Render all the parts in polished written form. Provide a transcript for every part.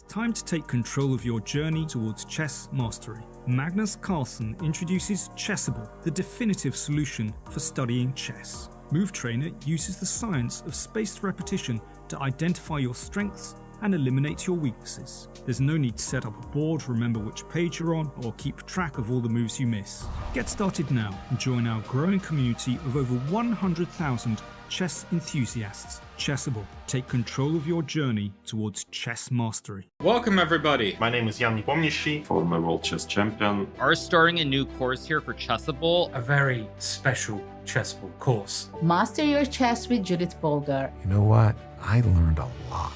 Time to take control of your journey towards chess mastery. Magnus Carlsen introduces Chessable, the definitive solution for studying chess. Move Trainer uses the science of spaced repetition to identify your strengths and eliminate your weaknesses. There's no need to set up a board, remember which page you're on, or keep track of all the moves you miss. Get started now and join our growing community of over 100,000 chess enthusiasts. Chessable. Take control of your journey towards chess mastery. Welcome everybody! My name is Jan Nepomniachtchi, former World Chess Champion. Are starting a new course here for Chessable. A very special Chessable course. Master your chess with Judith Polgar. You know what? I learned a lot.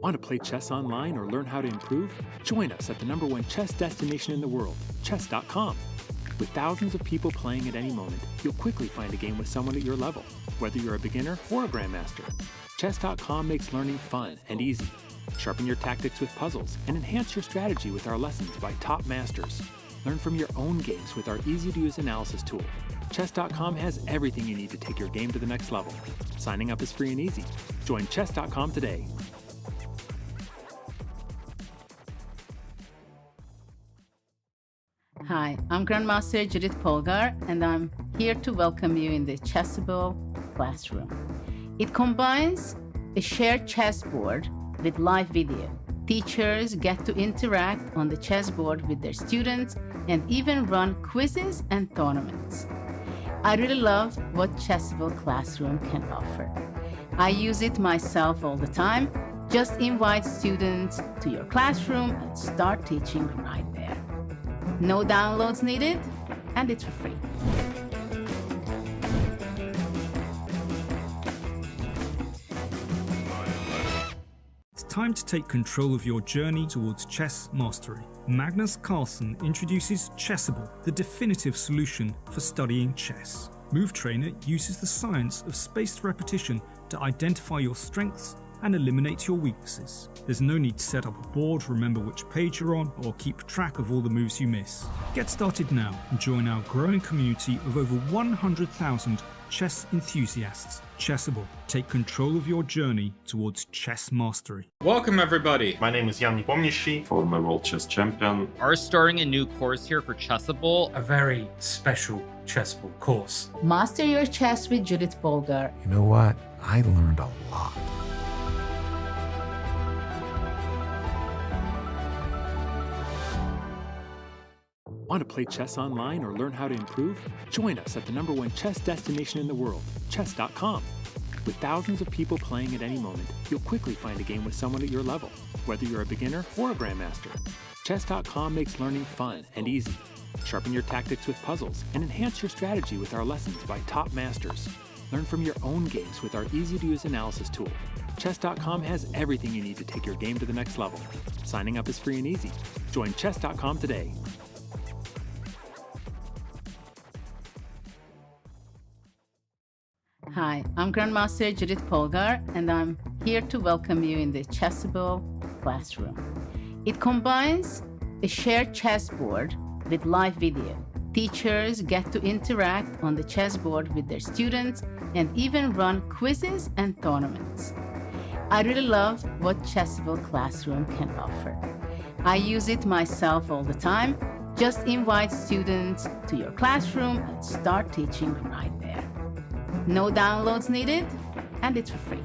Want to play chess online or learn how to improve? Join us at the #1 chess destination in the world, chess.com. With thousands of people playing at any moment, you'll quickly find a game with someone at your level, whether you're a beginner or a grandmaster. Chess.com makes learning fun and easy. Sharpen your tactics with puzzles and enhance your strategy with our lessons by top masters. Learn from your own games with our easy-to-use analysis tool. Chess.com has everything you need to take your game to the next level. Signing up is free and easy. Join Chess.com today. Hi, I'm Grandmaster Judith Polgar, and I'm here to welcome you in the Chessable classroom. It combines a shared chessboard with live video. Teachers get to interact on the chessboard with their students and even run quizzes and tournaments. I really love what Chessable Classroom can offer. I use it myself all the time. Just invite students to your classroom and start teaching right there. No downloads needed, and it's for free. It's time to take control of your journey towards chess mastery. Magnus Carlsen introduces Chessable, the definitive solution for studying chess. Move Trainer uses the science of spaced repetition to identify your strengths and eliminate your weaknesses. There's no need to set up a board, remember which page you're on, or keep track of all the moves you miss. Get started now and join our growing community of over 100,000 chess enthusiasts. Chessable. Take control of your journey towards chess mastery. Welcome everybody! My name is Jan Nepomniachtchi, former World Chess Champion. Are starting a new course here for Chessable. A very special Chessable course. Master your chess with Judith Polgar. You know what? I learned a lot. Want to play chess online or learn how to improve? Join us at the #1 chess destination in the world, chess.com. With thousands of people playing at any moment, you'll quickly find a game with someone at your level, whether you're a beginner or a grandmaster. Chess.com makes learning fun and easy. Sharpen your tactics with puzzles and enhance your strategy with our lessons by top masters. Learn from your own games with our easy-to-use analysis tool. Chess.com has everything you need to take your game to the next level. Signing up is free and easy. Join Chess.com today. Hi, I'm Grandmaster Judith Polgar, and I'm here to welcome you in the Chessable classroom. It combines a shared chessboard with live video. Teachers get to interact on the chessboard with their students and even run quizzes and tournaments. I really love what Chessable Classroom can offer. I use it myself all the time. Just invite students to your classroom and start teaching right there. No downloads needed, and it's for free.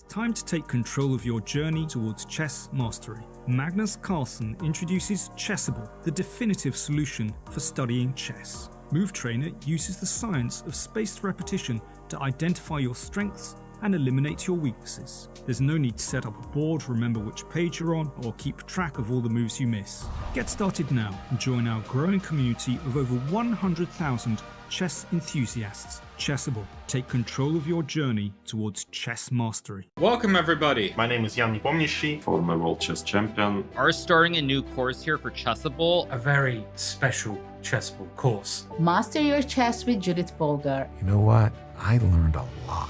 time to take control of your journey towards chess mastery. Magnus Carlsen introduces Chessable, the definitive solution for studying chess. Move Trainer uses the science of spaced repetition to identify your strengths and eliminate your weaknesses. There's no need to set up a board, remember which page you're on, or keep track of all the moves you miss. Get started now and join our growing community of over 100,000 chess enthusiasts. Chessable. Take control of your journey towards chess mastery. Welcome everybody. My name is Jan Nepomniachtchi, former World Chess Champion. Are starting a new course here for Chessable. A very special Chessable course. Master your chess with Judith Polgar. You know what? I learned a lot.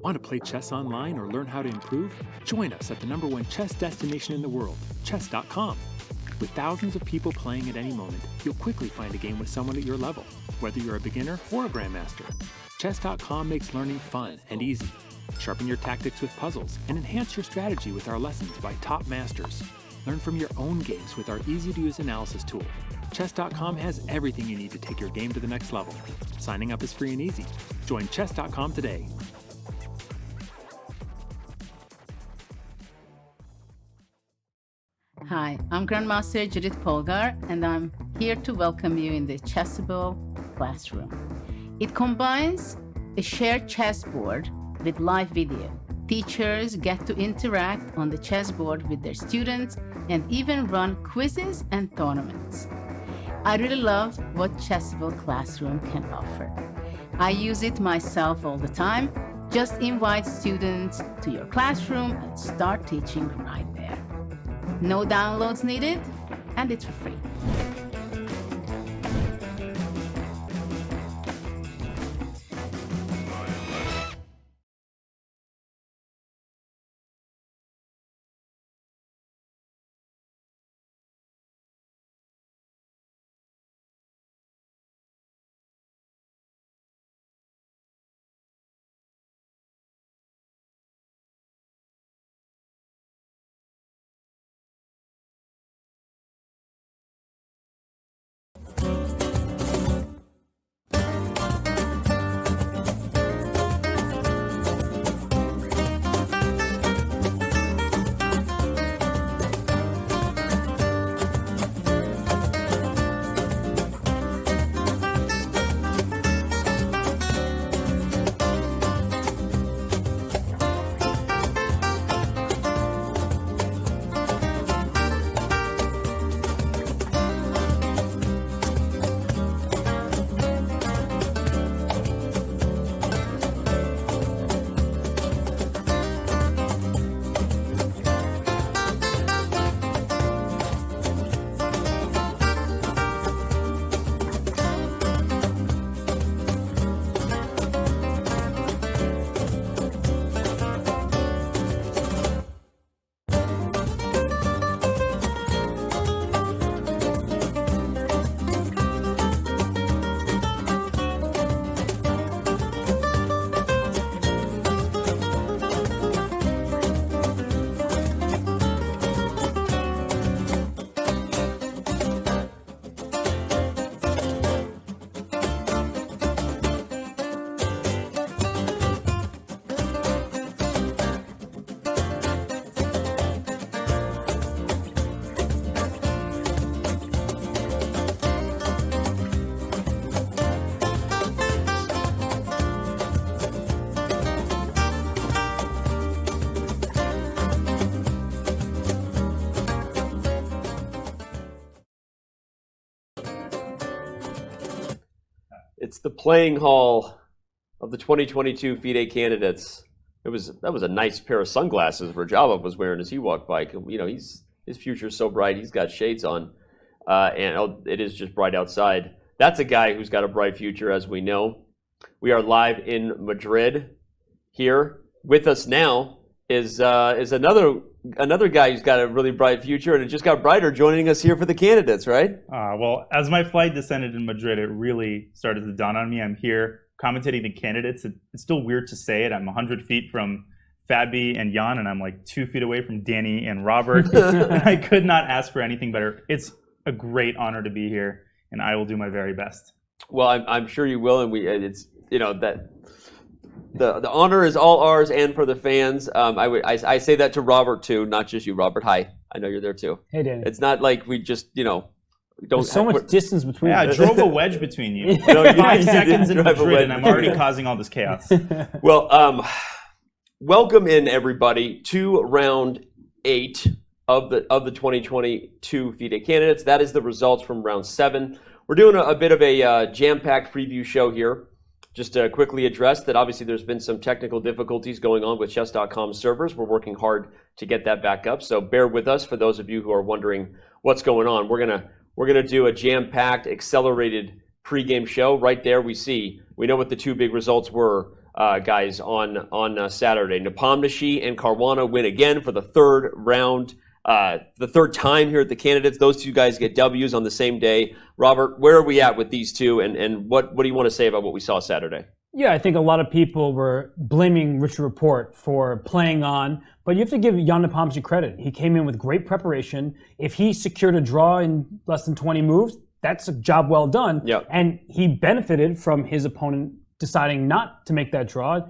Want to play chess online or learn how to improve? Join us at the #1 chess destination in the world, chess.com. With thousands of people playing at any moment, you'll quickly find a game with someone at your level, whether you're a beginner or a grandmaster. Chess.com makes learning fun and easy. Sharpen your tactics with puzzles and enhance your strategy with our lessons by top masters. Learn from your own games with our easy-to-use analysis tool. Chess.com has everything you need to take your game to the next level. Signing up is free and easy. Join Chess.com today. Hi, I'm Grandmaster Judith Polgar, and I'm here to welcome you in the Chessable classroom. It combines a shared chessboard with live video. Teachers get to interact on the chessboard with their students and even run quizzes and tournaments. I really love what Chessable Classroom can offer. I use it myself all the time. Just invite students to your classroom and start teaching right there. No downloads needed, and it's for free. It's the playing hall of the 2022 FIDE Candidates. That was a nice pair of sunglasses Radjabov was wearing as he walked by. You know, his future's so bright. He's got shades on, and it is just bright outside. That's a guy who's got a bright future, as we know. We are live in Madrid. Here with us now is another guy who's got a really bright future, and it just got brighter joining us here for the candidates, right? Well, as my flight descended in Madrid, it really started to dawn on me. I'm here commentating the candidates. It's still weird to say it. I'm 100 feet from Fabi and Jan, and I'm like 2 feet away from Danny and Robert. I could not ask for anything better. It's a great honor to be here and I will do my very best. Well, I'm sure you will, and it's that the honor is all ours and for the fans. I say that to Robert too, not just you, Robert. Hi, I know you're there too. Hey, Danny. It's not like we just don't. There's so much distance between. Yeah, I drove a wedge between you. 5 seconds in Madrid, and I'm already causing all this chaos. Well, welcome in everybody to round 8 of the 2022 FIDE Candidates. That is the results from round 7. We're doing a bit of a jam-packed preview show here. Just to quickly address that, obviously there's been some technical difficulties going on with chess.com servers. We're working hard to get that back up, so bear with us for those of you who are wondering what's going on. We're gonna do a jam-packed, accelerated pregame show. Right there, we know what the 2 big results were, guys, on Saturday. Nepomniachtchi and Caruana win again for the 3rd round. The 3rd time here at the Candidates. Those 2 guys get W's on the same day. Robert, where are we at with these 2, and what do you want to say about what we saw Saturday? Yeah, I think a lot of people were blaming Richard Rapport for playing on, but you have to give Jan Nepomniachtchi credit. He came in with great preparation. If he secured a draw in less than 20 moves, that's a job well done. Yep. And he benefited from his opponent deciding not to make that draw.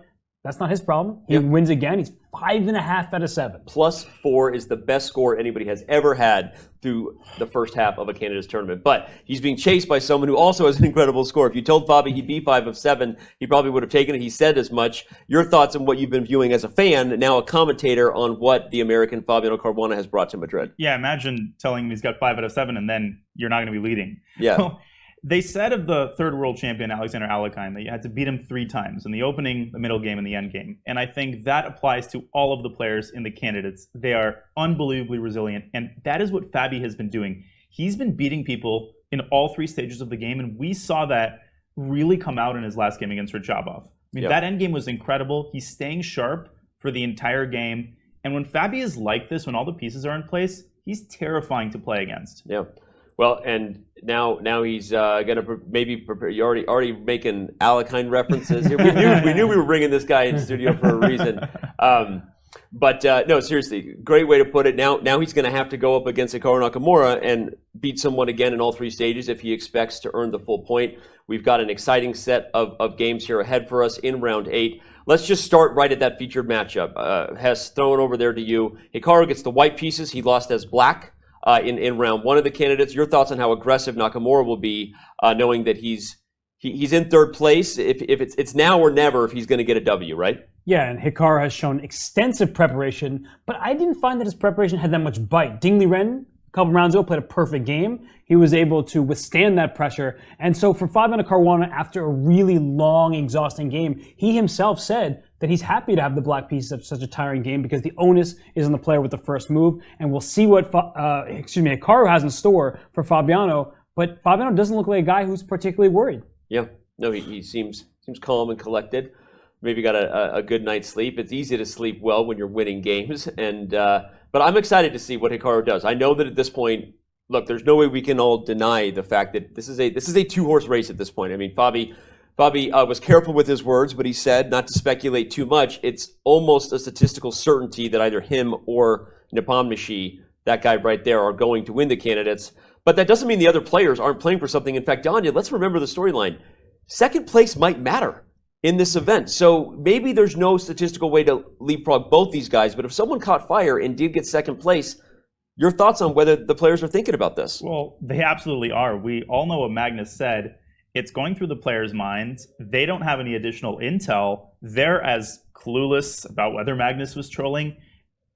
That's not his problem. He wins again. He's 5.5 out of 7. +4 is the best score anybody has ever had through the first half of a Candidates tournament. But he's being chased by someone who also has an incredible score. If you told Fabi he'd be 5 of 7, he probably would have taken it. He said as much. Your thoughts on what you've been viewing as a fan, now a commentator, on what the American Fabiano Caruana has brought to Madrid? Yeah, imagine telling him he's got 5 out of 7, and then you're not going to be leading. Yeah. They said of the 3rd world champion, Alexander Alekhine, that you had to beat him 3 times in the opening, the middle game, and the end game. And I think that applies to all of the players in the Candidates. They are unbelievably resilient, and that is what Fabi has been doing. He's been beating people in all 3 stages of the game, and we saw that really come out in his last game against Radjabov. I mean, that end game was incredible. He's staying sharp for the entire game. And when Fabi is like this, when all the pieces are in place, he's terrifying to play against. Yeah. Well, and now he's going to maybe prepare. You're already making Alekhine references here. We knew we were bringing this guy in studio for a reason. But no, seriously, great way to put it. Now he's going to have to go up against Hikaru Nakamura and beat someone again in all 3 stages if he expects to earn the full point. We've got an exciting set of games here ahead for us in round 8. Let's just start right at that featured matchup. Hess, throwing over there to you. Hikaru gets the white pieces. He lost as black. In round 1 of the Candidates. Your thoughts on how aggressive Nakamura will be, knowing that he's in 3rd place. If it's now or never if he's going to get a W, right? Yeah, and Hikaru has shown extensive preparation, but I didn't find that his preparation had that much bite. Liren, a couple rounds ago, played a perfect game. He was able to withstand that pressure. And so for Fabiano Caruana, after a really long, exhausting game, he himself said that he's happy to have the black pieces of such a tiring game because the onus is on the player with the first move. And we'll see what Hikaru has in store for Fabiano. But Fabiano doesn't look like a guy who's particularly worried. Yeah, no, he seems calm and collected. Maybe got a good night's sleep. It's easy to sleep well when you're winning games. And but I'm excited to see what Hikaru does. I know that at this point, look, there's no way we can all deny the fact that this is a 2-horse race at this point. I mean, Fabi was careful with his words, but he said not to speculate too much. It's almost a statistical certainty that either him or Nepomniachtchi, that guy right there, are going to win the Candidates. But that doesn't mean the other players aren't playing for something. In fact, Danya, let's remember the storyline. 2nd place might matter in this event. So maybe there's no statistical way to leapfrog both these guys, but if someone caught fire and did get 2nd place, your thoughts on whether the players are thinking about this? Well, they absolutely are. We all know what Magnus said. It's going through the players' minds. They don't have any additional intel. They're as clueless about whether Magnus was trolling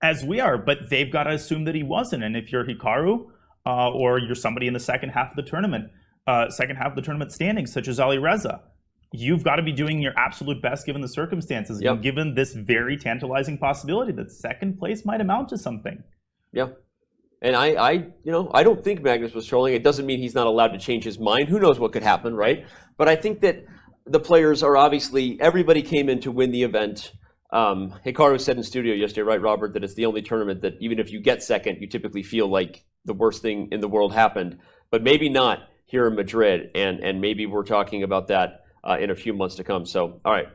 as we are, but they've got to assume that he wasn't. And if you're Hikaru or you're somebody in the second half of the tournament standings, such as Alireza, you've got to be doing your absolute best given the circumstances, and given this very tantalizing possibility that 2nd place might amount to something. Yeah. And I don't think Magnus was trolling. It doesn't mean he's not allowed to change his mind. Who knows what could happen, right? But I think that the players are obviously, everybody came in to win the event. Hikaru said in studio yesterday, right, Robert, that it's the only tournament that even if you get 2nd, you typically feel like the worst thing in the world happened. But maybe not here in Madrid, and maybe we're talking about that in a few months to come. So, all right.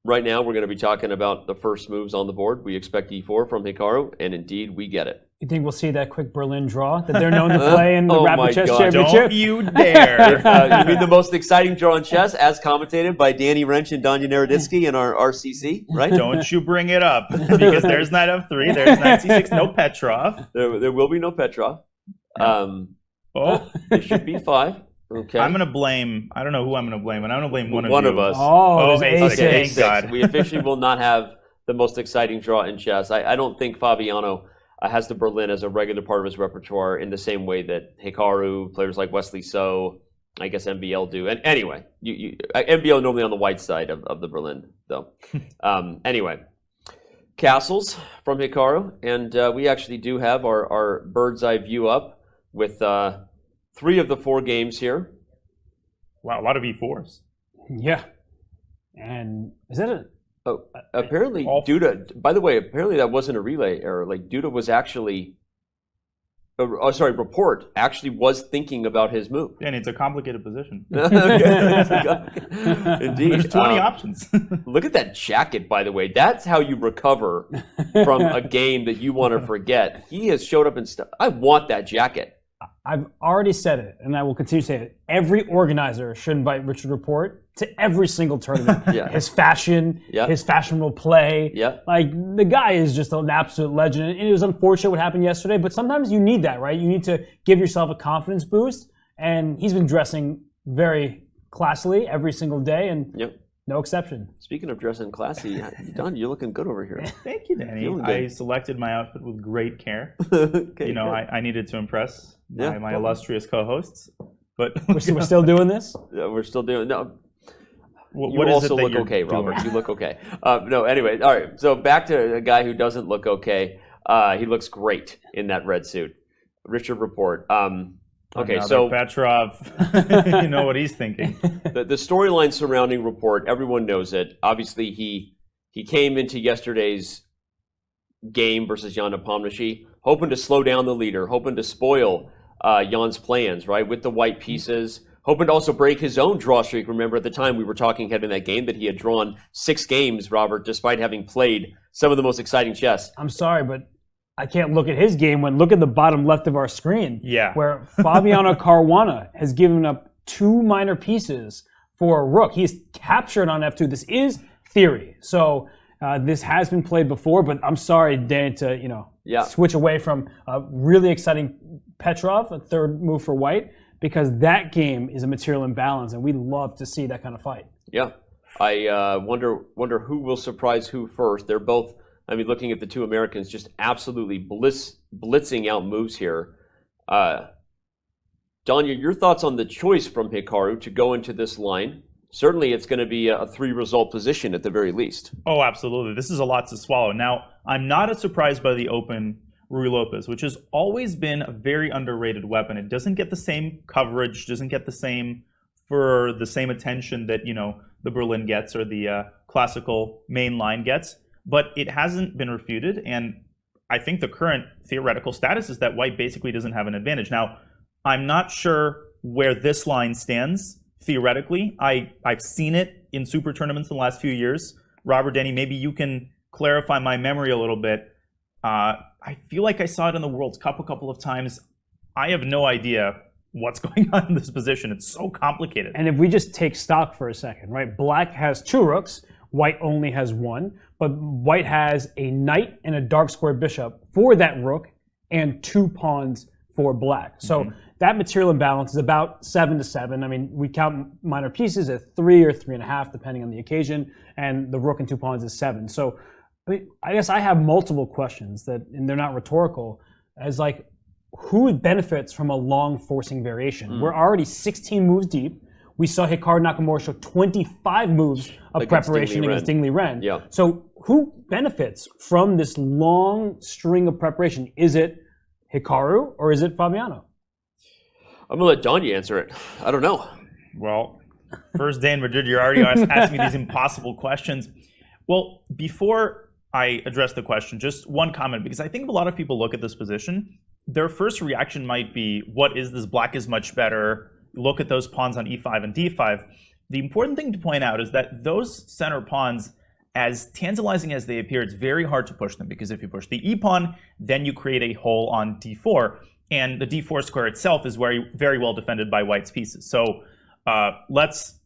Right now, we're going to be talking about the first moves on the board. We expect e4 from Hikaru, and indeed, we get it. You think we'll see that quick Berlin draw that they're known to play in the Rapid Chess God. Championship? Don't you dare! You mean the most exciting draw in chess, as commentated by Danny Rensch and Dina Naroditsky in our RCC, right? Don't you bring it up, because there's knight f3, there's knight c6, no Petrov. There will be no Petrov. It should be 5. Okay. I'm gonna blame. I don't know who I'm gonna blame, but I'm gonna blame one of us. Oh, A6. Okay, Thank God. We officially will not have the most exciting draw in chess. I don't think Fabiano has the Berlin as a regular part of his repertoire in the same way that Hikaru, players like Wesley So, I guess MBL do. And anyway, MBL normally on the white side of the Berlin, though. Anyway, castles from Hikaru, and we actually do have our bird's eye view up with 3 of the 4 games here. Wow, a lot of e4s. Yeah. And is that a... Apparently, Duda, by the way, apparently that wasn't a relay error. Like, Duda was actually, Rapport actually was thinking about his move. Yeah, and it's a complicated position. Indeed. There's 20 options. Look at that jacket, by the way. That's how you recover from a game that you want to forget. He has showed up in stuff. I want that jacket. I've already said it, and I will continue to say it. Every organizer should invite Richard Rapport to every single tournament. Yeah. His fashion, his fashionable play. Yeah. Like, the guy is just an absolute legend. And it was unfortunate what happened yesterday, but sometimes you need that, right? You need to give yourself a confidence boost. And he's been dressing very classily every single day, and no exception. Speaking of dressing classy, Don, you're looking good over here. Thank you, Danny. I selected my outfit with great care. Okay, I needed to impress my illustrious co-hosts. But we're still doing this? Yeah, we're still doing no. What you is also it that look you're okay, Robert. doing? You look okay. No, anyway, all right. So back to a guy who doesn't look okay. He looks great in that red suit. Richard Rapport. Okay, so Petrov, you know what he's thinking. The storyline surrounding Rapport, everyone knows it. Obviously, he came into yesterday's game versus Jan Nepomniachtchi, hoping to slow down the leader, hoping to spoil Jan's plans, right, with the white pieces, hoping to also break his own draw streak. Remember, at the time we were talking heading that game that he had drawn 6 games, Robert, despite having played some of the most exciting chess. I'm sorry, but I can't look at his game when look at the bottom left of our screen. Yeah. Where Fabiano Caruana has given up 2 minor pieces for a rook. He's captured on f2. This is theory. So this has been played before, but I'm sorry, Dan, to switch away from a really exciting Petrov, a 3rd move for white, because that game is a material imbalance, and we love to see that kind of fight. Yeah. I wonder who will surprise who first. They're both, I mean, looking at the 2 Americans, just absolutely blitzing out moves here. Danya, your thoughts on the choice from Hikaru to go into this line? Certainly it's going to be a 3-result position at the very least. Oh, absolutely. This is a lot to swallow. Now, I'm not as surprised by the open Ruy Lopez, which has always been a very underrated weapon. It doesn't get the same coverage, doesn't get the same attention that, the Berlin gets or the classical main line gets, but it hasn't been refuted, and I think the current theoretical status is that white basically doesn't have an advantage. Now, I'm not sure where this line stands theoretically. I've seen it in super tournaments in the last few years. Robert, Denny, maybe you can clarify my memory a little bit. I feel like I saw it in the World Cup a couple of times. I have no idea what's going on in this position. It's so complicated. And if we just take stock for a second, right? Black has 2 rooks, white only has 1, but white has a knight and a dark square bishop for that rook and 2 pawns for black. So that material imbalance is about 7-7. I mean, we count minor pieces at 3 or 3.5, depending on the occasion, and the rook and 2 pawns is 7. So I guess I have multiple questions and they're not rhetorical, as like, who benefits from a long forcing variation? We're already 16 moves deep. We saw Hikaru Nakamura show 25 moves of preparation against Ding Liren. Yeah. So who benefits from this long string of preparation? Is it Hikaru or is it Fabiano? I'm going to let Danya answer it. I don't know. Well, first day in Madrid, you're already asking me these impossible questions. Well, before I address the question, just one comment, because I think a lot of people look at this position, their first reaction might be, what is this? Black is much better. Look at those pawns on e5 and d5. The important thing to point out is that those center pawns as tantalizing as they appear, it's very hard to push them, because if you push the e-pawn, then you create a hole on d4, and the d4 square itself is very, very well defended by white's pieces. So let's,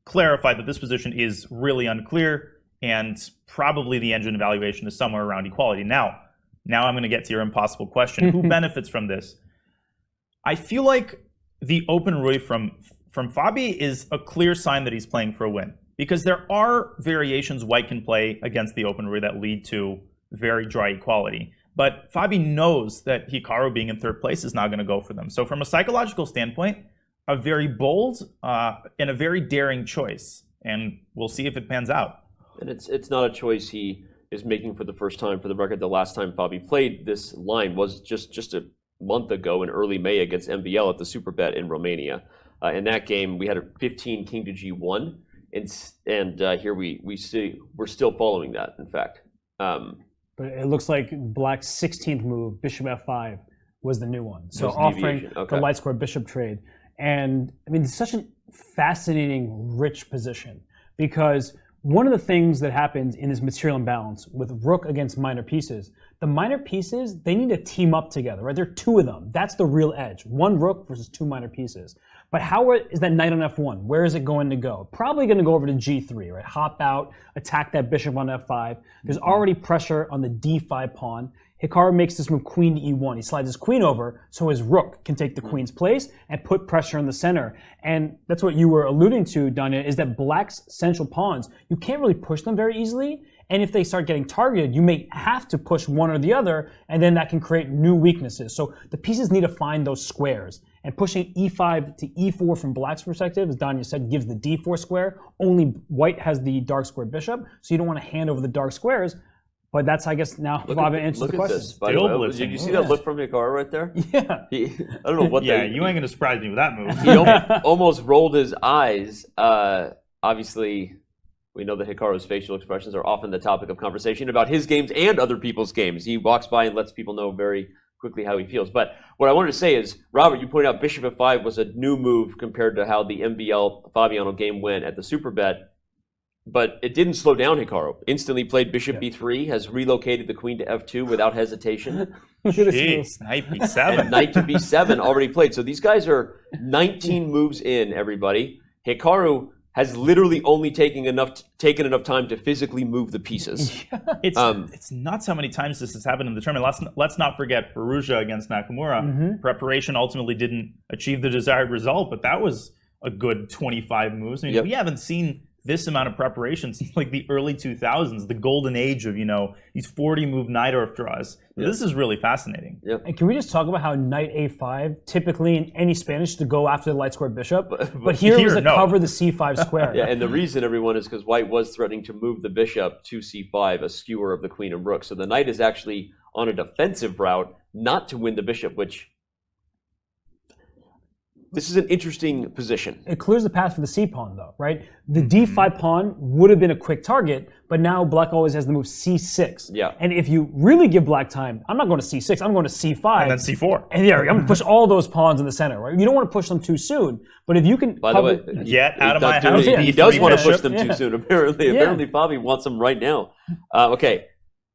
clarify that this position is really unclear, and probably the engine evaluation is somewhere around equality. Now I'm going to get to your impossible question. Who benefits from this? I feel like the open Rui from Fabi is a clear sign that he's playing for a win, because there are variations white can play against the open Rui that lead to very dry equality. But Fabi knows that Hikaru being in third place is not going to go for them. So from a psychological standpoint, a very bold and a very daring choice. And we'll see if it pans out. And it's not a choice he is making for the first time. For the record, the last time Fabi played this line was just a month ago in early May against MBL at the Super Bet in Romania. In that game, we had a 15 king to g1, and here we see we're still following that. In fact, but it looks like Black's 16th move, bishop f5, was the new one. So offering the light square bishop trade, and I mean, it's such a fascinating, rich position, because one of the things that happens in this material imbalance with rook against minor pieces, the minor pieces, they need to team up together, right? There are two of them. That's the real edge. One rook versus two minor pieces. But how is that knight on f1? Where is it going to go? Probably going to go over to g3, right? Hop out, attack that bishop on f5. There's already pressure on the d5 pawn. Hikaru makes this move queen to e1. He slides his queen over so his rook can take the queen's place and put pressure in the center. And that's what you were alluding to, Dina, is that Black's central pawns, you can't really push them very easily. And if they start getting targeted, you may have to push one or the other, and then that can create new weaknesses. So the pieces need to find those squares. And pushing e5 to e4 from Black's perspective, as Danya said, gives the d4 square. Only white has the dark square bishop, so you don't want to hand over the dark squares. But that's, I guess, now Fabi answers the question. This, by the way. Did you see that look from Hikaru right there? Yeah. I don't know what you ain't going to surprise me with that move. He almost rolled his eyes. Obviously, we know that Hikaru's facial expressions are often the topic of conversation about his games and other people's games. He walks by and lets people know very quickly how he feels. But what I wanted to say is, Robert, you pointed out bishop f5 was a new move compared to how the MBL Fabiano game went at the Super Bet. But it didn't slow down Hikaru. Instantly played bishop b3, has relocated the queen to f2 without hesitation. Jeez, knight b7. And knight to b7 already played. So these guys are 19 moves in, everybody. Hikaru has literally only taken enough time to physically move the pieces. It's nuts how many times this has happened in the tournament. Let's not forget Firouzja against Nakamura. Preparation ultimately didn't achieve the desired result, but that was a good 25 moves. I mean, we haven't seen this amount of preparation since like the early 2000s, the golden age of, these 40-move Najdorf draws. This is really fascinating. And can we just talk about how knight a5, typically in any Spanish, to go after the light square bishop, but here was to cover the c5 square. Yeah, and the reason, everyone, is because white was threatening to move the bishop to c5, a skewer of the queen and rook. So the knight is actually on a defensive route, not to win the bishop, which... This is an interesting position. It clears the path for the c-pawn, though, right? The d5 pawn would have been a quick target, but now Black always has the move c6. Yeah. And if you really give Black time, I'm not going to c6, I'm going to c5. And then c4. And I'm going to push all those pawns in the center, right? You don't want to push them too soon, but if you can... By the way, get out of my house. He does want to push them too soon, apparently. Apparently, Fabi wants them right now. Okay.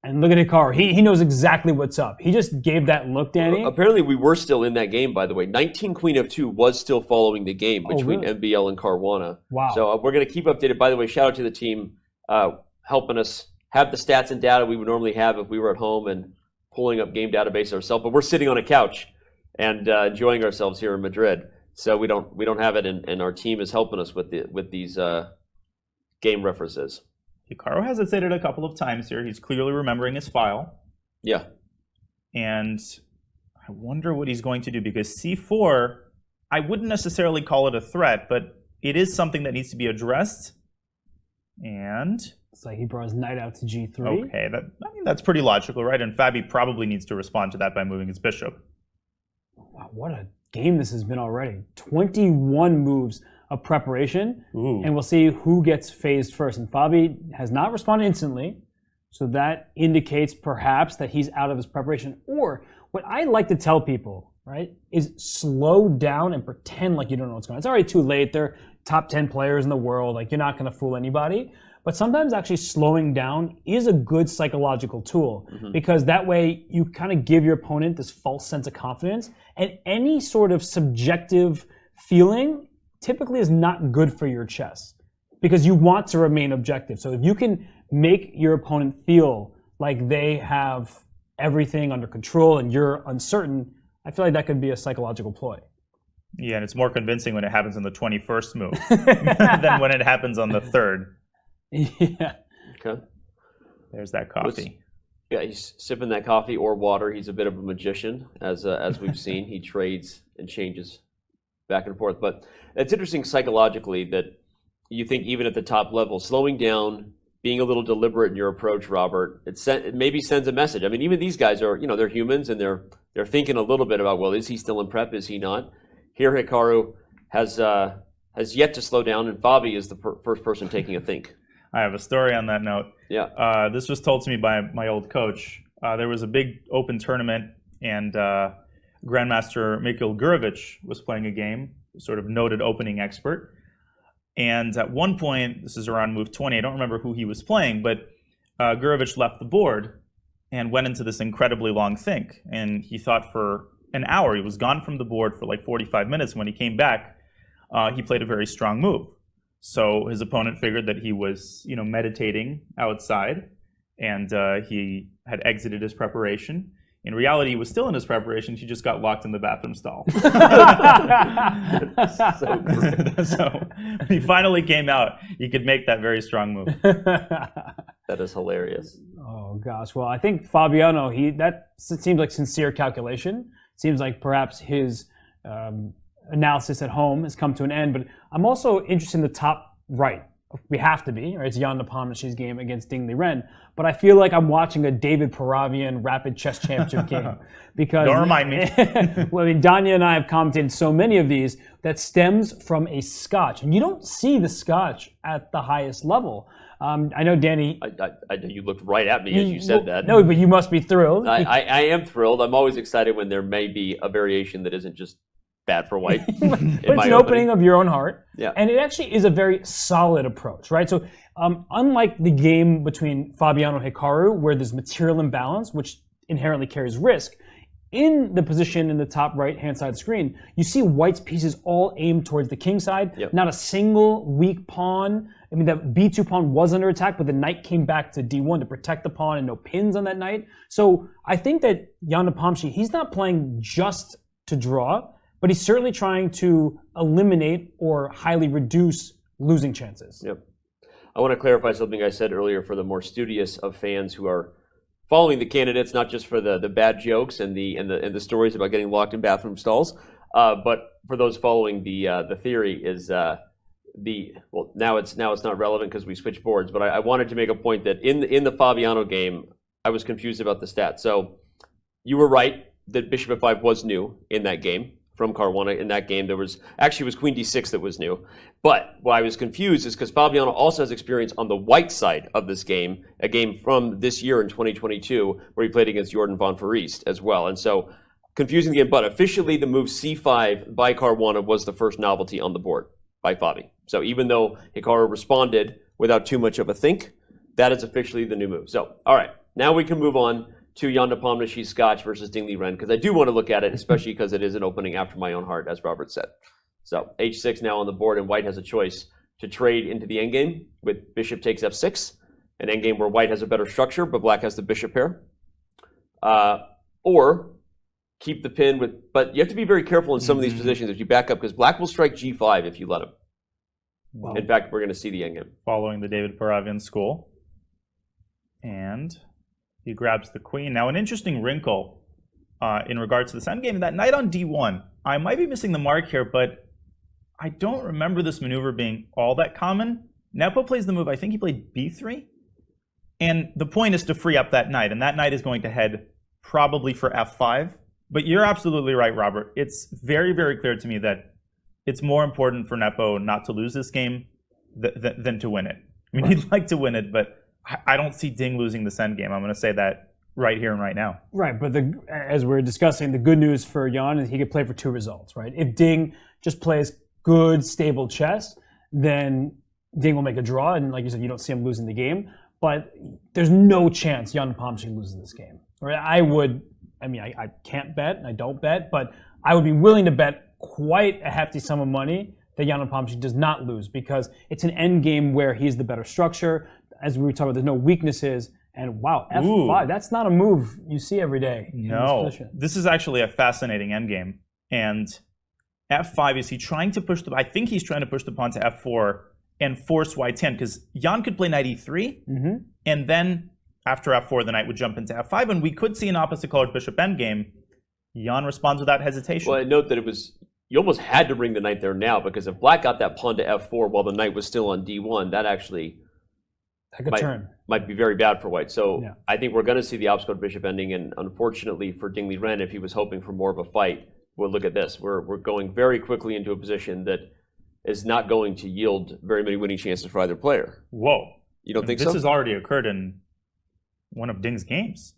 And look at Hikaru. He knows exactly what's up. He just gave that look, Danny. Apparently, we were still in that game, by the way. 19 Queen f2 was still following the game between MBL and Caruana. Wow. So we're going to keep updated. By the way, shout out to the team helping us have the stats and data we would normally have if we were at home and pulling up game database ourselves. But we're sitting on a couch and enjoying ourselves here in Madrid. So we don't have it, and our team is helping us with these game references. Hikaru hesitated a couple of times here. He's clearly remembering his file. Yeah. And I wonder what he's going to do, because c4, I wouldn't necessarily call it a threat, but it is something that needs to be addressed. And it's like he brought his knight out to g3. Okay, that's pretty logical, right? And Fabi probably needs to respond to that by moving his bishop. Wow, what a game this has been already. 21 moves of preparation, and we'll see who gets phased first. And Fabi has not responded instantly, so that indicates perhaps that he's out of his preparation. Or what I like to tell people, right, is slow down and pretend like you don't know what's going on. It's already too late. They're top 10 players in the world. Like, you're not going to fool anybody. but sometimes actually slowing down is a good psychological tool because that way you kind of give your opponent this false sense of confidence, and any sort of subjective feeling typically is not good for your chess because you want to remain objective. So if you can make your opponent feel like they have everything under control and you're uncertain, I feel like that could be a psychological ploy. Yeah, and it's more convincing when it happens in the 21st move than when it happens on the 3rd. Yeah. Okay. There's that coffee. Yeah, he's sipping that coffee or water. He's a bit of a magician, as we've seen. He trades and changes back and forth. But it's interesting psychologically that you think even at the top level, slowing down, being a little deliberate in your approach, Robert, it maybe sends a message. I mean, even these guys are, they're humans and they're thinking a little bit about, well, is he still in prep? Is he not? Here, Hikaru has yet to slow down, and Fabi is the first person taking a think. I have a story on that note. Yeah. This was told to me by my old coach. There was a big open tournament, and Grandmaster Mikhail Gurevich was playing a game, sort of noted opening expert. And at one point, this is around move 20, I don't remember who he was playing, but Gurevich left the board and went into this incredibly long think. And he thought for an hour. He was gone from the board for like 45 minutes. When he came back, he played a very strong move. So his opponent figured that he was, meditating outside, and he had exited his preparation. In reality, he was still in his preparation. He just got locked in the bathroom stall. So when he finally came out, he could make that very strong move. That is hilarious. Oh gosh. Well, I think Fabiano, that seems like sincere calculation. Seems like perhaps his analysis at home has come to an end. But I'm also interested in the top right. We have to be, right? It's Jan Nepomniachtchi's game against Ding Liren. But I feel like I'm watching a David Paravian Rapid Chess Championship game. Because don't remind me. Well, I mean, Dina and I have commented so many of these that stems from a scotch. And you don't see the scotch at the highest level. I know, Danny. I know you looked right at me as you said that. No, but you must be thrilled. I am thrilled. I'm always excited when there may be a variation that isn't just bad for white. But it's an opening of your own heart. Yeah. And it actually is a very solid approach, right? So unlike the game between Fabiano and Hikaru, where there's material imbalance, which inherently carries risk, in the position in the top right-hand side of the screen, you see white's pieces all aimed towards the king side. Yep. Not a single weak pawn. I mean, the b2 pawn was under attack, but the knight came back to d1 to protect the pawn and no pins on that knight. So I think that Jan Nepomniachtchi, he's not playing just to draw, but he's certainly trying to eliminate or highly reduce losing chances. Yep. I want to clarify something I said earlier for the more studious of fans who are following the candidates, not just for the bad jokes and the stories about getting locked in bathroom stalls, but for those following the theory is now it's not relevant because we switched boards. But I wanted to make a point that in the Fabiano game, I was confused about the stats. So you were right that bishop f5 was new in that game. From Caruana in that game, it was queen d6 that was new. But why I was confused is because Fabiano also has experience on the white side of this game, a game from this year in 2022, where he played against Jordan von Verriest as well. And so, confusing the game, but officially the move c5 by Caruana was the first novelty on the board by Fabi. So even though Hikaru responded without too much of a think, that is officially the new move. So, all right, now we can move on to Jan Nepomniachtchi's Scotch versus Ding Liren, because I do want to look at it, especially because it is an opening after my own heart, as Robert said. So h6 now on the board, and white has a choice to trade into the endgame with bishop takes f6, an endgame where white has a better structure, but black has the bishop pair. Or keep the pin with, but you have to be very careful in some of these positions if you back up, because black will strike g5 if you let him. Wow. In fact, we're going to see the endgame. Following the David Paravian school. And he grabs the queen. Now, an interesting wrinkle in regards to this endgame, that knight on d1. I might be missing the mark here, but I don't remember this maneuver being all that common. Nepo plays the move, I think he played b3. And the point is to free up that knight, and that knight is going to head probably for f5. But you're absolutely right, Robert. It's very, very clear to me that it's more important for Nepo not to lose this game than to win it. I mean, he'd like to win it, but I don't see Ding losing this endgame. I'm going to say that right here and right now. Right, but as we're discussing, the good news for Jan is he could play for two results, right? If Ding just plays good, stable chess, then Ding will make a draw, and like you said, you don't see him losing the game. But there's no chance Jan Nepomniachtchi loses this game. Or I can't bet, I don't bet, but I would be willing to bet quite a hefty sum of money that Jan Nepomniachtchi does not lose, because it's an end game where he's the better structure. As we were talking about, there's no weaknesses. And wow, F5, that's not a move you see every day. No, this is actually a fascinating endgame. And F5, is he trying to push I think he's trying to push the pawn to F4 and force White's hand, because Jan could play knight E3, and then after F4, the knight would jump into F5, and we could see an opposite colored bishop endgame. Jan responds without hesitation. Well, I note that you almost had to bring the knight there now, because if Black got that pawn to F4 while the knight was still on D1, that actually might be very bad for White. So I think we're going to see the opposite bishop ending, and unfortunately for Ding Liren, if he was hoping for more of a fight, well, look at this. We're going very quickly into a position that is not going to yield very many winning chances for either player. Whoa. You don't think this so? This has already occurred in one of Ding's games.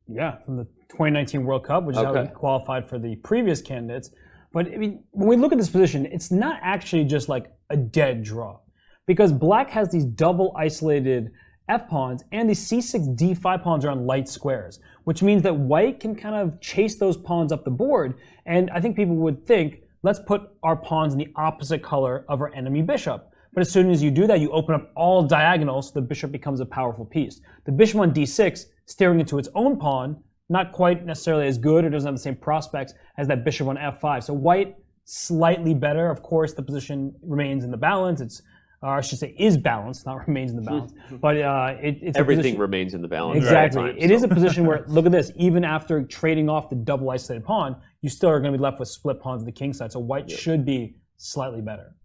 Yeah, from the 2019 World Cup, which is how he qualified for the previous candidates. But I mean, when we look at this position, it's not actually just like a dead draw, because Black has these double isolated F pawns, and these C6, D5 pawns are on light squares, which means that White can kind of chase those pawns up the board. And I think people would think, let's put our pawns in the opposite color of our enemy bishop. But as soon as you do that, you open up all diagonals, so the bishop becomes a powerful piece. The bishop on D6, staring into its own pawn, not quite necessarily as good, or doesn't have the same prospects as that bishop on F5. So White, slightly better. Of course, the position remains in the balance. Or I should say is balanced, not remains in the balance. But it's everything remains in the balance. Exactly. It is a position where, look at this, even after trading off the double isolated pawn, you still are going to be left with split pawns on the king side. So White should be slightly better.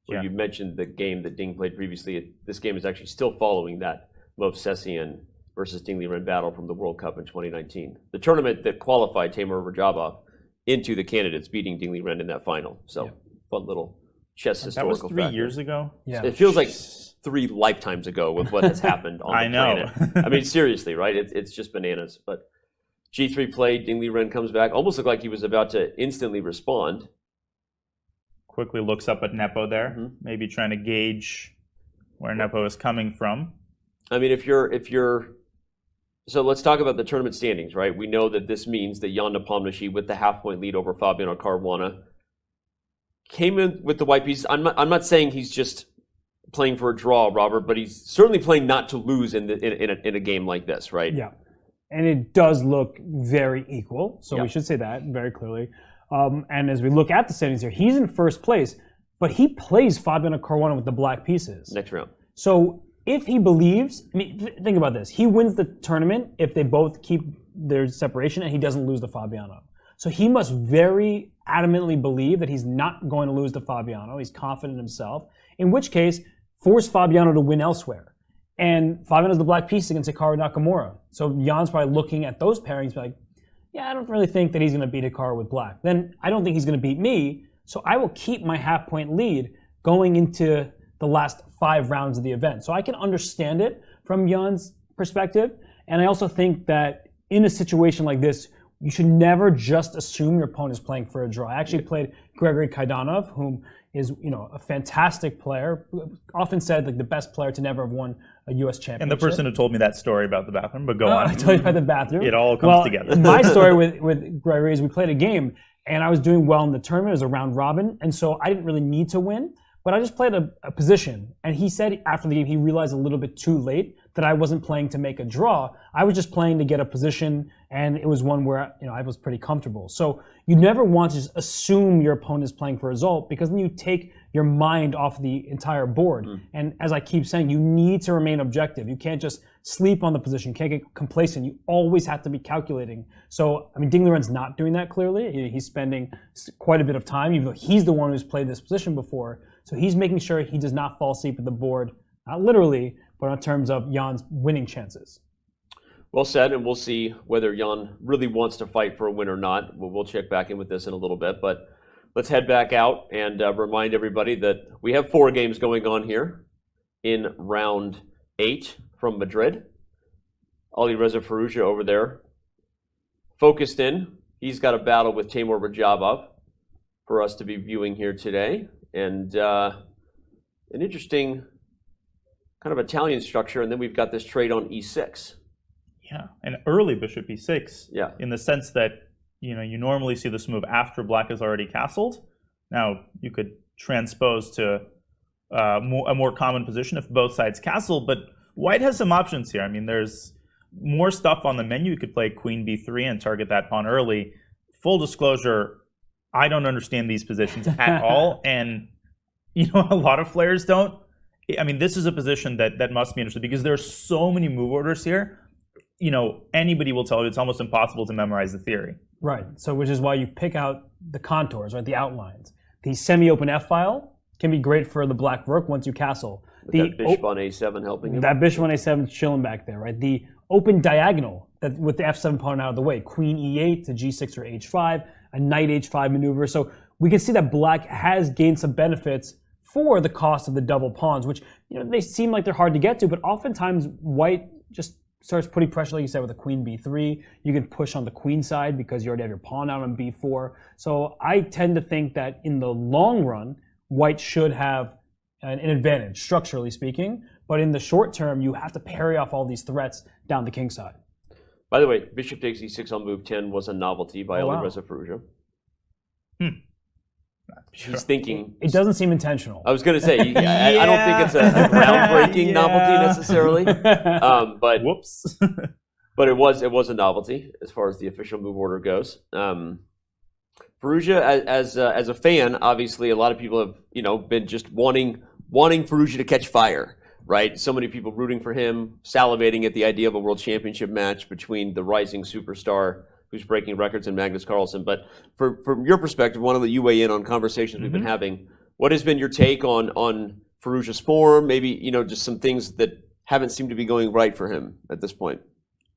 Well, you mentioned the game that Ding played previously. This game is actually still following that Movsesian versus Ding Liren battle from the World Cup in 2019. The tournament that qualified Teimour Radjabov into the candidates, beating Ding Liren in that final. So fun little chess historical That was 3 years ago? Yeah. It feels like 3 lifetimes ago with what has happened on the planet. I mean, seriously, right? It's just bananas. But G3 played, Ding Liren comes back, almost looked like he was about to instantly respond. Quickly looks up at Nepo there, maybe trying to gauge where Nepo is coming from. I mean, if you're so let's talk about the tournament standings, right? We know that this means that Jan Nepomniachtchi, with the half-point lead over Fabiano Caruana, came in with the white pieces. I'm not saying he's just playing for a draw, Robert, but he's certainly playing not to lose in a game like this, right? Yeah, and it does look very equal, so we should say that very clearly. And as we look at the standings here, he's in first place, but he plays Fabiano Caruana with the black pieces. Next round. So if he believes, I mean, think about this. He wins the tournament if they both keep their separation and he doesn't lose to Fabiano. So he must very adamantly believe that he's not going to lose to Fabiano. He's confident in himself, in which case, force Fabiano to win elsewhere. And Fabiano's the black piece against Hikaru Nakamura. So Jan's probably looking at those pairings like, yeah, I don't really think that he's going to beat Hikaru with black. Then I don't think he's going to beat me, so I will keep my half-point lead going into the last 5 rounds of the event. So I can understand it from Jan's perspective, and I also think that in a situation like this, you should never just assume your opponent is playing for a draw. I actually played Gregory Kaidanov, whom is, a fantastic player, often said like the best player to never have won a U.S. championship. And the person who told me that story about the bathroom, but go on. I told you about the bathroom. It all comes together. My story with Gregory is we played a game, and I was doing well in the tournament. It was a round robin, and so I didn't really need to win, but I just played a position. And he said after the game he realized a little bit too late that I wasn't playing to make a draw. I was just playing to get a position, and it was one where I was pretty comfortable. So you never want to just assume your opponent is playing for a result, because then you take your mind off the entire board. And as I keep saying, you need to remain objective. You can't just sleep on the position. You can't get complacent. You always have to be calculating. So, I mean, Ding Liren's not doing that clearly. He's spending quite a bit of time, even though he's the one who's played this position before. So he's making sure he does not fall asleep at the board, not literally, but in terms of Jan's winning chances. Well said, and we'll see whether Jan really wants to fight for a win or not. We'll check back in with this in a little bit, but let's head back out and remind everybody that we have 4 games going on here in round 8 from Madrid. Alireza Firouzja over there, focused in. He's got a battle with Teimour Radjabov for us to be viewing here today, and an interesting kind of Italian structure, and then we've got this trade on e6. Yeah, an early bishop e6. Yeah. In the sense that, you normally see this move after black is already castled. Now, you could transpose to a more common position if both sides castle, but white has some options here. I mean, there's more stuff on the menu. You could play queen b3 and target that pawn early. Full disclosure, I don't understand these positions at all, and a lot of players don't. I mean, this is a position that must be interesting because there are so many move orders here. Anybody will tell you it's almost impossible to memorize the theory. Right. So, which is why you pick out the contours, right? The outlines. The semi-open F file can be great for the black rook once you castle. That bishop on a7 helping him. That bishop on a7 is chilling back there, right? The open diagonal that with the f7 pawn out of the way, queen e8 to g6 or h5, a knight h5 maneuver. So we can see that black has gained some benefits for the cost of the double pawns, which they seem like they're hard to get to, but oftentimes white just starts putting pressure, like you said, with a queen b3. You can push on the queen side because you already have your pawn out on b4. So I tend to think that in the long run, white should have an advantage, structurally speaking. But in the short term, you have to parry off all these threats down the king side. By the way, bishop takes e6 on move 10 was a novelty by Alireza Firouzja. He's thinking. It doesn't seem intentional. I was going to say, I don't think it's a groundbreaking novelty necessarily. But whoops. But it was a novelty as far as the official move order goes. Firouzja, as a fan, obviously a lot of people have been just wanting Firouzja to catch fire, right? So many people rooting for him, salivating at the idea of a world championship match between the rising superstar who's breaking records in Magnus Carlsen. But from your perspective, I want to let you weigh in on conversations we've been having. What has been your take on Firouzja's form? Maybe just some things that haven't seemed to be going right for him at this point.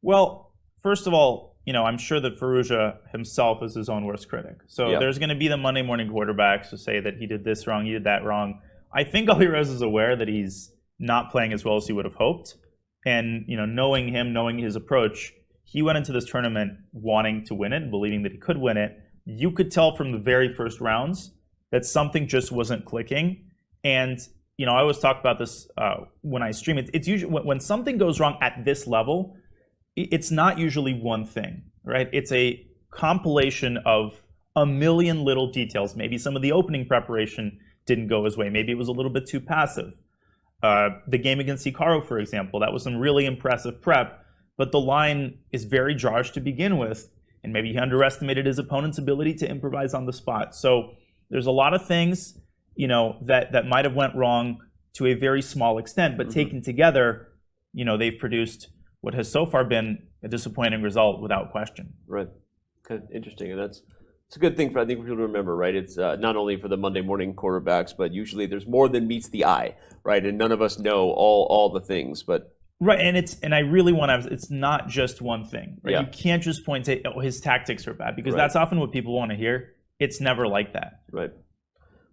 Well, first of all, I'm sure that Firouzja himself is his own worst critic. So there's going to be the Monday morning quarterbacks who say that he did this wrong, he did that wrong. I think Alireza is aware that he's not playing as well as he would have hoped. And, knowing him, knowing his approach, he went into this tournament wanting to win it, believing that he could win it. You could tell from the very first rounds that something just wasn't clicking. And, I always talk about this when I stream. It's usually when something goes wrong at this level, it's not usually one thing, right? It's a compilation of a million little details. Maybe some of the opening preparation didn't go his way. Maybe it was a little bit too passive. The game against Hikaru, for example, that was some really impressive prep, but the line is very jarred to begin with, and maybe he underestimated his opponent's ability to improvise on the spot. So there's a lot of things, that might have went wrong to a very small extent, but taken together, they've produced what has so far been a disappointing result without question. Right. Okay. Interesting. And it's a good thing for people to remember, right? It's not only for the Monday morning quarterbacks, but usually there's more than meets the eye, right? And none of us know all the things, but. Right, and I really want to. It's not just one thing, right? You can't just point to his tactics are bad because that's often what people want to hear. It's never like that. Right.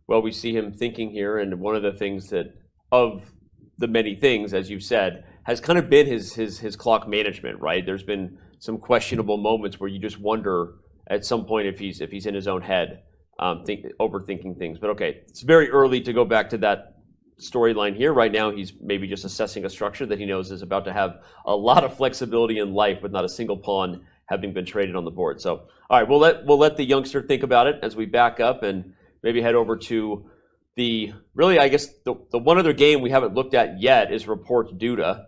Well, we see him thinking here, and one of the things that, of the many things, as you've said, has kind of been his clock management, right? There's been some questionable moments where you just wonder at some point if he's in his own head, overthinking things. But okay, it's very early to go back to that storyline here. Right now, he's maybe just assessing a structure that he knows is about to have a lot of flexibility in life with not a single pawn having been traded on the board. So, all right, we'll let the youngster think about it as we back up and maybe head over to the I guess the one other game we haven't looked at yet is Rapport Duda.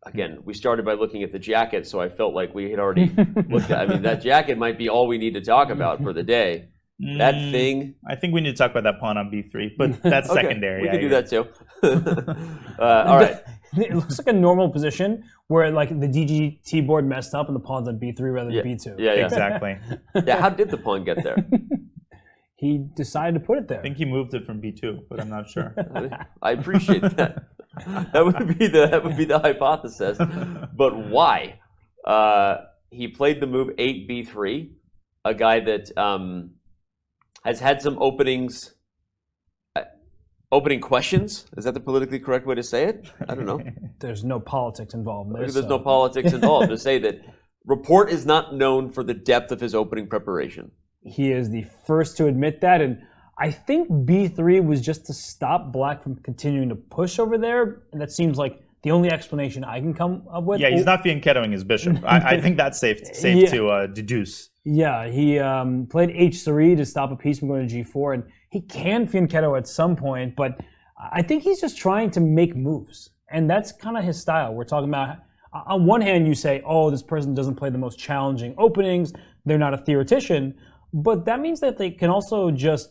Again, we started by looking at the jacket, so I felt like we had already looked at. I mean, that jacket might be all we need to talk about for the day. That thing. I think we need to talk about that pawn on b3, but that's okay, secondary. We can do that too. All right. It looks like a normal position where like the DGT board messed up and the pawn's on b3 rather than b2. Yeah, exactly. How did the pawn get there? He decided to put it there. I think he moved it from b2, but I'm not sure. I appreciate that. That would be the hypothesis. But why? He played the move 8b3, a guy that has had some opening questions. Is that the politically correct way to say it? I don't know. There's no politics involved. There's no politics involved. To say that Rapport is not known for the depth of his opening preparation. He is the first to admit that, and I think b3 was just to stop black from continuing to push over there, and that seems like the only explanation I can come up with. Yeah, he's not fianchettoing his bishop. I think that's safe to deduce. Yeah, he played h3 to stop a piece from going to g4, and he can fianchetto at some point, but I think he's just trying to make moves, and that's kind of his style. We're talking about, on one hand, you say, oh, this person doesn't play the most challenging openings, they're not a theoretician, but that means that they can also just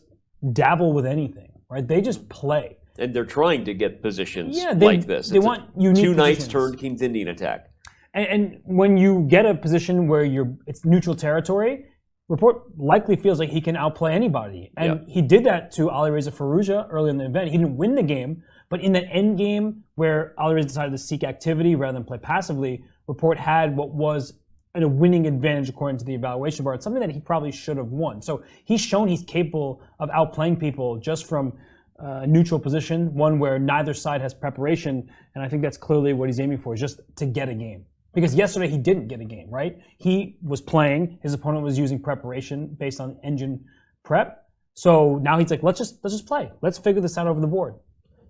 dabble with anything, right? They just play. And they're trying to get positions like this. They want unique two knights positions. turned King's Indian attack. And when you get a position where it's neutral territory, Rapport likely feels like he can outplay anybody. And he did that to Alireza Firouzja early in the event. He didn't win the game, but in that end game where Alireza decided to seek activity rather than play passively, Rapport had what was a winning advantage according to the evaluation board, something that he probably should have won. So he's shown he's capable of outplaying people just from a neutral position, one where neither side has preparation, and I think that's clearly what he's aiming for, is just to get a game. Because yesterday he didn't get a game, right? He was playing, his opponent was using preparation based on engine prep. So now he's like, let's just play. Let's figure this out over the board.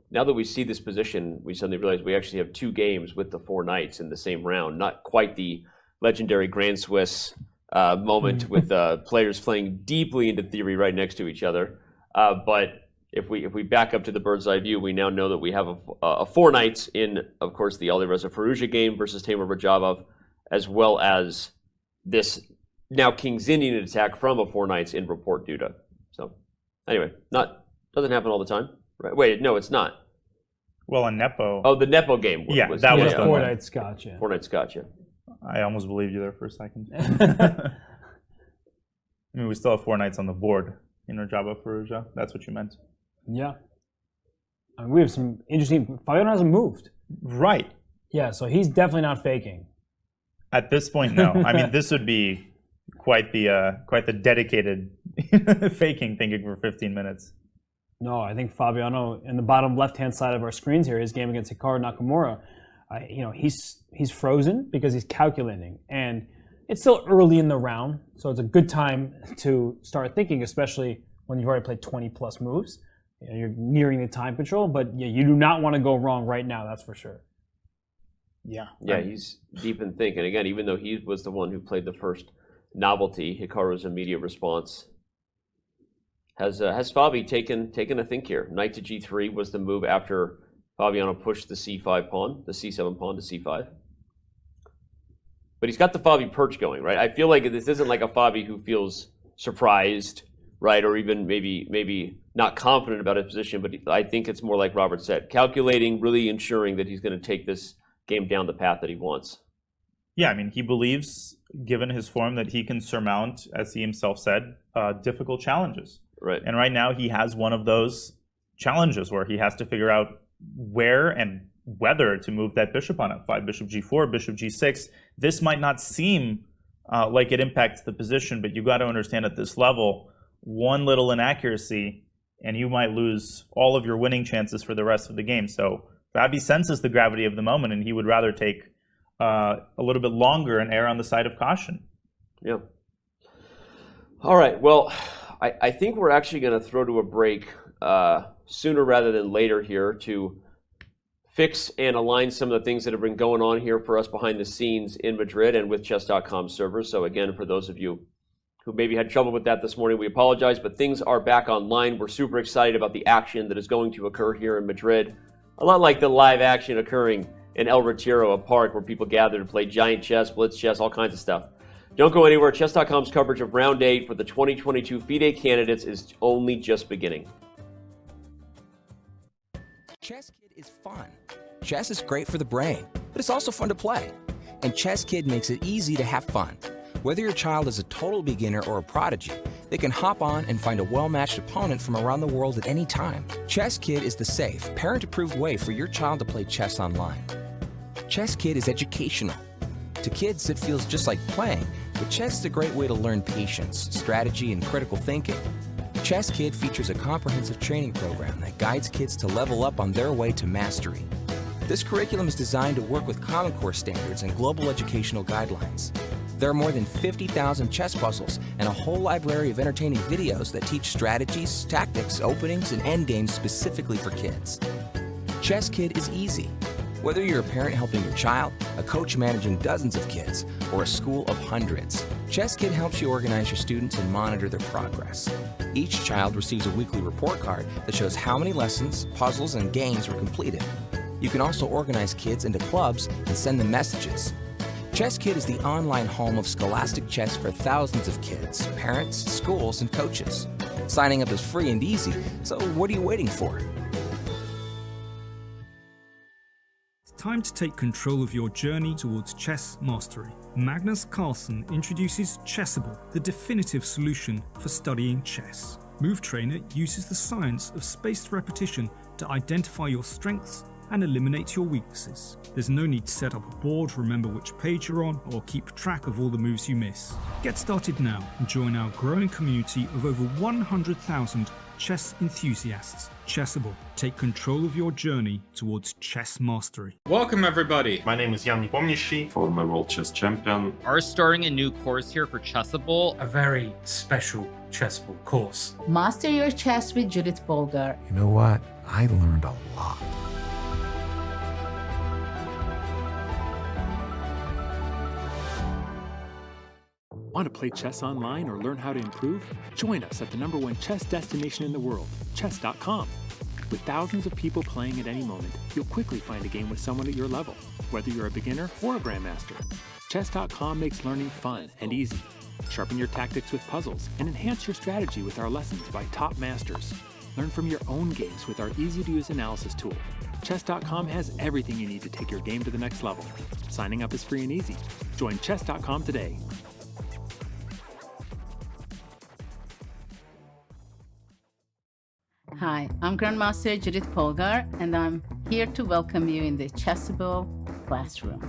Now that we see this position, we suddenly realize we actually have 2 games with the 4 knights in the same round. Not quite the legendary Grand Swiss moment with players playing deeply into theory right next to each other. But if we back up to the bird's eye view, we now know that we have a 4 knights in, of course, the Alireza Firouzja game versus Teimour Radjabov, as well as this now King's Indian attack from a 4 knights in Rapport Duda. So anyway, doesn't happen all the time. Right? Wait, no, it's not. Well, in Nepo. Oh, the Nepo game. That was the 4 knights gotcha. 4 knights gotcha. I almost believed you there for a second. I mean, we still have 4 knights on the board in Radjabov Firouzja. That's what you meant. Yeah. I mean, we have some interesting... Fabiano hasn't moved. Right. Yeah, so he's definitely not faking. At this point, no. I mean, this would be quite the dedicated faking thinking for 15 minutes. No, I think Fabiano, in the bottom left-hand side of our screens here, his game against Hikaru Nakamura, he's frozen because he's calculating. And it's still early in the round, so it's a good time to start thinking, especially when you've already played 20-plus moves. You're nearing the time control, but you do not want to go wrong right now, that's for sure. Yeah, he's deep in thinking. Again, even though he was the one who played the first novelty, Hikaru's immediate response has Fabi taken a think here. Knight to g3 was the move after Fabiano pushed the c5 pawn, the c7 pawn to c5. But he's got the Fabi perch going, right? I feel like this isn't like a Fabi who feels surprised, right, or even maybe not confident about his position, but I think it's more like Robert said, calculating, really ensuring that he's going to take this game down the path that he wants. Yeah, I mean, he believes, given his form, that he can surmount, as he himself said, difficult challenges. Right. And right now he has one of those challenges where he has to figure out where and whether to move that bishop on f5, bishop g4, bishop g6. This might not seem like it impacts the position, but you got to understand at this level, one little inaccuracy and you might lose all of your winning chances for the rest of the game. So Fabi senses the gravity of the moment, and he would rather take a little bit longer and err on the side of caution. Yeah. All right. Well, I think we're actually going to throw to a break sooner rather than later here to fix and align some of the things that have been going on here for us behind the scenes in Madrid and with chess.com servers. So again, for those of you who maybe had trouble with that this morning, we apologize, but things are back online. We're super excited about the action that is going to occur here in Madrid. A lot like the live action occurring in El Retiro, a park where people gather to play giant chess, blitz chess, all kinds of stuff. Don't go anywhere. Chess.com's coverage of Round 8 for the 2022 FIDE Candidates is only just beginning. Chess Kid is fun. Chess is great for the brain, but it's also fun to play. And Chess Kid makes it easy to have fun. Whether your child is a total beginner or a prodigy, they can hop on and find a well-matched opponent from around the world at any time. Chess Kid is the safe, parent-approved way for your child to play chess online. Chess Kid is educational. To kids, it feels just like playing, but chess is a great way to learn patience, strategy, and critical thinking. Chess Kid features a comprehensive training program that guides kids to level up on their way to mastery. This curriculum is designed to work with Common Core standards and global educational guidelines. There are more than 50,000 chess puzzles and a whole library of entertaining videos that teach strategies, tactics, openings, and endgames specifically for kids. Chess Kid is easy. Whether you're a parent helping your child, a coach managing dozens of kids, or a school of hundreds, Chess Kid helps you organize your students and monitor their progress. Each child receives a weekly report card that shows how many lessons, puzzles, and games were completed. You can also organize kids into clubs and send them messages. Chess Kid is the online home of scholastic chess for thousands of kids, parents, schools, and coaches. Signing up is free and easy, so what are you waiting for? Time to take control of your journey towards chess mastery. Magnus Carlsen introduces Chessable, the definitive solution for studying chess. Move Trainer uses the science of spaced repetition to identify your strengths and eliminate your weaknesses. There's no need to set up a board, remember which page you're on, or keep track of all the moves you miss. Get started now and join our growing community of over 100,000 chess enthusiasts. Chessable. Take control of your journey towards chess mastery. Welcome everybody. My name is Jan-Nepomniachtchi, former World Chess Champion. Are starting a new course here for Chessable. A very special Chessable course. Master your chess with Judith Polgar. You know what? I learned a lot. Want to play chess online or learn how to improve? Join us at the #1 chess destination in the world, chess.com. With thousands of people playing at any moment, you'll quickly find a game with someone at your level, whether you're a beginner or a grandmaster. Chess.com makes learning fun and easy. Sharpen your tactics with puzzles and enhance your strategy with our lessons by top masters. Learn from your own games with our easy-to-use analysis tool. Chess.com has everything you need to take your game to the next level. Signing up is free and easy. Join chess.com today. Hi, I'm Grandmaster Judith Polgar, and I'm here to welcome you in the Chessable classroom.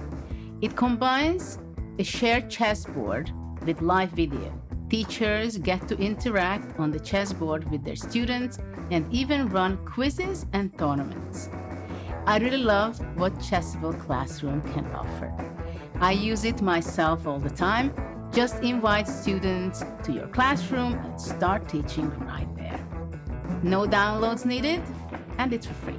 It combines a shared chessboard with live video. Teachers get to interact on the chessboard with their students and even run quizzes and tournaments. I really love what Chessable Classroom can offer. I use it myself all the time. Just invite students to your classroom and start teaching right there. No downloads needed, and it's for free.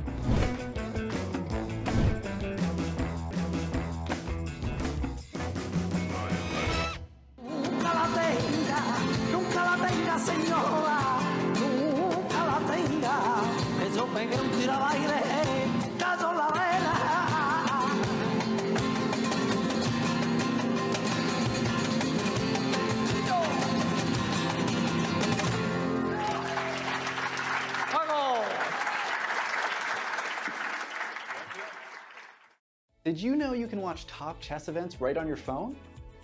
Did you know you can watch top chess events right on your phone?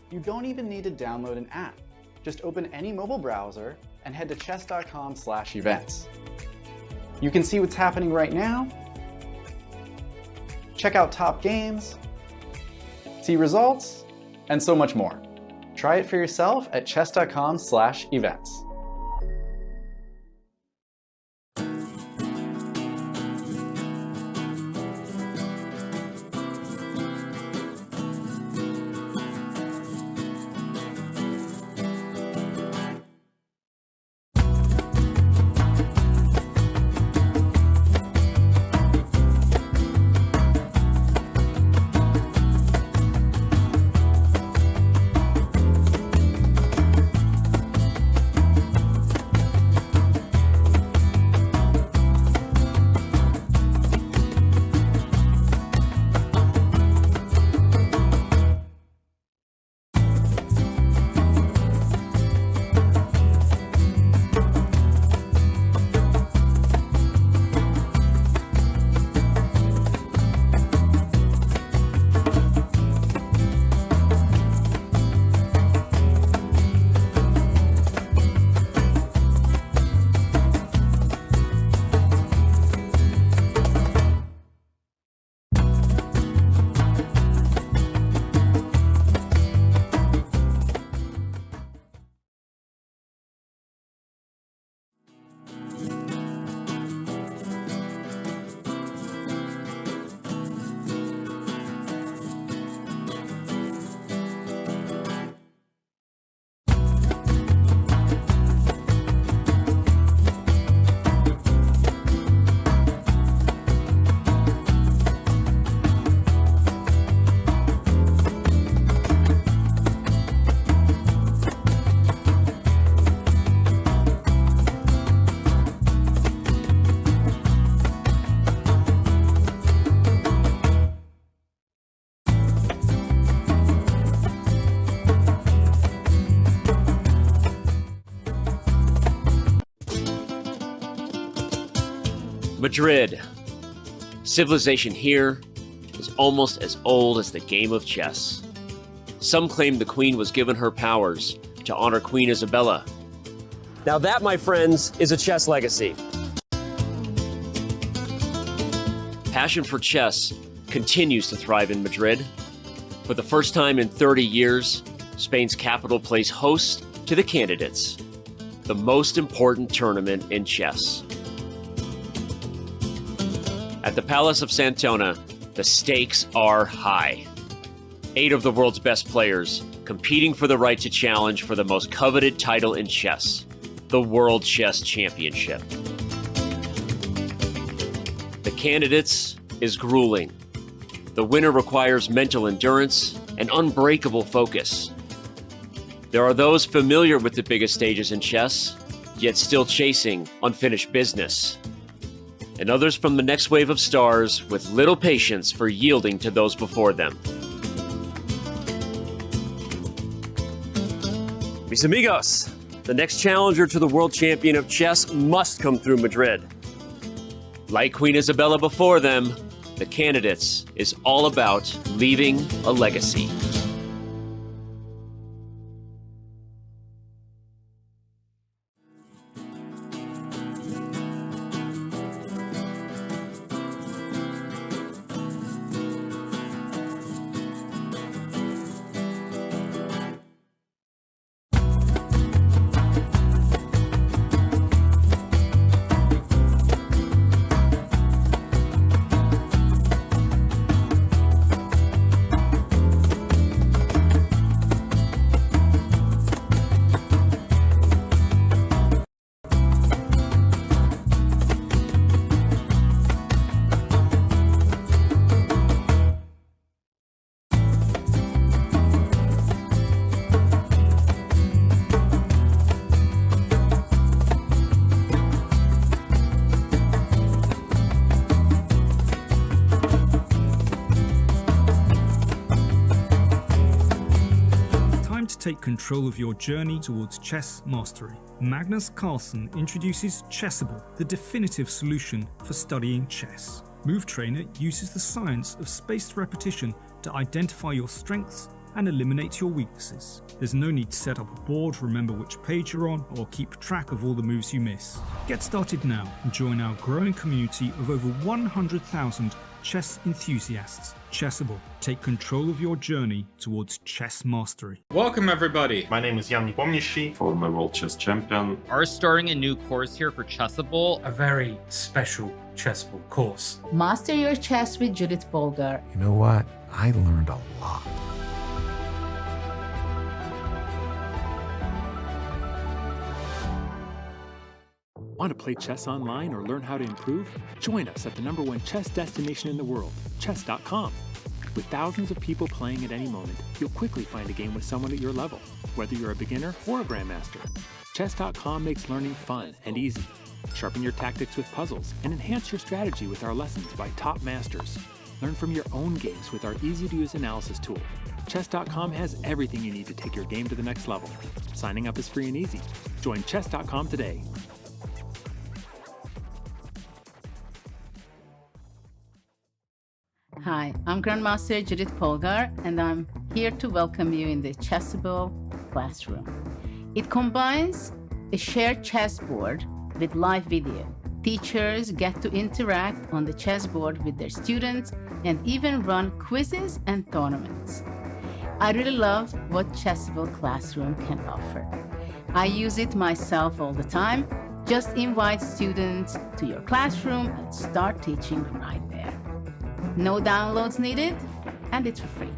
You don't even need to download an app. Just open any mobile browser and head to chess.com/events. You can see what's happening right now, check out top games, see results, and so much more. Try it for yourself at chess.com/events. Madrid. Civilization here is almost as old as the game of chess. Some claim the queen was given her powers to honor Queen Isabella. Now that, my friends, is a chess legacy. Passion for chess continues to thrive in Madrid. For the first time in 30 years, Spain's capital plays host to the Candidates, the most important tournament in chess. At the Palace of Santona, the stakes are high. 8 of the world's best players competing for the right to challenge for the most coveted title in chess, the World Chess Championship. The Candidates is grueling. The winner requires mental endurance and unbreakable focus. There are those familiar with the biggest stages in chess, yet still chasing unfinished business. And others from the next wave of stars with little patience for yielding to those before them. Mis amigos, the next challenger to the world champion of chess must come through Madrid. Like Queen Isabella before them, the Candidates is all about leaving a legacy. Take control of your journey towards chess mastery. Magnus Carlsen introduces Chessable, the definitive solution for studying chess. Move Trainer uses the science of spaced repetition to identify your strengths and eliminate your weaknesses. There's no need to set up a board, remember which page you're on, or keep track of all the moves you miss. Get started now and join our growing community of over 100,000 chess enthusiasts. Chessable. Take control of your journey towards chess mastery. Welcome, everybody. My name is Jan-Nepomniachtchi, former World Chess Champion. Are starting a new course here for Chessable. A very special Chessable course. Master your chess with Judith Polgar. You know what? I learned a lot. Want to play chess online or learn how to improve? Join us at the #1 chess destination in the world, chess.com. With thousands of people playing at any moment, you'll quickly find a game with someone at your level, whether you're a beginner or a grandmaster. Chess.com makes learning fun and easy. Sharpen your tactics with puzzles and enhance your strategy with our lessons by top masters. Learn from your own games with our easy-to-use analysis tool. Chess.com has everything you need to take your game to the next level. Signing up is free and easy. Join chess.com today. Hi, I'm Grandmaster Judith Polgar, and I'm here to welcome you in the Chessable classroom. It combines a shared chessboard with live video. Teachers get to interact on the chessboard with their students and even run quizzes and tournaments. I really love what Chessable Classroom can offer. I use it myself all the time. Just invite students to your classroom and start teaching right there. No downloads needed, and it's for free.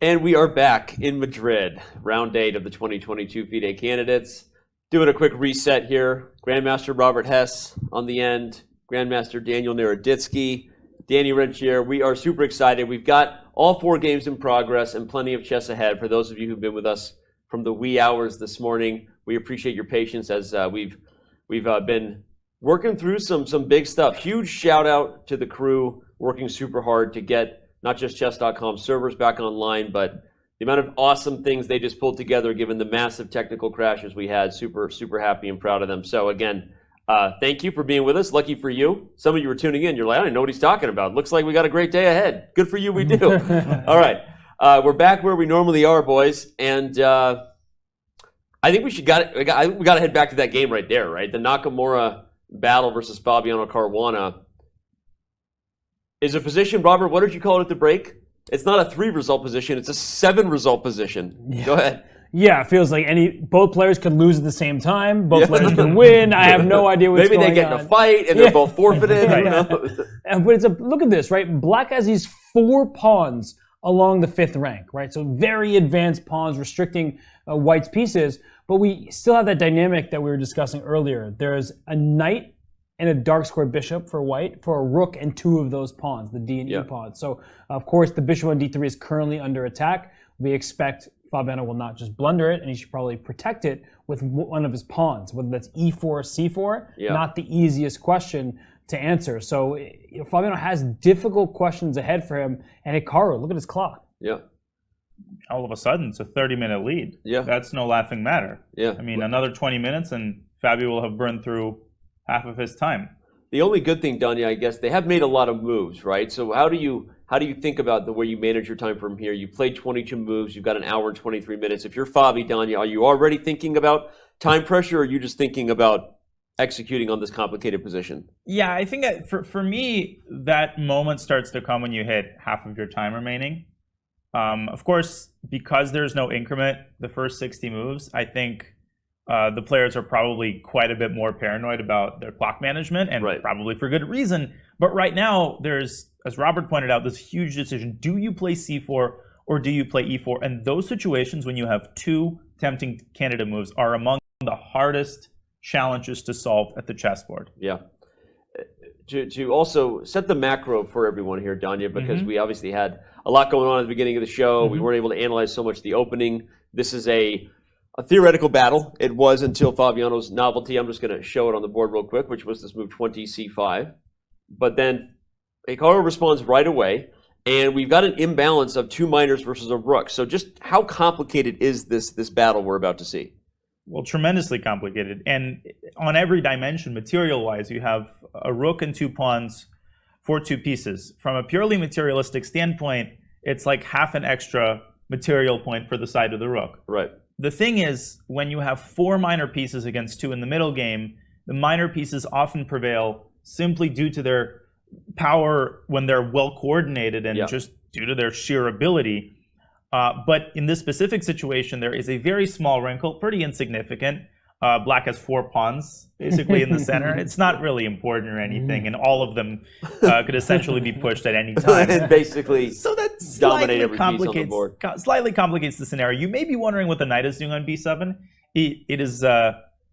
And we are back in Madrid, round 8 of the 2022 FIDE Candidates. Doing a quick reset here. Grandmaster Robert Hess on the end. Grandmaster Daniel Naroditsky. Danny Rensch here. We are super excited. We've got all 4 games in progress and plenty of chess ahead. For those of you who've been with us from the wee hours this morning, we appreciate your patience as we've been working through some big stuff. Huge shout out to the crew working super hard to get not just chess.com servers back online, but the amount of awesome things they just pulled together given the massive technical crashes we had. Super, super happy and proud of them. So again, thank you for being with us. Lucky for you. Some of you were tuning in. You're like, I don't know what he's talking about. Looks like we got a great day ahead. Good for you, we do. All right. We're back where we normally are, boys. And I think we got to head back to that game right there, right? The Nakamura battle versus Fabiano Caruana is a position, Robert, what did you call it at the break? It's not a 3-result position, it's a 7-result position. Yeah. Go ahead. Yeah, it feels like both players could lose at the same time. Both players could win. I have no idea what's going on. Maybe they get in a fight and they're both forfeited. Who knows? But look at this, right? Black has these 4 pawns along the 5th rank, right? So very advanced pawns restricting White's pieces. But we still have that dynamic that we were discussing earlier. There's a knight and a dark square bishop for White, for a rook and 2 of those pawns, the D and E pawns. So, of course, the bishop on D3 is currently under attack. We expect Fabiano will not just blunder it, and he should probably protect it with one of his pawns, whether that's E4 or C4, not the easiest question to answer. So Fabiano has difficult questions ahead for him, and Hikaru, look at his clock. Yeah. All of a sudden, it's a 30-minute lead. Yeah. That's no laughing matter. Yeah. I mean, another 20 minutes, and Fabio will have burned through half of his time. The only good thing, Danya, I guess, they have made a lot of moves, right? So how do you think about the way you manage your time from here? You played 22 moves, you've got an hour and 23 minutes. If you're Fabi, Danya, are you already thinking about time pressure, or are you just thinking about executing on this complicated position? Yeah, I think for me, that moment starts to come when you hit half of your time remaining. Of course, because there's no increment, the first 60 moves, I think the players are probably quite a bit more paranoid about their clock management, and probably for good reason. But right now, there's, as Robert pointed out, this huge decision. Do you play C4 or do you play E4? And those situations when you have 2 tempting candidate moves are among the hardest challenges to solve at the chessboard. Yeah. To also set the macro for everyone here, Danya, because we obviously had a lot going on at the beginning of the show. We weren't able to analyze so much the opening. This is a theoretical battle. It was until Fabiano's novelty. I'm just going to show it on the board real quick, which was this move 20c5. But then Hikaru responds right away, and we've got an imbalance of 2 minors versus a rook. So just how complicated is this battle we're about to see? Well, tremendously complicated. And on every dimension, material-wise, you have a rook and 2 pawns for 2 pieces. From a purely materialistic standpoint, it's like half an extra material point for the side of the rook. Right. The thing is, when you have 4 minor pieces against 2 in the middle game, the minor pieces often prevail simply due to their power when they're well coordinated and just due to their sheer ability. But in this specific situation, there is a very small wrinkle, pretty insignificant. Black has 4 pawns basically in the center. It's not really important or anything, and all of them could essentially be pushed at any time. And basically, so that dominate every piece on the board. Slightly complicates the scenario. You may be wondering what the knight is doing on b7. It is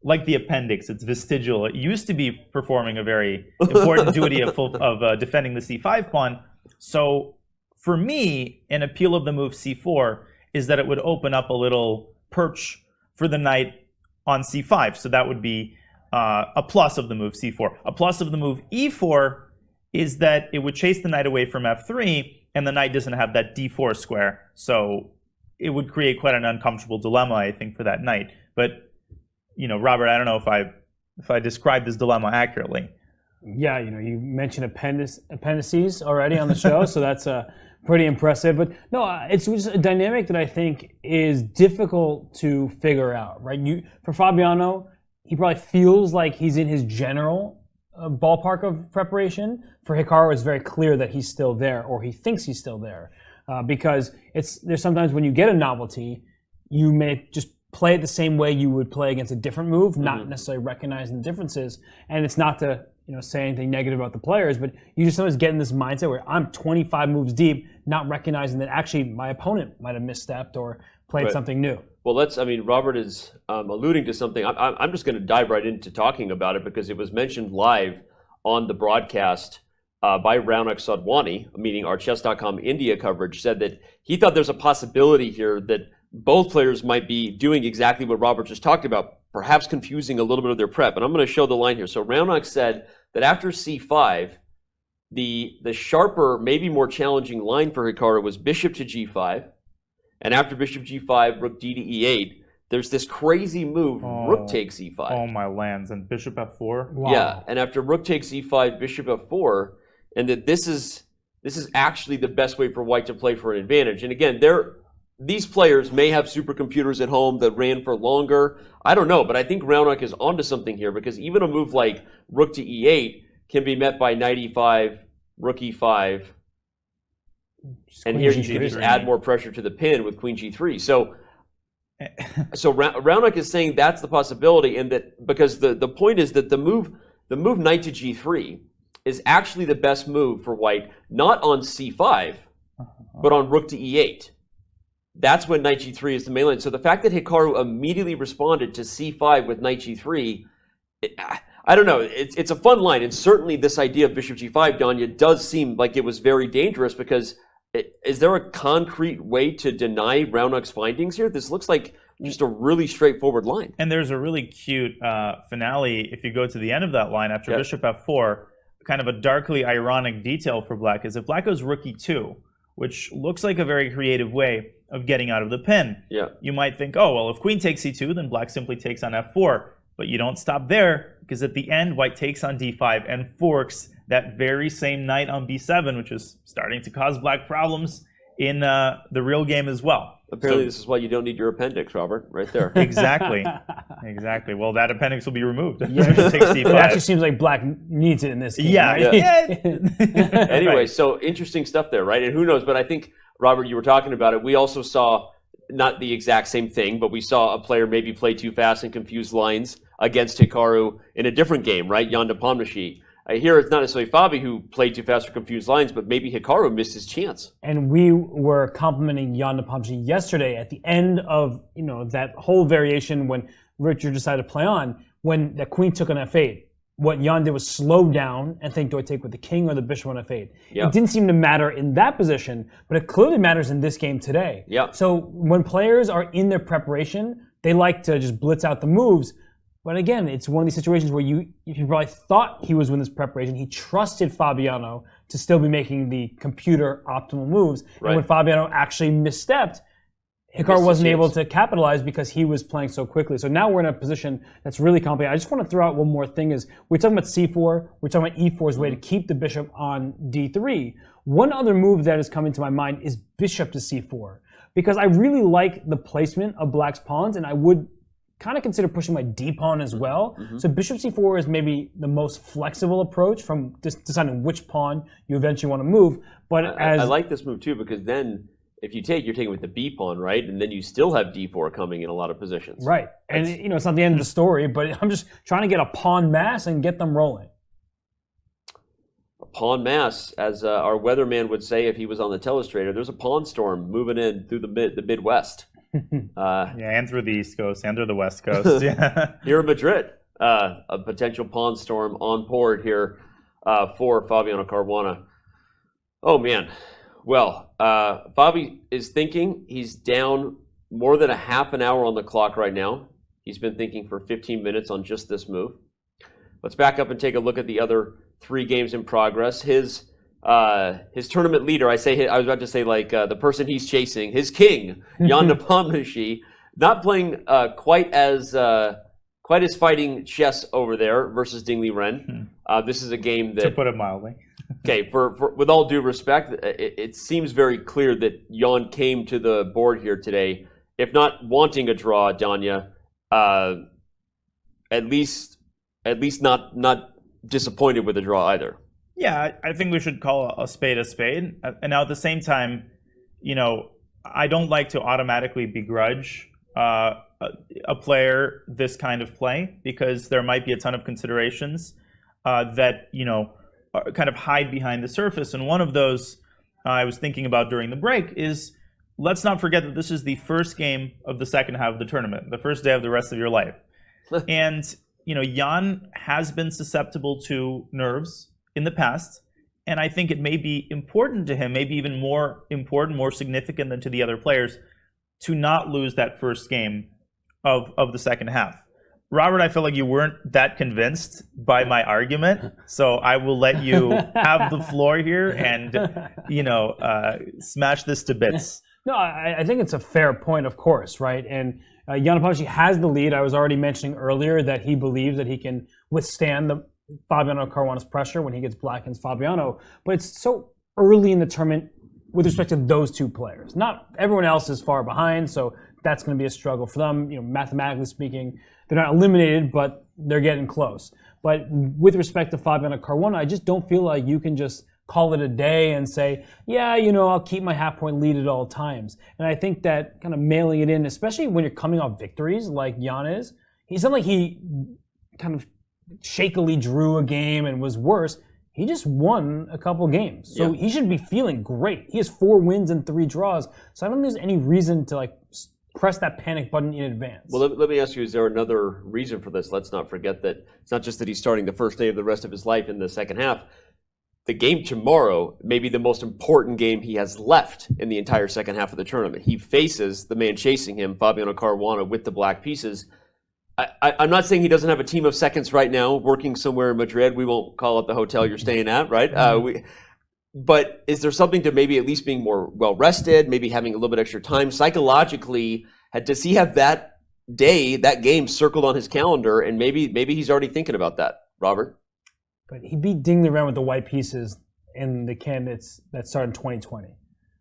like the appendix. It's vestigial. It used to be performing a very important duty of defending the c5 pawn. So for me, an appeal of the move c4 is that it would open up a little perch for the knight on c5. So that would be a plus of the move c4. A plus of the move e4 is that it would chase the knight away from f3, and the knight doesn't have that d4 square. So it would create quite an uncomfortable dilemma, I think, for that knight. But, you know, Robert, I don't know if I described this dilemma accurately. Yeah, you know, you mentioned appendices already on the show, so that's pretty impressive. But no, it's just a dynamic that I think is difficult to figure out, right? For Fabiano, he probably feels like he's in his general ballpark of preparation. For Hikaru, it's very clear that he's still there, or he thinks he's still there, because there's sometimes when you get a novelty, you may just play it the same way you would play against a different move, not necessarily recognizing the differences, and it's not to say anything negative about the players, but you just sometimes get in this mindset where I'm 25 moves deep, not recognizing that actually my opponent might have misstepped or played something new. Well, Robert is alluding to something. I'm just going to dive right into talking about it because it was mentioned live on the broadcast by Raunak Sadwani, meaning our Chess.com India coverage, said that he thought there's a possibility here that both players might be doing exactly what Robert just talked about, perhaps confusing a little bit of their prep. And I'm going to show the line here. So Raunak said that after c5, the sharper, maybe more challenging line for Hikaru was bishop to g5. And after bishop g5, rook d to e8, there's this crazy move, rook takes e5. Oh, my lands. And bishop f4? Wow. Yeah, and after rook takes e5, bishop f4, and that this is actually the best way for white to play for an advantage. And again, these players may have supercomputers at home that ran for longer. I don't know, but I think Raunak is onto something here because even a move like rook to e8 can be met by knight e5, rook e5, and here you can just add more pressure to the pin with queen g3. So Raunak is saying that's the possibility, and that because the point is that the move knight to g3 is actually the best move for white, not on c5, but on rook to e8. That's when knight g3 is the main line. So the fact that Hikaru immediately responded to c5 with knight g3, I don't know. It's a fun line, and certainly this idea of bishop g5, Danya, does seem like it was very dangerous because is there a concrete way to deny Raunak's findings here? This looks like just a really straightforward line. And there's a really cute finale if you go to the end of that line after bishop f4. Kind of a darkly ironic detail for black is if black goes rook e2, which looks like a very creative way of getting out of the pin. Yeah. You might think, oh, well, if queen takes e2, then black simply takes on f4. But you don't stop there, because at the end, white takes on d5 and forks that very same knight on b7, which is starting to cause black problems in the real game as well. Apparently, this is why you don't need your appendix, Robert, right there. Exactly. Exactly. Well, that appendix will be removed. Yeah. Takes d5. It actually seems like black needs it in this game. Yeah. Right? Yeah. Anyway, Right. So interesting stuff there, right? And who knows? But I think, Robert, you were talking about it. We also saw not the exact same thing, but we saw a player maybe play too fast and confuse lines against Hikaru in a different game, right? Jan Nepomniachtchi. Here it's not necessarily Fabi who played too fast or confused lines, but maybe Hikaru missed his chance. And we were complimenting Jan Nepomniachtchi yesterday at the end of that whole variation when Richard decided to play on, when the queen took on f8. What Jan did was slow down and think, do I take with the king or the bishop on f8? Yeah. It didn't seem to matter in that position, but it clearly matters in this game today. Yeah. So when players are in their preparation, they like to just blitz out the moves. But again, it's one of these situations where if you probably thought he was with his preparation, he trusted Fabiano to still be making the computer optimal moves. Right. And when Fabiano actually misstepped, Hikaru wasn't able to capitalize because he was playing so quickly. So now we're in a position that's really complicated. I just want to throw out one more thing is we're talking about c4, we're talking about e4's way to keep the bishop on d3. One other move that is coming to my mind is bishop to c4, because I really like the placement of black's pawns, and I would kind of consider pushing my d pawn as well. Mm-hmm. So bishop c4 is maybe the most flexible approach from deciding which pawn you eventually want to move. But I like this move too, because then if you take, you're taking with the b pawn, right? And then you still have d4 coming in a lot of positions. Right. And it's not the end of the story, but I'm just trying to get a pawn mass and get them rolling. A pawn mass, as our weatherman would say if he was on the telestrator, there's a pawn storm moving in through the Midwest. And through the East Coast and through the West Coast. Yeah. Here in Madrid, a potential pawn storm on board here for Fabiano Caruana. Oh, man. Well, Fabi is thinking. He's down more than a half an hour on the clock right now. He's been thinking for 15 minutes on just this move. Let's back up and take a look at the other 3 games in progress. His tournament leader, I was about to say like the person he's chasing, his king, Jan Nepomniachtchi, not playing quite as fighting chess over there versus Liren. This is a game that, to put it mildly. Okay, for with all due respect, it seems very clear that Jan came to the board here today, if not wanting a draw, Danya, at least not disappointed with the draw either. Yeah, I think we should call a spade a spade. And now at the same time, I don't like to automatically begrudge a player this kind of play because there might be a ton of considerations. that kind of hide behind the surface. And one of those I was thinking about during the break is, let's not forget that this is the first game of the second half of the tournament, the first day of the rest of your life. And Jan has been susceptible to nerves in the past, and I think it may be important to him, maybe even more important, more significant than to the other players, to not lose that first game of the second half. Robert, I feel like you weren't that convinced by my argument, so I will let you have the floor here and, smash this to bits. No, I think it's a fair point, of course, right? And Jan Nepomniachtchi has the lead. I was already mentioning earlier that he believes that he can withstand the Fabiano Caruana's pressure when he gets black against Fabiano. But it's so early in the tournament with respect to those two players. Not everyone else is far behind, so that's going to be a struggle for them. Mathematically speaking, they're not eliminated, but they're getting close. But with respect to Fabiano Caruana, I just don't feel like you can just call it a day and say, yeah, I'll keep my half-point lead at all times. And I think that kind of mailing it in, especially when you're coming off victories like Jan is, it's not like he kind of shakily drew a game and was worse. He just won a couple games. So he should be feeling great. He has 4 wins and 3 draws. So I don't think there's any reason to press that panic button in advance. Well, let me ask you, is there another reason for this? Let's not forget that it's not just that he's starting the first day of the rest of his life in the second half. The game tomorrow may be the most important game he has left in the entire second half of the tournament. He faces the man chasing him, Fabiano Caruana, with the black pieces. I'm not saying he doesn't have a team of seconds right now working somewhere in Madrid. We won't call it the hotel you're staying at, right? But is there something to maybe at least being more well-rested, maybe having a little bit extra time? Psychologically, does he have that day, that game circled on his calendar, and maybe he's already thinking about that, Robert? But he beat Ding Liren with the white pieces in the candidates that started in 2020,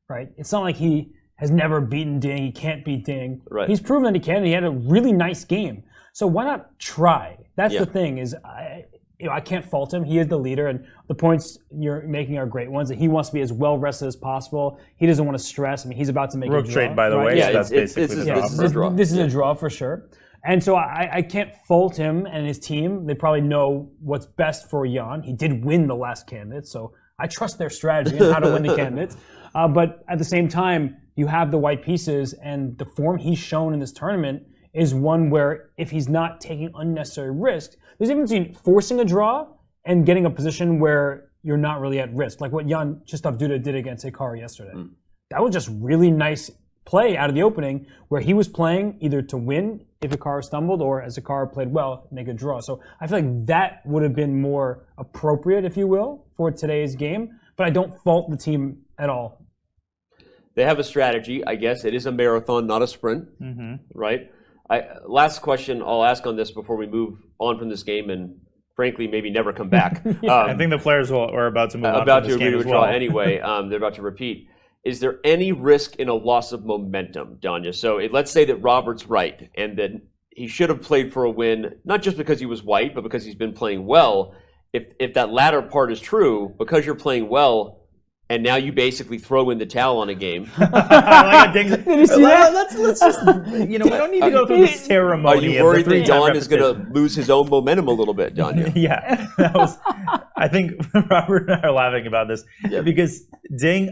right? It's not like he has never beaten Ding. He can't beat Ding. Right. He's proven that he can. He had a really nice game. So why not try? That's the thing is, I can't fault him. He is the leader, and the points you're making are great ones. That he wants to be as well rested as possible. He doesn't want to stress. I mean, he's about to make a draw. Trade, by the way. Right? So that's basically the draw. This is a draw for sure. And so I can't fault him and his team. They probably know what's best for Jan. He did win the last candidate, so I trust their strategy and how to win the candidates. But at the same time, you have the white pieces, and the form he's shown in this tournament is one where if he's not taking unnecessary risks, there's a difference between forcing a draw and getting a position where you're not really at risk, like what Jan-Krzysztof Duda did against Hikaru yesterday. That was just really nice play out of the opening where he was playing either to win if Hikaru stumbled or as Hikaru played well, make a draw. So I feel like that would have been more appropriate, if you will, for today's game, but I don't fault the team at all. They have a strategy, I guess. It is a marathon, not a sprint, right? Last question I'll ask on this before we move on from this game and, frankly, maybe never come back. I think the players are about to move on from this game as well. Anyway. They're about to repeat. Is there any risk in a loss of momentum, Danya? So let's say that Robert's right and that he should have played for a win, not just because he was white, but because he's been playing well. If that latter part is true, because you're playing well, and now you basically throw in the towel on a game. Did you see that? Let's just, we don't need to go through the ceremony. Are you worried that Don is going to lose his own momentum a little bit, Danya? Yeah. I think Robert and I are laughing about this because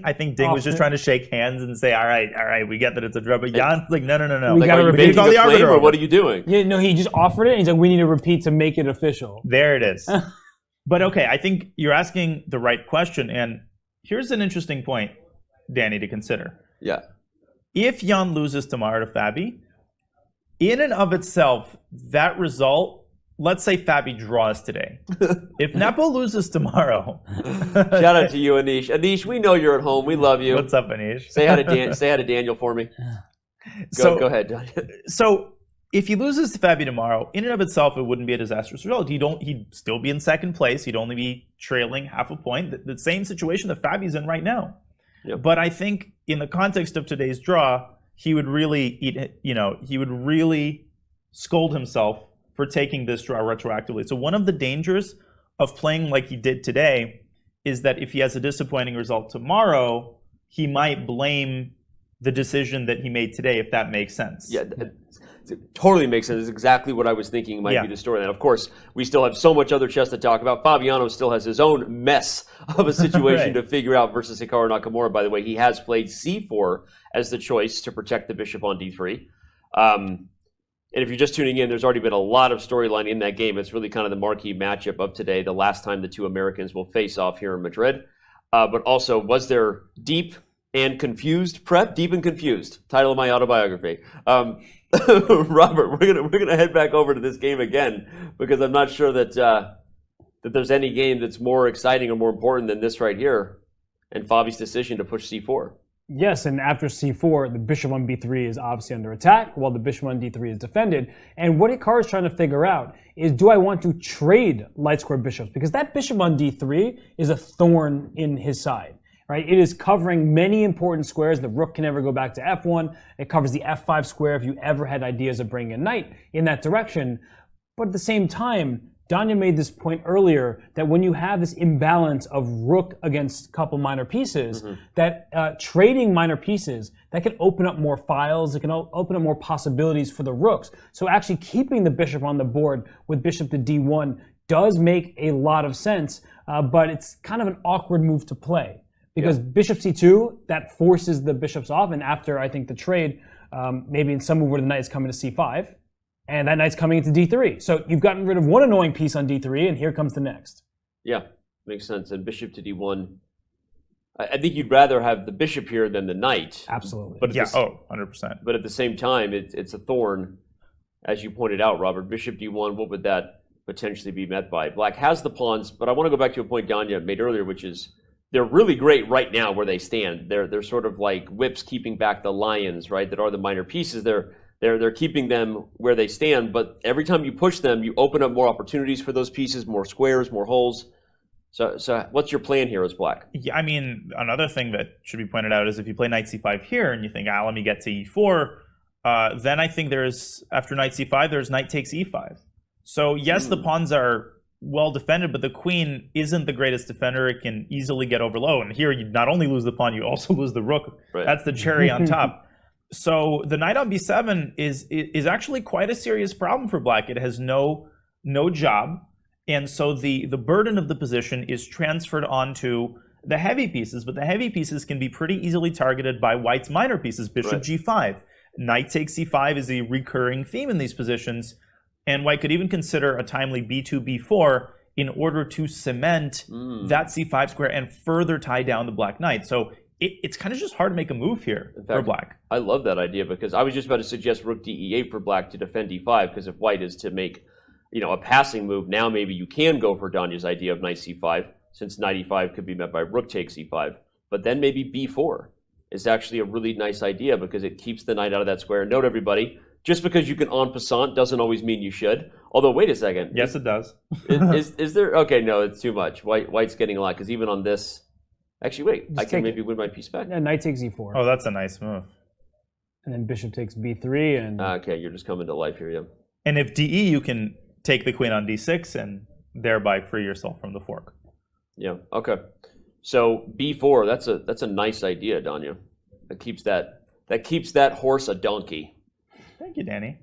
I think Ding was just trying to shake hands and say, all right, we get that it's a draw. But Jan's like, no. We got to repeat the arbiter, or what are you doing? Yeah, no, he just offered it, and he's like, we need to repeat to make it official. There it is. But okay, I think you're asking the right question, and here's an interesting point, Danny, to consider. Yeah. If Jan loses tomorrow to Fabi, in and of itself, that result, let's say Fabi draws today. If Nepo loses tomorrow... Shout out to you, Anish. Anish, we know you're at home. We love you. What's up, Anish? Say hi to Daniel for me. Go ahead, Daniel. So if he loses to Fabi tomorrow, in and of itself, it wouldn't be a disastrous result. He'd still be in second place. He'd only be trailing half a point. The same situation that Fabi's in right now. Yep. But I think in the context of today's draw, he would really scold himself for taking this draw retroactively. So one of the dangers of playing like he did today is that if he has a disappointing result tomorrow, he might blame the decision that he made today, if that makes sense. Yeah. It totally makes sense. It's exactly what I was thinking might be the storyline. Of course, we still have so much other chess to talk about. Fabiano still has his own mess of a situation to figure out versus Hikaru Nakamura. By the way, he has played c4 as the choice to protect the bishop on d3. And if you're just tuning in, there's already been a lot of storyline in that game. It's really kind of the marquee matchup of today, the last time the two Americans will face off here in Madrid. But also, was there deep and confused prep? Deep and confused. Title of my autobiography. Robert, we're gonna head back over to this game again because I'm not sure that that there's any game that's more exciting or more important than this right here, and Fabi's decision to push c4. Yes, and after c4, the bishop on b3 is obviously under attack, while the bishop on d3 is defended. And what Hikaru is trying to figure out is, do I want to trade light square bishops? Because that bishop on d3 is a thorn in his side. Right? It is covering many important squares. The rook can never go back to f1. It covers the f5 square if you ever had ideas of bringing a knight in that direction. But at the same time, Dina made this point earlier that when you have this imbalance of rook against a couple minor pieces, that trading minor pieces, that can open up more files, it can open up more possibilities for the rooks. So actually keeping the bishop on the board with bishop to d1 does make a lot of sense, but it's kind of an awkward move to play. Because bishop c2, that forces the bishops off, and after, I think, the trade, maybe in some move where the knight is coming to c5, and that knight's coming into d3. So you've gotten rid of one annoying piece on d3, and here comes the next. Yeah, makes sense. And bishop to d1, I think you'd rather have the bishop here than the knight. Absolutely. But 100%. But at the same time, it's a thorn, as you pointed out, Robert. Bishop d1, what would that potentially be met by? Black has the pawns, but I want to go back to a point Dina made earlier, which is, they're really great right now where they stand. They're sort of like whips keeping back the lions, right? That are the minor pieces. They're keeping them where they stand. But every time you push them, you open up more opportunities for those pieces, more squares, more holes. So what's your plan here as black? Yeah, I mean, another thing that should be pointed out is if you play knight c5 here and you think, let me get to e4, then I think there's, after knight c5, there's knight takes e5. So yes, the pawns are well defended, but the queen isn't the greatest defender. It can easily get over low. And here you not only lose the pawn, you also lose the rook. Right. That's the cherry on top. So the knight on b7 is actually quite a serious problem for black. It has no job. And so the burden of the position is transferred onto the heavy pieces, but the heavy pieces can be pretty easily targeted by white's minor pieces. Bishop g5. Knight takes c5 is a recurring theme in these positions. And white could even consider a timely b2, b4 in order to cement that c5 square and further tie down the black knight. So it's kind of just hard to make a move here for black. I love that idea because I was just about to suggest rook de8 for black to defend d5, because if white is to make a passing move, now maybe you can go for Dina's idea of knight c5, since knight e5 could be met by rook takes e5. But then maybe b4 is actually a really nice idea because it keeps the knight out of that square. Note, everybody, just because you can en passant doesn't always mean you should. Although, wait a second. Yes, it does. is there? Okay, no, it's too much. White's getting a lot, because even on this... Actually, wait. I can maybe win my piece back. Yeah, knight takes e4. Oh, that's a nice move. And then bishop takes b3, and... Okay, you're just coming to life here, yeah. And if de, you can take the queen on d6 and thereby free yourself from the fork. Yeah, okay. So b4, that's a nice idea, Dina. That keeps that horse a donkey. Thank you, Danny.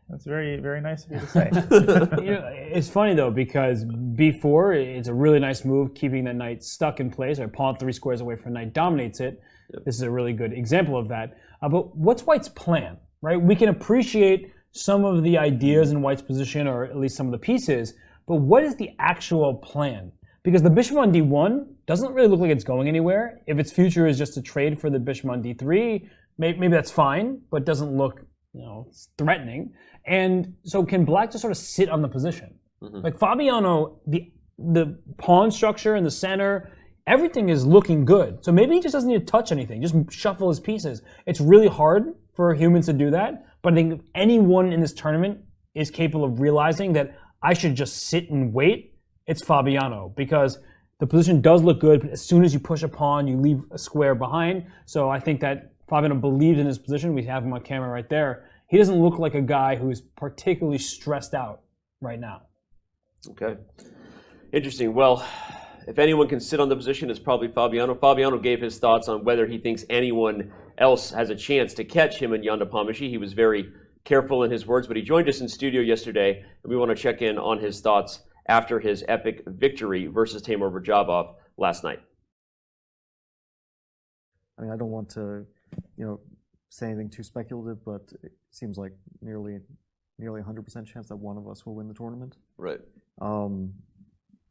That's very, very nice of you to say. It's funny, though, because b4 is a really nice move, keeping the knight stuck in place, or pawn 3 squares away from knight dominates it. Yep. This is a really good example of that. But what's white's plan, right? We can appreciate some of the ideas in white's position, or at least some of the pieces, but what is the actual plan? Because the bishop on d1 doesn't really look like it's going anywhere. If its future is just to trade for the bishop on d3, maybe that's fine, but doesn't look threatening. And so can black just sort of sit on the position? Like Fabiano, the pawn structure in the center, everything is looking good. So maybe he just doesn't need to touch anything, just shuffle his pieces. It's really hard for humans to do that, but I think if anyone in this tournament is capable of realizing that I should just sit and wait, it's Fabiano, because the position does look good, but as soon as you push a pawn, you leave a square behind. So I think that Fabiano believed in his position. We have him on camera right there. He doesn't look like a guy who is particularly stressed out right now. Okay. Interesting. Well, if anyone can sit on the position, it's probably Fabiano. Fabiano gave his thoughts on whether he thinks anyone else has a chance to catch him and Jan Nepomniachtchi. He was very careful in his words, but he joined us in studio yesterday, and we want to check in on his thoughts after his epic victory versus Teimour Radjabov last night. I mean, I don't want to, say anything too speculative, but it seems like nearly 100% chance that one of us will win the tournament. Right.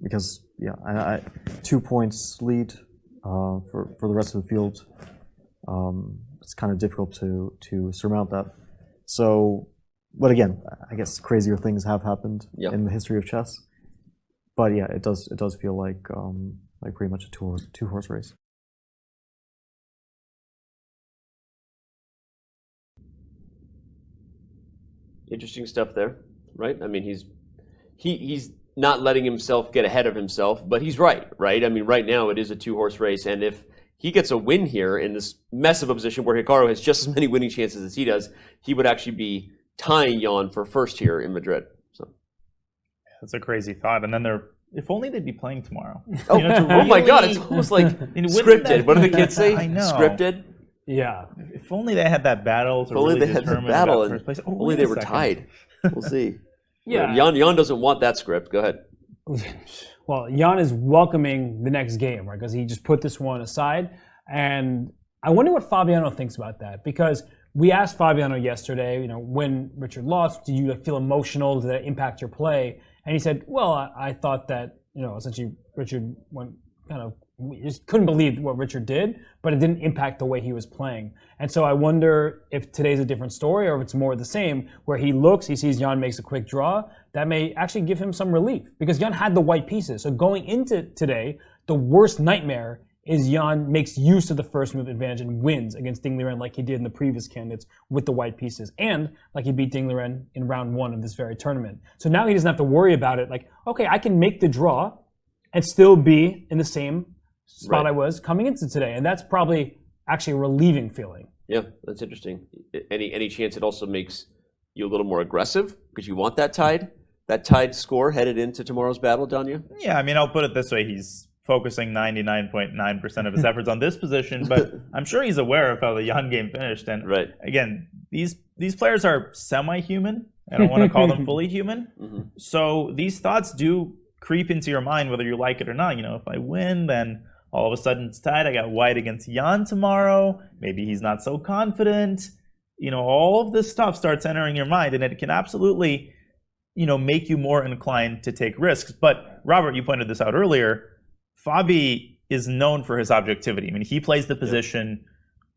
Because I 2 points lead for the rest of the field. It's kind of difficult to surmount that. So, but again, I guess crazier things have happened in the history of chess. But yeah, it does feel like pretty much a two horse race. Interesting stuff there, right? I mean, he's not letting himself get ahead of himself, but he's right? I mean, right now it is a 2-horse race, and if he gets a win here in this mess of a position where Hikaru has just as many winning chances as he does, he would actually be tying Jan for first here in Madrid. So that's a crazy thought. And then if only they'd be playing tomorrow. Oh, oh my God, it's almost like scripted. What do the kids say? I know. Scripted? Yeah. If only they had that battle to if only really they had the determine battle that and first place. only they were tied. We'll see. Yeah. Jan doesn't want that script. Go ahead. Well, Jan is welcoming the next game, right? Because he just put this one aside. And I wonder what Fabiano thinks about that. Because we asked Fabiano yesterday, when Richard lost, did you feel emotional? Did that impact your play? And he said, well, I thought that, essentially Richard went we just couldn't believe what Richard did, but it didn't impact the way he was playing. And so I wonder if today's a different story or if it's more of the same, where he sees Jan makes a quick draw. That may actually give him some relief because Jan had the white pieces. So going into today, the worst nightmare is Jan makes use of the first move advantage and wins against Ding Liren like he did in the previous candidates with the white pieces, and like he beat Ding Liren in round 1 of this very tournament. So now he doesn't have to worry about it. Like, okay, I can make the draw and still be in the same spot I was coming into today, and that's probably actually a relieving feeling. Yeah, that's interesting. Any chance it also makes you a little more aggressive because you want that tied score headed into tomorrow's battle, Danya? Yeah, I mean, I'll put it this way: he's focusing 99.9% of his efforts on this position, but I'm sure he's aware of how the Jan game finished. And again, these players are semi-human. I don't want to call them fully human. Mm-hmm. So these thoughts do creep into your mind whether you like it or not. If I win, then all of a sudden it's tied. I got white against Jan tomorrow. Maybe he's not so confident. All of this stuff starts entering your mind, and it can absolutely, make you more inclined to take risks. But Robert, you pointed this out earlier. Fabi is known for his objectivity. I mean, he plays the position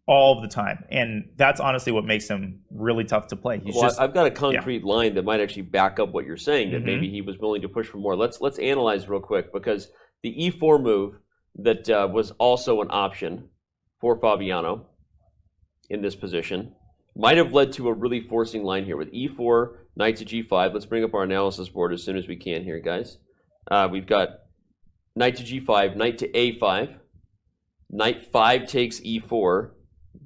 all the time, and that's honestly what makes him really tough to play. I've got a concrete line that might actually back up what you're saying, that maybe he was willing to push for more. Let's analyze real quick, because the E4 move that was also an option for Fabiano in this position might have led to a really forcing line here with E4, knight to G5. Let's bring up our analysis board as soon as we can here, guys. We've got knight to G5, knight to A5, knight 5 takes E4,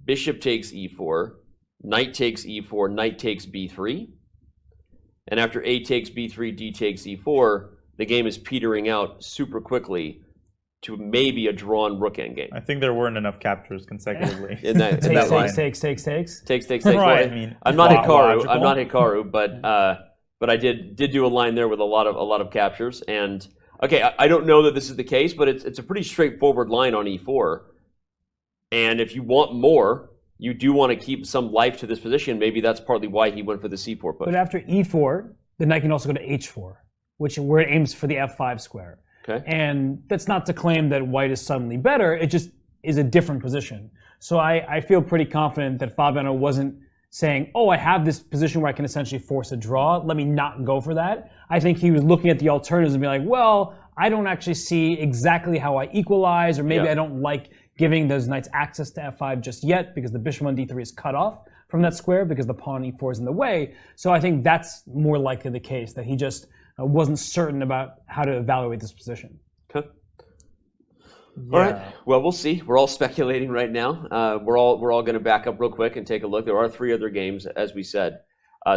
bishop takes E4, knight takes E4, knight takes B3, and after A takes B3, D takes E4, the game is petering out super quickly to maybe a drawn rook endgame. I think there weren't enough captures consecutively. in that line. Takes. Right. Well, I mean, I'm not Hikaru. I'm not Hikaru, but I did do a line there with a lot of captures. And okay, I don't know that this is the case, but it's a pretty straightforward line on E4. And if you want more, you do want to keep some life to this position. Maybe that's partly why he went for the C4 push. But after E4, the knight can also go to H4, where it aims for the F5 square. Okay. And that's not to claim that white is suddenly better. It just is a different position. So I feel pretty confident that Fabiano wasn't saying, oh, I have this position where I can essentially force a draw. Let me not go for that. I think he was looking at the alternatives and be like, well, I don't actually see exactly how I equalize, or maybe I don't like giving those knights access to F5 just yet because the bishop on D3 is cut off from that square because the pawn E4 is in the way. So I think that's more likely the case, that he just wasn't certain about how to evaluate this position. Okay. All right. Well, we'll see. We're all speculating right now. We're all going to back up real quick and take a look. There are 3 other games, as we said,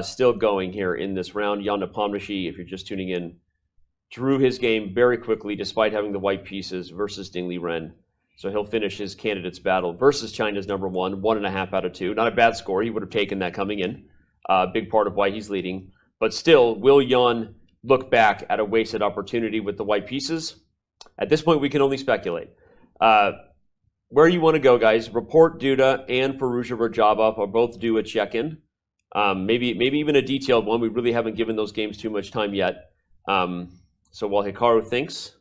still going here in this round. Jan Nepomniachtchi, if you're just tuning in, drew his game very quickly despite having the white pieces versus Ding Liren. So he'll finish his candidates battle versus China's #1, 1.5 out of 2. Not a bad score. He would have taken that coming in. big part of why he's leading. But still, will Jan look back at a wasted opportunity with the white pieces? At this point, we can only speculate. Where you want to go, guys? Rapport, Duda, and Firouzja Radjabov are both due a check-in. Maybe even a detailed one. We really haven't given those games too much time yet. So while Hikaru thinks,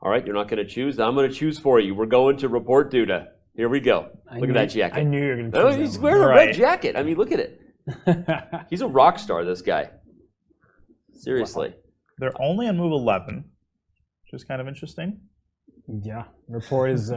all right, you're not going to choose. I'm going to choose for you. We're going to Rapport Duda. Here we go. Look at that jacket. I knew you were going to choose he's wearing a red jacket. I mean, look at it. He's a rock star, this guy. Seriously. Wow. They're only on move 11, which is kind of interesting. Yeah, Rapport is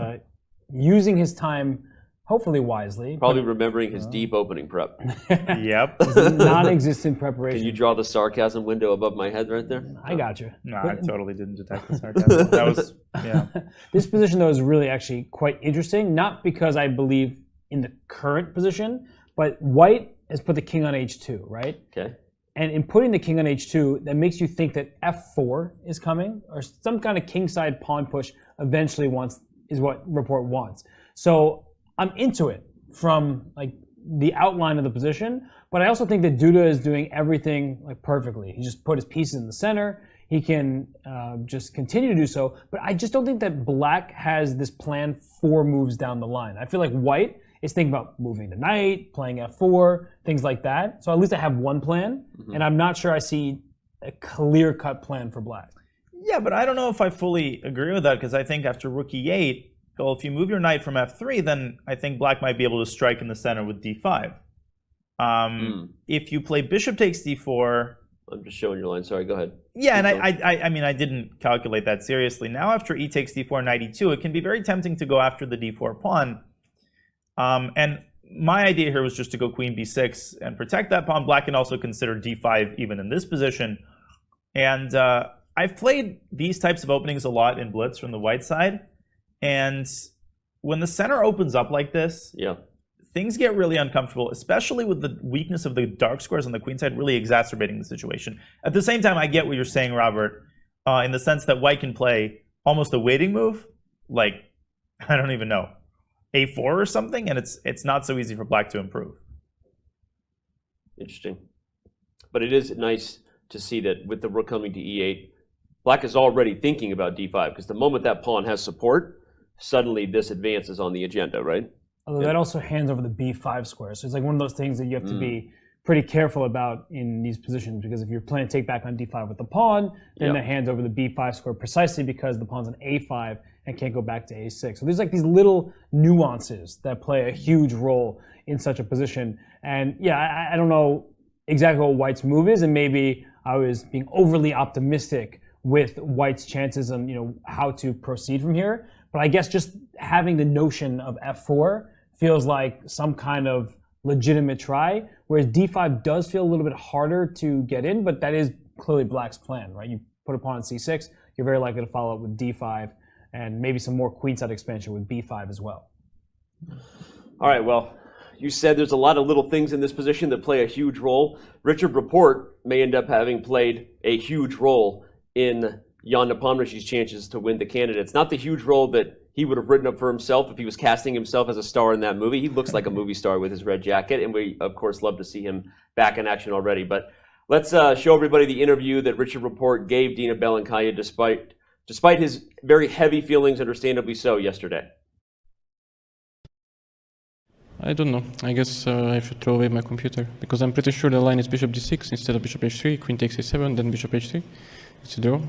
using his time hopefully wisely. Probably remembering his deep opening prep. Yep. Non-existent preparation. Can you draw the sarcasm window above my head right there? I got you. No, I totally didn't detect the sarcasm. That was, yeah. This position, though, is really actually quite interesting, not because I believe in the current position, but white has put the king on h2, right? Okay. And in putting the king on h2, that makes you think that f4 is coming, or some kind of kingside pawn push eventually is what Rapport wants. So I'm into it from like the outline of the position, but I also think that Duda is doing everything like perfectly. He just put his pieces in the center. He can just continue to do so, but I just don't think that black has this plan 4 moves down the line. I feel like white is thinking about moving the knight, playing f4, things like that. So at least I have one plan, and I'm not sure I see a clear-cut plan for black. Yeah, but I don't know if I fully agree with that, because I think after rook e8, well, if you move your knight from f3, then I think black might be able to strike in the center with d5. If you play bishop takes d4... I'm just showing your line. Sorry, go ahead. Yeah, and I mean, I didn't calculate that seriously. Now after e takes d4, knight e2, it can be very tempting to go after the d4 pawn. And my idea here was just to go queen b6 and protect that pawn. Black can also consider d5 even in this position. And I've played these types of openings a lot in Blitz from the white side. And when the center opens up like this, things get really uncomfortable, especially with the weakness of the dark squares on the queen side really exacerbating the situation. At the same time, I get what you're saying, Robert, in the sense that white can play almost a waiting move, like, I don't even know, a4 or something, and it's not so easy for black to improve. Interesting. But it is nice to see that with the rook coming to e8, black is already thinking about d5, because the moment that pawn has support, suddenly this advance is on the agenda, right? Although that also hands over the b5 square. So it's like one of those things that you have to be pretty careful about in these positions, because if you're playing take back on d5 with the pawn, then that hands over the b5 square precisely because the pawn's on a5 and can't go back to a6. So there's like these little nuances that play a huge role in such a position. And yeah, I don't know exactly what white's move is, and maybe I was being overly optimistic with white's chances on how to proceed from here. But I guess just having the notion of f4 feels like some kind of legitimate try, whereas d5 does feel a little bit harder to get in, but that is clearly black's plan, right? You put a pawn on c6, you're very likely to follow up with d5, and maybe some more queenside expansion with b5 as well. All right, well, you said there's a lot of little things in this position that play a huge role. Richard Rapport may end up having played a huge role in Jan Nepomniachtchi's chances to win the candidates. Not the huge role that he would have written up for himself if he was casting himself as a star in that movie. He looks like a movie star with his red jacket, and we, of course, love to see him back in action already. But let's show everybody the interview that Richard Rapport gave Dina Belenkaya despite his very heavy feelings, understandably so, yesterday. I don't know. I guess I should throw away my computer, because I'm pretty sure the line is bishop d6 instead of bishop h3, queen takes a7, then bishop h3. It's a draw.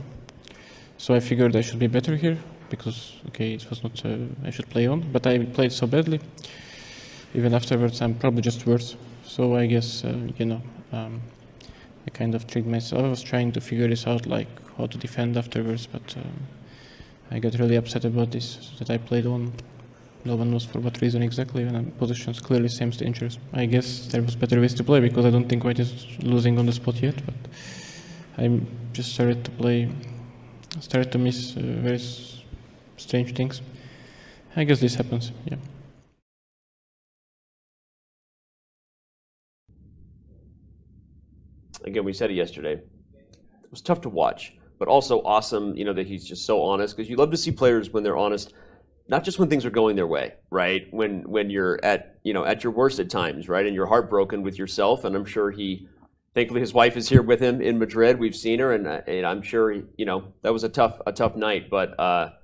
So I figured I should be better here, because, okay, it was not, I should play on, but I played so badly. Even afterwards, I'm probably just worse. So I guess, I kind of tricked myself. I was trying to figure this out, like how to defend afterwards, but I got really upset about this, that I played on. No one knows for what reason exactly, and positions clearly seems to interest. I guess there was better ways to play, because I don't think white is losing on the spot yet, but I just started to miss very strange things. I guess this happens, yeah. Again, we said it yesterday. It was tough to watch, but also awesome, that he's just so honest, because you love to see players when they're honest not just when things are going their way, right? When you're at your worst at times, right? And you're heartbroken with yourself. And I'm sure thankfully his wife is here with him in Madrid. We've seen her, and I'm sure that was a tough night. But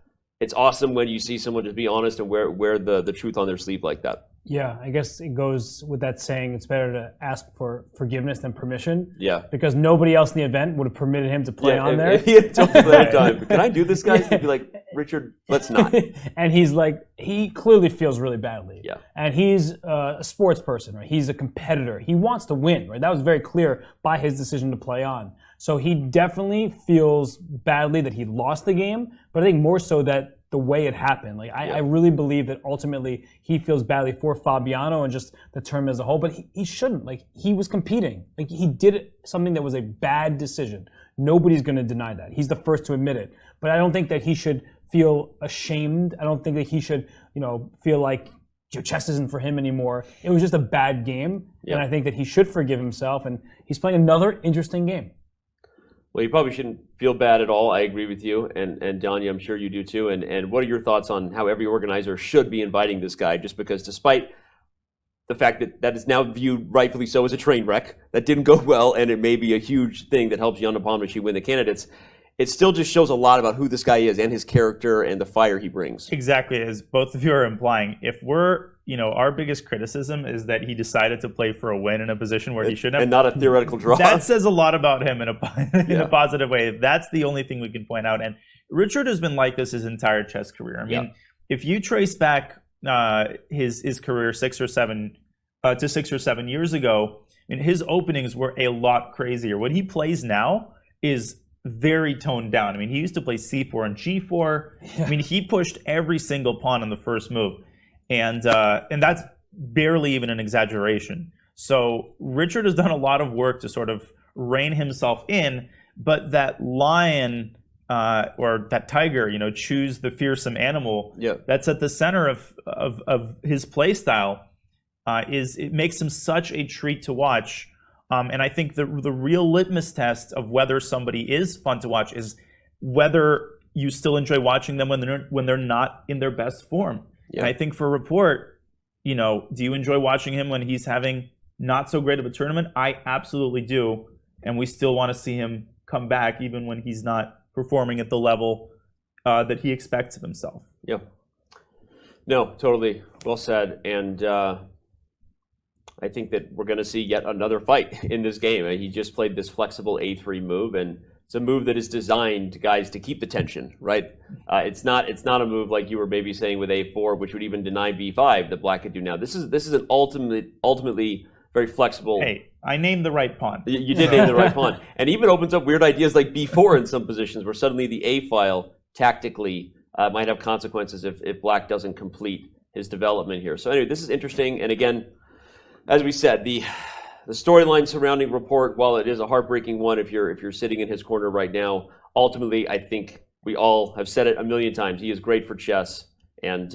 it's awesome when you see someone just be honest and wear the truth on their sleeve like that. Yeah, I guess it goes with that saying, it's better to ask for forgiveness than permission. Yeah. Because nobody else in the event would have permitted him to play on there. He had told me that time, can I do this, guys? They'd be like, Richard, let's not. And he's like, he clearly feels really badly. Yeah. And he's a sports person, right? He's a competitor. He wants to win, right? That was very clear by his decision to play on. So he definitely feels badly that he lost the game, but I think more so that the way it happened. Like I really believe that ultimately he feels badly for Fabiano and just the tournament as a whole, but he shouldn't. Like he was competing. Like he did something that was a bad decision. Nobody's going to deny that. He's the first to admit it. But I don't think that he should feel ashamed. I don't think that he should, feel like chess isn't for him anymore. It was just a bad game, and I think that he should forgive himself. And he's playing another interesting game. Well, you probably shouldn't feel bad at all. I agree with you, and Danya, I'm sure you do too. And what are your thoughts on how every organizer should be inviting this guy? Just because, despite the fact that is now viewed rightfully so as a train wreck that didn't go well, and it may be a huge thing that helps Jan Nepomniachtchi win the candidates, it still just shows a lot about who this guy is and his character and the fire he brings. Exactly, as both of you are implying. If we're, our biggest criticism is that he decided to play for a win in a position where he shouldn't have. And not a theoretical draw. That says a lot about him in a positive way. That's the only thing we can point out. And Richard has been like this his entire chess career. I mean, if you trace back his career 6 or 7 years ago, I mean, his openings were a lot crazier. What he plays now is very toned down. I mean, he used to play c4 and g4. I mean, he pushed every single pawn in the first move. And that's barely even an exaggeration. So Richard has done a lot of work to sort of rein himself in, but that lion or that tiger, choose the fearsome animal that's at the center of his play style, it makes him such a treat to watch. And I think the real litmus test of whether somebody is fun to watch is whether you still enjoy watching them when they're not in their best form. And I think for Rapport, do you enjoy watching him when he's having not so great of a tournament? I absolutely do. And we still want to see him come back even when he's not performing at the level that he expects of himself. Yeah. No, totally. Well said. And I think that we're going to see yet another fight in this game. He just played this flexible a3 move, and it's a move that is designed, guys, to keep the tension, right? It's not a move like you were maybe saying with a4, which would even deny b5 that Black could do now. This is an ultimately very flexible. Hey, I named the right pawn. You did name the right pawn, and even opens up weird ideas like b4 in some positions, where suddenly the a file tactically might have consequences if Black doesn't complete his development here. So anyway, this is interesting, and again, as we said, the storyline surrounding Rapport, while it is a heartbreaking one if you're sitting in his corner right now, ultimately I think we all have said it a million times. He is great for chess, and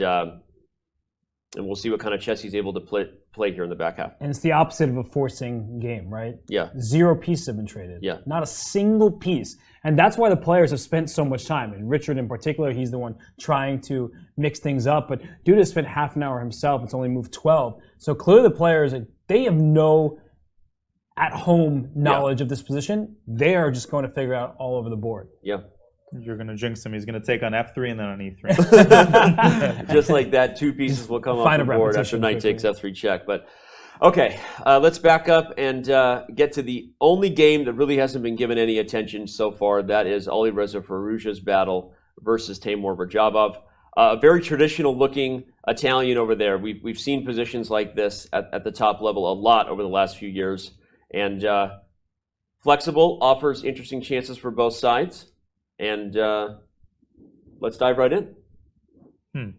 we'll see what kind of chess he's able to play here in the back half. And it's the opposite of a forcing game, right? Yeah. 0 pieces have been traded. Yeah. Not a single piece. And that's why the players have spent so much time. And Richard in particular, he's the one trying to mix things up. But Duda spent half an hour himself. It's only moved 12. So clearly the players, they have no at-home knowledge of this position. They are just going to figure out all over the board. Yeah. You're going to jinx him. He's going to take on f3 and then on e3. Just like that, 2 pieces will come off the board after knight takes f3 check. But okay, let's back up and get to the only game that really hasn't been given any attention so far. That is Alireza Firouzja's battle versus Teimour Radjabov. A very traditional-looking Italian over there. We've seen positions like this at the top level a lot over the last few years. And flexible, offers interesting chances for both sides. And let's dive right in.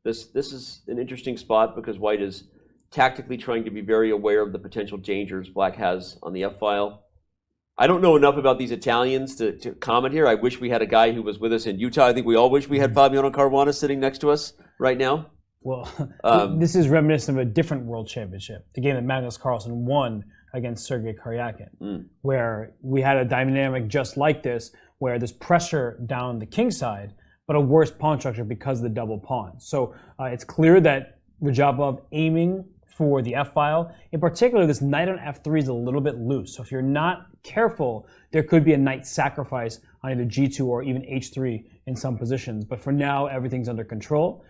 This is an interesting spot because White is tactically trying to be very aware of the potential dangers Black has on the f-file. I don't know enough about these Italians to comment here. I wish we had a guy who was with us in Utah. I think we all wish we had Fabiano Caruana sitting next to us right now. Well, this is reminiscent of a different World Championship, the game that Magnus Carlsen won against Sergei Karyakin, where we had a dynamic just like this, where there's pressure down the king side, but a worse pawn structure because of the double pawn. So it's clear that Radjabov aiming for the f-file. In particular, this knight on f3 is a little bit loose. So if you're not careful, there could be a knight sacrifice on either g2 or even h3 in some positions. But for now, everything's under control.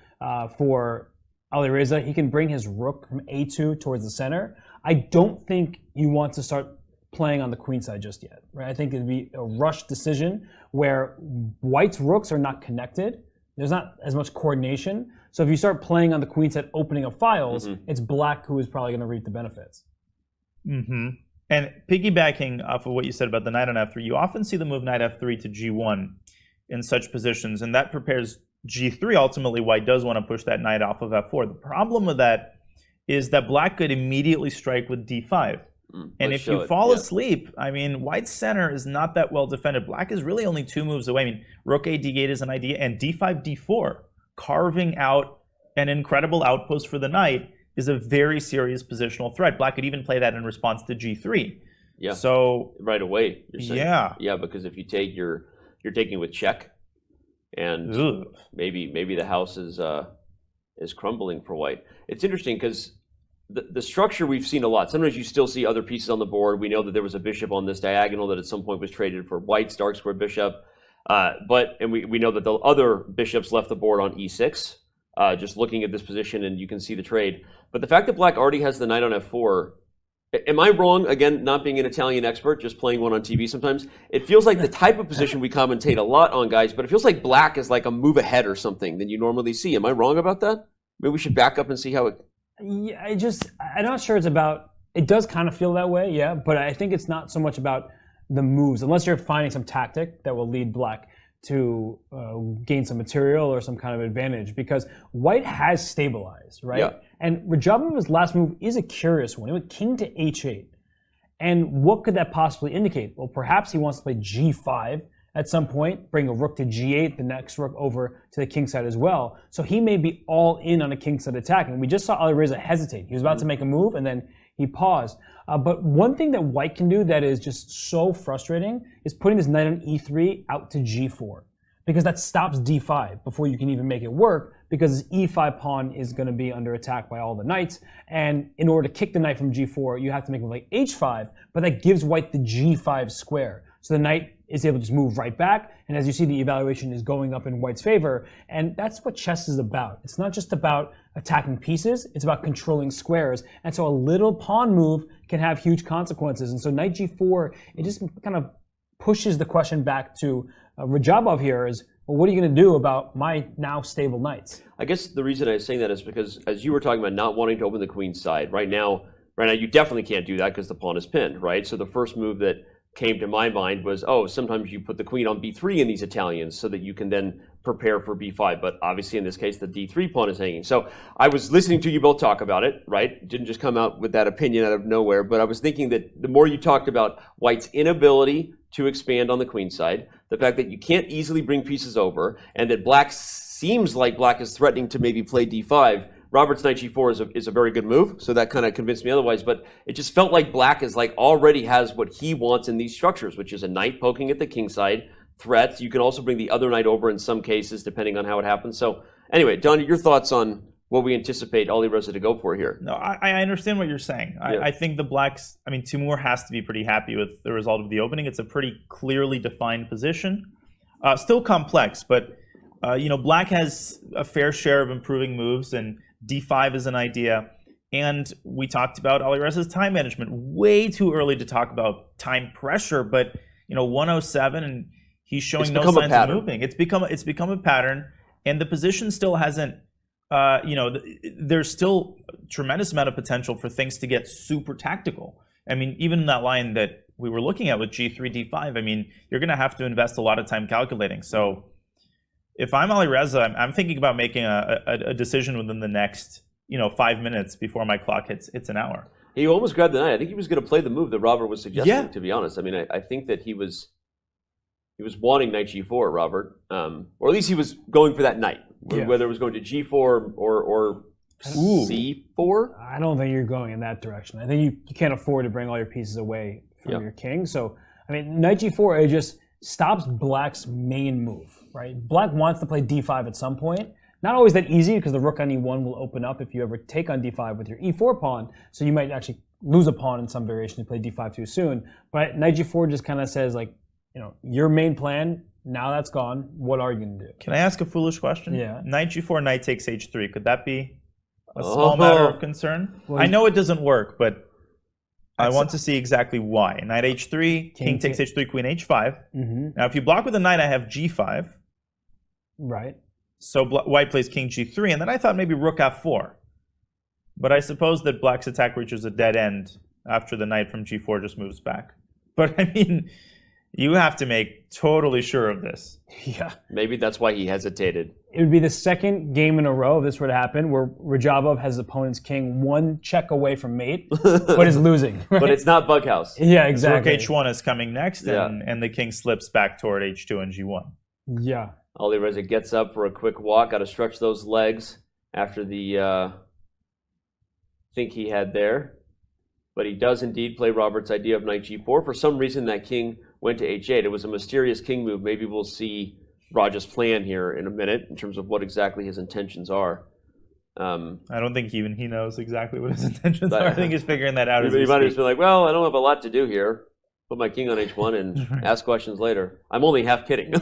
For Alireza, he can bring his rook from a2 towards the center. I don't think you want to start playing on the queen side just yet, right? I think it'd be a rushed decision where white's rooks are not connected. There's not as much coordination. So if you start playing on the queen side, opening up files, it's black who is probably going to reap the benefits. And piggybacking off of what you said about the knight on f3, you often see the move knight f3 to g1 in such positions, and that prepares g3. Ultimately, white does want to push that knight off of f4. The problem with that is that black could immediately strike with d5. And if you fall asleep, I mean, white's center is not that well defended. Black is really only 2 moves away. I mean, rook a d8 is an idea, and d5, d4, carving out an incredible outpost for the knight is a very serious positional threat. Black could even play that in response to g3. Yeah. So right away, you're saying. Yeah. Yeah, because if you take you're taking with check, and maybe the house is crumbling for white. It's interesting because the structure we've seen a lot. Sometimes you still see other pieces on the board. We know that there was a bishop on this diagonal that at some point was traded for white's dark square bishop. And we know that the other bishops left the board on e6, just looking at this position, and you can see the trade. But the fact that black already has the knight on f4, am I wrong, again, not being an Italian expert, just playing one on TV sometimes? It feels like the type of position we commentate a lot on, guys, but it feels like black is like a move ahead or something than you normally see. Am I wrong about that? Maybe we should back up and see how it... Yeah, I'm not sure it's about, it does kind of feel that way, yeah, but I think it's not so much about the moves, unless you're finding some tactic that will lead black to gain some material or some kind of advantage, because white has stabilized, right? Yeah. And Radjabov's last move is a curious one. He went king to h8. And what could that possibly indicate? Well, perhaps he wants to play g5 at some point, bring a rook to g8, the next rook over to the king side as well. So he may be all in on a king side attack. And we just saw Alireza hesitate. He was about to make a move, and then he paused. But one thing that white can do that is just so frustrating is putting this knight on e3 out to g4, because that stops d5 before you can even make it work, because his e5 pawn is going to be under attack by all the knights. And in order to kick the knight from g4, you have to make it like h5, but that gives white the g5 square. So the knight is able to just move right back, and as you see, the evaluation is going up in white's favor, and that's what chess is about. It's not just about attacking pieces, it's about controlling squares, and so a little pawn move can have huge consequences, and so knight g4, it just kind of pushes the question back to Radjabov here is, well, what are you going to do about my now stable knights? I guess the reason I was saying that is because, as you were talking about not wanting to open the queen side, right now you definitely can't do that because the pawn is pinned, right? So the first move that came to my mind was, oh, sometimes you put the queen on b3 in these Italians so that you can then prepare for b5. But obviously in this case, the d3 pawn is hanging. So I was listening to you both talk about it, right? Didn't just come out with that opinion out of nowhere, but I was thinking that the more you talked about white's inability to expand on the queen side, the fact that you can't easily bring pieces over, and that black seems like black is threatening to maybe play d5, Robert's knight g4 is a very good move, so that kind of convinced me otherwise, but it just felt like black is like already has what he wants in these structures, which is a knight poking at the king side, threats. You can also bring the other knight over in some cases, depending on how it happens. So anyway, Donnie, your thoughts on what we anticipate Alireza to go for here? No, I understand what you're saying. I think the blacks, I mean, Teimour has to be pretty happy with the result of the opening. It's a pretty clearly defined position. Still complex, but black has a fair share of improving moves, and d5 is an idea. And we talked about Alireza's time management. Way too early to talk about time pressure, but 107, and he's showing no signs of moving. It's become a pattern, and the position still hasn't. There's still a tremendous amount of potential for things to get super tactical. I mean, even in that line that we were looking at with g3, d5, I mean, you're going to have to invest a lot of time calculating. So if I'm Alireza, I'm thinking about making a decision within the next 5 minutes before my clock hits an hour. He almost grabbed the knight. I think he was going to play the move that Robert was suggesting, to be honest. I mean, I think that he was wanting knight g4, Robert, or at least he was going for that knight, whether it was going to g4 or c4. I don't think you're going in that direction. I think you can't afford to bring all your pieces away from your king. So, I mean, knight g4, it just stops Black's main move, right? Black wants to play d5 at some point. Not always that easy because the rook on e1 will open up if you ever take on d5 with your e4 pawn, so you might actually lose a pawn in some variation to play d5 too soon. But knight g4 just kind of says, like, you know, your main plan, now that's gone, what are you going to do? Can I ask a foolish question? Yeah. Knight g4, knight takes h3. Could that be a small matter of concern? Well, I know it doesn't work, but I want to see exactly why. Knight h3, king takes h3, queen h5. Now, if you block with a knight, I have g5. Right. So white plays king g3, and then I thought maybe rook f4. But I suppose that black's attack reaches a dead end after the knight from g4 just moves back. But I mean, you have to make totally sure of this. Yeah. Maybe that's why he hesitated. It would be the second game in a row if this were to happen where Radjabov has his opponent's king one check away from mate, but is losing. Right? But it's not Bughouse. Yeah, exactly. Rook h1 is coming next, and the king slips back toward h2 and g1. Yeah. Alireza gets up for a quick walk. Got to stretch those legs after the think he had there. But he does indeed play Robert's idea of knight g4. For some reason, that king went to h8. It was a mysterious king move. Maybe we'll see Raj's plan here in a minute in terms of what exactly his intentions are. I don't think even he knows exactly what his intentions are. I think he's figuring that out as he we might have speak. just been like, well, I don't have a lot to do here. Put my king on h1 and ask questions later. I'm only half kidding.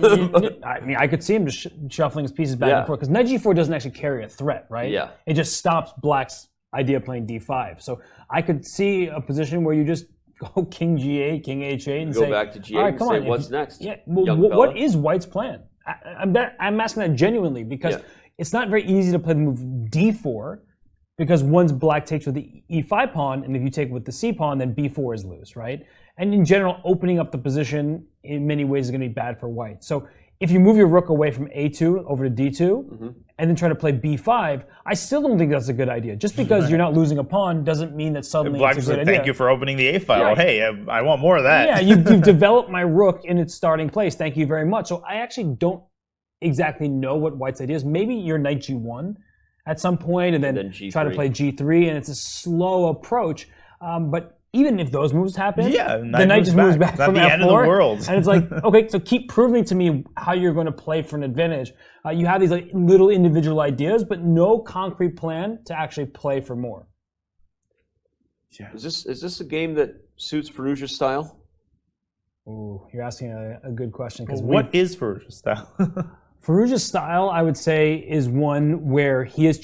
I mean, I could see him just shuffling his pieces back and forth because knight g4 doesn't actually carry a threat, right? Yeah. It just stops Black's idea of playing d5. So I could see a position where you just go king g8, king h8, and go say, back to g8 all right, and come say, on, what's next? Yeah. Well, what is White's plan? I'm asking that genuinely because it's not very easy to play the move d4 because once Black takes with the e5 pawn, and if you take with the c pawn, then b4 is loose, right? And in general, opening up the position in many ways is going to be bad for White. So if you move your rook away from a2 over to d2, and then try to play b5, I still don't think that's a good idea. Just because you're not losing a pawn doesn't mean that suddenly Black it's a said, good idea. thank you for opening the a file. Yeah. Hey, I want more of that. Yeah, you've developed my rook in its starting place. Thank you very much. So I actually don't exactly know what White's idea is. Maybe you're knight g1 at some point, and then try to play g3, and it's a slow approach. But even if those moves happen, the knight just moves back from the f4, end of the world. and it's like, okay, so keep proving to me how you're going to play for an advantage. You have these like little individual ideas, but no concrete plan to actually play for more. Yeah. Is this a game that suits Firouzja's style? Ooh, you're asking a good question. Well, what is Firouzja's style? Firouzja's style, I would say, is one where he is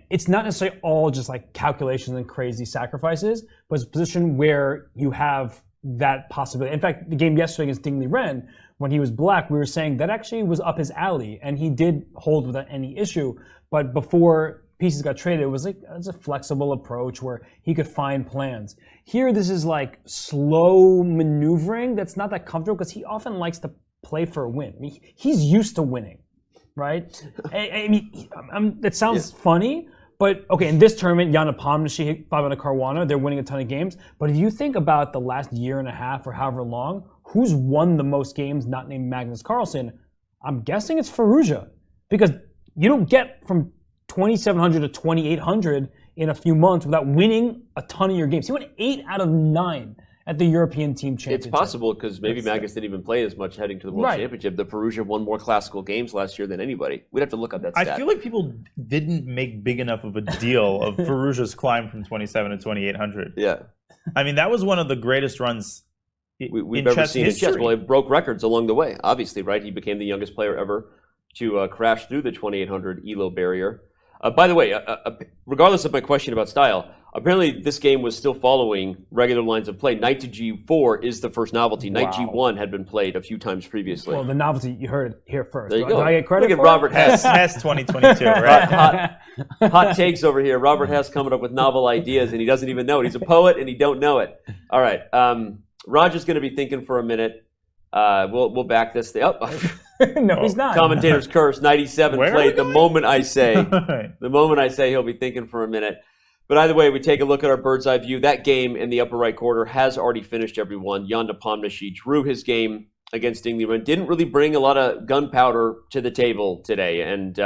it's not necessarily all just like calculations and crazy sacrifices, but it's a position where you have that possibility. In fact, the game yesterday against Liren, when he was Black, we were saying that actually was up his alley, and he did hold without any issue. But before pieces got traded, it was a flexible approach where he could find plans. Here, this is like slow maneuvering that's not that comfortable because he often likes to play for a win. I mean, he's used to winning. Right? I mean, that sounds funny, but okay, in this tournament, Nepomniachtchi, Fabiano Caruana, they're winning a ton of games. But if you think about the last year and a half or however long, who's won the most games not named Magnus Carlsen? I'm guessing it's Firouzja. Because you don't get from 2,700 to 2,800 in a few months without winning a ton of your games. He won 8 out of 9 at the European Team Championship. It's possible because maybe Magnus didn't even play as much heading to the World Championship. The Firouzja won more classical games last year than anybody. We'd have to look up that stat. I feel like people didn't make big enough of a deal of Firouzja's climb from 27 to 2,800. Yeah. I mean, that was one of the greatest runs we've ever seen in chess. Well, it broke records along the way, obviously, right? He became the youngest player ever to crash through the 2,800 ELO barrier. By the way, regardless of my question about style, apparently this game was still following regular lines of play. Knight to g4 is the first novelty. Knight g1 had been played a few times previously. Well, the novelty, you heard it here first. There you go. Do I get credit Look for at Robert Hess. Hess 2022, right? Hot takes over here. Robert Hess coming up with novel ideas, and he doesn't even know it. He's a poet, and he don't know it. All right. Roger's going to be thinking for a minute. We'll back this thing up. No, he's not. Commentator's curse. 97 played the moment I say. The moment I say, he'll be thinking for a minute. But either way, we take a look at our bird's eye view. That game in the upper right corner has already finished, everyone. Jan Nepomniachtchi drew his game against Liren. Didn't really bring a lot of gunpowder to the table today. And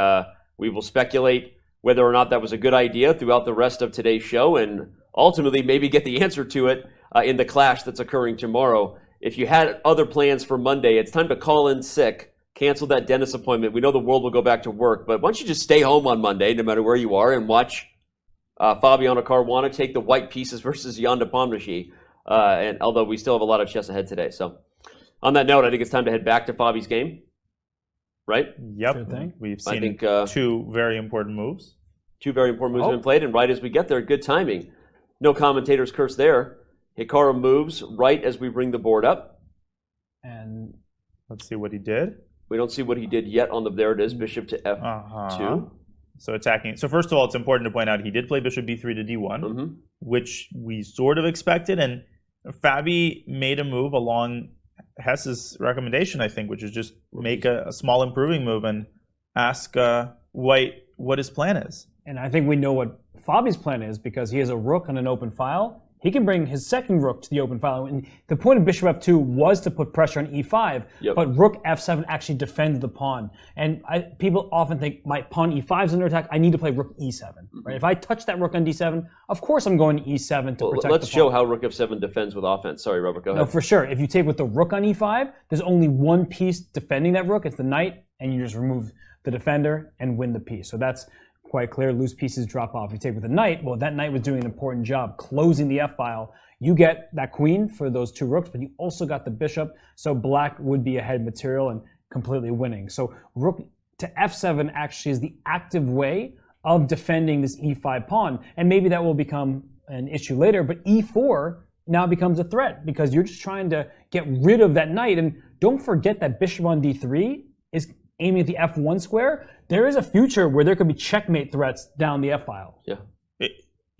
we will speculate whether or not that was a good idea throughout the rest of today's show and ultimately maybe get the answer to it in the clash that's occurring tomorrow if you had other plans for Monday, it's time to call in sick, cancel that dentist appointment. We know the world will go back to work, but why don't you just stay home on Monday, no matter where you are, and watch Fabiano Caruana take the white pieces versus Jan Nepomniachtchi. And although we still have a lot of chess ahead today. So on that note, I think it's time to head back to Fabi's game. Right? Yep. Sure thing. We've seen two very important moves. Two very important moves have been played, and right as we get there, good timing. No commentator's curse there. Hikaru moves right as we bring the board up. And let's see what he did. We don't see what he did yet on the, there it is, bishop to f2. So attacking. So first of all, it's important to point out he did play bishop b3 to d1, which we sort of expected, and Fabi made a move along Hess's recommendation, I think, which is just make a small improving move and ask White what his plan is. And I think we know what Fabi's plan is because he has a rook on an open file. He can bring his second rook to the open file. And the point of bishop f2 was to put pressure on e5, but rook f7 actually defends the pawn. And people often think, my pawn e5 is under attack, I need to play rook e7. Right? If I touch that rook on d7, of course I'm going to e7 to protect let's the pawn. show how rook f7 defends with offense. Sorry, Robert, go ahead. No, for sure. If you take with the rook on e5, there's only one piece defending that rook. It's the knight, and you just remove the defender and win the piece. So that's quite clear. Loose pieces drop off. If you take with the knight, well, that knight was doing an important job closing the f-file. You get that queen for those two rooks, but you also got the bishop, so black would be ahead material and completely winning. So rook to f7 actually is the active way of defending this e5 pawn, and maybe that will become an issue later, but e4 now becomes a threat because you're just trying to get rid of that knight. And don't forget that bishop on d3 is aiming at the f1 square. There is a future where there could be checkmate threats down the f-file. Yeah.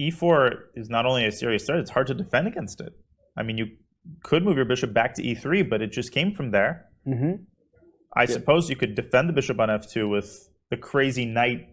E4 is not only a serious threat, it's hard to defend against it. I mean, you could move your bishop back to e3, but it just came from there. I suppose you could defend the bishop on f2 with the crazy knight.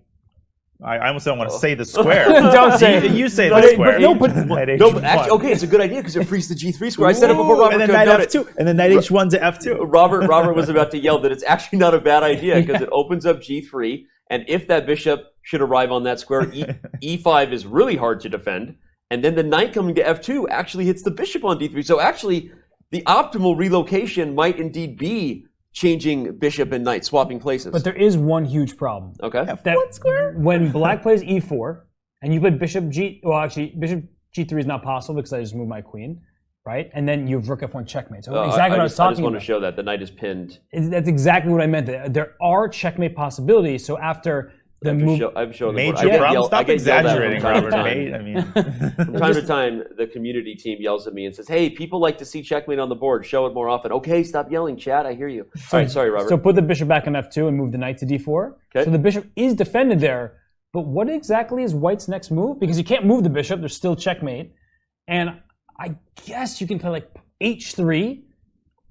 I almost don't want to say the square. Don't say it. You say the square. But actually, okay, it's a good idea because it frees the g3 square. I said it before Robert and then knight f2, and then knight h1 to f2. Robert was about to yell that it's actually not a bad idea because it opens up g3, and if that bishop should arrive on that square, e5 is really hard to defend, and then the knight coming to f2 actually hits the bishop on d3. So actually, the optimal relocation might indeed be changing bishop and knight, swapping places. But there is one huge problem. Okay. That square? When black plays e4, and you put bishop well, actually, bishop g3 is not possible because I just moved my queen, right? And then you have rook f1 checkmate. So exactly what I was talking about. I just want to show that the knight is pinned. That's exactly what I meant. There are checkmate possibilities. So after the move, I've shown Mage your problem. Stop exaggerating, Robert. Mate, I mean, from time to time, the community team yells at me and says, "Hey, people like to see checkmate on the board. Show it more often." Okay, stop yelling, chat. I hear you. All right, sorry, Robert. So put the bishop back on f2 and move the knight to d4. Okay. So the bishop is defended there. But what exactly is White's next move? Because you can't move the bishop. There's still checkmate. And I guess you can play like h3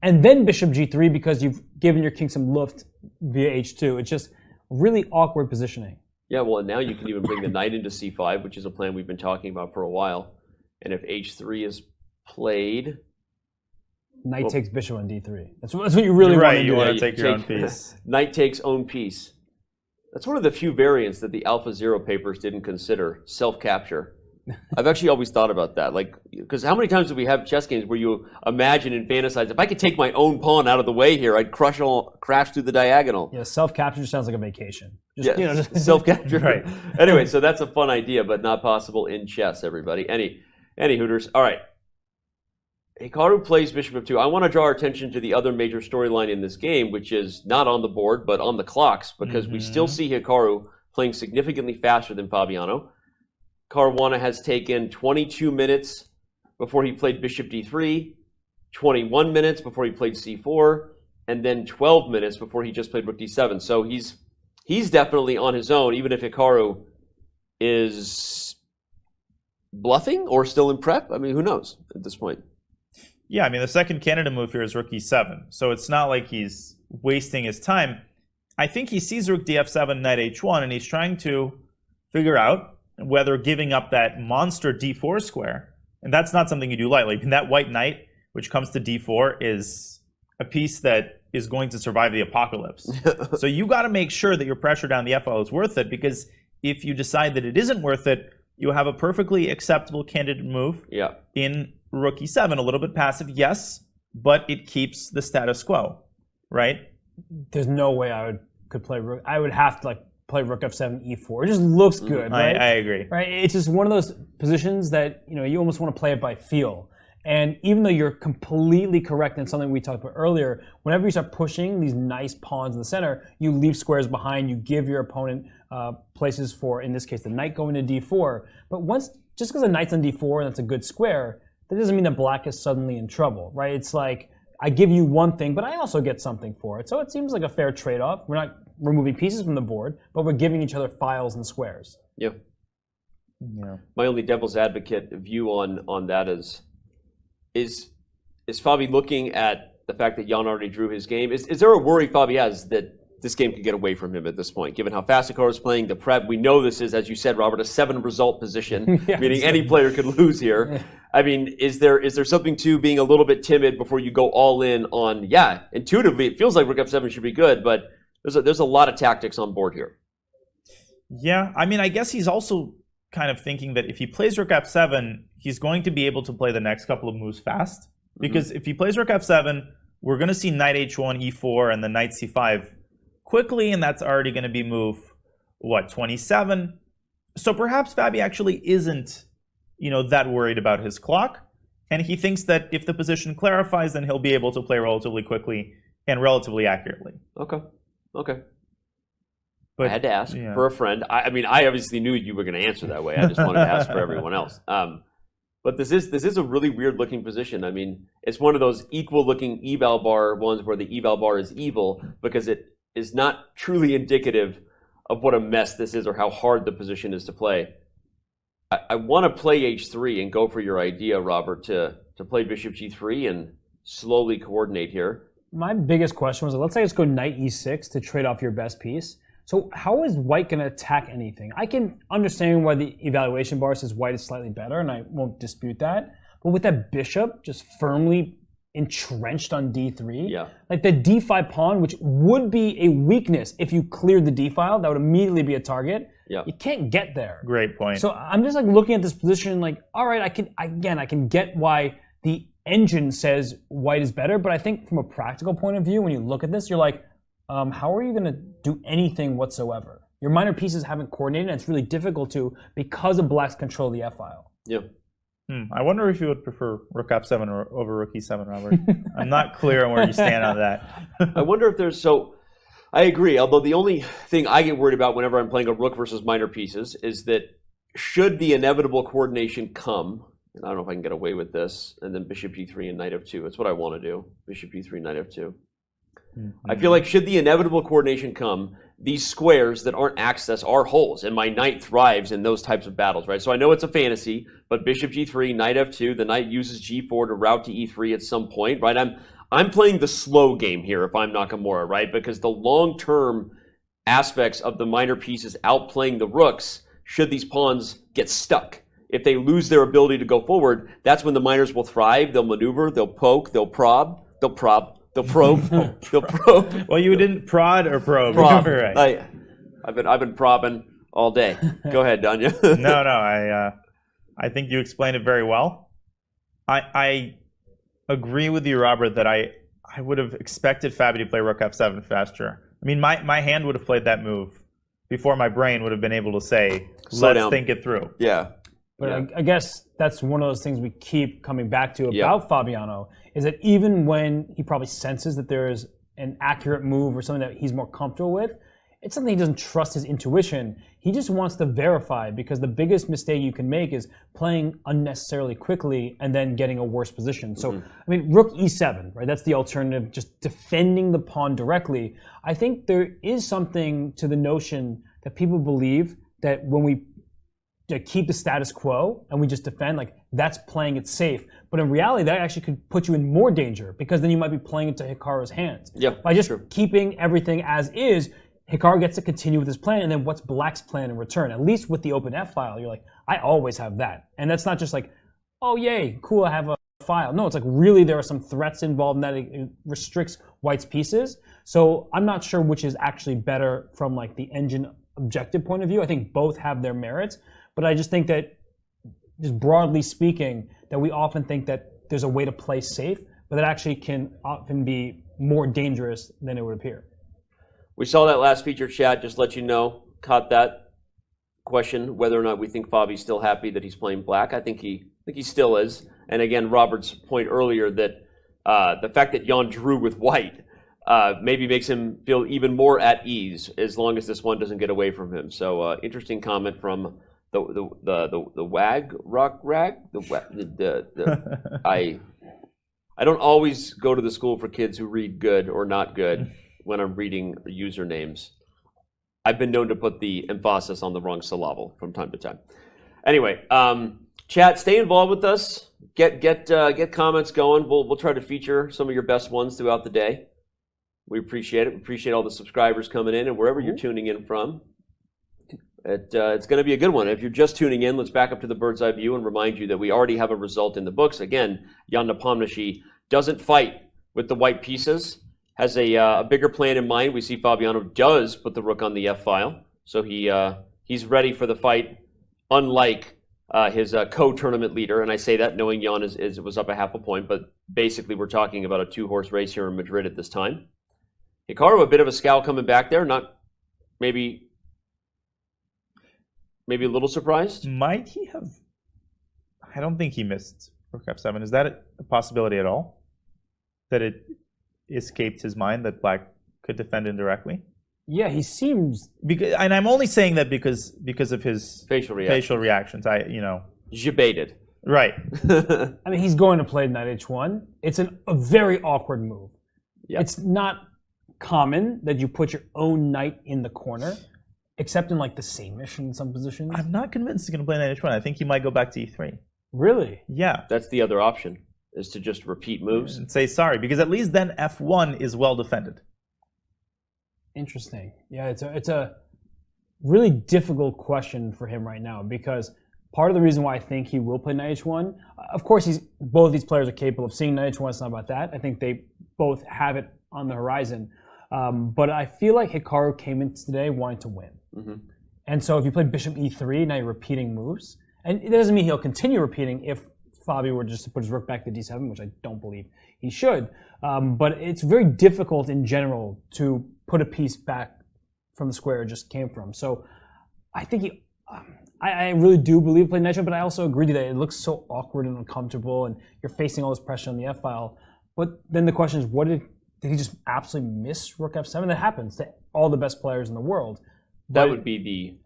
and then bishop g3 because you've given your king some luft via h2. It's just really awkward positioning. Yeah, well, and now you can even bring the knight into c5, which is a plan we've been talking about for a while. And if h3 is played... Knight takes bishop on d3. That's what you really want to do. You want to take your own piece. Knight takes own piece. That's one of the few variants that the Alpha Zero papers didn't consider, self-capture. I've actually always thought about that, like, because how many times do we have chess games where you imagine and fantasize, if I could take my own pawn out of the way here, I'd crash through the diagonal. Yeah, self-capture sounds like a vacation. Just self-capture. Right. Anyway, so that's a fun idea, but not possible in chess, everybody. Any Hooters. All right. Hikaru plays bishop f2. I want to draw our attention to the other major storyline in this game, which is not on the board, but on the clocks, because we still see Hikaru playing significantly faster than Fabiano. Caruana has taken 22 minutes before he played bishop d3, 21 minutes before he played c4, and then 12 minutes before he just played rook d7. So he's definitely on his own, even if Hikaru is bluffing or still in prep. I mean, who knows at this point? Yeah, I mean, the second candidate move here is rook e7, so it's not like he's wasting his time. I think he sees rook df7, knight h1, and he's trying to figure out whether giving up that monster d4 square, and that's not something you do lightly. And that white knight, which comes to d4, is a piece that is going to survive the apocalypse. So you got to make sure that your pressure down the f-file is worth it, because if you decide that it isn't worth it, you have a perfectly acceptable candidate move in rook e7, a little bit passive, yes, but it keeps the status quo, right? There's no way could play rook. I would have to like play rook f7, e4. It just looks good, right? I agree. Right? It's just one of those positions that you almost want to play it by feel. And even though you're completely correct in something we talked about earlier, whenever you start pushing these nice pawns in the center, you leave squares behind. You give your opponent places for, in this case, the knight going to d4. But just because the knight's on d4 and that's a good square, that doesn't mean that black is suddenly in trouble, right? It's like, I give you one thing, but I also get something for it. So it seems like a fair trade-off. We're not removing pieces from the board, but we're giving each other files and squares. Yep. Yeah. My only devil's advocate view on that is Fabi looking at the fact that Jan already drew his game? Is there a worry Fabi has that this game could get away from him at this point, given how fast Hikaru is playing, the prep? We know this is, as you said, Robert, a 7-result position, meaning any player could lose here. I mean, is there something to being a little bit timid before you go all in on, intuitively it feels like rook f7 should be good, but there's a lot of tactics on board here. Yeah, I mean, I guess he's also kind of thinking that if he plays rook f7, he's going to be able to play the next couple of moves fast. Because if he plays rook f7, we're going to see knight h1, e4, and then knight c5 quickly, and that's already going to be move, 27? So perhaps Fabi actually isn't, that worried about his clock, and he thinks that if the position clarifies, then he'll be able to play relatively quickly and relatively accurately. Okay. But, I had to ask for a friend. I mean, I obviously knew you were going to answer that way. I just wanted to ask for everyone else. But this is a really weird looking position. I mean, it's one of those equal looking eval bar ones where the eval bar is evil because it is not truly indicative of what a mess this is or how hard the position is to play. I want to play h3 and go for your idea, Robert, to play bishop g3 and slowly coordinate here. My biggest question was, let's say let's go knight e6 to trade off your best piece. So how is white going to attack anything? I can understand why the evaluation bar says white is slightly better, and I won't dispute that. But with that bishop just firmly entrenched on d3, like the d5 pawn, which would be a weakness if you cleared the d file, that would immediately be a target. You can't get there. Great point. So I'm just like looking at this position like, all right, I can get why the engine says white is better, but I think from a practical point of view, when you look at this, you're like, how are you going to do anything whatsoever? Your minor pieces haven't coordinated, and it's really difficult to because of black's control of the f-file. I wonder if you would prefer rook f7 over rook e7, Robert. I'm not clear on where you stand on that. I wonder if there's... I agree, although the only thing I get worried about whenever I'm playing a rook versus minor pieces is that should the inevitable coordination come, and I don't know if I can get away with this, and then bishop g3 and knight f2. That's what I want to do. Bishop g3, knight f2. I feel like should the inevitable coordination come, these squares that aren't accessed are holes, and my knight thrives in those types of battles, right? So I know it's a fantasy, but bishop g3, knight f2, the knight uses g4 to route to e3 at some point, right? I'm playing the slow game here if I'm Nakamura, right? Because the long-term aspects of the minor pieces outplaying the rooks, should these pawns get stuck, if they lose their ability to go forward, that's when the minors will thrive. They'll maneuver, they'll poke, they'll probe. They'll probe. Well, you didn't prod or probe. Probe. Right. I've been probing all day. Go ahead, Danya. No. I think you explained it very well. I agree with you, Robert, that I would have expected Fabi to play rook f7 faster. I mean, my hand would have played that move before my brain would have been able to say, let's think it through. But I guess that's one of those things we keep coming back to about Fabiano, is that even when he probably senses that there is an accurate move or something that he's more comfortable with, it's something he doesn't trust his intuition. He just wants to verify, because the biggest mistake you can make is playing unnecessarily quickly and then getting a worse position. So, I mean, rook e7, right? That's the alternative, just defending the pawn directly. I think there is something to the notion that people believe that when we keep the status quo and we just defend, like that's playing it safe. But in reality, that actually could put you in more danger, because then you might be playing into Hikaru's hands. By just keeping everything as is, Hikaru gets to continue with his plan, and then what's black's plan in return? At least with the open F-file, you're like, I always have that. And that's not just like, oh yay, cool, I have a file. No, it's like really there are some threats involved in that. It restricts white's pieces. So I'm not sure which is actually better from like the engine objective point of view. I think both have their merits. But I just think that, just broadly speaking, that we often think that there's a way to play safe, but that actually can often be more dangerous than it would appear. We saw that last feature chat, just let you know, caught that question, whether or not we think Fabi's still happy that he's playing black. I think he still is. And again, Robert's point earlier that the fact that Jan drew with white maybe makes him feel even more at ease as long as this one doesn't get away from him. So interesting comment from the wag rock rag. I don't always go to the school for kids who read good or not good when I'm reading usernames. I've been known to put the emphasis on the wrong syllable from time to time. Anyway, chat, stay involved with us. Get comments going. We'll try to feature some of your best ones throughout the day. We appreciate it. We appreciate all the subscribers coming in, and wherever you're tuning in from, it's going to be a good one. If you're just tuning in, let's back up to the bird's eye view and remind you that we already have a result in the books. Again, Jan Nepomniachtchi doesn't fight with the white pieces, has a bigger plan in mind. We see Fabiano does put the rook on the F file, so he's ready for the fight, unlike his co-tournament leader. And I say that knowing Jan was up a half a point, but basically we're talking about a 2-horse race here in Madrid at this time. Hikaru, a bit of a scowl coming back there, not maybe a little surprised. Might he have? I don't think he missed rook f7. Is that a possibility at all? That it escaped his mind that black could defend indirectly? Yeah, he seems. And I'm only saying that because of his facial reactions. Debated. Right. I mean, he's going to play knight h1. It's a very awkward move. Yep. It's not common that you put your own knight in the corner, except in like the samish in some positions. I'm not convinced he's going to play knight h1. I think he might go back to e3. Really? Yeah. That's the other option, is to just repeat moves. And say sorry, because at least then f1 is well defended. Interesting. Yeah, it's a really difficult question for him right now, because part of the reason why I think he will play knight h1, of course, both these players are capable of seeing knight h1. It's not about that. I think they both have it on the horizon. But I feel like Hikaru came in today wanting to win. Mm-hmm. And so if you play bishop e3, now you're repeating moves. And it doesn't mean he'll continue repeating if Fabi were just to put his rook back to d7, which I don't believe he should. But it's very difficult in general to put a piece back from the square it just came from. So I think I really do believe play knight h1, but I also agree that it looks so awkward and uncomfortable, and you're facing all this pressure on the f file. But then the question is, did he just absolutely miss rook f7? That happens to all the best players in the world. That would be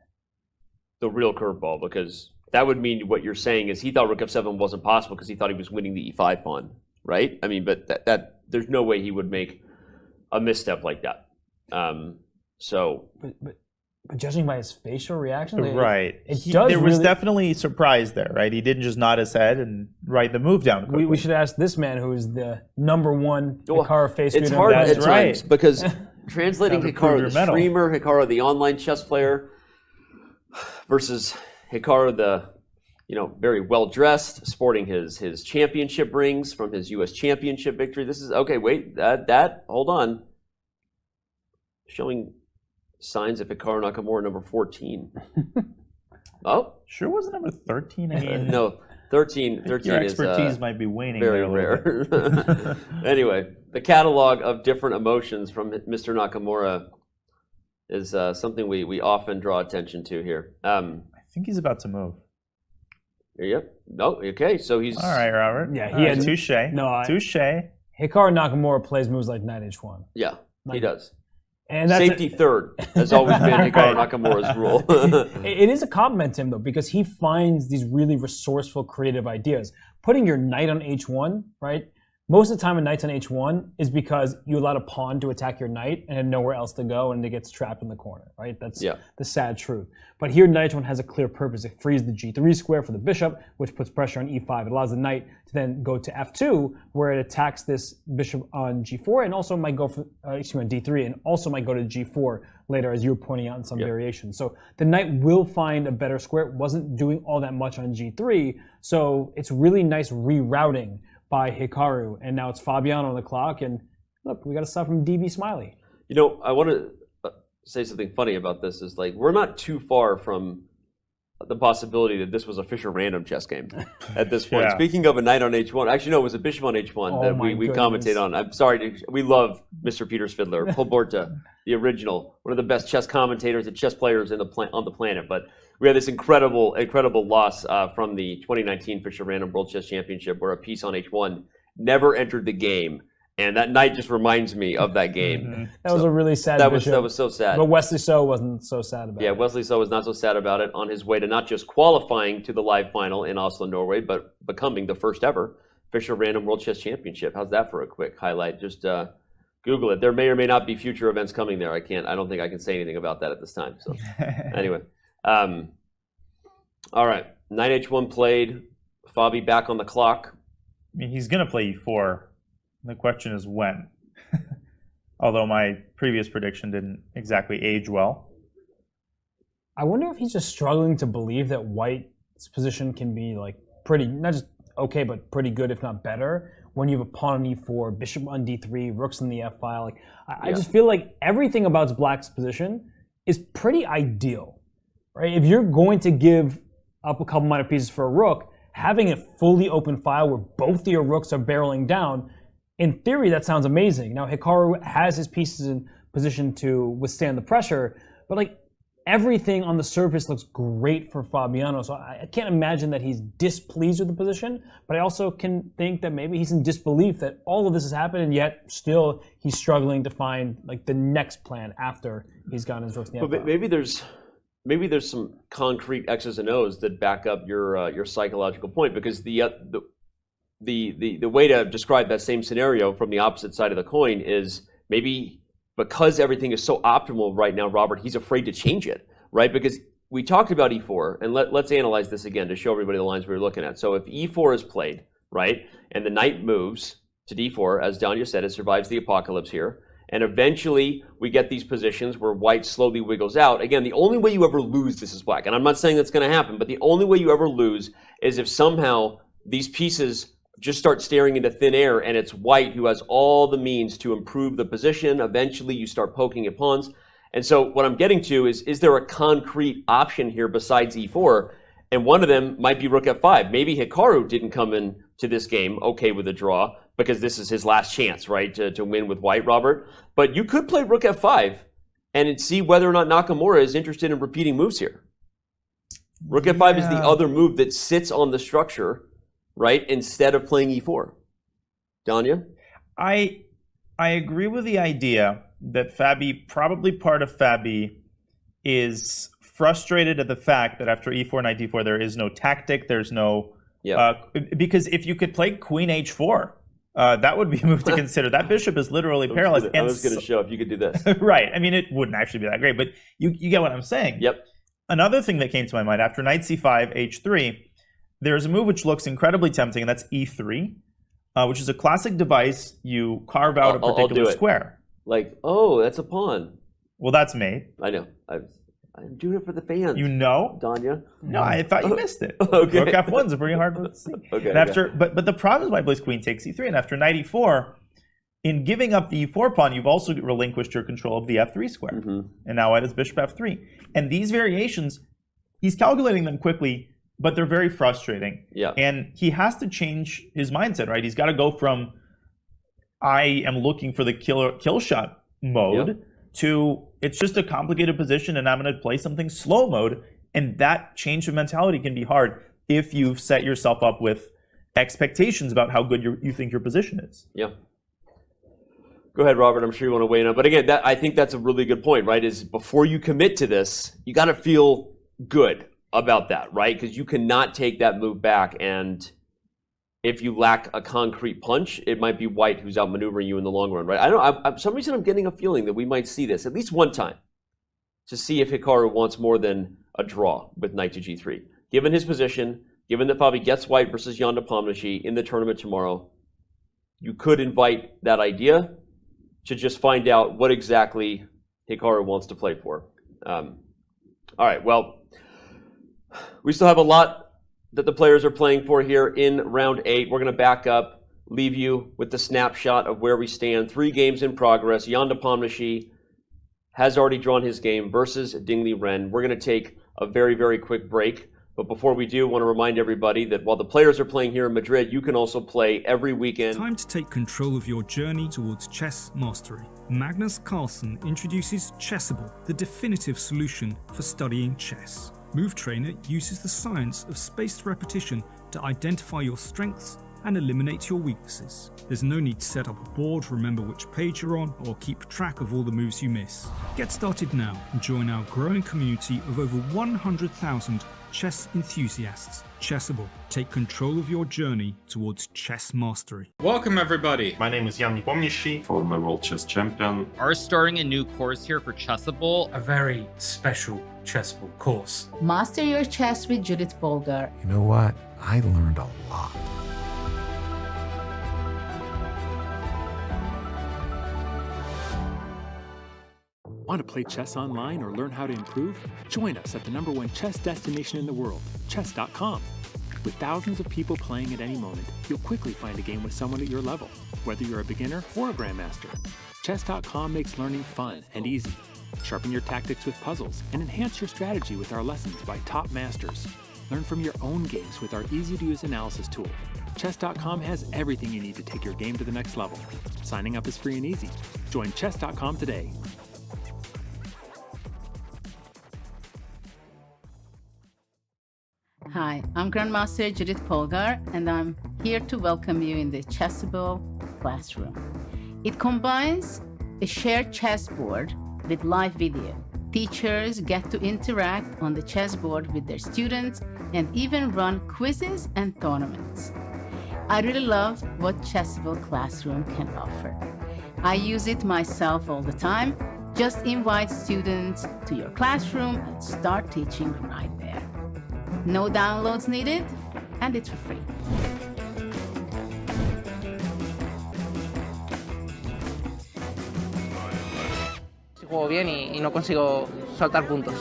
the real curveball, because that would mean what you're saying is he thought rook f7 wasn't possible because he thought he was winning the e5 pawn, right? I mean, but that there's no way he would make a misstep like that. But judging by his facial reaction, right? There was definitely surprise there, right? He didn't just nod his head and write the move down quickly. We should ask this man, who is the #1 Hikaru face reader. It's hard at times because translating Gotta Hikaru, prove the your streamer, Hikaru, the online chess player, versus Hikaru, the very well dressed, sporting his championship rings from his U.S. championship victory. This is okay. Wait, hold on, showing signs of Hikaru Nakamura number 14. Oh, sure wasn't number 13. I mean, no, 13 your expertise might be waning. Very rare. Anyway, the catalog of different emotions from Mr. Nakamura is something we often draw attention to here. I think he's about to move. Yep. No. Okay. So he's all right, Robert. Yeah, he had touche. Touche. Hikaru Nakamura plays moves like knight h1. Yeah, he does. And that's safety third has always been Hikaru Nakamura's rule. It is a compliment to him, though, because he finds these really resourceful, creative ideas. Putting your knight on h1, right? Most of the time a knight's on h1 is because you allowed a pawn to attack your knight and had nowhere else to go, and it gets trapped in the corner, right? That's the sad truth. But here knight h1 has a clear purpose. It frees the g3 square for the bishop, which puts pressure on e5. It allows the knight to then go to f2, where it attacks this bishop on g4, and also might go for, on d3, and also might go to g4 later, as you were pointing out in some variations. So the knight will find a better square. It wasn't doing all that much on g3, so it's really nice rerouting by Hikaru, and now it's Fabiano on the clock, and look, we got to stop from DB Smiley. I want to say something funny about this. Is like we're not too far from the possibility that this was a Fischer random chess game at this point. Yeah. Speaking of a knight on h1, actually no, it was a bishop on h1 that we commentate on. I'm sorry, we love Mr. Peter Svidler, Polborta, the original, one of the best chess commentators and chess players on the planet. But we had this incredible loss from the 2019 Fischer Random World Chess Championship, where a piece on h1 never entered the game. And that knight just reminds me of that game. Mm-hmm. That was a really sad that bishop. was so sad. But Wesley So wasn't so sad about it. Yeah, Wesley So was not so sad about it, on his way to not just qualifying to the live final in Oslo, Norway, but becoming the first ever Fischer Random World Chess Championship. How's that for a quick highlight? Just Google it. There may or may not be future events coming there. I don't think I can say anything about that at this time. So anyway, all right, knight h1 played. Fabi back on the clock. I mean, he's going to play e4. The question is when. Although my previous prediction didn't exactly age well. I wonder if he's just struggling to believe that White's position can be like pretty, not just okay, but pretty good, if not better, when you have a pawn on e4, bishop on d3, rooks in the f file. Like, I just feel like everything about Black's position is pretty ideal, right? If you're going to give up a couple minor pieces for a rook, having a fully open file where both of your rooks are barreling down, in theory, that sounds amazing. Now, Hikaru has his pieces in position to withstand the pressure, but like everything on the surface looks great for Fabiano. So I can't imagine that he's displeased with the position, but I also can think that maybe he's in disbelief that all of this has happened, and yet still he's struggling to find like the next plan after he's gotten his rooks in the But maybe there's some concrete X's and O's that back up your psychological point, because the way to describe that same scenario from the opposite side of the coin is maybe because everything is so optimal right now, Robert, he's afraid to change it, right? Because we talked about e4, and let's analyze this again to show everybody the lines we were looking at. So if e4 is played, right, and the knight moves to d4, as Danya said, it survives the apocalypse here, and eventually we get these positions where White slowly wiggles out. Again, the only way you ever lose, this is Black, and I'm not saying that's going to happen, but the only way you ever lose is if somehow these pieces just start staring into thin air, and it's White who has all the means to improve the position. Eventually, you start poking at pawns. And so what I'm getting to is there a concrete option here besides e4? And one of them might be rook f5. Maybe Hikaru didn't come in to this game okay with a draw, because this is his last chance, right, to win with White, Robert. But you could play rook f5 and see whether or not Nakamura is interested in repeating moves here. Rook f5 is the other move that sits on the structure, right, instead of playing e4. Danya? I agree with the idea that Fabi, probably part of Fabi, is frustrated at the fact that after e4, knight d4, there is no tactic, there's no... because if you could play queen h4, that would be a move to consider. That bishop is literally paralyzed. I was going to show if you could do this. Right. I mean, it wouldn't actually be that great, but you get what I'm saying. Yep. Another thing that came to my mind, after knight c5, h3, there's a move which looks incredibly tempting, and that's e3, which is a classic device. You carve out a particular square. Like, oh, that's a pawn. Well, that's mate. I know. I'm doing it for the fans. You know? Danya? No, I thought you missed it. Okay. Rook f1 is a pretty hard move to see. Okay. And after, but the problem is White plays queen takes e3, and after knight e4, in giving up the e4 pawn, you've also relinquished your control of the f3 square. Mm-hmm. And now White has bishop f3. And these variations, he's calculating them quickly, but they're very frustrating. Yeah. And he has to change his mindset, right? He's got to go from I am looking for the kill shot mode to it's just a complicated position and I'm going to play something slow mode. And that change of mentality can be hard if you've set yourself up with expectations about how good you think your position is. Yeah. Go ahead, Robert. I'm sure you want to weigh in on. But again, I think that's a really good point, right? Is before you commit to this, you got to feel good about that, right? Because you cannot take that move back, and if you lack a concrete punch, it might be White who's outmaneuvering you in the long run, right? I don't know. For some reason, I'm getting a feeling that we might see this at least one time to see if Hikaru wants more than a draw with knight to g3. Given his position, given that Fabi gets White versus Jan Nepomniachtchi in the tournament tomorrow, you could invite that idea to just find out what exactly Hikaru wants to play for. All right, well, we still have a lot that the players are playing for here in round 8. We're going to back up, leave you with the snapshot of where we stand. 3 games in progress. Jan Nepomniachtchi has already drawn his game versus Liren. We're going to take a very, very quick break. But before we do, I want to remind everybody that while the players are playing here in Madrid, you can also play every weekend. Time to take control of your journey towards chess mastery. Magnus Carlsen introduces Chessable, the definitive solution for studying chess. Move Trainer uses the science of spaced repetition to identify your strengths and eliminate your weaknesses. There's no need to set up a board, remember which page you're on, or keep track of all the moves you miss. Get started now and join our growing community of over 100,000 chess enthusiasts. Chessable. Take control of your journey towards chess mastery. Welcome everybody. My name is Jan-Nepomniachtchi, former World Chess Champion. Are starting a new course here for Chessable. A very special Chessable course. Master your chess with Judith Polgar. You know what? I learned a lot. Want to play chess online or learn how to improve? Join us at the #1 chess destination in the world, chess.com. With thousands of people playing at any moment, you'll quickly find a game with someone at your level, whether you're a beginner or a grandmaster. Chess.com makes learning fun and easy. Sharpen your tactics with puzzles and enhance your strategy with our lessons by top masters. Learn from your own games with our easy-to-use analysis tool. Chess.com has everything you need to take your game to the next level. Signing up is free and easy. Join Chess.com today. Hi, I'm Grandmaster Judith Polgar, and I'm here to welcome you in the Chessable classroom. It combines a shared chessboard with live video. Teachers get to interact on the chessboard with their students and even run quizzes and tournaments. I really love what Chessable Classroom can offer. I use it myself all the time. Just invite students to your classroom and start teaching right there. No downloads needed, and it's for free. Juego bien y no consigo soltar puntos.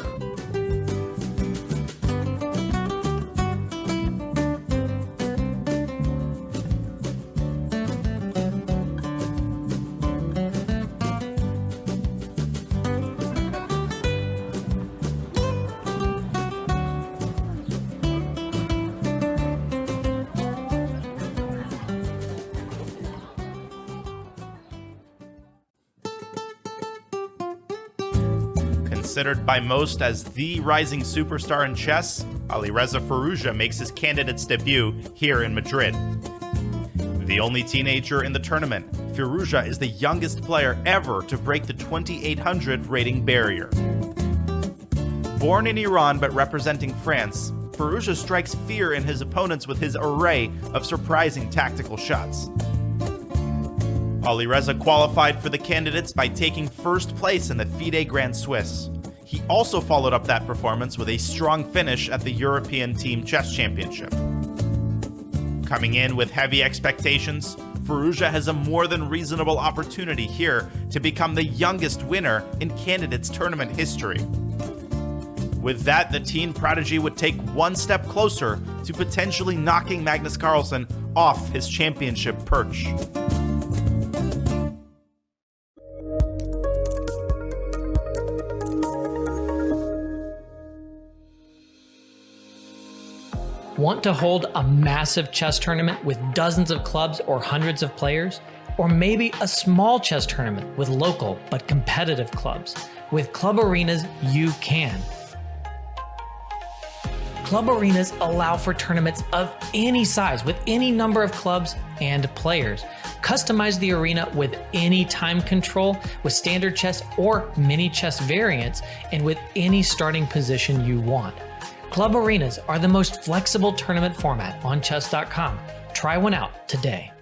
Considered by most as the rising superstar in chess, Alireza Firouzja makes his candidates debut here in Madrid. The only teenager in the tournament, Firouzja is the youngest player ever to break the 2800 rating barrier. Born in Iran but representing France, Firouzja strikes fear in his opponents with his array of surprising tactical shots. Alireza qualified for the candidates by taking first place in the FIDE Grand Swiss. He also followed up that performance with a strong finish at the European Team Chess Championship. Coming in with heavy expectations, Firouzja has a more than reasonable opportunity here to become the youngest winner in Candidates Tournament history. With that, the teen prodigy would take one step closer to potentially knocking Magnus Carlsen off his championship perch. Want to hold a massive chess tournament with dozens of clubs or hundreds of players? Or maybe a small chess tournament with local but competitive clubs? With Club Arenas, you can. Club Arenas allow for tournaments of any size with any number of clubs and players. Customize the arena with any time control, with standard chess or mini chess variants, and with any starting position you want. Club Arenas are the most flexible tournament format on chess.com. Try one out today.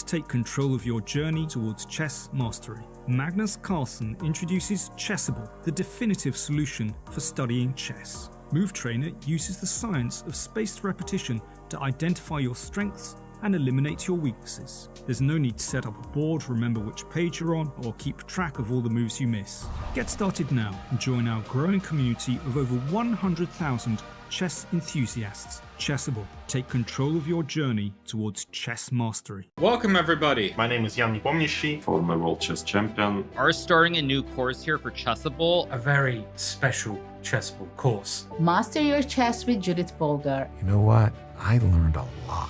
to take control of your journey towards chess mastery. Magnus Carlsen introduces Chessable, the definitive solution for studying chess. Move Trainer uses the science of spaced repetition to identify your strengths and eliminate your weaknesses. There's no need to set up a board, remember which page you're on, or keep track of all the moves you miss. Get started now and join our growing community of over 100,000 chess enthusiasts. Chessable. Take control of your journey towards chess mastery. Welcome everybody. My name is Jan-Nepomniachtchi, former World Chess Champion. Are starting a new course here for Chessable. A very special Chessable course. Master your chess with Judith Polgar. You know what? I learned a lot.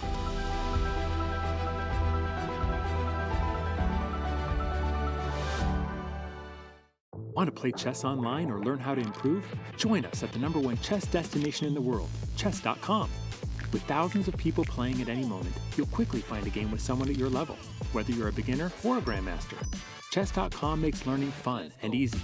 Want to play chess online or learn how to improve? Join us at the #1 chess destination in the world, chess.com. With thousands of people playing at any moment, you'll quickly find a game with someone at your level, whether you're a beginner or a grandmaster. Chess.com makes learning fun and easy.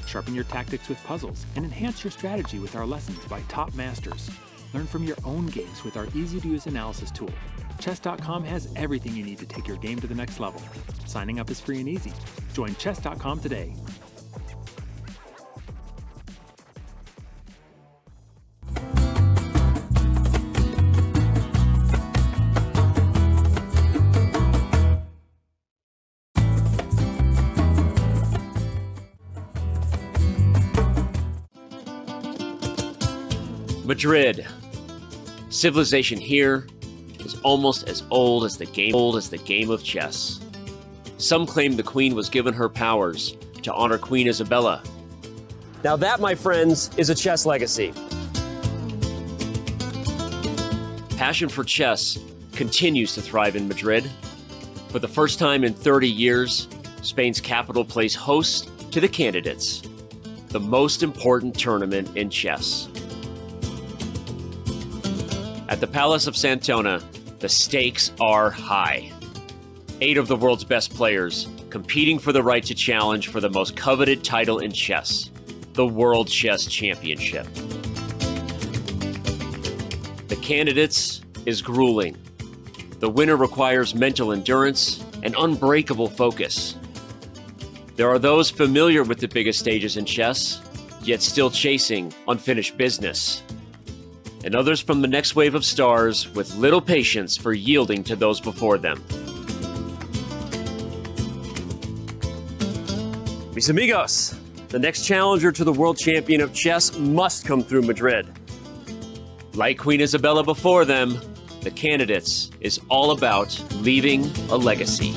Sharpen your tactics with puzzles and enhance your strategy with our lessons by top masters. Learn from your own games with our easy-to-use analysis tool. Chess.com has everything you need to take your game to the next level. Signing up is free and easy. Join Chess.com today. Madrid. Civilization here is almost as old as the game of chess. Some claim the queen was given her powers to honor Queen Isabella. Now that, my friends, is a chess legacy. Passion for chess continues to thrive in Madrid. For the first time in 30 years, Spain's capital plays host to the Candidates, the most important tournament in chess. At the Palace of Santona, the stakes are high. 8 of the world's best players competing for the right to challenge for the most coveted title in chess, the World Chess Championship. The Candidates is grueling. The winner requires mental endurance and unbreakable focus. There are those familiar with the biggest stages in chess, yet still chasing unfinished business. And others from the next wave of stars with little patience for yielding to those before them. Mis amigos, the next challenger to the world champion of chess must come through Madrid. Like Queen Isabella before them, the Candidates is all about leaving a legacy.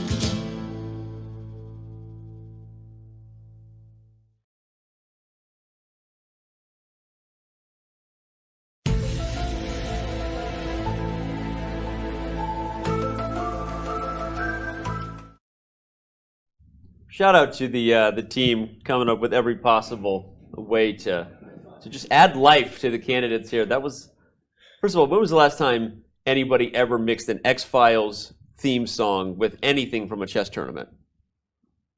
Shout out to the team coming up with every possible way to just add life to the Candidates here. That was, first of all, when was the last time anybody ever mixed an X-Files theme song with anything from a chess tournament?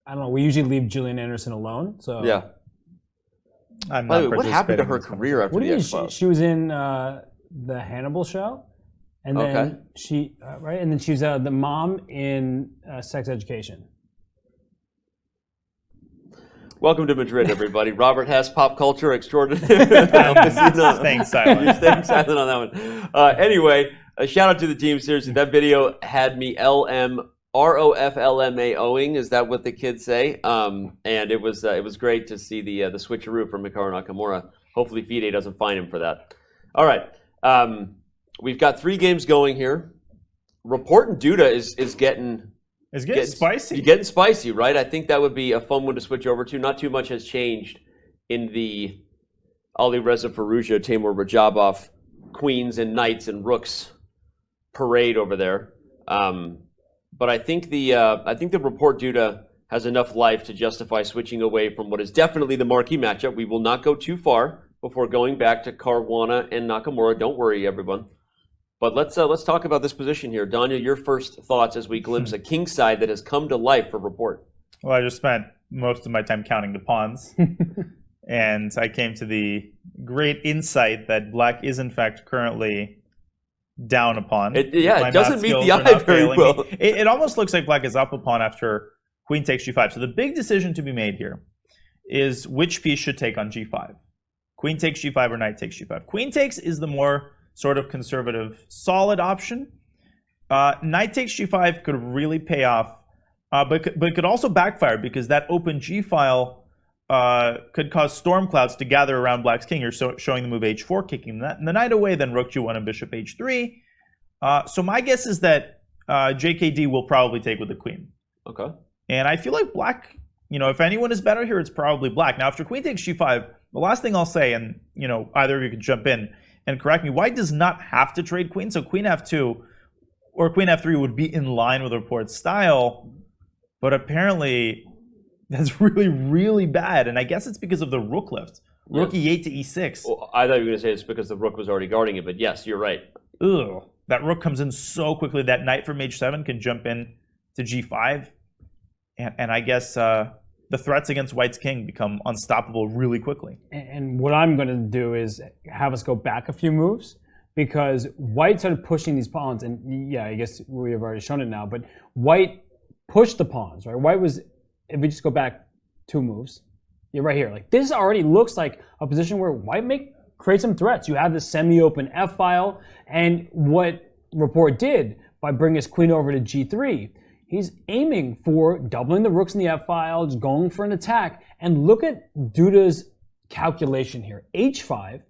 I don't know. We usually leave Gillian Anderson alone. So yeah. By the way, what happened to her career after the X-Files? She was in the Hannibal show, and then she right, and then she was the mom in Sex Education. Welcome to Madrid, everybody. Robert Hess, pop culture extraordinaire. Staying silent. You're staying silent on that one. Anyway, a shout out to the team. Seriously, that video had me LMROFLMAOing. Is that what the kids say? And it was great to see the switcheroo from Hikaru Nakamura. Hopefully, FIDE doesn't fine him for that. All right, we've got 3 games going here. Rapport and Duda is getting. It's getting spicy. You're getting spicy, right? I think that would be a fun one to switch over to. Not too much has changed in the Alireza Firouzja, Teimour Radjabov, queens and knights and rooks parade over there. But I think the Rapport Duda has enough life to justify switching away from what is definitely the marquee matchup. We will not go too far before going back to Caruana and Nakamura. Don't worry, everyone. But let's talk about this position here. Danya, your first thoughts as we glimpse a kingside that has come to life for Rapport. Well, I just spent most of my time counting the pawns. And I came to the great insight that black is in fact currently down a pawn. It doesn't meet the eye very well. It almost looks like black is up a pawn after queen takes g5. So the big decision to be made here is which piece should take on g5. Queen takes g5 or knight takes g5. Queen takes is the more sort of conservative, solid option. Knight takes g5 could really pay off, but could also backfire because that open g file could cause storm clouds to gather around black's king. You're showing the move h4, kicking the knight away, then rook g1 and bishop h3. So my guess is that JKD will probably take with the queen. Okay. And I feel like black, if anyone is better here, it's probably black. Now, after queen takes g5, the last thing I'll say, and either of you can jump in and correct me, white does not have to trade queen. So queen f2 or queen f3 would be in line with Rapport's style, but apparently that's really, really bad. And I guess it's because of the rook lift. Rook e8 to e6. Well, I thought you were going to say it's because the rook was already guarding it, but yes, you're right. Ugh. That rook comes in so quickly. That knight from h7 can jump in to g5. And I guess the threats against white's king become unstoppable really quickly. And what I'm going to do is have us go back a few moves, because white started pushing these pawns. And yeah, I guess we have already shown it now, but white pushed the pawns, right? White was, if we just go back 2 moves, you're right here. Like, this already looks like a position where white may create some threats. You have the semi-open f-file, and what Rapport did by bringing his queen over to g3, he's aiming for doubling the rooks in the f-file, just going for an attack. And look at Duda's calculation here. h5,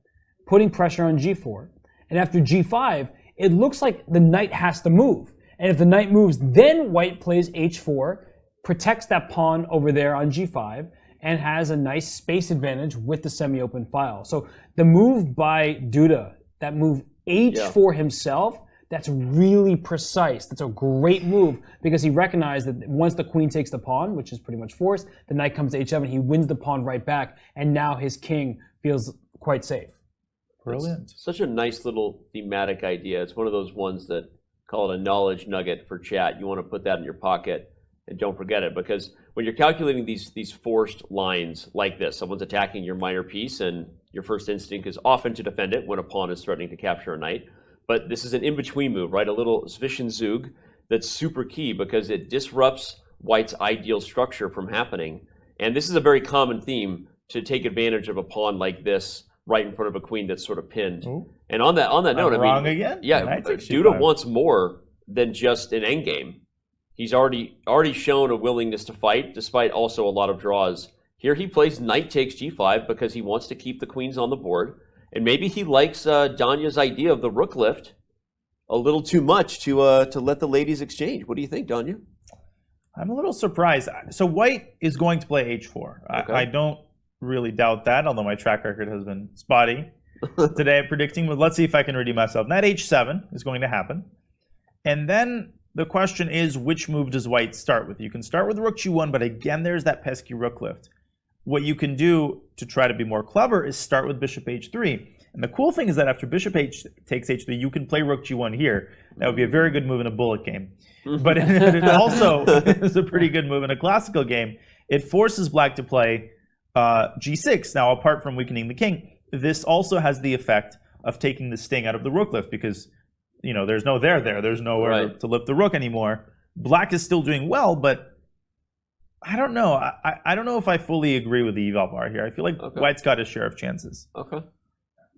putting pressure on g4. And after g5, it looks like the knight has to move. And if the knight moves, then white plays h4, protects that pawn over there on g5, and has a nice space advantage with the semi-open file. So the move by Duda, that move h4 himself, that's really precise. That's a great move because he recognized that once the queen takes the pawn, which is pretty much forced, the knight comes to h7, he wins the pawn right back, and now his king feels quite safe. Brilliant. It's such a nice little thematic idea. It's one of those ones that call it a knowledge nugget for chat. You want to put that in your pocket and don't forget it, because when you're calculating these forced lines like this, someone's attacking your minor piece and your first instinct is often to defend it when a pawn is threatening to capture a knight. But this is an in-between move, right? A little Zwischenzug that's super key because it disrupts white's ideal structure from happening. And this is a very common theme, to take advantage of a pawn like this right in front of a queen that's sort of pinned. Ooh. And on that note, wrong again? Yeah, Duda wants more than just an endgame. He's already shown a willingness to fight, despite also a lot of draws. Here he plays knight takes g5 because he wants to keep the queens on the board. And maybe he likes Danya's idea of the rook lift a little too much to let the ladies exchange. What do you think, Danya? I'm a little surprised. So white is going to play h4. Okay. I don't really doubt that, although my track record has been spotty today at predicting. But let's see if I can redeem myself. Knight h7 is going to happen. And then the question is, which move does white start with? You can start with rook g1, but again, there's that pesky rook lift. What you can do to try to be more clever is start with bishop h3. And the cool thing is that after bishop takes h3, you can play rook g1 here. That would be a very good move in a bullet game. But it also is a pretty good move in a classical game. It forces black to play g6. Now, apart from weakening the king, this also has the effect of taking the sting out of the rook lift because, there's no there. There's nowhere to lift the rook anymore. Black is still doing well, but I don't know. I don't know if I fully agree with the eval bar here. I feel like white's got his share of chances. Okay.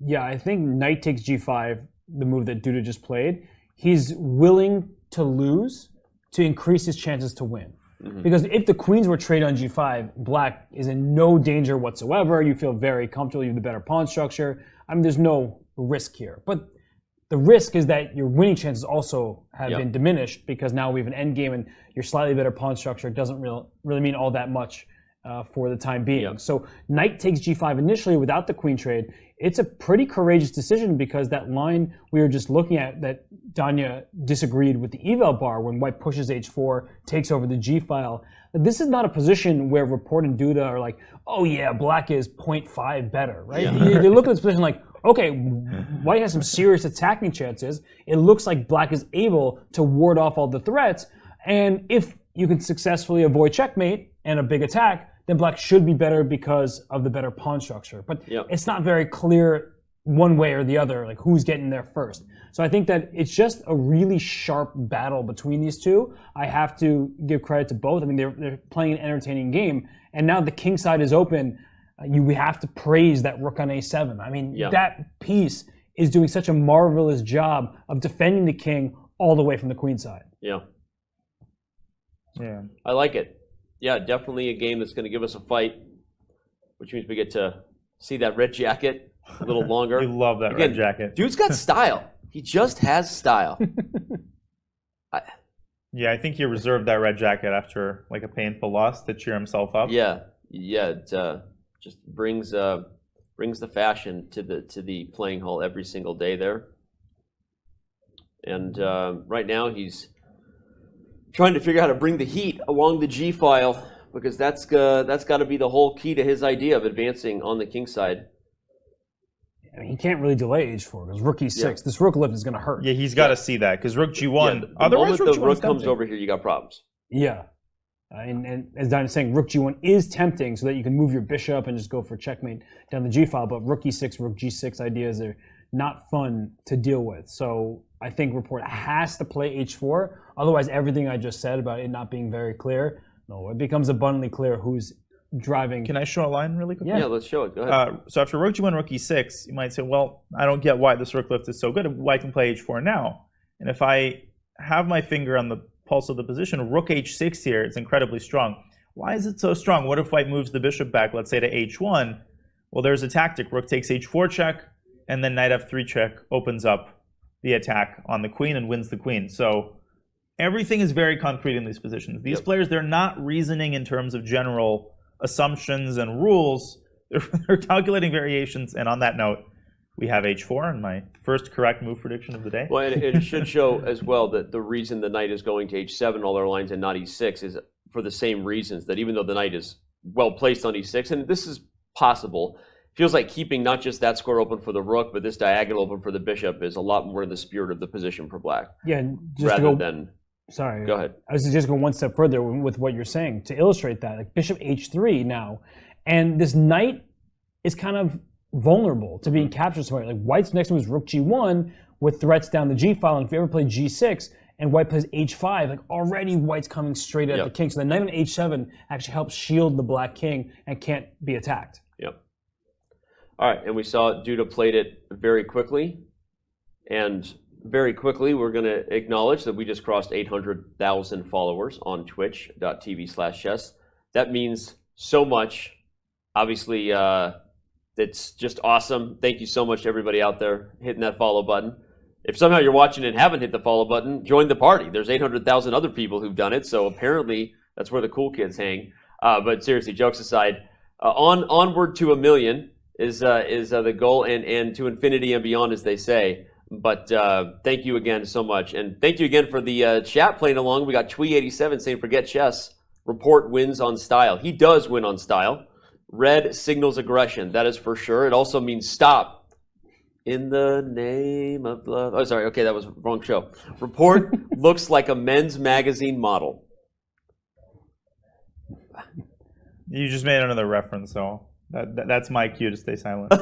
Yeah, I think knight takes g5, the move that Duda just played, he's willing to lose to increase his chances to win. Mm-hmm. Because if the queens were traded on g5, black is in no danger whatsoever. You feel very comfortable. You have the better pawn structure. I mean, there's no risk here. But the risk is that your winning chances also have been diminished because now we have an endgame and your slightly better pawn structure doesn't really mean all that much for the time being. Yep. So knight takes g5 initially without the queen trade. It's a pretty courageous decision because that line we were just looking at that Danya disagreed with the eval bar when white pushes h4, takes over the g file. This is not a position where Rapport and Duda are like, oh yeah, black is 0.5 better, right? Yeah. They look at this position like, okay, white has some serious attacking chances. It looks like black is able to ward off all the threats. And if you can successfully avoid checkmate and a big attack, then black should be better because of the better pawn structure. But it's not very clear one way or the other, like who's getting there first. So I think that it's just a really sharp battle between these two. I have to give credit to both. I mean, they're playing an entertaining game, and now the king side is open. We have to praise that rook on a7. I mean, that piece is doing such a marvelous job of defending the king all the way from the queen side. Yeah. Yeah. I like it. Yeah, definitely a game that's going to give us a fight, which means we get to see that red jacket a little longer. We love that red jacket. Dude's got style. He just has style. Yeah, I think he reserved that red jacket after like a painful loss to cheer himself up. Yeah, it just brings the fashion to the playing hall every single day there. And right now he's trying to figure out how to bring the heat along the G file, because that's got to be the whole key to his idea of advancing on the king side. I mean, he can't really delay h4 because rook e6. This rook lift is going to hurt. Yeah, he's got to see that because rook g1. The Otherwise, moment the rook comes over here, you got problems. Yeah. And as Dina's saying, rook g1 is tempting so that you can move your bishop and just go for checkmate down the g file. But rook e6, rook g6 ideas are not fun to deal with. So I think Rapport has to play h4. Otherwise, everything I just said about it not being very clear, no, it becomes abundantly clear who's driving. Can I show a line really quickly? Yeah, let's show it. Go ahead. So after rook g1, rook e6, you might say, well, I don't get why this rook lift is so good. Why can play h4 now? And if I have my finger on the pulse of the position, rook h6 here, it's incredibly strong. Why is it so strong? What if white moves the bishop back, let's say to h1? Well, there's a tactic. Rook takes h4 check, and then knight f3 check opens up the attack on the queen and wins the queen. So everything is very concrete in these positions. These players, they're not reasoning in terms of general assumptions and rules. They're calculating variations. And on that note, we have h4 and my first correct move prediction of the day. Well, and it should show as well that the reason the knight is going to h7 all our lines and not e6 is for the same reasons, that even though the knight is well placed on e6, and this is possible, feels like keeping not just that square open for the rook, but this diagonal open for the bishop is a lot more in the spirit of the position for black. Yeah, just rather to go, than... Sorry. Go ahead. I was just going one step further with what you're saying to illustrate that. Like bishop h3 now, and this knight is kind of vulnerable to being captured somewhere. Like white's next move is rook g1 with threats down the g file, and if you ever play g6 and white plays h5, like already white's coming straight at the king. So the knight on h7 actually helps shield the black king and can't be attacked. Yep. All right, and we saw Duda played it very quickly, and very quickly, we're going to acknowledge that we just crossed 800,000 followers on twitch.tv/chess. That means so much. Obviously, it's just awesome. Thank you so much to everybody out there hitting that follow button. If somehow you're watching and haven't hit the follow button, join the party. There's 800,000 other people who've done it, so apparently that's where the cool kids hang. But seriously, jokes aside, onward to 1 million is the goal, and to infinity and beyond, as they say. But thank you again so much. And thank you again for the chat playing along. We got Twee87 saying, forget chess. Rapport wins on style. He does win on style. Red signals aggression. That is for sure. It also means stop. In the name of love. Oh, sorry. Okay, that was wrong show. Rapport looks like a men's magazine model. You just made another reference, so that's my cue to stay silent.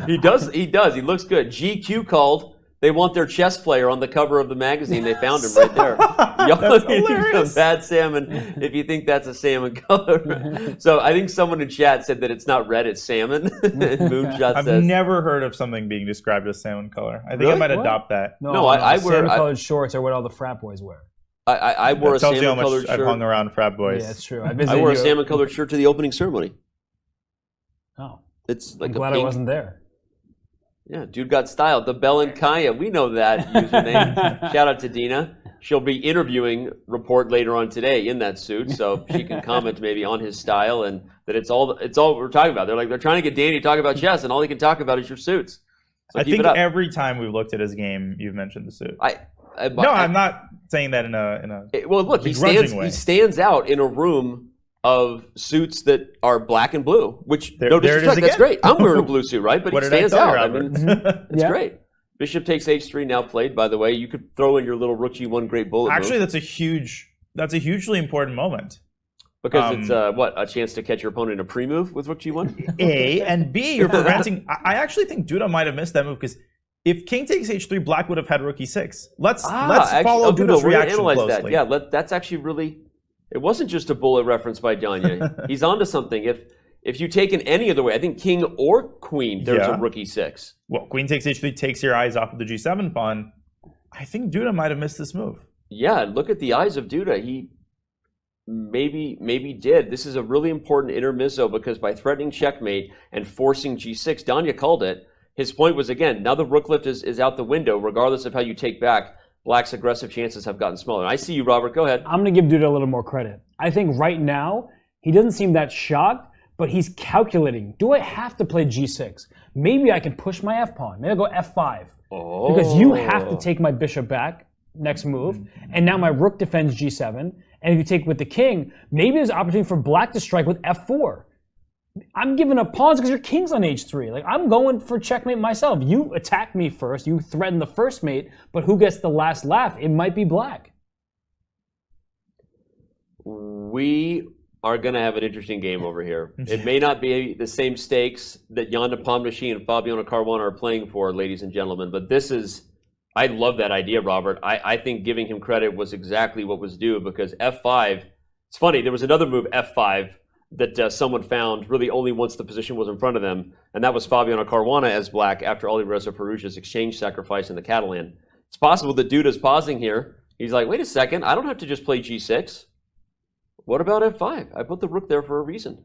He does. He looks good. GQ called. They want their chess player on the cover of the magazine. They found him right there. That's hilarious. A bad salmon if you think that's a salmon color. So I think someone in chat said that it's not red, it's salmon. Moonshot I've says. never heard of something being described as salmon color. I think Really? I might What? adopt that. No, I wear salmon-colored shorts are what all the frat boys wear. I wore a That tells you how much salmon-colored I've shirt. hung around frat boys. Yeah, it's true. I wore a salmon-colored shirt to the opening ceremony. Oh, It's like I'm glad a pink. I wasn't there. Yeah, dude got style. The Belenkaya, we know that username. Shout out to Dina. She'll be interviewing Rapport later on today in that suit, so she can comment maybe on his style and that it's all we're talking about. They're trying to get Danny to talk about chess, and all he can talk about is your suits. So I keep think it up. every time we've looked at his game, you've mentioned the suit. No, I'm not saying that in a well, look, he begrudging way. stands out in a room of suits that are black and blue, which There- no there it is disrespect, that's again. great. I'm wearing a blue suit, right? But What he did I stands tell you, out. I Robert? mean, it's Yeah. great. Bishop takes h3 now played, by the way. You could throw in your little rook g1 great bullet Actually, move. that's a hugely important moment. Because it's a chance to catch your opponent in a pre-move with rook g1? A, and B, you're preventing... I actually think Duda might have missed that move, because if king takes h3, black would have had rook e6. Let's follow Duda's reaction closely. That. Yeah, that's actually really... It wasn't just a bullet reference by Danya. He's onto something. If you take in any other way, I think king or queen, there's a rook e6. Well, queen takes h3 takes your eyes off of the g7 pawn. I think Duda might have missed this move. Yeah, look at the eyes of Duda. He maybe did. This is a really important intermezzo because by threatening checkmate and forcing g6, Danya called it. His point was, again, now the rook lift is out the window, regardless of how you take back. Black's aggressive chances have gotten smaller. I see you, Robert. Go ahead. I'm going to give Duda a little more credit. I think right now, he doesn't seem that shocked, but he's calculating. Do I have to play g6? Maybe I can push my f-pawn. Maybe I'll go f5. Oh. Because you have to take my bishop back, next move, and now my rook defends g7. And if you take with the king, maybe there's an opportunity for black to strike with f4. I'm giving up pawns because your king's on h3. Like, I'm going for checkmate myself. You attack me first. You threaten the first mate, but who gets the last laugh? It might be black. We are going to have an interesting game over here. It may not be the same stakes that Jan Nepomniachtchi and Fabiano Caruana are playing for, ladies and gentlemen, but this is... I love that idea, Robert. I think giving him credit was exactly what was due because f5... It's funny, there was another move, f5, that someone found really only once the position was in front of them, and that was Fabiano Caruana as black after Alireza Firouzja's exchange sacrifice in the Catalan. It's possible that Duda's pausing here. He's like, wait a second, I don't have to just play g6. What about f5? I put the rook there for a reason.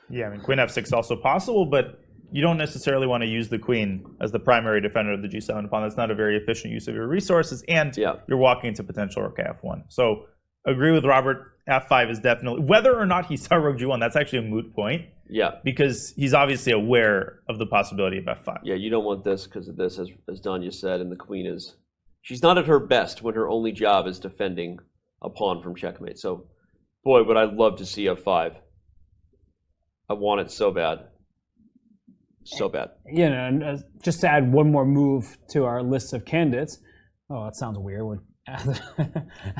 Yeah, I mean, queen f6 is also possible, but you don't necessarily want to use the queen as the primary defender of the g7 pawn. That's not a very efficient use of your resources, and you're walking into potential rook f1. So, agree with Robert. f5 is definitely, whether or not he saw rook g1, that's actually a moot point. Yeah. Because he's obviously aware of the possibility of f5. Yeah, you don't want this because of this, as Danya said, and the queen is... She's not at her best when her only job is defending a pawn from checkmate. So, boy, would I love to see f5. I want it so bad. So bad. You know, and just to add one more move to our list of candidates. Oh, that sounds weird. At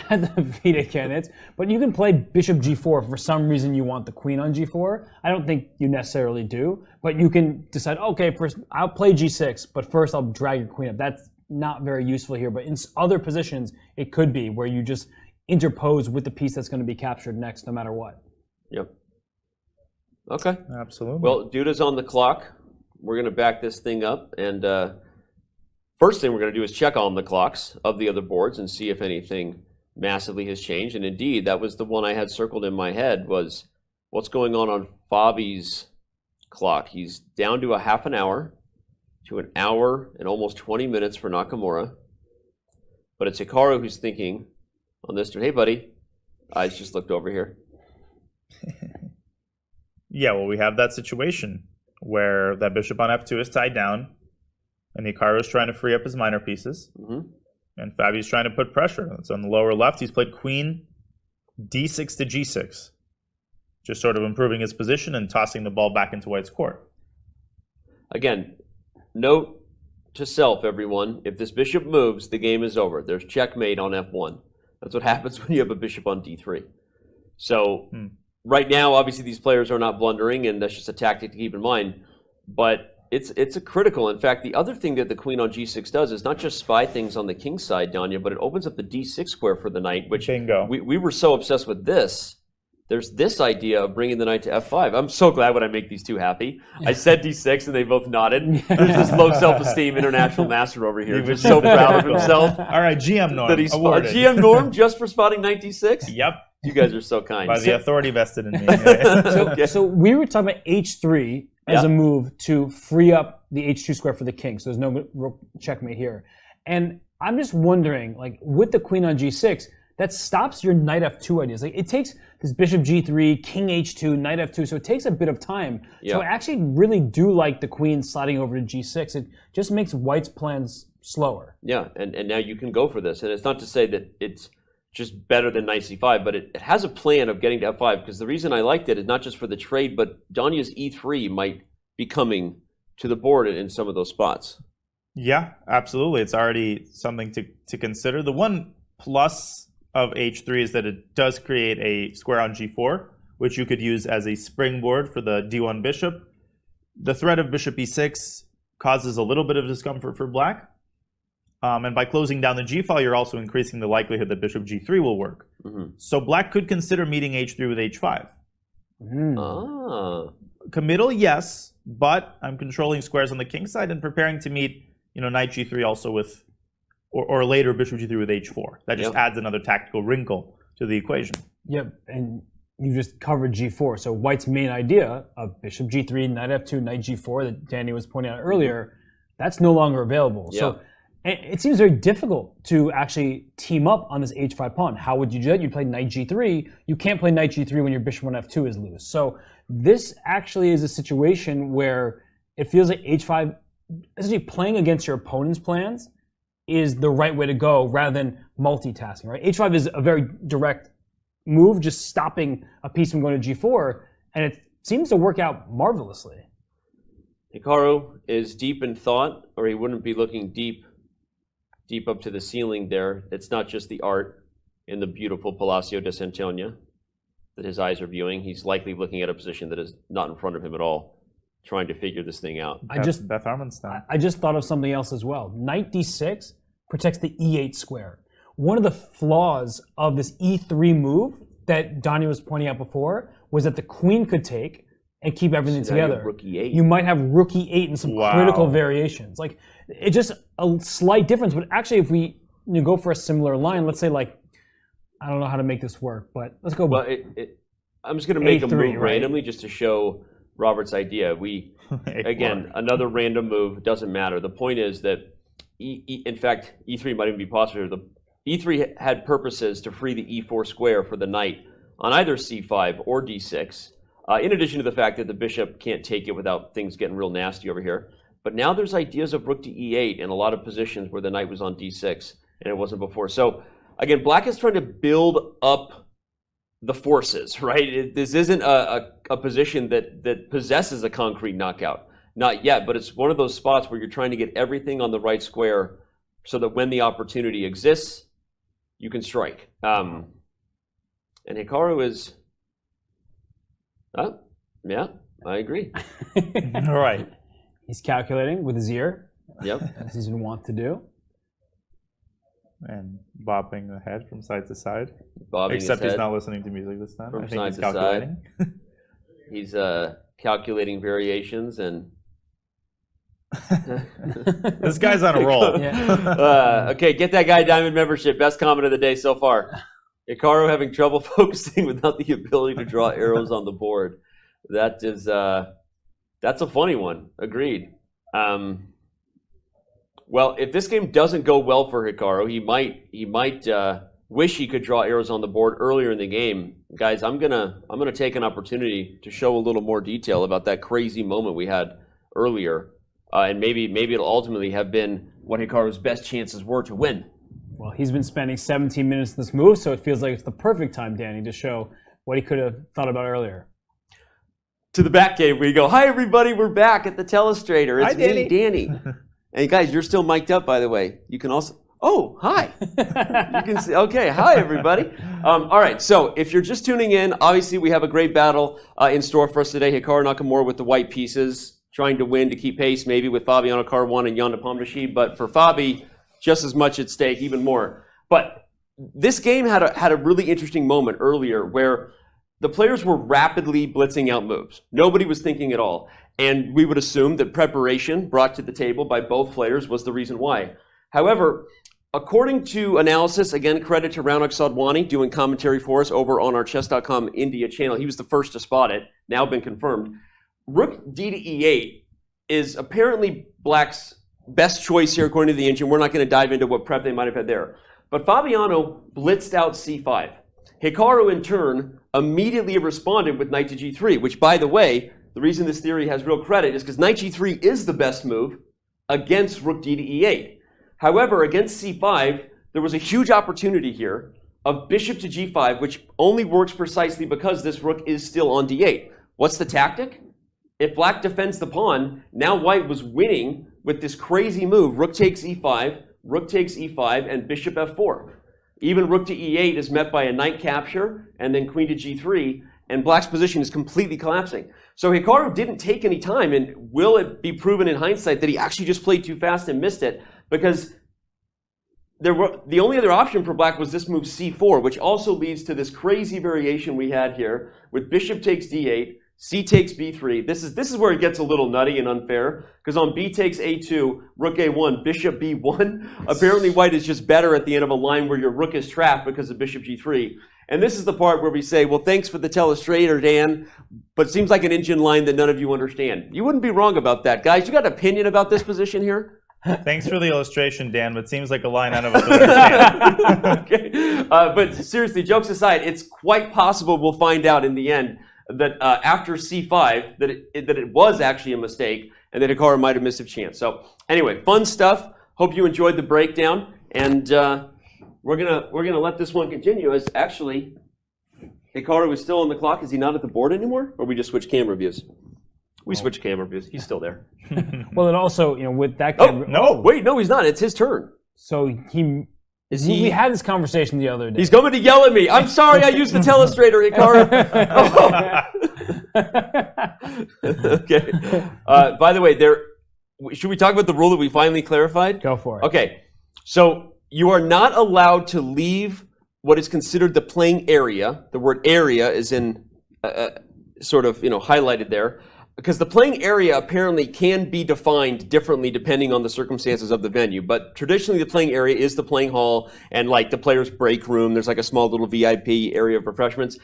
the FIDE candidates, but you can play bishop g4 if for some reason you want the queen on g4. I don't think you necessarily do, but you can decide, okay, first I'll play g6, but first I'll drag your queen up. That's not very useful here, but in other positions it could be where you just interpose with the piece that's going to be captured next no matter what. Yep. Okay. Absolutely. Well, Duda's on the clock. We're going to back this thing up, and first thing we're going to do is check on the clocks of the other boards and see if anything massively has changed. And indeed, that was the one I had circled in my head was what's going on Fabi's clock. He's down to a half an hour to an hour and almost 20 minutes for Nakamura. But it's Hikaru who's thinking on this turn, hey, buddy, I just looked over here. Yeah, well, we have that situation where that bishop on f2 is tied down. And Hikaru is trying to free up his minor pieces. And Fabi's trying to put pressure. It's on the lower left. He's played queen d6 to g6. Just sort of improving his position and tossing the ball back into white's court. Again, note to self, everyone. If this bishop moves, the game is over. There's checkmate on f1. That's what happens when you have a bishop on d3. So right now, obviously, these players are not blundering, and that's just a tactic to keep in mind. But it's a critical. In fact, the other thing that the queen on g6 does is not just spy things on the king side, Danya, but it opens up the d6 square for the knight, which we were so obsessed with this. There's this idea of bringing the knight to f5. I'm so glad when I make these two happy. I said d6 and they both nodded. There's this low self-esteem international master over here. Just so proud of himself. All right, GM Norm that he's awarded. GM Norm just for spotting knight d6? Yep. You guys are so kind. By the authority vested in me. So we were talking about h3 as a move to free up the h2 square for the king. So there's no checkmate here. And I'm just wondering, like with the queen on g6, that stops your knight f2 ideas. Like it takes this bishop g3, king h2, knight f2, so it takes a bit of time. So I actually really do like the queen sliding over to g6. It just makes white's plans slower. Yeah, and now you can go for this. And it's not to say that it's just better than knight c5, but it has a plan of getting to f5, because the reason I liked it is not just for the trade, but Danya's e3 might be coming to the board in some of those spots. Yeah, absolutely. It's already something to consider. The one plus of h3 is that it does create a square on g4, which you could use as a springboard for the d1 bishop. The threat of bishop e6 causes a little bit of discomfort for black. And by closing down the g-file, you're also increasing the likelihood that bishop g3 will work. So black could consider meeting h3 with h5. Committal, yes, but I'm controlling squares on the king side and preparing to meet, knight g3 also with, or later bishop g3 with h4. That just adds another tactical wrinkle to the equation. Yep, and you just covered g4. So white's main idea of bishop g3, knight f2, knight g4 that Danny was pointing out earlier, that's no longer available. So it seems very difficult to actually team up on this h5 pawn. How would you do that? You'd play knight g3. You can't play knight g3 when your bishop on f2 is loose. So this actually is a situation where it feels like h5, essentially playing against your opponent's plans, is the right way to go rather than multitasking, right? h5 is a very direct move, just stopping a piece from going to g4, and it seems to work out marvelously. Hikaru is deep in thought, or he wouldn't be looking deep up to the ceiling there. It's not just the art in the beautiful Palacio de Santoña that his eyes are viewing. He's likely looking at a position that is not in front of him at all, trying to figure this thing out. I just thought of something else as well. Knight d6 protects the e8 square. One of the flaws of this e3 move that Donnie was pointing out before was that the queen could take and keep everything together. Rook e8. You might have rook e8 and some critical variations. Like, it's just a slight difference. But actually, if we go for a similar line, let's say, like, I don't know how to make this work, but let's go. Well, I'm just going to make a move right? randomly just to show Robert's idea. Again, another random move, doesn't matter. The point is that, in fact, e3 might even be possible. The e3 had purposes to free the e4 square for the knight on either c5 or d6, in addition to the fact that the bishop can't take it without things getting real nasty over here. But now there's ideas of rook to e8 in a lot of positions where the knight was on d6, and it wasn't before. So, again, black is trying to build up the forces, right? This isn't a position that possesses a concrete knockout. Not yet, but it's one of those spots where you're trying to get everything on the right square so that when the opportunity exists, you can strike. And Hikaru is... yeah, I agree. All right. He's calculating with his ear. Yep. As he's been wont to do. And bobbing the head from side to side. Except he's not listening to music this time. From I think side he's to calculating. side. He's calculating variations and... This guy's on a roll. Okay, get that guy Diamond membership. Best comment of the day so far. Hikaru having trouble focusing without the ability to draw arrows on the board. That is, that's a funny one. Agreed. Well, if this game doesn't go well for Hikaru, he might wish he could draw arrows on the board earlier in the game. Guys, I'm gonna take an opportunity to show a little more detail about that crazy moment we had earlier, and maybe it'll ultimately have been what Hikaru's best chances were to win. Well, he's been spending 17 minutes in this move, so it feels like it's the perfect time, Danny, to show what he could have thought about earlier. To the back cave where you go, hi everybody, we're back at the Telestrator. It's me, Danny. And guys, you're still mic'd up, by the way. You can also, oh, hi. You can see, okay, hi everybody. All right, so if you're just tuning in, obviously we have a great battle in store for us today. Hikaru Nakamura with the white pieces, trying to win to keep pace maybe with Fabiano Caruana and Jan Nepomniachtchi, but for Fabi, just as much at stake, even more. But this game had a really interesting moment earlier where the players were rapidly blitzing out moves. Nobody was thinking at all. And we would assume that preparation brought to the table by both players was the reason why. However, according to analysis, again, credit to Raunak Sadwani doing commentary for us over on our chess.com India channel. He was the first to spot it, now been confirmed. Rook d to e8 is apparently Black's best choice here according to the engine. We're not going to dive into what prep they might have had there. But Fabiano blitzed out c5. Hikaru, in turn, immediately responded with knight to g3, which, by the way, the reason this theory has real credit is because knight g3 is the best move against rook d to e8. However, against c5, there was a huge opportunity here of bishop to g5, which only works precisely because this rook is still on d8. What's the tactic? If Black defends the pawn, now White was winning with this crazy move. Rook takes e5, rook takes e5, and bishop f4. Even rook to e8 is met by a knight capture, and then queen to g3, and black's position is completely collapsing. So Hikaru didn't take any time, and will it be proven in hindsight that he actually just played too fast and missed it? Because the only other option for black was this move c4, which also leads to this crazy variation we had here with bishop takes d8, c takes b3. This is where it gets a little nutty and unfair, because on b takes a2, rook a1, bishop b1, apparently white is just better at the end of a line where your rook is trapped because of bishop g3. And this is the part where we say, well, thanks for the telestrator, Dan, but it seems like an engine line that none of you understand. You wouldn't be wrong about that. Guys, you got an opinion about this position here? Thanks for the illustration, Dan, but it seems like a line none of us understand. Okay. But seriously, jokes aside, it's quite possible we'll find out in the end that after c5, that it was actually a mistake, and that Hikaru might have missed a chance. So anyway, fun stuff. Hope you enjoyed the breakdown, and we're gonna let this one continue. As actually, Hikaru is still on the clock. Is he not at the board anymore, or we just switched camera views? We switched camera views. He's still there. Well, and also, with that. Wait, no, he's not. It's his turn. So we had this conversation the other day. He's coming to yell at me. I'm sorry, I used the telestrator, Hikaru. Okay. By the way, should we talk about the rule that we finally clarified? Go for it. Okay. So you are not allowed to leave what is considered the playing area. The word area is in sort of highlighted there. Because the playing area apparently can be defined differently depending on the circumstances of the venue. But traditionally, the playing area is the playing hall and like the player's break room. There's like a small little VIP area of refreshments.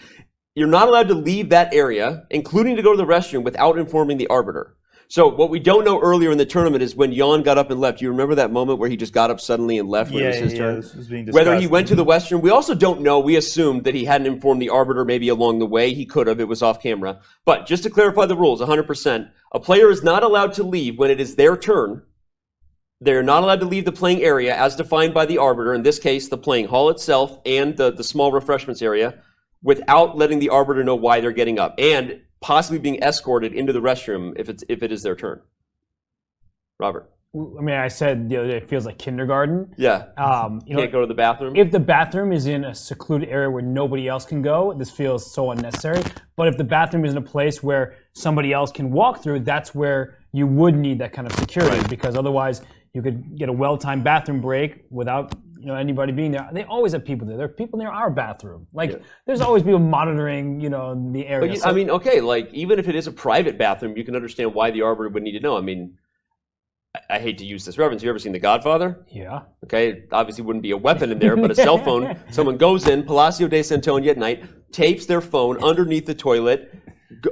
You're not allowed to leave that area, including to go to the restroom, without informing the arbiter. So what we don't know earlier in the tournament is when Jan got up and left. Do you remember that moment where he just got up suddenly and left when it was his turn? This was being Whether he went to the restroom, we also don't know. We assumed that he hadn't informed the arbiter maybe along the way. He could have. It was off camera. But just to clarify the rules, 100%, a player is not allowed to leave when it is their turn. They're not allowed to leave the playing area as defined by the arbiter, in this case, the playing hall itself and the small refreshments area, without letting the arbiter know why they're getting up, and possibly being escorted into the restroom if it is their turn. Robert. I mean, I said the other day it feels like kindergarten. Yeah. You can't go to the bathroom. If the bathroom is in a secluded area where nobody else can go, this feels so unnecessary. But if the bathroom is in a place where somebody else can walk through, that's where you would need that kind of security, because otherwise you could get a well-timed bathroom break without anybody being there. They always have people there. There are people near our bathroom. There's always people monitoring, the area. But I mean, okay, even if it is a private bathroom, you can understand why the arbiter would need to know. I mean, I hate to use this reference. You ever seen The Godfather? Yeah. Okay, it obviously wouldn't be a weapon in there, but a cell phone. Someone goes in, Palacio de Santonia at night, tapes their phone underneath the toilet,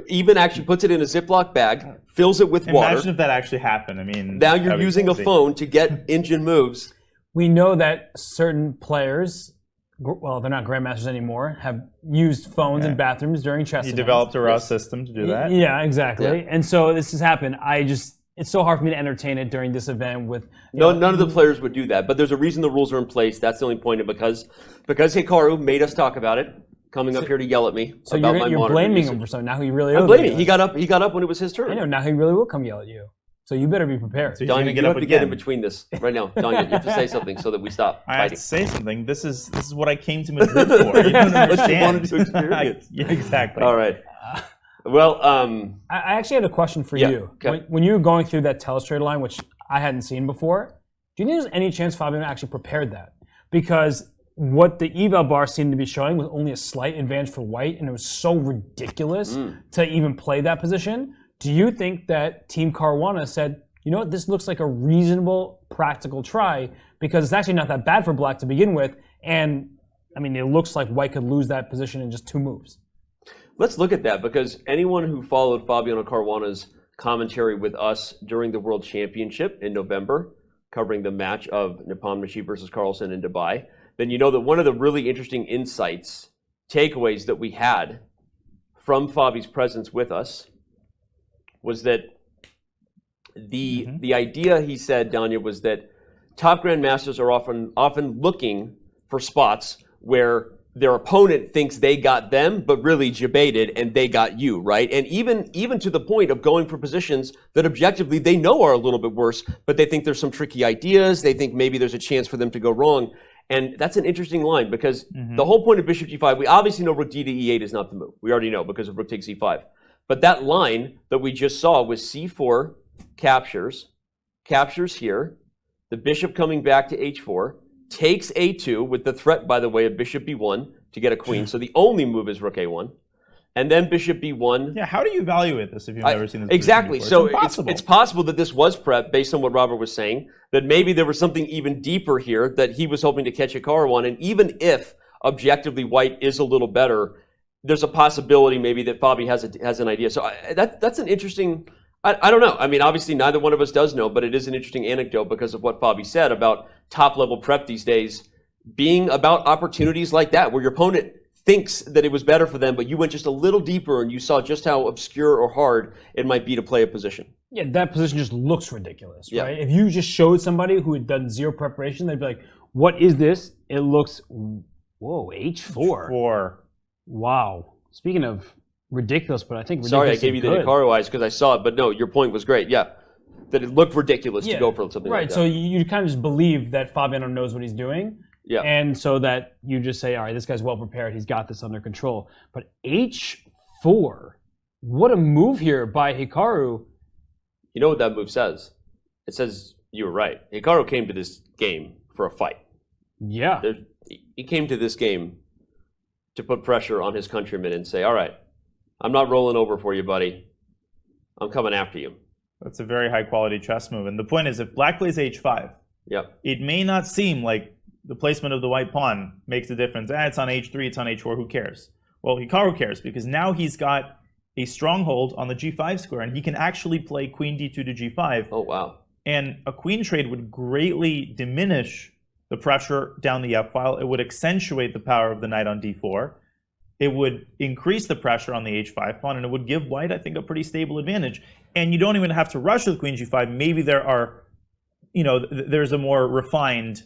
even actually puts it in a Ziploc bag, fills it with water. Imagine if that actually happened. I mean, now you're using a phone to get engine moves. We know that certain players, well, they're not grandmasters anymore, have used phones in bathrooms during chess events. You developed a raw system to do that. Yeah, exactly. Yeah. And so this has happened. It's so hard for me to entertain it during this event with... None of the players would do that, but there's a reason the rules are in place. That's the only point, because Hikaru made us talk about it, coming up here to yell at me about my monitor. You're blaming him for something. Now he really will. I'm blaming him. He got up when it was his turn. I know, now he really will come yell at you. So you better be prepared. So Don, you have to get in between this right now. Don, you have to say something so that we stop fighting. I have to say something. This is what I came to Madrid for. You don't understand. What you wanted to experience. Yeah, exactly. All right. Well, I actually had a question for you. Okay. When you were going through that telestrator line, which I hadn't seen before, do you think there's any chance Fabiano actually prepared that? Because what the eval bar seemed to be showing was only a slight advantage for white, and it was so ridiculous to even play that position. Do you think that Team Caruana said, you know what, this looks like a reasonable, practical try, because it's actually not that bad for black to begin with, and, I mean, it looks like white could lose that position in just 2 moves. Let's look at that, because anyone who followed Fabiano Caruana's commentary with us during the World Championship in November, covering the match of Nepomniachtchi versus Carlsen in Dubai, then you know that one of the really interesting insights, takeaways that we had from Fabi's presence with us was that the idea, he said, Danya, was that top grandmasters are often looking for spots where their opponent thinks they got them, but really debated and they got you, right? And even to the point of going for positions that objectively they know are a little bit worse, but they think there's some tricky ideas. They think maybe there's a chance for them to go wrong. And that's an interesting line because the whole point of bishop g5, we obviously know rook d to e8 is not the move. We already know because of rook takes e5. But that line that we just saw was c4 captures here, the bishop coming back to h4, takes a2 with the threat, by the way, of bishop b1 to get a queen. So the only move is rook a1. And then bishop b1. Yeah, how do you evaluate this if you've never seen this? Exactly. So it's possible that this was prep based on what Robert was saying, that maybe there was something even deeper here that he was hoping to catch Hikaru on. And even if objectively white is a little better, there's a possibility maybe that Fabi has an idea. So that's an interesting, I don't know. I mean, obviously neither one of us does know, but it is an interesting anecdote because of what Fabi said about top level prep these days being about opportunities like that, where your opponent thinks that it was better for them, but you went just a little deeper and you saw just how obscure or hard it might be to play a position. Yeah, that position just looks ridiculous, right? If you just showed somebody who had done zero preparation, they'd be like, what is this? It looks, whoa, h4. Wow. Speaking of ridiculous, but I think ridiculous. Sorry, I gave you the Hikaru eyes because I saw it, but no, your point was great. Yeah, that it looked ridiculous to go for something like that. Right, so you kind of just believe that Fabiano knows what he's doing. Yeah. And so that you just say, all right, this guy's well prepared. He's got this under control. But h4, what a move here by Hikaru. You know what that move says? It says you were right. Hikaru came to this game for a fight. Yeah. He came to this game to put pressure on his countrymen and say, all right, I'm not rolling over for you, buddy. I'm coming after you. That's a very high quality chess move. And the point is, if black plays h5, it may not seem like the placement of the white pawn makes a difference. It's on h3, it's on h4, who cares? Well, Hikaru cares because now he's got a stronghold on the g5 square and he can actually play queen d2 to g5. Oh, wow. And a queen trade would greatly diminish the pressure down the f-file. It would accentuate the power of the knight on d4. It would increase the pressure on the h5 pawn, and it would give white, I think, a pretty stable advantage. And you don't even have to rush with queen g5. Maybe there are, there's a more refined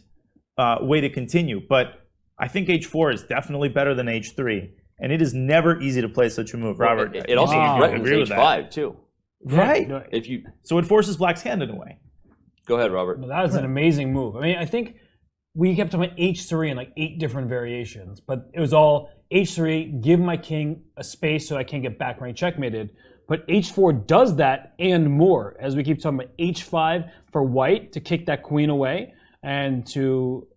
way to continue. But I think h4 is definitely better than h3. And it is never easy to play such a move, Robert. It also threatens h5, too. Right. Yeah. So it forces black's hand in a way. Go ahead, Robert. No, that is an amazing move. I mean, I think we kept talking about h3 in like 8 different variations, but it was all h3, give my king a space so I can't get back rank checkmated. But h4 does that and more, as we keep talking about h5 for white to kick that queen away and to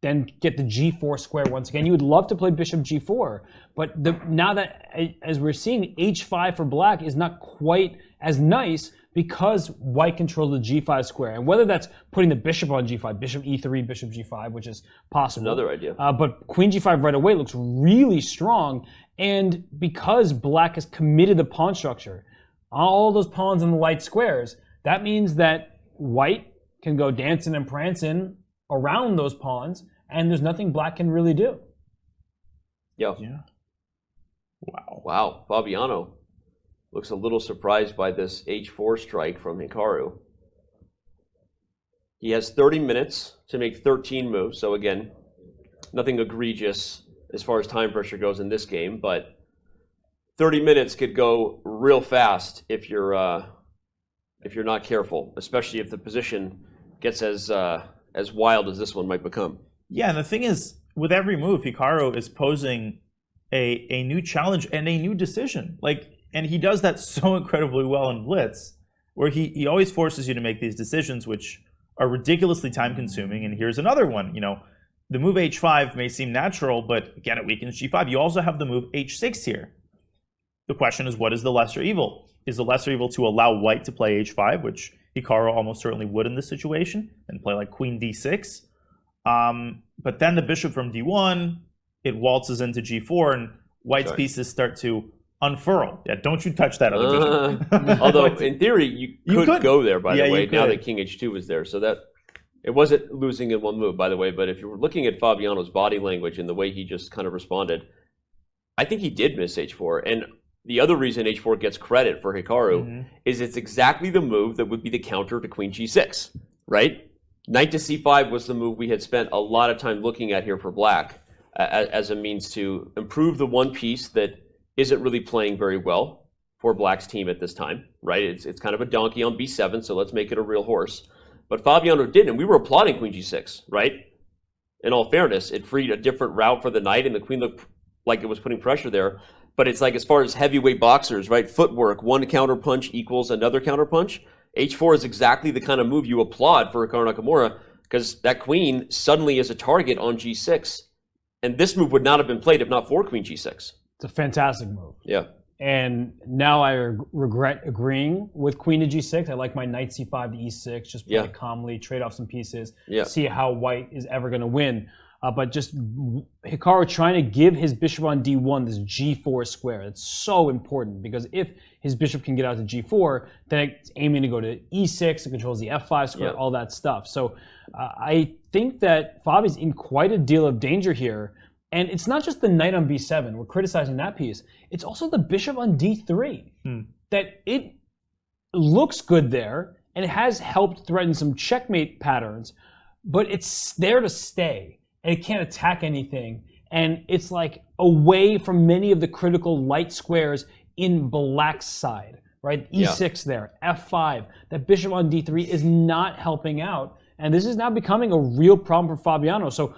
then get the g4 square once again. You would love to play bishop g4, but now that, as we're seeing, h5 for black is not quite as nice because white controls the g5 square. And whether that's putting the bishop on g5, bishop e3, bishop g5, which is possible. Another idea. But queen g5 right away looks really strong. And because black has committed the pawn structure, all those pawns in the light squares, that means that white can go dancing and prancing around those pawns, and there's nothing black can really do. Yeah. Wow. Fabiano looks a little surprised by this h4 strike from Hikaru. He has 30 minutes to make 13 moves. So again, nothing egregious as far as time pressure goes in this game, but 30 minutes could go real fast if you're not careful, especially if the position gets as wild as this one might become. Yeah, and the thing is, with every move, Hikaru is posing a new challenge and a new decision. And he does that so incredibly well in Blitz, where he always forces you to make these decisions, which are ridiculously time-consuming. And here's another one. The move h5 may seem natural, but again, it weakens g5. You also have the move h6 here. The question is, what is the lesser evil? Is the lesser evil to allow white to play h5, which Hikaru almost certainly would in this situation, and play like queen d6? But then the bishop from d1, it waltzes into g4, and white's pieces start to unfurl. Yeah, don't you touch that other bishop. Although, in theory, you could go there, by the way, now that king h2 was there. So that it wasn't losing in one move, by the way, but if you were looking at Fabiano's body language and the way he just kind of responded, I think he did miss h4. And the other reason h4 gets credit for Hikaru is it's exactly the move that would be the counter to queen g6, right? Knight to c5 was the move we had spent a lot of time looking at here for black as a means to improve the one piece that isn't really playing very well for black's team at this time, right? It's kind of a donkey on b7, so let's make it a real horse. But Fabiano didn't, and we were applauding queen g6, right? In all fairness, it freed a different route for the knight, and the queen looked like it was putting pressure there. But it's like, as far as heavyweight boxers, right? Footwork, one counter punch equals another counter punch. H4 is exactly the kind of move you applaud for Hikaru Nakamura, because that queen suddenly is a target on G6. And this move would not have been played if not for queen G6. It's a fantastic move. Yeah. And now I regret agreeing with queen to G6. I like my knight C5 to E6, just play it calmly, trade off some pieces, see how white is ever going to win. But just Hikaru trying to give his bishop on D1 this G4 square. It's so important, because if his bishop can get out to G4, then it's aiming to go to E6, it controls the F5 square, all that stuff. So I think that Fabi's in quite a deal of danger here. And it's not just the knight on B7, we're criticizing that piece. It's also the bishop on D3. That it looks good there, and it has helped threaten some checkmate patterns, but it's there to stay. And it can't attack anything. And it's like away from many of the critical light squares in black's side, right? E6 there, F5. That bishop on D3 is not helping out. And this is now becoming a real problem for Fabiano. So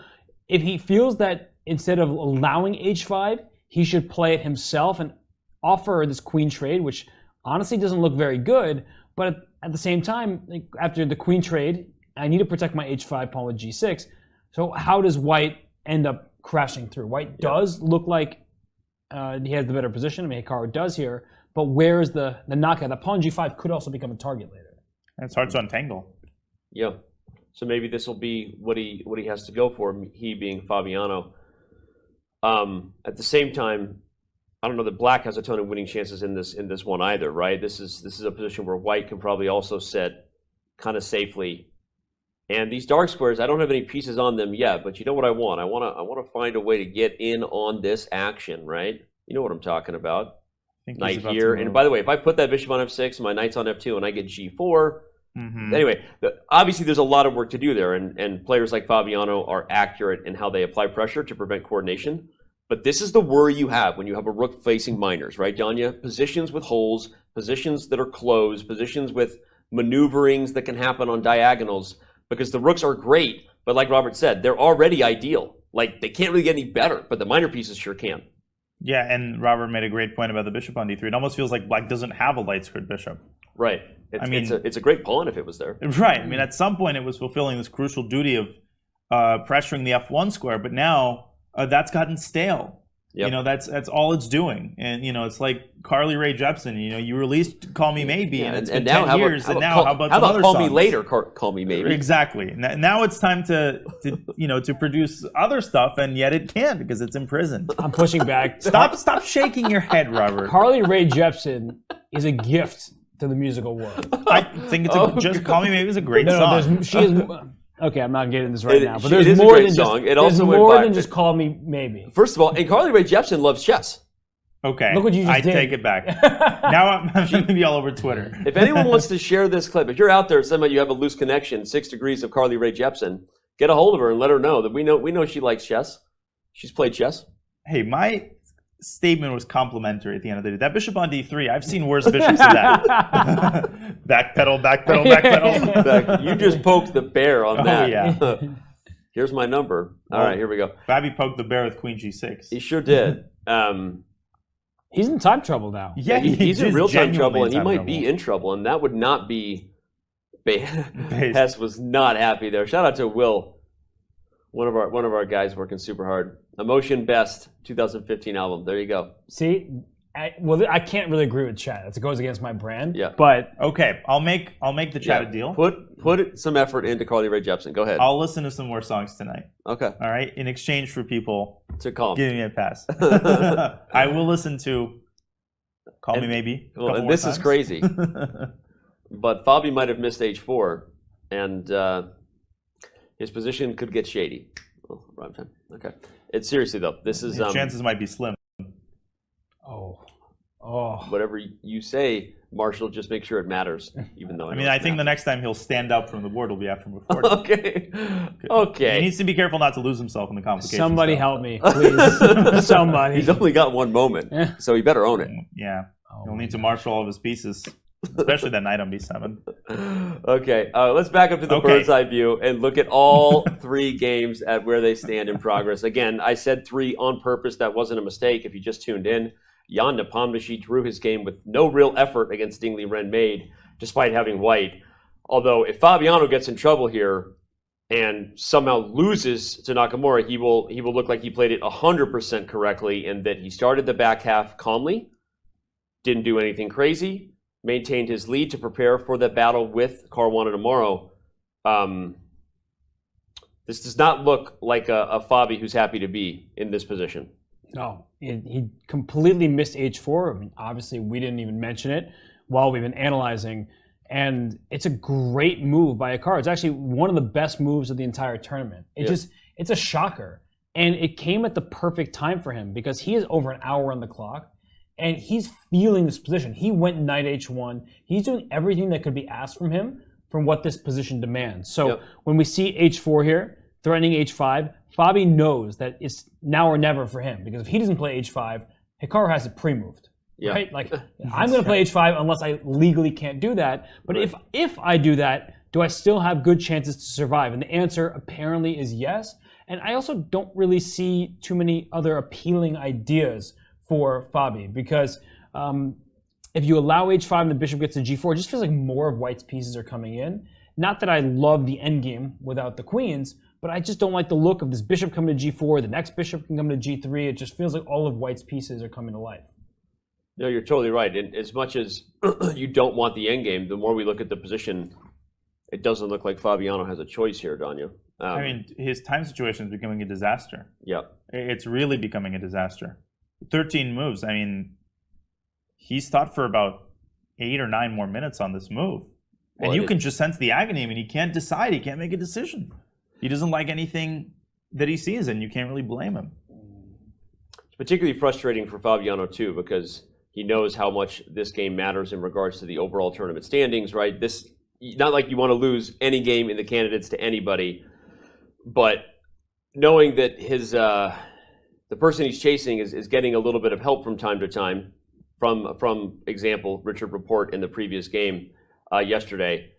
if he feels that instead of allowing H5, he should play it himself and offer this queen trade, which honestly doesn't look very good. But at the same time, like, after the queen trade, I need to protect my H5 pawn with G6. So how does white end up crashing through? White does look like he has the better position. I mean, Hikaru does here. But where is the knockout? The pawn G5 could also become a target later. And it's hard to untangle. Yeah. So maybe this will be what he has to go for, he being Fabiano. At the same time, I don't know that black has a ton of winning chances in this one either, right? This is a position where white can probably also sit kind of safely. And these dark squares, I don't have any pieces on them yet, but you know what I want? I want to find a way to get in on this action, right? You know what I'm talking about. Knight here, and by the way, if I put that bishop on F6 and my knight's on F2 and I get G4, anyway, obviously there's a lot of work to do there, and players like Fabiano are accurate in how they apply pressure to prevent coordination. But this is the worry you have when you have a rook facing minors, right, Danya? Positions with holes, positions that are closed, positions with maneuverings that can happen on diagonals, because the rooks are great, but like Robert said, they're already ideal. Like, they can't really get any better, but the minor pieces sure can. Yeah, and Robert made a great point about the bishop on D3. It almost feels like black doesn't have a light squared bishop. Right. It's a great pawn if it was there. Right. I mean, at some point it was fulfilling this crucial duty of pressuring the F1 square, but now that's gotten stale. Yep. You know, that's all it's doing. And, you know, it's like Carly Rae Jepsen, you know, you released Call Me Maybe, and it's been 10 years, and now how about some other Call songs? Me Later, Call Me Maybe? Exactly. Now it's time to you know, to produce other stuff, and yet it can't because it's imprisoned. I'm pushing back. Stop shaking your head, Robert. Carly Rae Jepsen is a gift to the musical world. I think it's just Call Me Maybe is a great song. She is... Okay, I'm not getting this right now, but there's more than just, there's more than just Call Me Maybe. First of all, and Carly Rae Jepsen loves chess. Okay, look what you just I did. take it back. Now I'm going to be all over Twitter. If anyone wants to share this clip, if you're out there, somehow you have a loose connection, 6 degrees of Carly Rae Jepsen, get a hold of her and let her know that we know she likes chess. She's played chess. Hey, my statement was complimentary at the end of the day. That bishop on D3, I've seen worse bishops than that. Backpedal, backpedal, backpedal. You just poked the bear on that. Yeah. Here's my number. All right, here we go. Fabi poked the bear with Queen G6. He sure did. He's in time trouble now. Yeah, he's in real time trouble, and he might be in trouble, and that would not be... Hess was not happy there. Shout out to Will, one of our guys working super hard. Emotion Best 2015 album. There you go. See, I can't really agree with Chad. It goes against my brand. Yeah. But okay, I'll make the Chad a deal. Put some effort into Carly Rae Jepsen. Go ahead. I'll listen to some more songs tonight. Okay. All right. In exchange for people to call, giving me a pass. I will listen to Call Me Maybe. Well, and this is crazy. But Fabi might have missed H4, and his position could get shady. Oh, wrong time. Okay. It's seriously though. This is his chances might be slim. Whatever you say, Marshall, just make sure it matters. Even though I think the next time he'll stand up from the board will be after move 40. Okay. He needs to be careful not to lose himself in the complications. Somebody help me, please. Somebody. He's only got one moment, so he better own it. Yeah. He'll need to marshal all of his pieces. especially that knight on b7. Okay, let's back up to the bird's eye view and look at all 3 games at where they stand in progress. Again, I said 3 on purpose. That wasn't a mistake. If you just tuned in, Jan Nepomniachtchi drew his game with no real effort against Ding Liren made, despite having white. Although if Fabiano gets in trouble here and somehow loses to Nakamura, he will look like he played it 100% correctly, and that he started the back half calmly, didn't do anything crazy, maintained his lead to prepare for the battle with Caruana tomorrow. This does not look like a Fabi who's happy to be in this position. No, he completely missed h4. I mean, obviously, we didn't even mention it while we've been analyzing. And it's a great move by Hikaru. It's actually one of the best moves of the entire tournament. It's a shocker. And it came at the perfect time for him because he is over an hour on the clock and he's feeling this position. He went knight h1. He's doing everything that could be asked from him from what this position demands. So when we see h4 here, threatening h5, Fabi knows that it's now or never for him because if he doesn't play h5, Hikaru has it pre-moved. Right? Like, I'm going to play h5 unless I legally can't do that. But if I do that, do I still have good chances to survive? And the answer apparently is yes. And I also don't really see too many other appealing ideas for Fabi because if you allow h5 and the bishop gets to g4, it just feels like more of white's pieces are coming in. Not that I love the endgame without the queens, but I just don't like the look of this bishop coming to g4. The next bishop can come to g3. It just feels like all of white's pieces are coming to life. No, you're totally right. And as much as you don't want the endgame, the more we look at the position, it doesn't look like Fabiano has a choice here, Danya. I mean, his time situation is becoming a disaster. Yep. It's really becoming a disaster. 13 moves. I mean, he's thought for about 8 or 9 more minutes on this move. And you can just sense the agony. I mean, he can't decide. He can't make a decision. He doesn't like anything that he sees, and you can't really blame him. It's particularly frustrating for Fabiano, too, because he knows how much this game matters in regards to the overall tournament standings, right? This, not like you want to lose any game in the candidates to anybody, but knowing that his the person he's chasing is getting a little bit of help from time to time, from example, Richard Rapport in the previous game yesterday,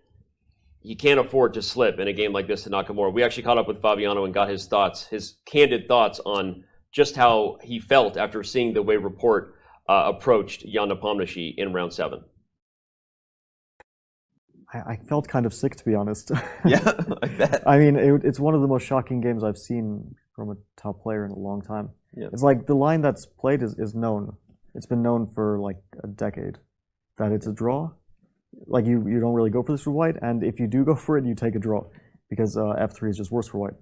he can't afford to slip in a game like this to Nakamura. We actually caught up with Fabiano and got his thoughts, his candid thoughts on just how he felt after seeing the way Rapport approached Jan Nepomniachtchi in round 7. I felt kind of sick, to be honest. Yeah, I bet. I mean, it's one of the most shocking games I've seen from a top player in a long time. Yeah. It's like the line that's played is known. It's been known for like a decade that it's a draw. Like you don't really go for this for white, and if you do go for it, you take a draw because f3 is just worse for white.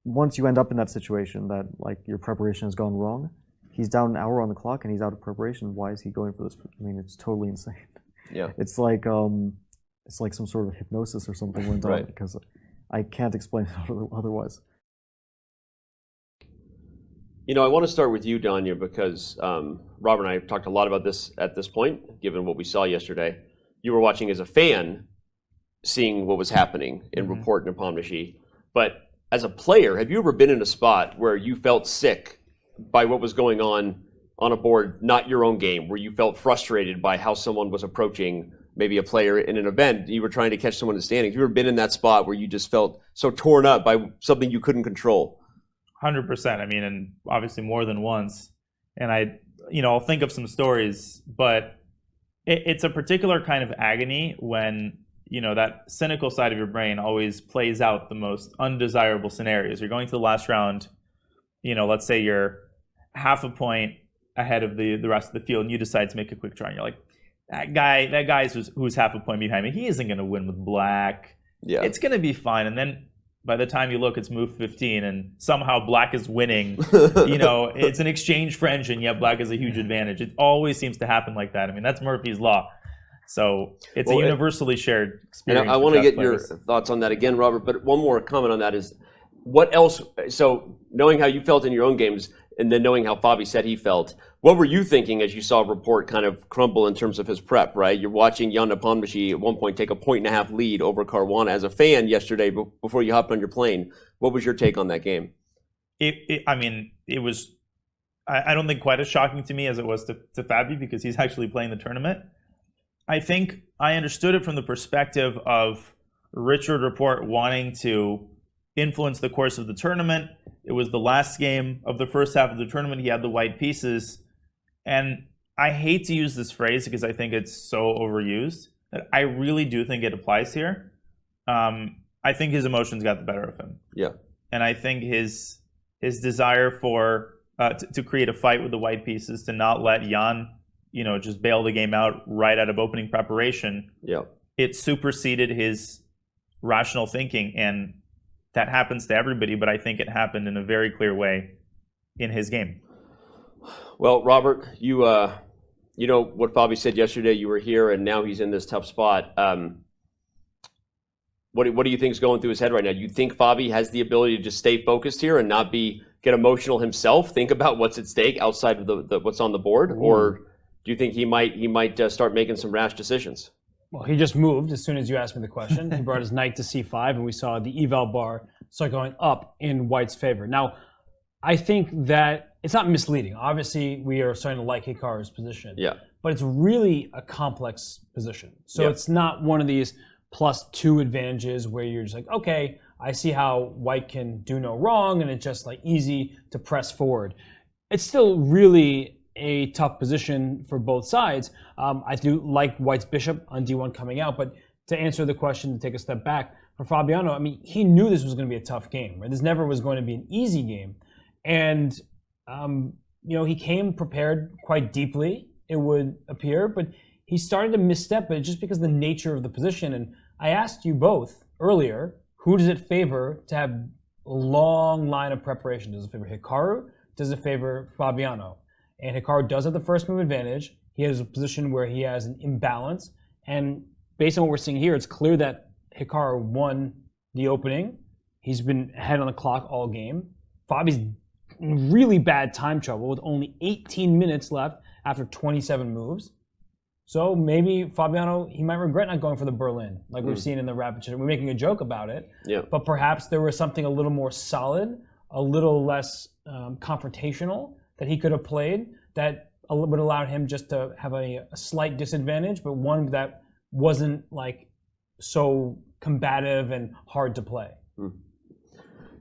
Once you end up in that situation that like your preparation has gone wrong, he's down an hour on the clock and he's out of preparation. Why is he going for this? I mean, it's totally insane. Yeah. It's like some sort of hypnosis or something went on because I can't explain it otherwise. You know, I want to start with you, Danya, because Robert and I have talked a lot about this at this point, given what we saw yesterday. You were watching as a fan, seeing what was happening in Rapport and Nepomniachtchi. But as a player, have you ever been in a spot where you felt sick by what was going on a board, not your own game, where you felt frustrated by how someone was approaching maybe a player in an event, you were trying to catch someone in the standings? Have you ever been in that spot where you just felt so torn up by something you couldn't control? 100%. I mean, and obviously more than once. And I'll think of some stories, but it's a particular kind of agony when, that cynical side of your brain always plays out the most undesirable scenarios. You're going to the last round, let's say you're half a point ahead of the rest of the field and you decide to make a quick draw. And you're like, that guy who's half a point behind me, he isn't going to win with black. Yeah. It's going to be fine. And then by the time you look, it's move 15 and somehow black is winning. It's an exchange for engine, yet black has a huge advantage. It always seems to happen like that. I mean, that's Murphy's Law. So it's a universally shared experience. And I want to get your thoughts on that again, Robert, but one more comment on that is, what else? So knowing how you felt in your own games and then knowing how Fabi said he felt, what were you thinking as you saw Rapport kind of crumble in terms of his prep, right? You're watching Jan Nepomniachtchi at one point take a 1.5 lead over Caruana as a fan yesterday before you hopped on your plane. What was your take on that game? It was, I don't think quite as shocking to me as it was to Fabi because he's actually playing the tournament. I think I understood it from the perspective of Richard Rapport wanting to influence the course of the tournament. It was the last game of the first half of the tournament. He had the white pieces. And I hate to use this phrase because I think it's so overused, that I really do think it applies here. I think his emotions got the better of him. Yeah. And I think his desire for to create a fight with the white pieces, to not let Jan, just bail the game out right out of opening preparation. Yeah. It superseded his rational thinking, and that happens to everybody, but I think it happened in a very clear way in his game. Well, Robert, you know what Fabi said yesterday. You were here, and now he's in this tough spot. What do you think is going through his head right now? You think Fabi has the ability to just stay focused here and not get emotional himself? Think about what's at stake outside of the what's on the board, or do you think he might start making some rash decisions? Well, he just moved as soon as you asked me the question. He brought his knight to c5, and we saw the eval bar start going up in white's favor. Now, I think that it's not misleading. Obviously, we are starting to like Hikaru's position. Yeah. But it's really a complex position. So it's not one of these +2 advantages where you're just like, okay, I see how white can do no wrong, and it's just like easy to press forward. It's still really a tough position for both sides. I do like white's bishop on d1 coming out, but to answer the question, to take a step back, for Fabiano, I mean, he knew this was going to be a tough game, right? This never was going to be an easy game. And, he came prepared quite deeply, it would appear, but he started to misstep it just because of the nature of the position. And I asked you both earlier, who does it favor to have a long line of preparation? Does it favor Hikaru? Does it favor Fabiano? And Hikaru does have the first move advantage. He has a position where he has an imbalance. And based on what we're seeing here, it's clear that Hikaru won the opening. He's been ahead on the clock all game. Fabi's in really bad time trouble with only 18 minutes left after 27 moves. So maybe Fabiano, he might regret not going for the Berlin, like we've seen in the rapid chess. We're making a joke about it. Yeah. But perhaps there was something a little more solid, a little less confrontational that he could have played that would allow him just to have a slight disadvantage, but one that wasn't like so combative and hard to play.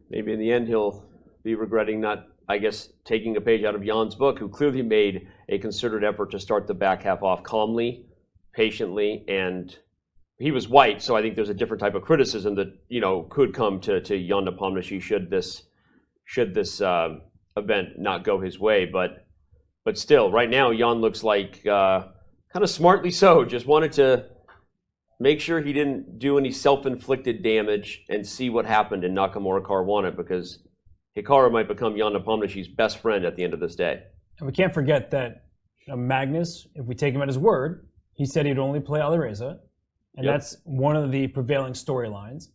Maybe in the end he'll be regretting not, I guess, taking a page out of Jan's book, who clearly made a concerted effort to start the back half off calmly, patiently, and he was white, so I think there's a different type of criticism that could come to Jan Nepomniachtchi should this event not go his way. But still, right now Jan looks like kind of smartly so, just wanted to make sure he didn't do any self-inflicted damage and see what happened in Nakamura Caruana, because Hikaru might become Jan Nepomniachtchi's best friend at the end of this day. And we can't forget that Magnus, if we take him at his word, he said he'd only play Alireza, and that's one of the prevailing storylines.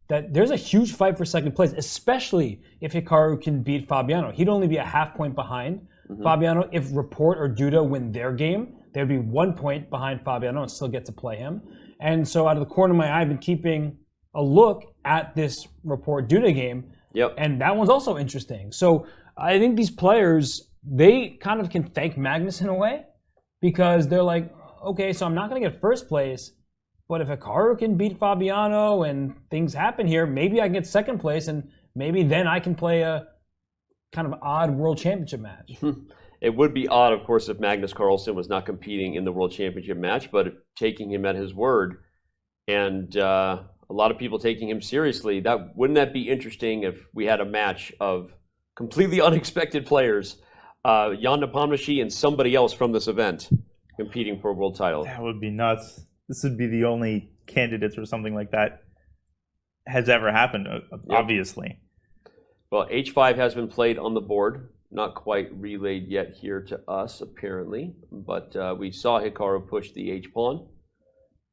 That there's a huge fight for second place, especially if Hikaru can beat Fabiano. He'd only be a half point behind Fabiano. If Rapport or Duda win their game, they'd be 1 point behind Fabiano and still get to play him. And so out of the corner of my eye, I've been keeping a look at this Rapport Duda game. And that one's also interesting. So I think these players, they kind of can thank Magnus in a way, because they're like, okay, so I'm not going to get first place, but if Hikaru can beat Fabiano and things happen here, maybe I can get second place, and maybe then I can play a kind of odd World Championship match. It would be odd, of course, if Magnus Carlsen was not competing in the World Championship match, but taking him at his word, and a lot of people taking him seriously, wouldn't that be interesting if we had a match of completely unexpected players, Jan Nepomniachtchi and somebody else from this event competing for a world title? That would be nuts. This would be the only candidates or something like that has ever happened, obviously. Well, H5 has been played on the board. Not quite relayed yet here to us, apparently. But we saw Hikaru push the H-pawn.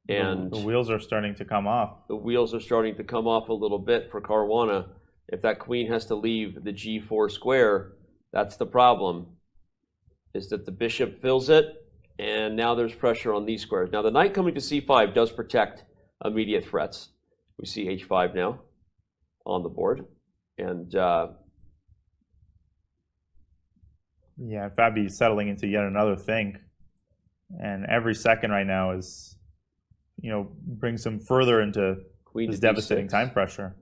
And the wheels are starting to come off. The wheels are starting to come off a little bit for Caruana. If that queen has to leave the G4 square, that's the problem, is that the bishop fills it, and now there's pressure on these squares. Now, the knight coming to C5 does protect immediate threats. We see H5 now on the board. And yeah, Fabi's settling into yet another thing. And every second right now is, brings him further into this devastating time pressure.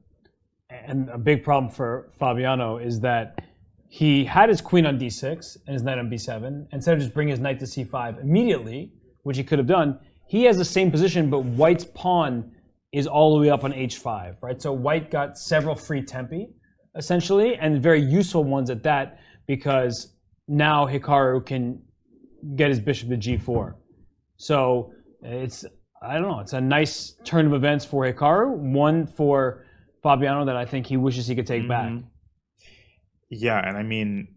And a big problem for Fabiano is that he had his queen on d6 and his knight on b7. Instead of just bringing his knight to c5 immediately, which he could have done, he has the same position, but white's pawn is all the way up on h5, right? So white got several free tempi, essentially, and very useful ones at that, because now Hikaru can get his bishop to g4. So it's a nice turn of events for Hikaru, one for Fabiano that I think he wishes he could take back. Yeah, and I mean,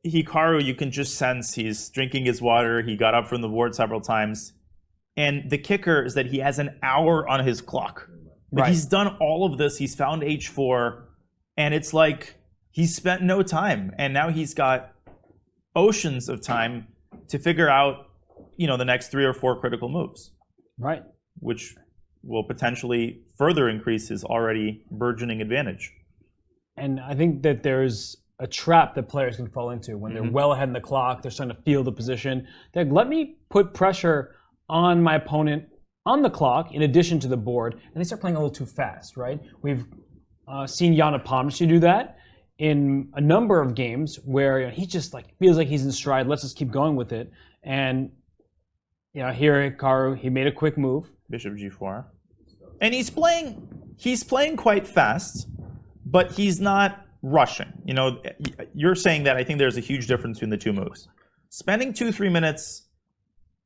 Hikaru, you can just sense he's drinking his water. He got up from the board several times. And the kicker is that he has an hour on his clock. Like, he's done all of this. He's found h4, and it's like he's spent no time. And now he's got oceans of time to figure out, the next 3 or 4 critical moves. Right. Which will potentially further increase his already burgeoning advantage. And I think that there's a trap that players can fall into when they're well ahead in the clock. They're starting to feel the position. They're like, let me put pressure on my opponent on the clock in addition to the board, and they start playing a little too fast, right? We've seen Jan Nepomniachtchi do that in a number of games where he just feels like he's in stride. Let's just keep going with it. And here Hikaru, he made a quick move, bishop g4, and he's playing quite fast, but he's not rushing. You're saying that. I think there's a huge difference between the two moves. Spending 2-3 minutes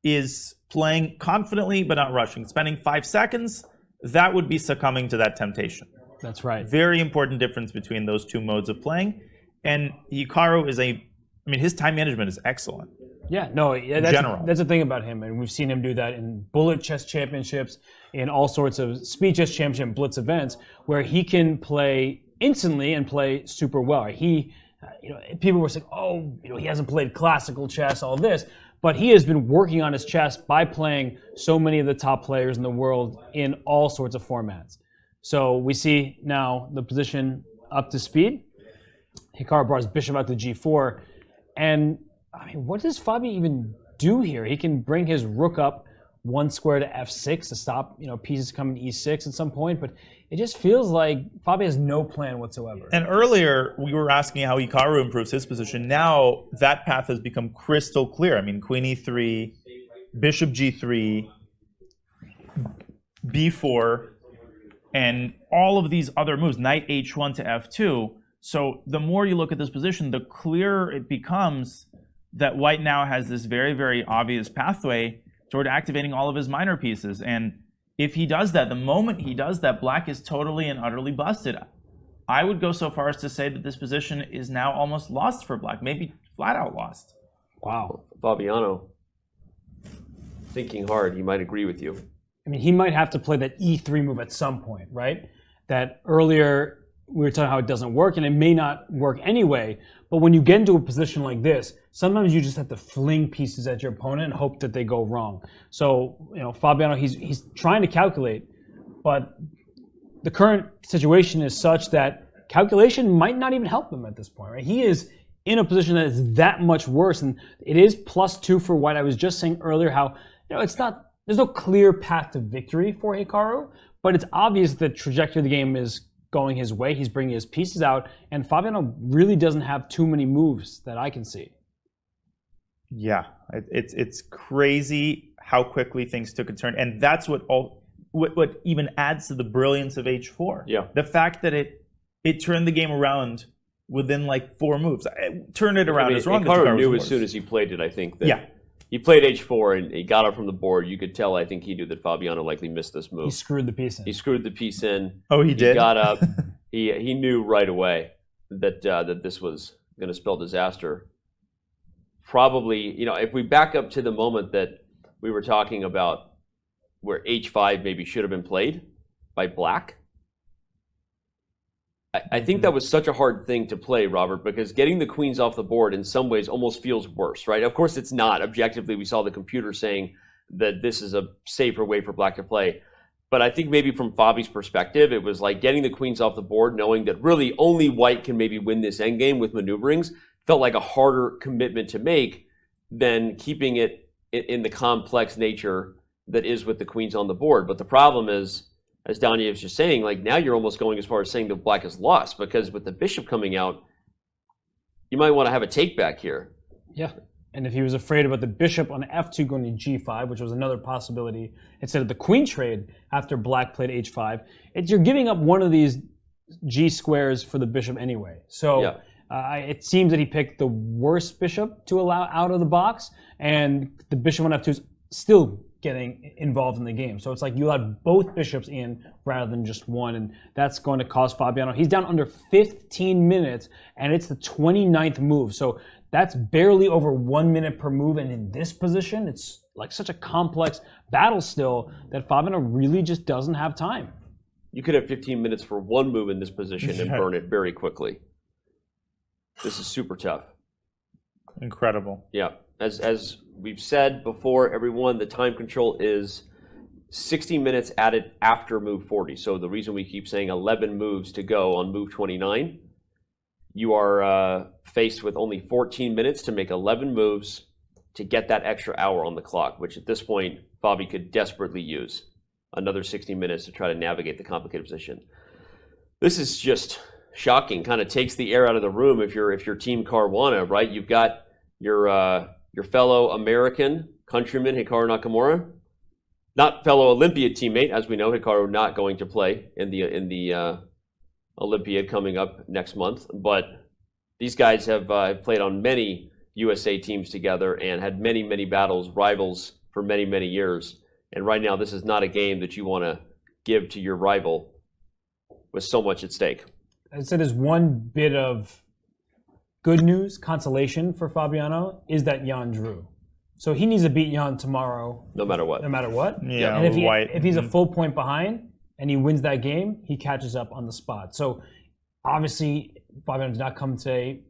is playing confidently but not rushing. Spending 5 seconds, that would be succumbing to that temptation. That's right. Very important difference between those two modes of playing. And Hikaru is his time management is excellent. Yeah, that's the thing about him, and we've seen him do that in bullet chess championships, in all sorts of speed chess championship blitz events, where he can play instantly and play super well. He, people were saying, he hasn't played classical chess, all this, but he has been working on his chess by playing so many of the top players in the world in all sorts of formats. So we see now the position up to speed. Hikaru brought his bishop out to g4, and what does Fabi even do here? He can bring his rook up 1 square to f6 to stop, pieces coming to e6 at some point, but it just feels like Fabi has no plan whatsoever. And earlier, we were asking how Hikaru improves his position. Now, that path has become crystal clear. Queen e3, bishop g3, b4, and all of these other moves, knight h1 to f2. So the more you look at this position, the clearer it becomes that white now has this very, very obvious pathway toward activating all of his minor pieces. And if he does that, the moment he does that, black is totally and utterly busted. I would go so far as to say that this position is now almost lost for black, maybe flat out lost. Wow. Fabiano, thinking hard, he might agree with you. He might have to play that e3 move at some point, right? That earlier we were talking how it doesn't work, and it may not work anyway. But when you get into a position like this, sometimes you just have to fling pieces at your opponent and hope that they go wrong. So, Fabiano, he's trying to calculate, but the current situation is such that calculation might not even help him at this point, right? He is in a position that is that much worse, and it is +2 for white. I was just saying earlier how, there's no clear path to victory for Hikaru, but it's obvious the trajectory of the game is going his way. He's bringing his pieces out, and Fabiano really doesn't have too many moves that I can see. Yeah, it's crazy how quickly things took a turn, and that's what even adds to the brilliance of h4. Yeah, the fact that it turned the game around within 4 moves. Turn it around is wrong. Hikaru knew as soon as he played it, I think. That he played h4 and he got up from the board. You could tell, I think he knew that Fabiano likely missed this move. He screwed the piece in. He screwed the piece in. Oh, he did? He got up. he knew right away that that this was going to spell disaster. Probably, if we back up to the moment that we were talking about where h5 maybe should have been played by black, I think that was such a hard thing to play, Robert, because getting the queens off the board in some ways almost feels worse, right? Of course it's not. Objectively, we saw the computer saying that this is a safer way for black to play. But I think maybe from Fabi's perspective, it was like getting the queens off the board, knowing that really only white can maybe win this endgame with maneuverings, felt like a harder commitment to make than keeping it in the complex nature that is with the queens on the board. But the problem is, as Danya was just saying, like now you're almost going as far as saying that black is lost, because with the bishop coming out, you might want to have a take back here. Yeah. And if he was afraid about the bishop on f2 going to g5, which was another possibility, instead of the queen trade after black played h5, you're giving up one of these g squares for the bishop anyway. So it seems that he picked the worst bishop to allow out of the box, and the bishop on f2 is still getting involved in the game. So it's like you allowed both bishops in rather than just one, and that's going to cost Fabiano. He's down under 15 minutes, and it's the 29th move. So that's barely over 1 minute per move, and in this position, it's like such a complex battle still that Fabiano really just doesn't have time. You could have 15 minutes for one move in this position and burn it very quickly. This is super tough. Incredible. Yeah. As we've said before, everyone, the time control is 60 minutes added after move 40. So the reason we keep saying 11 moves to go on move 29, you are faced with only 14 minutes to make 11 moves to get that extra hour on the clock, which at this point, Fabi could desperately use. Another 60 minutes to try to navigate the complicated position. This is just shocking. Kind of takes the air out of the room if you're Team Caruana, right? You've got your fellow American countryman Hikaru Nakamura, not fellow Olympiad teammate, as we know. Hikaru not going to play in the Olympiad coming up next month, but these guys have played on many USA teams together and had many battles, rivals for many years. And right now, this is not a game that you want to give to your rival with so much at stake. I'd say there's one bit of good news, consolation for Fabiano, is that Jan drew. So he needs to beat Jan tomorrow. No matter what. No matter what. Yeah. And if he's a full point behind and he wins that game, he catches up on the spot. So obviously, Fabiano did not come today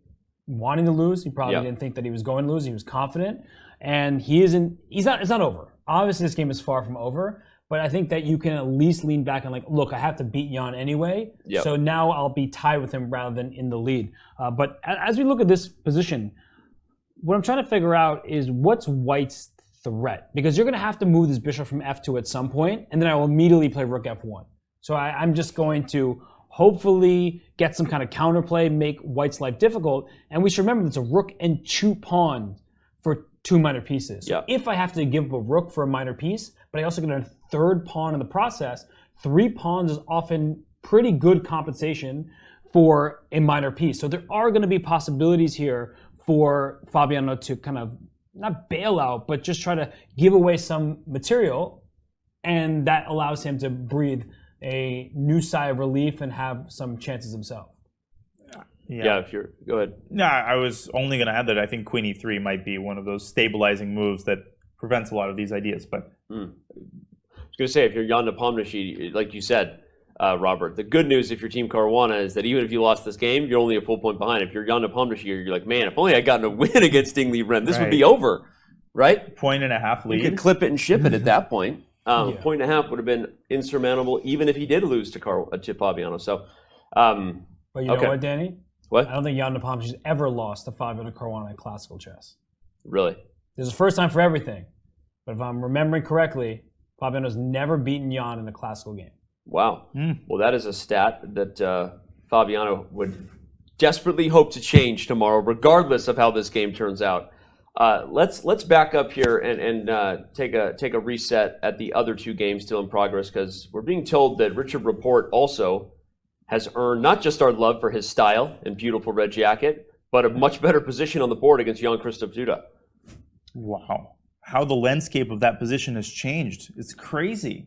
wanting to lose. He probably didn't think that he was going to lose. He was confident. And it's not over. Obviously, this game is far from over. But I think that you can at least lean back and look, I have to beat Jan anyway. Yep. So now I'll be tied with him rather than in the lead. But as we look at this position, what I'm trying to figure out is what's White's threat? Because you're going to have to move this bishop from f2 at some point, and then I will immediately play rook f1. So I'm just going to hopefully get some kind of counterplay, make White's life difficult. And we should remember there's a rook and 2 pawns for 2 minor pieces. So if I have to give up a rook for a minor piece, but I also get a 3rd pawn in the process, 3 pawns is often pretty good compensation for a minor piece. So there are going to be possibilities here for Fabiano to kind of not bail out, but just try to give away some material, and that allows him to breathe a new sigh of relief and have some chances himself. Yeah, if you're go ahead. No, I was only going to add that I think Queen E3 might be one of those stabilizing moves that prevents a lot of these ideas. But I was going to say, if you're Jan Nepomniachtchi, like you said, Robert, the good news if you're Team Caruana is that even if you lost this game, you're only a full point behind. If you're Jan Nepomniachtchi, you're like, man, if only I gotten a win against Ding Liren, this would be over, right? 1.5 lead. You could clip it and ship it at that point. 1.5 would have been insurmountable, even if he did lose to Fabiano. So, but you know what, Danny? What? I don't think Jan Nepomniachtchi's ever lost to Fabiano Caruana in classical chess. Really? There's a first time for everything. But if I'm remembering correctly, Fabiano's never beaten Jan in a classical game. Wow. Well, that is a stat that Fabiano would desperately hope to change tomorrow, regardless of how this game turns out. Let's back up here and take a reset at the other 2 games still in progress, because we're being told that Richard Rapport also has earned not just our love for his style and beautiful red jacket, but a much better position on the board against Jan-Krzysztof Duda. Wow. How the landscape of that position has changed. It's crazy.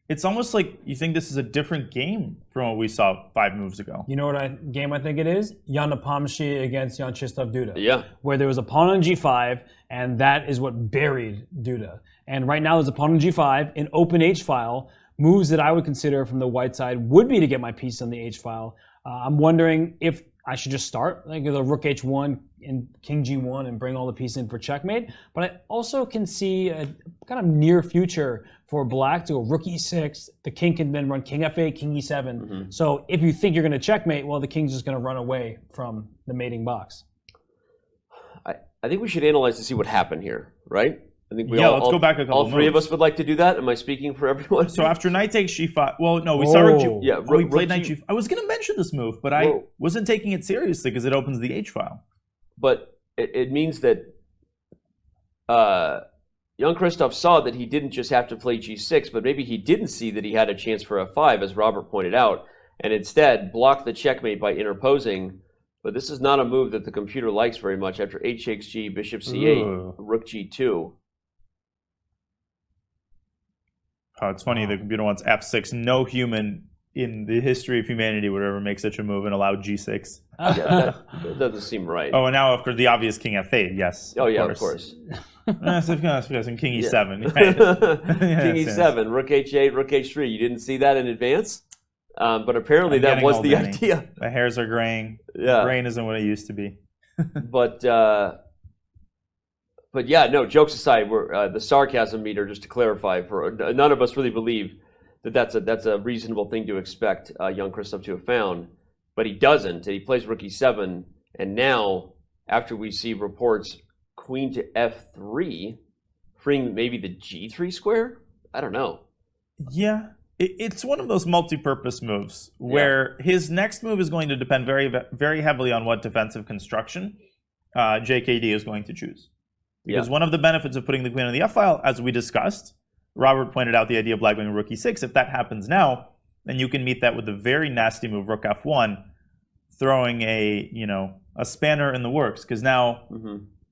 It's almost like you think this is a different game from what we saw 5 moves ago. You know what game I think it is? Jan Nepomniachtchi against Jan-Krzysztof Duda. Yeah. Where there was a pawn on g5, and that is what buried Duda. And right now there's a pawn on g5, an open h-file. Moves that I would consider from the white side would be to get my piece on the h-file. I'm wondering if I should just start like the rook h1 and king g1 and bring all the pieces in for checkmate. But I also can see a kind of near future for black to go rook e6. The king can then run king f8, king e7. So if you think you're going to checkmate, well, the king's just going to run away from the mating box. I think we should analyze to see what happened here, right? I think we let's go back a couple all three of moves. us would like to do that. Am I speaking for everyone? So after knight takes g5, well, no, we started. We played rook knight g5. I was going to mention this move, but I wasn't taking it seriously because it opens the h file. But it means that Jan-Krzysztof saw that he didn't just have to play g6, but maybe he didn't see that he had a chance for f5, as Robert pointed out, and instead blocked the checkmate by interposing. But this is not a move that the computer likes very much. After h takes g, bishop c8, rook g2. Oh, it's funny, the computer wants f6. No human in the history of humanity would ever make such a move and allow g6. Yeah, that doesn't seem right. Oh, and now, of course, the obvious king f8, yes. Oh, yeah, of course. And king e7. King e7, rook h8, rook h3. You didn't see that in advance? But apparently that was the idea. The hairs are graying. Yeah. Brain isn't what it used to be. But yeah, no, jokes aside, we're the sarcasm meter, just to clarify, for none of us really believe that that's a reasonable thing to expect Jan-Krzysztof to have found, but he doesn't. And he plays rook e7, and now after we see reports queen to f3, freeing maybe the g3 square. I don't know. Yeah, it's one of those multi-purpose moves where his next move is going to depend very, very heavily on what defensive construction JKD is going to choose. Because one of the benefits of putting the queen on the f-file, as we discussed, Robert pointed out the idea of black going rook e6. If that happens now, then you can meet that with a very nasty move, rook f1, throwing a spanner in the works. Because now,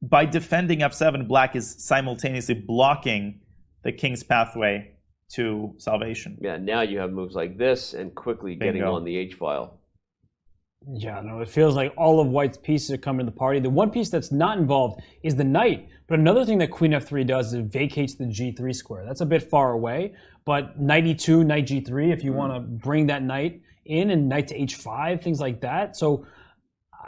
by defending f7, black is simultaneously blocking the king's pathway to salvation. Yeah, now you have moves like this and quickly getting on the h-file. Yeah, no, it feels like all of white's pieces are coming to the party. The one piece that's not involved is the knight. But another thing that queen f3 does is it vacates the g3 square. That's a bit far away, but knight e2, knight g3, if you want to bring that knight in, and knight to h5, things like that. So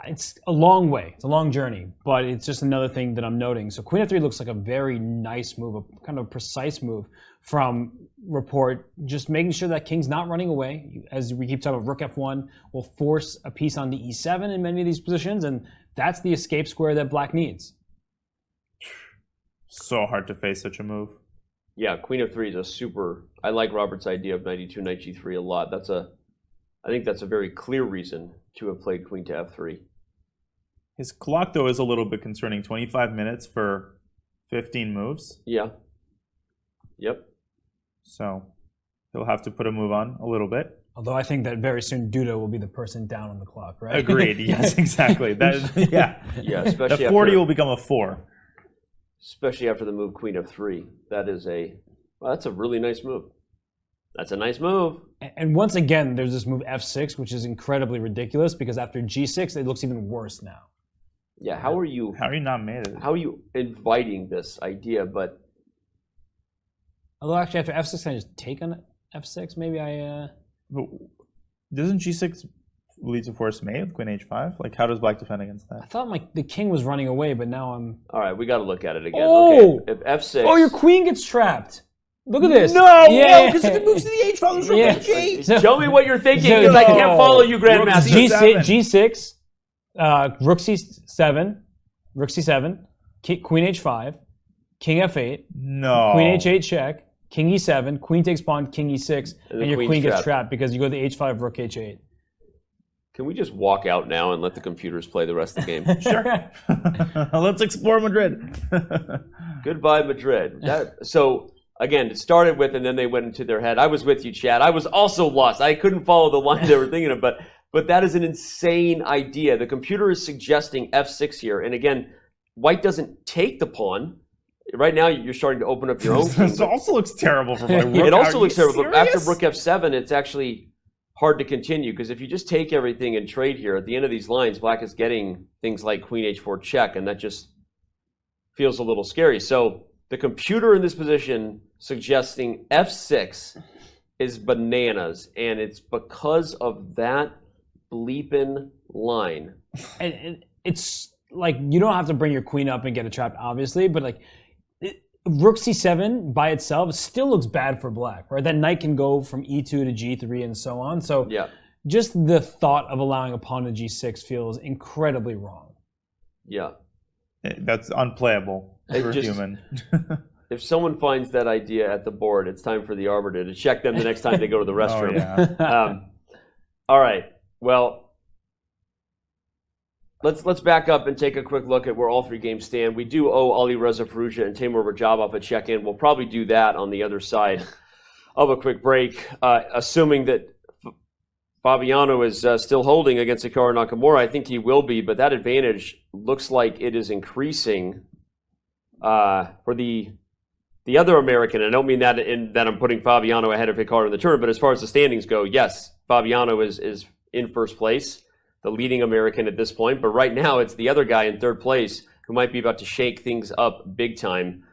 it's a long way. It's a long journey, but it's just another thing that I'm noting. So queen f3 looks like a very nice move, a kind of precise move from Rapport, just making sure that king's not running away. As we keep talking about, rook f1 will force a piece on the e7 in many of these positions, and that's the escape square that black needs. So hard to face such a move. Yeah, queen f3 is a super... I like Robert's idea of knight e2, knight g3 a lot. I think that's a very clear reason to have played queen to f3. His clock, though, is a little bit concerning. 25 minutes for 15 moves. Yeah. Yep. So he'll have to put a move on a little bit. Although I think that very soon Duda will be the person down on the clock, right? Agreed. Yes, exactly. Yeah, especially the 40 will become a 4. Especially after the move queen f3. That's a really nice move. That's a nice move. And once again, there's this move f6, which is incredibly ridiculous because after g6, it looks even worse now. Yeah, how are you not made it? How are you inviting this idea? But although actually after f6, can I just take on f6? Maybe But doesn't g6 lead to forced mate with queen h5? Like, how does black defend against that? I thought the king was running away, but now I'm... All right, we got to look at it again. Oh! Okay, if f6... Oh, your queen gets trapped. Look at this. No! Yeah. Because if it moves to the h-file, there's rook Yeah. So, tell me what you're thinking, because I can't follow you, Grandmaster. G6, rook c7, rook c7, queen h5, king f8, no, queen h8 check, king e7, queen takes pawn, king e6, and your queen gets trapped because you go to the h5, rook h8. Can we just walk out now and let the computers play the rest of the game? Sure. Let's explore Madrid. Goodbye, Madrid. So, again, it started with, and then they went into their head. I was with you, Chad. I was also lost. I couldn't follow the line they were thinking of, but that is an insane idea. The computer is suggesting f6 here. And again, white doesn't take the pawn. Right now, you're starting to open up your own. This also looks terrible for black. It also looks terrible. Serious? But after rook f7, it's actually hard to continue, because if you just take everything and trade here, at the end of these lines, black is getting things like queen h4 check, and that just feels a little scary. So the computer in this position suggesting f6 is bananas, and it's because of that bleeping line. And it's like, you don't have to bring your queen up and get a trap, obviously, but like rook c7 by itself still looks bad for black, right? That knight can go from e2 to g3 and so on. So yeah, just the thought of allowing a pawn to g6 feels incredibly wrong. Yeah. That's unplayable for a human. if someone finds that idea at the board, it's time for the arbiter to check them the next time they go to the restroom. All right. Well, let's back up and take a quick look at where all three games stand. We do owe Alireza Firouzja and Teimour Radjabov a check-in. We'll probably do that on the other side of a quick break, assuming that Fabiano is still holding against Hikaru Nakamura. I think he will be, but that advantage looks like it is increasing for the other American. I don't mean that that I'm putting Fabiano ahead of Hikaru in the tournament, but as far as the standings go, yes, Fabiano is in first place, the leading American at this point. But right now, it's the other guy in third place who might be about to shake things up big time.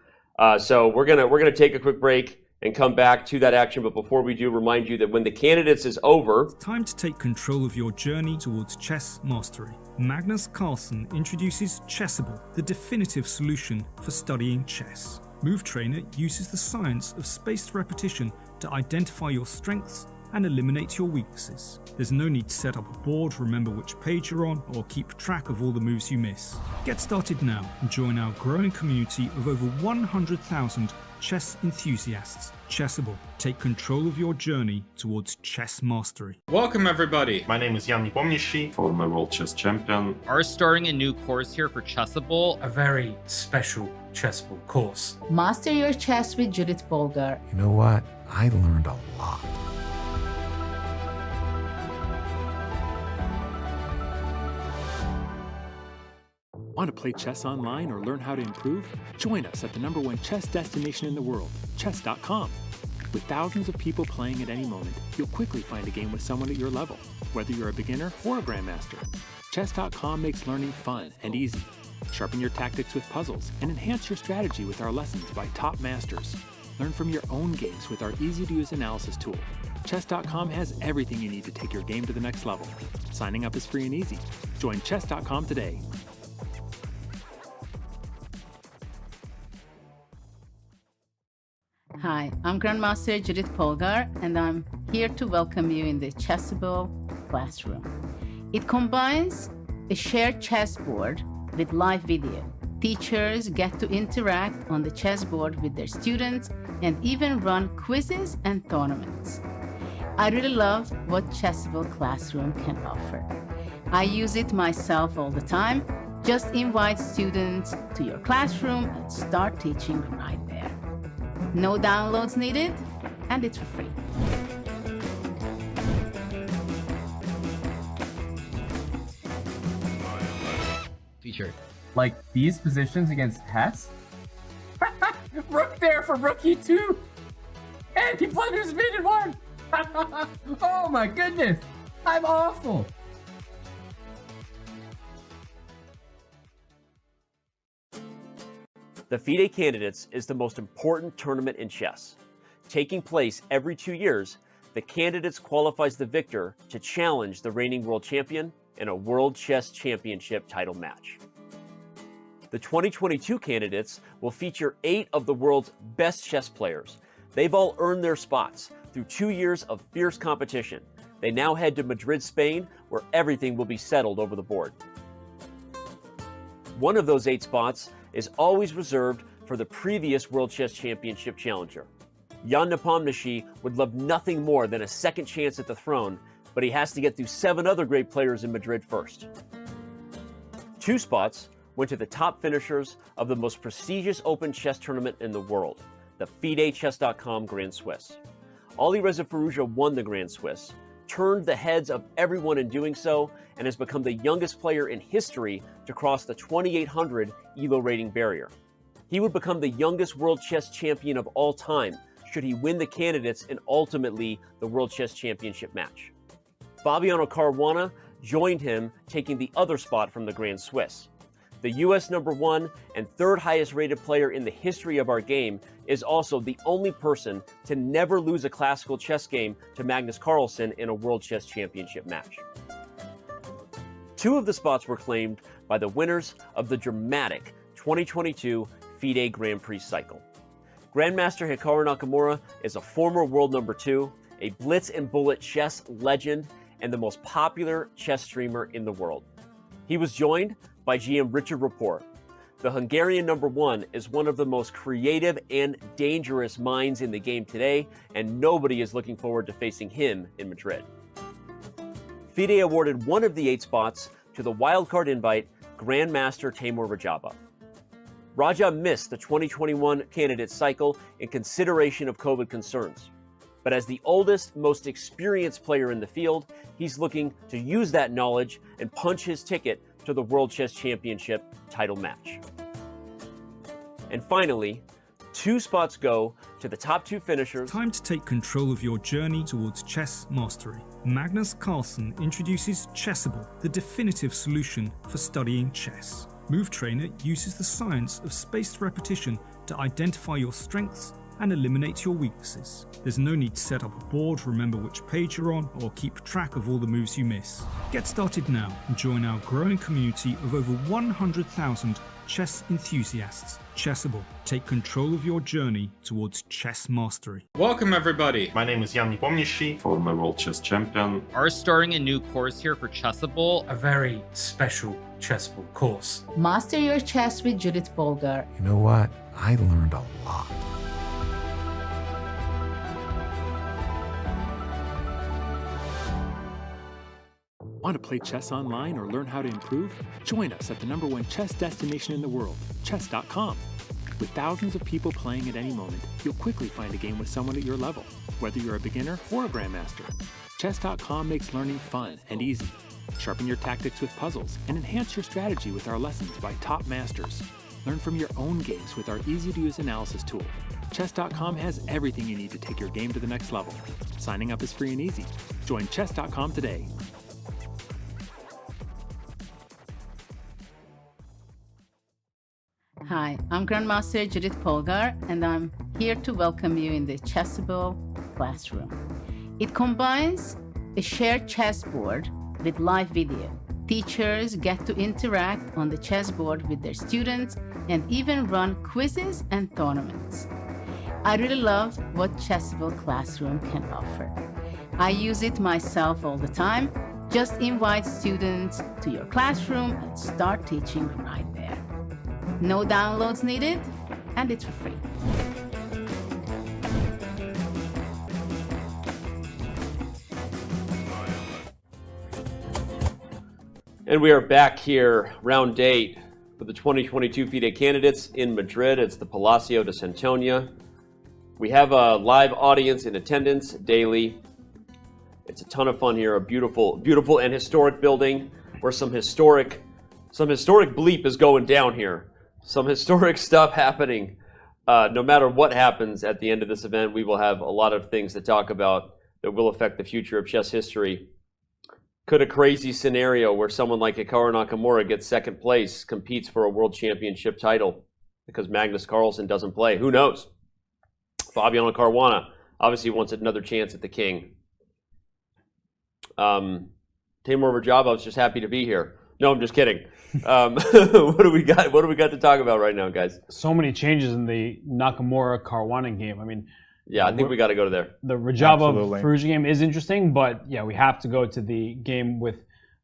So we're gonna take a quick break and come back to that action. But before we do, remind you that when the candidates is over, it's time to take control of your journey towards chess mastery. Magnus Carlsen introduces Chessable, the definitive solution for studying chess. Move Trainer uses the science of spaced repetition to identify your strengths and eliminate your weaknesses. There's no need to set up a board, remember which page you're on, or keep track of all the moves you miss. Get started now and join our growing community of over 100,000 chess enthusiasts. Chessable. Take control of your journey towards chess mastery. Welcome, everybody. My name is Jan Nepomniachtchi, former World Chess Champion. Are starting a new course here for Chessable. A very special Chessable course. Master your chess with Judith Polgar. You know what? I learned a lot. Want to play chess online or learn how to improve? Join us at the #1 chess destination in the world, chess.com. With thousands of people playing at any moment, you'll quickly find a game with someone at your level, whether you're a beginner or a grandmaster. Chess.com makes learning fun and easy. Sharpen your tactics with puzzles and enhance your strategy with our lessons by top masters. Learn from your own games with our easy-to-use analysis tool. Chess.com has everything you need to take your game to the next level. Signing up is free and easy. Join Chess.com today. Hi, I'm Grandmaster Judith Polgar, and I'm here to welcome you in the Chessable classroom. It combines a shared chessboard with live video. Teachers get to interact on the chessboard with their students and even run quizzes and tournaments. I really love what Chessable Classroom can offer. I use it myself all the time. Just invite students to your classroom and start teaching right there. No downloads needed, and it's for free. Feature. Like these positions against Hess? Rook there for rook e2! And he blunders mid one! Oh my goodness! I'm awful! the FIDE Candidates is the most important tournament in chess. Taking place every 2 years, the Candidates qualifies the victor to challenge the reigning world champion in a World Chess Championship title match. The 2022 Candidates will feature 8 of the world's best chess players. They've all earned their spots through 2 years of fierce competition. They now head to Madrid, Spain, where everything will be settled over the board. One of those 8 spots is always reserved for the previous World Chess Championship challenger. Jan Nepomniachtchi would love nothing more than a second chance at the throne, but he has to get through 7 other great players in Madrid first. 2 spots went to the top finishers of the most prestigious open chess tournament in the world, the FIDE.chess.com Grand Swiss. Alireza Firouzja won the Grand Swiss, turned the heads of everyone in doing so, and has become the youngest player in history to cross the 2800 ELO rating barrier. He would become the youngest world chess champion of all time should he win the Candidates and ultimately the World Chess Championship match. Fabiano Caruana joined him, taking the other spot from the Grand Swiss. The US #1 and 3rd highest rated player in the history of our game is also the only person to never lose a classical chess game to Magnus Carlsen in a World Chess Championship match. 2 of the spots were claimed by the winners of the dramatic 2022 FIDE Grand Prix cycle. Grandmaster Hikaru Nakamura is a former world #2, a blitz and bullet chess legend, and the most popular chess streamer in the world. He was joined by GM Richard Rapport. The Hungarian #1 is one of the most creative and dangerous minds in the game today, and nobody is looking forward to facing him in Madrid. FIDE awarded one of the 8 spots to the wildcard invite Grandmaster Teimour Radjabov. Radja missed the 2021 candidate cycle in consideration of COVID concerns. But as the oldest, most experienced player in the field, he's looking to use that knowledge and punch his ticket to the World Chess Championship title match. And finally, 2 spots go to the top 2 finishers. Time to take control of your journey towards chess mastery. Magnus Carlsen introduces Chessable, the definitive solution for studying chess. Move Trainer uses the science of spaced repetition to identify your strengths and eliminate your weaknesses. There's no need to set up a board, remember which page you're on, or keep track of all the moves you miss. Get started now and join our growing community of over 100,000 chess enthusiasts. Chessable. Take control of your journey towards chess mastery. Welcome everybody. My name is Jan Nepomniachtchi, former World Chess Champion. Are starting a new course here for Chessable. A very special Chessable course. Master your chess with Judith Polgar. You know what? I learned a lot. Want to play chess online or learn how to improve? Join us at the #1 chess destination in the world, chess.com. With thousands of people playing at any moment, you'll quickly find a game with someone at your level, whether you're a beginner or a grandmaster. Chess.com makes learning fun and easy. Sharpen your tactics with puzzles and enhance your strategy with our lessons by top masters. Learn from your own games with our easy-to-use analysis tool. Chess.com has everything you need to take your game to the next level. Signing up is free and easy. Join chess.com today. Hi, I'm Grandmaster Judith Polgar, and I'm here to welcome you in the Chessable classroom. It combines a shared chessboard with live video. Teachers get to interact on the chessboard with their students and even run quizzes and tournaments. I really love what Chessable Classroom can offer. I use it myself all the time. Just invite students to your classroom and start teaching right there. No downloads needed, and it's for free. And we are back here, round 8, for the 2022 FIDE Candidates in Madrid. It's the Palacio de Santoña. We have a live audience in attendance daily. It's a ton of fun here, a beautiful, beautiful and historic building where some historic bleep is going down here. Some historic stuff happening. No matter what happens at the end of this event, we will have a lot of things to talk about that will affect the future of chess history. Could a crazy scenario where someone like Hikaru Nakamura gets 2nd place, competes for a world championship title because Magnus Carlsen doesn't play? Who knows? Fabiano Caruana obviously wants another chance at the king. Teimour Radjabov's just happy to be here. No, I'm just kidding. What do we got? What do we got to talk about right now, guys? So many changes in the Nakamura-Caruana game. I mean, yeah, I think we got to go to there. The Radjabov-Firouzja game is interesting, but yeah, we have to go to the game with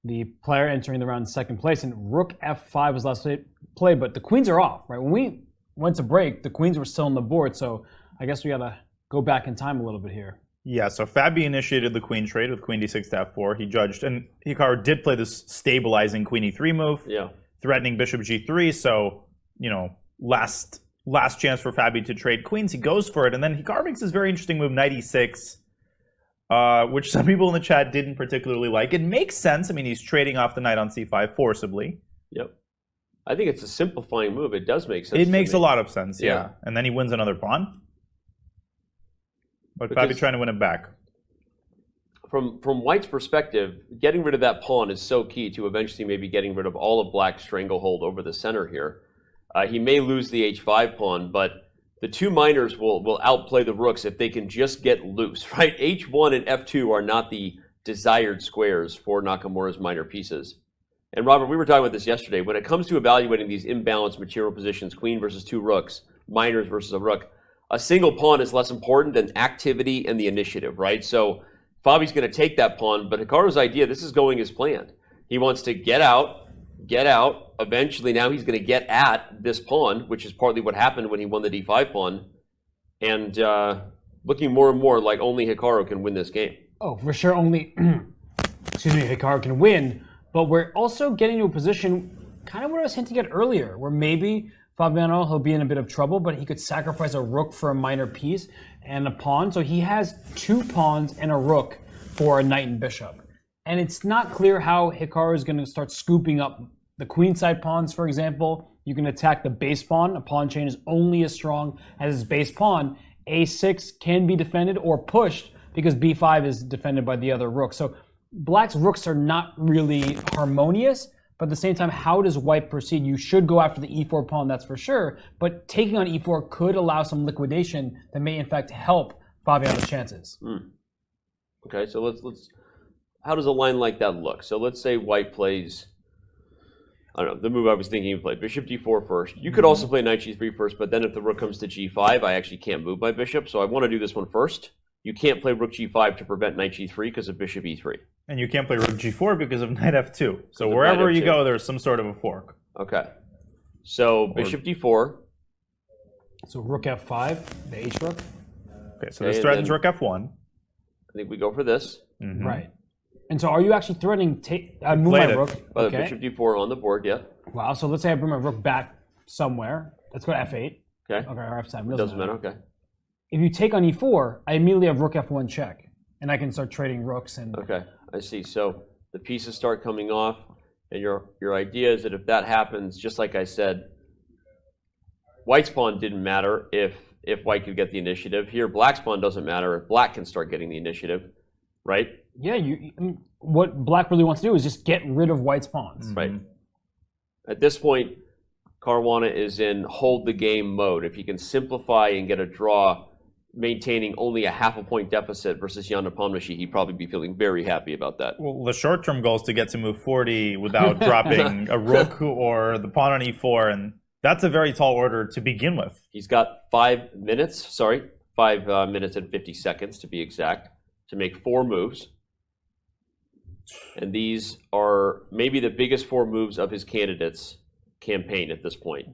the player entering the round in 2nd place. And Rook F5 was last play, but the queens are off, right? When we went to break, the queens were still on the board, so I guess we got to go back in time a little bit here. Yeah, so Fabi initiated the queen trade with queen d6 to f4. He judged, and Hikaru did play this stabilizing queen e3 move, threatening bishop g3. So, you know, last chance for Fabi to trade queens. He goes for it, and then Hikaru makes this very interesting move, knight e6, which some people in the chat didn't particularly like. It makes sense. I mean, he's trading off the knight on c5 forcibly. Yep. I think it's a simplifying move. It does make sense. It makes a lot of sense, yeah. And then he wins another pawn. But Fabi trying to win it back. From White's perspective, getting rid of that pawn is so key to eventually maybe getting rid of all of Black's stranglehold over the center here. He may lose the h5 pawn, but the 2 minors will outplay the rooks if they can just get loose, right? h1 and f2 are not the desired squares for Nakamura's minor pieces. And Robert, we were talking about this yesterday. When it comes to evaluating these imbalanced material positions, queen versus 2 rooks, minors versus a rook, a single pawn is less important than activity and the initiative, right? So Fabi's going to take that pawn, but Hikaru's idea, this is going as planned. He wants to get out, get out. Eventually, now he's going to get at this pawn, which is partly what happened when he won the d5 pawn. And looking more and more like only Hikaru can win this game. Oh, for sure, only Hikaru can win. But we're also getting to a position, kind of what I was hinting at earlier, where maybe Fabiano, he'll be in a bit of trouble, but he could sacrifice a rook for a minor piece and a pawn. So he has 2 pawns and a rook for a knight and bishop. And it's not clear how Hikaru is going to start scooping up the queenside pawns, for example. You can attack the base pawn. A pawn chain is only as strong as its base pawn. A6 can be defended or pushed because b5 is defended by the other rook. So black's rooks are not really harmonious, but at the same time, how does white proceed? You should go after the e4 pawn, that's for sure, but taking on e4 could allow some liquidation that may in fact help Fabiano's chances. Okay, so let's how does a line like that look? So let's say white plays, I don't know, the move I was thinking you play bishop d4 first. You could also play knight g3 first, but then if the rook comes to g5, I actually can't move my bishop, so I want to do this one first. You can't play rook g5 to prevent knight g3 because of bishop e3. And you can't play rook g4 because of knight f2. So wherever you go, there's some sort of a fork. Okay. So bishop d4. So rook f5, the h rook. Okay, so this threatens rook f1. I think we go for this. Right. And so are you actually threatening move my rook? Okay. Bishop d4 on the board, yeah. Wow, so let's say I bring my rook back somewhere. Let's go to f8. Okay. Okay, or f7. Doesn't matter, okay. If you take on e4, I immediately have rook f1 check. And I can start trading rooks. And okay, I see. So the pieces start coming off. And your idea is that if that happens, just like I said, white's pawn didn't matter if white could get the initiative. Here, black's pawn doesn't matter if black can start getting the initiative, right? Yeah, what black really wants to do is just get rid of white's pawns. Right. At this point, Caruana is in hold the game mode. If he can simplify and get a draw, maintaining only a half a point deficit versus Jan Nepomniachtchi, he'd probably be feeling very happy about that. Well, the short-term goal is to get to move 40 without dropping a rook or the pawn on e4, and that's a very tall order to begin with. He's got 5 minutes, 5 minutes and 50 seconds to be exact, to make 4 moves. And these are maybe the biggest 4 moves of his candidate's campaign at this point.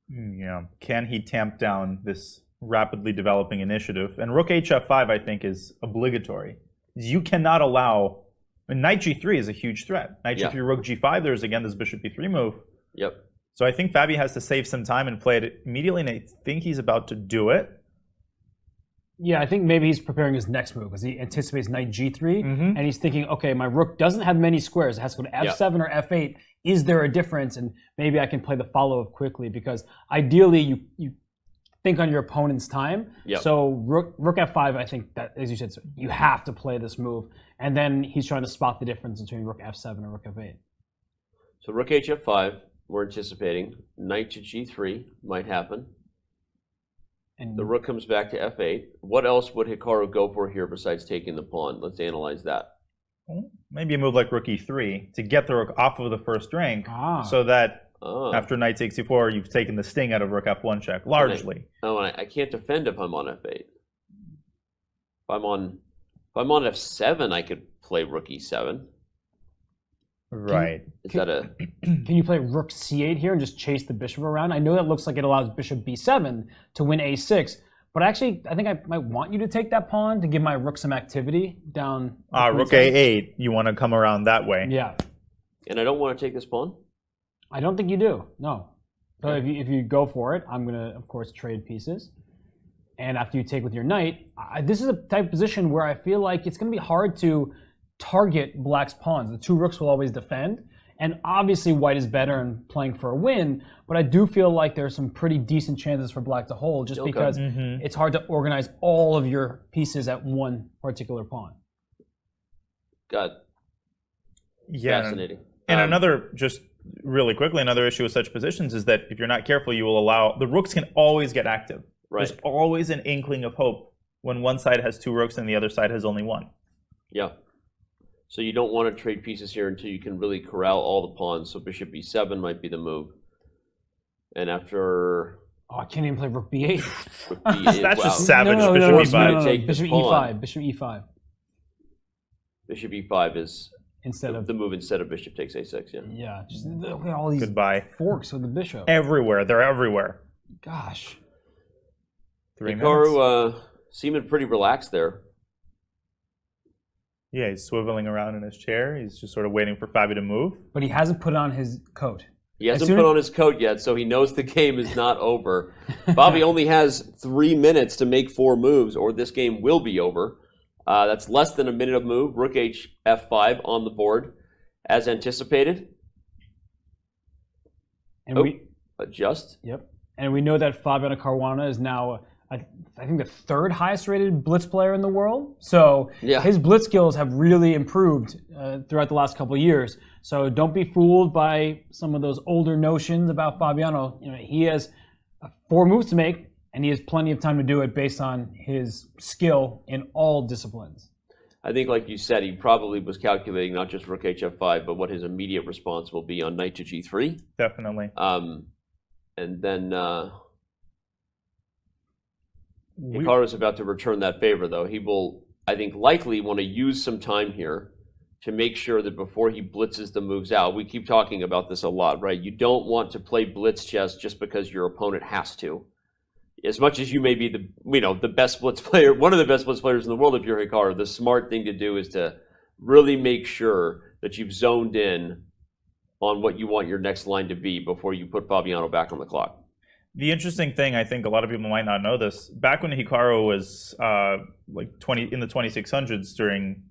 Yeah. Can he tamp down this rapidly developing initiative? And rook hf5, I think, is obligatory. You cannot allow... knight g3 is a huge threat. Knight g3, rook g5, there's again this bishop e3 move. Yep. So I think Fabi has to save some time and play it immediately, and I think he's about to do it. Yeah, I think maybe he's preparing his next move because he anticipates knight g3, and he's thinking, okay, my rook doesn't have many squares. It has to go to f7 or f8. Is there a difference? And maybe I can play the follow-up quickly because ideally you think on your opponent's time. Yep. So rook f5, I think that, as you said, you have to play this move. And then he's trying to spot the difference between rook f7 and rook f8. So rook hf5, we're anticipating. Knight to g3 might happen. And the rook comes back to f8. What else would Hikaru go for here besides taking the pawn? Let's analyze that. Maybe a move like rook e3 to get the rook off of the first rank so that after knight takes e4, you've taken the sting out of rook f1 check, largely. I can't defend if I'm on f8. If I'm on f7, I could play rook e7. Right. Can you play rook c8 here and just chase the bishop around? I know that looks like it allows bishop b7 to win a6, but actually I think I might want you to take that pawn to give my rook some activity down. Rook a8, you want to come around that way. Yeah. And I don't want to take this pawn? I don't think you do, no. So if you go for it, I'm going to, of course, trade pieces. And after you take with your knight, this is a type of position where I feel like it's going to be hard to target black's pawns. The 2 rooks will always defend. And obviously white is better in playing for a win, but I do feel like there's some pretty decent chances for black to hold just because it's hard to organize all of your pieces at one particular pawn. Got it. Yeah. Fascinating. And another, just really quickly, another issue with such positions is that if you're not careful, you will allow, the rooks can always get active. Right. There's always an inkling of hope when one side has 2 rooks and the other side has only 1. Yeah. So you don't want to trade pieces here until you can really corral all the pawns. So bishop e7 might be the move. And after... Oh, I can't even play rook b8. Rook b8. That's wow. just savage. No, bishop e5. Bishop e5. Bishop e5. Bishop e5 is instead of the move instead of bishop takes a6. Yeah. Yeah. Just look at all these Goodbye. forks with the bishop. Everywhere. They're everywhere. Gosh. 3 minutes. Hikaru seeming pretty relaxed there. Yeah, he's swiveling around in his chair. He's just sort of waiting for Fabi to move. But he hasn't put on his coat. He hasn't put on his coat yet, so he knows the game is not over. Fabi only has 3 minutes to make 4 moves, or this game will be over. That's less than a minute of move. Rook H F5 on the board, as anticipated. And adjust. Yep. And we know that Fabiano Caruana is now, I think, the 3rd highest rated blitz player in the world. So his blitz skills have really improved throughout the last couple of years. So don't be fooled by some of those older notions about Fabiano. You know, he has 4 moves to make, and he has plenty of time to do it based on his skill in all disciplines. I think, like you said, he probably was calculating not just Rook H F5, but what his immediate response will be on Knight to G3. Definitely. And then Hikaru is about to return that favor, though. He will, I think, likely want to use some time here to make sure that before he blitzes the moves out, we keep talking about this a lot, right? You don't want to play blitz chess just because your opponent has to. As much as you may be the best blitz player, one of the best blitz players in the world if you're Hikaru, the smart thing to do is to really make sure that you've zoned in on what you want your next line to be before you put Fabiano back on the clock. The interesting thing, I think a lot of people might not know this, back when Hikaru was in the 2600s during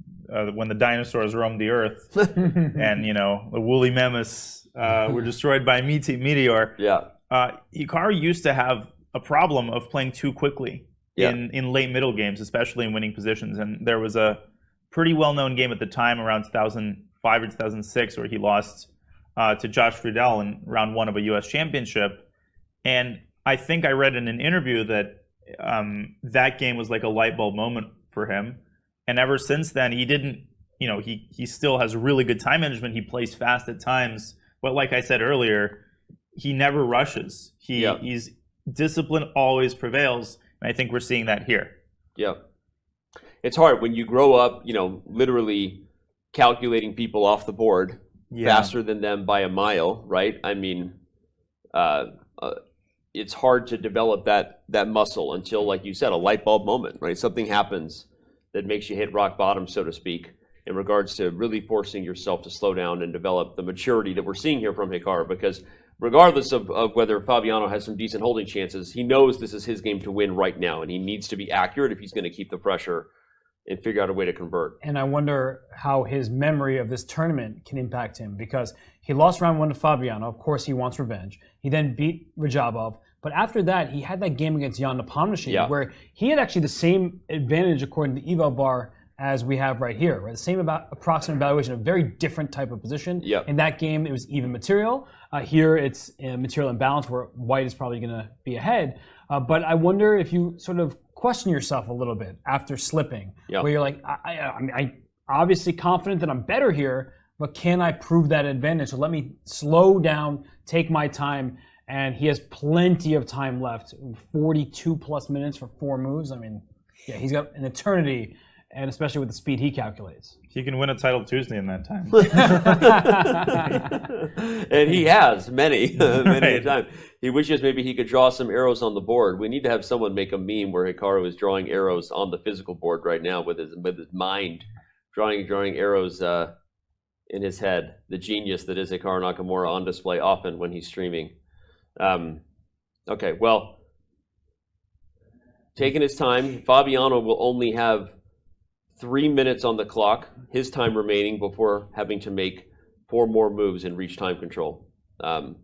when the dinosaurs roamed the earth and, the woolly mammoths were destroyed by meteor. Yeah. Hikaru used to have a problem of playing too quickly in late middle games, especially in winning positions. And there was a pretty well-known game at the time around 2005 or 2006 where he lost to Josh Friedel in round 1 of a U.S. championship. And I think I read in an interview that that game was like a light bulb moment for him. And ever since then, he didn't, he still has really good time management. He plays fast at times. But like I said earlier, he never rushes. He's discipline always prevails. And I think we're seeing that here. Yeah. It's hard when you grow up, literally calculating people off the board faster than them by a mile, right? I mean, it's hard to develop that muscle until, like you said, a light bulb moment, right? Something happens that makes you hit rock bottom, so to speak, in regards to really forcing yourself to slow down and develop the maturity that we're seeing here from Hikaru. Because regardless of whether Fabiano has some decent holding chances, he knows this is his game to win right now, and he needs to be accurate if he's going to keep the pressure and figure out a way to convert. And I wonder how his memory of this tournament can impact him, because he lost round 1 to Fabiano. Of course, he wants revenge. He then beat Radjabov. But after that, he had that game against Jan Nepomniachtchi, where he had actually the same advantage, according to Eval Bar, as we have right here. Right? The same approximate evaluation, a very different type of position. In that game, it was even material. Here, it's material imbalance, where white is probably going to be ahead. But I wonder if you sort of question yourself a little bit after slipping, where you're like, I'm obviously confident that I'm better here, but can I prove that advantage? So let me slow down, take my time. And he has plenty of time left, 42 plus minutes for 4 moves. I mean, he's got an eternity, and especially with the speed he calculates. He can win a title Tuesday in that time. And he has many a time. He wishes maybe he could draw some arrows on the board. We need to have someone make a meme where Hikaru is drawing arrows on the physical board right now with his mind, drawing arrows in his head. The genius that is Hikaru Nakamura on display often when he's streaming. Okay, well, taking his time, Fabiano will only have 3 minutes on the clock, his time remaining before having to make 4 more moves and reach time control. And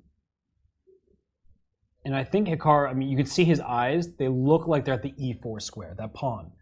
I think Hikaru, you can see his eyes, they look like they're at the E4 square, that pawn,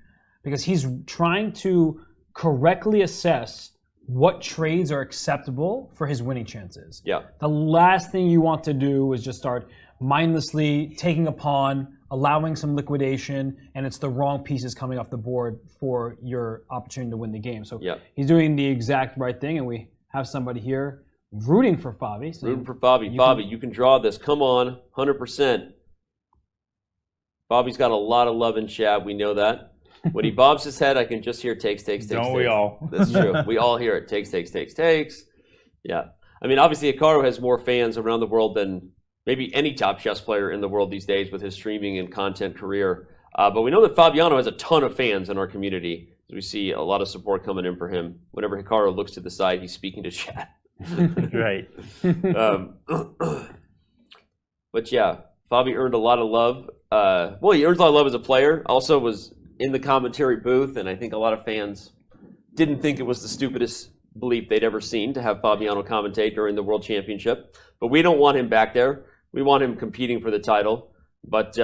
because he's trying to correctly assess what trades are acceptable for his winning chances. The last thing you want to do is just start mindlessly taking a pawn, allowing some liquidation, and it's the wrong pieces coming off the board for your opportunity to win the game. So he's doing the exact right thing, and we have somebody here rooting for Fabi. Rooting for Fabi. Fabi, you can draw this. Come on, 100%. Fabi's got a lot of love in chat. We know that. When he bobs his head, I can just hear takes. Don't we all? That's true. We all hear it. Takes. Yeah. I mean, obviously, Hikaru has more fans around the world than maybe any top chess player in the world these days with his streaming and content career. But we know that Fabiano has a ton of fans in our community. We see a lot of support coming in for him. Whenever Hikaru looks to the side, he's speaking to chat. Right. But yeah, Fabi earned a lot of love. Well, he earned a lot of love as a player. Also was in the commentary booth, and I think a lot of fans didn't think it was the stupidest bleep they'd ever seen to have Fabiano commentate during the World Championship. But we don't want him back there. We want him competing for the title. But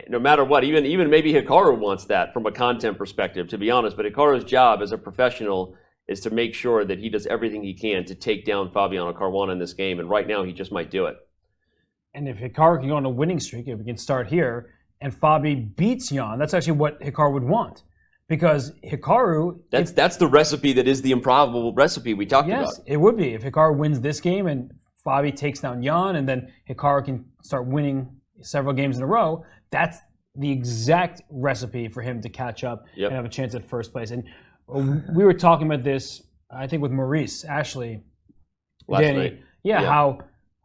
no matter what, even maybe Hikaru wants that from a content perspective, to be honest. But Hikaru's job as a professional is to make sure that he does everything he can to take down Fabiano Caruana in this game. And right now, he just might do it. And if Hikaru can go on a winning streak, if we can start here, and Fabi beats Jan, that's actually what Hikaru would want. Because Hikaru... That's the recipe that is the improbable recipe we talked about. Yes, it would be. If Hikaru wins this game and Fabi takes down Jan, and then Hikaru can start winning several games in a row, that's the exact recipe for him to catch up and have a chance at first place. And we were talking about this, I think, with Maurice, Ashley, Danny. Night. Yeah,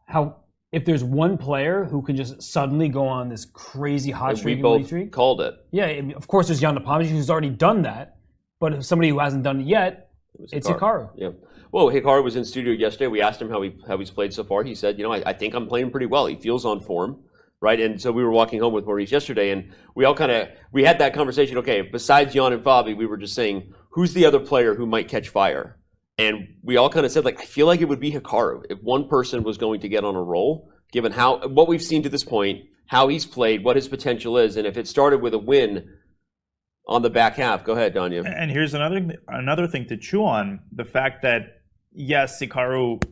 how if there's one player who can just suddenly go on this crazy hot streak, we both called it. Yeah, of course there's Jan Nepomniachtchi who's already done that, but if somebody who hasn't done it yet, it's Hikaru. Yeah. Well, Hikaru was in studio yesterday. We asked him how he's played so far. He said, I think I'm playing pretty well. He feels on form. Right, and so we were walking home with Maurice yesterday, and we all we had that conversation. Okay, besides Jan and Fabi, we were just saying, who's the other player who might catch fire? And we all kind of said, I feel like it would be Hikaru if one person was going to get on a roll, given what we've seen to this point, how he's played, what his potential is, and if it started with a win on the back half. Go ahead, Danya. And here's another thing to chew on: the fact that yes, Hikaru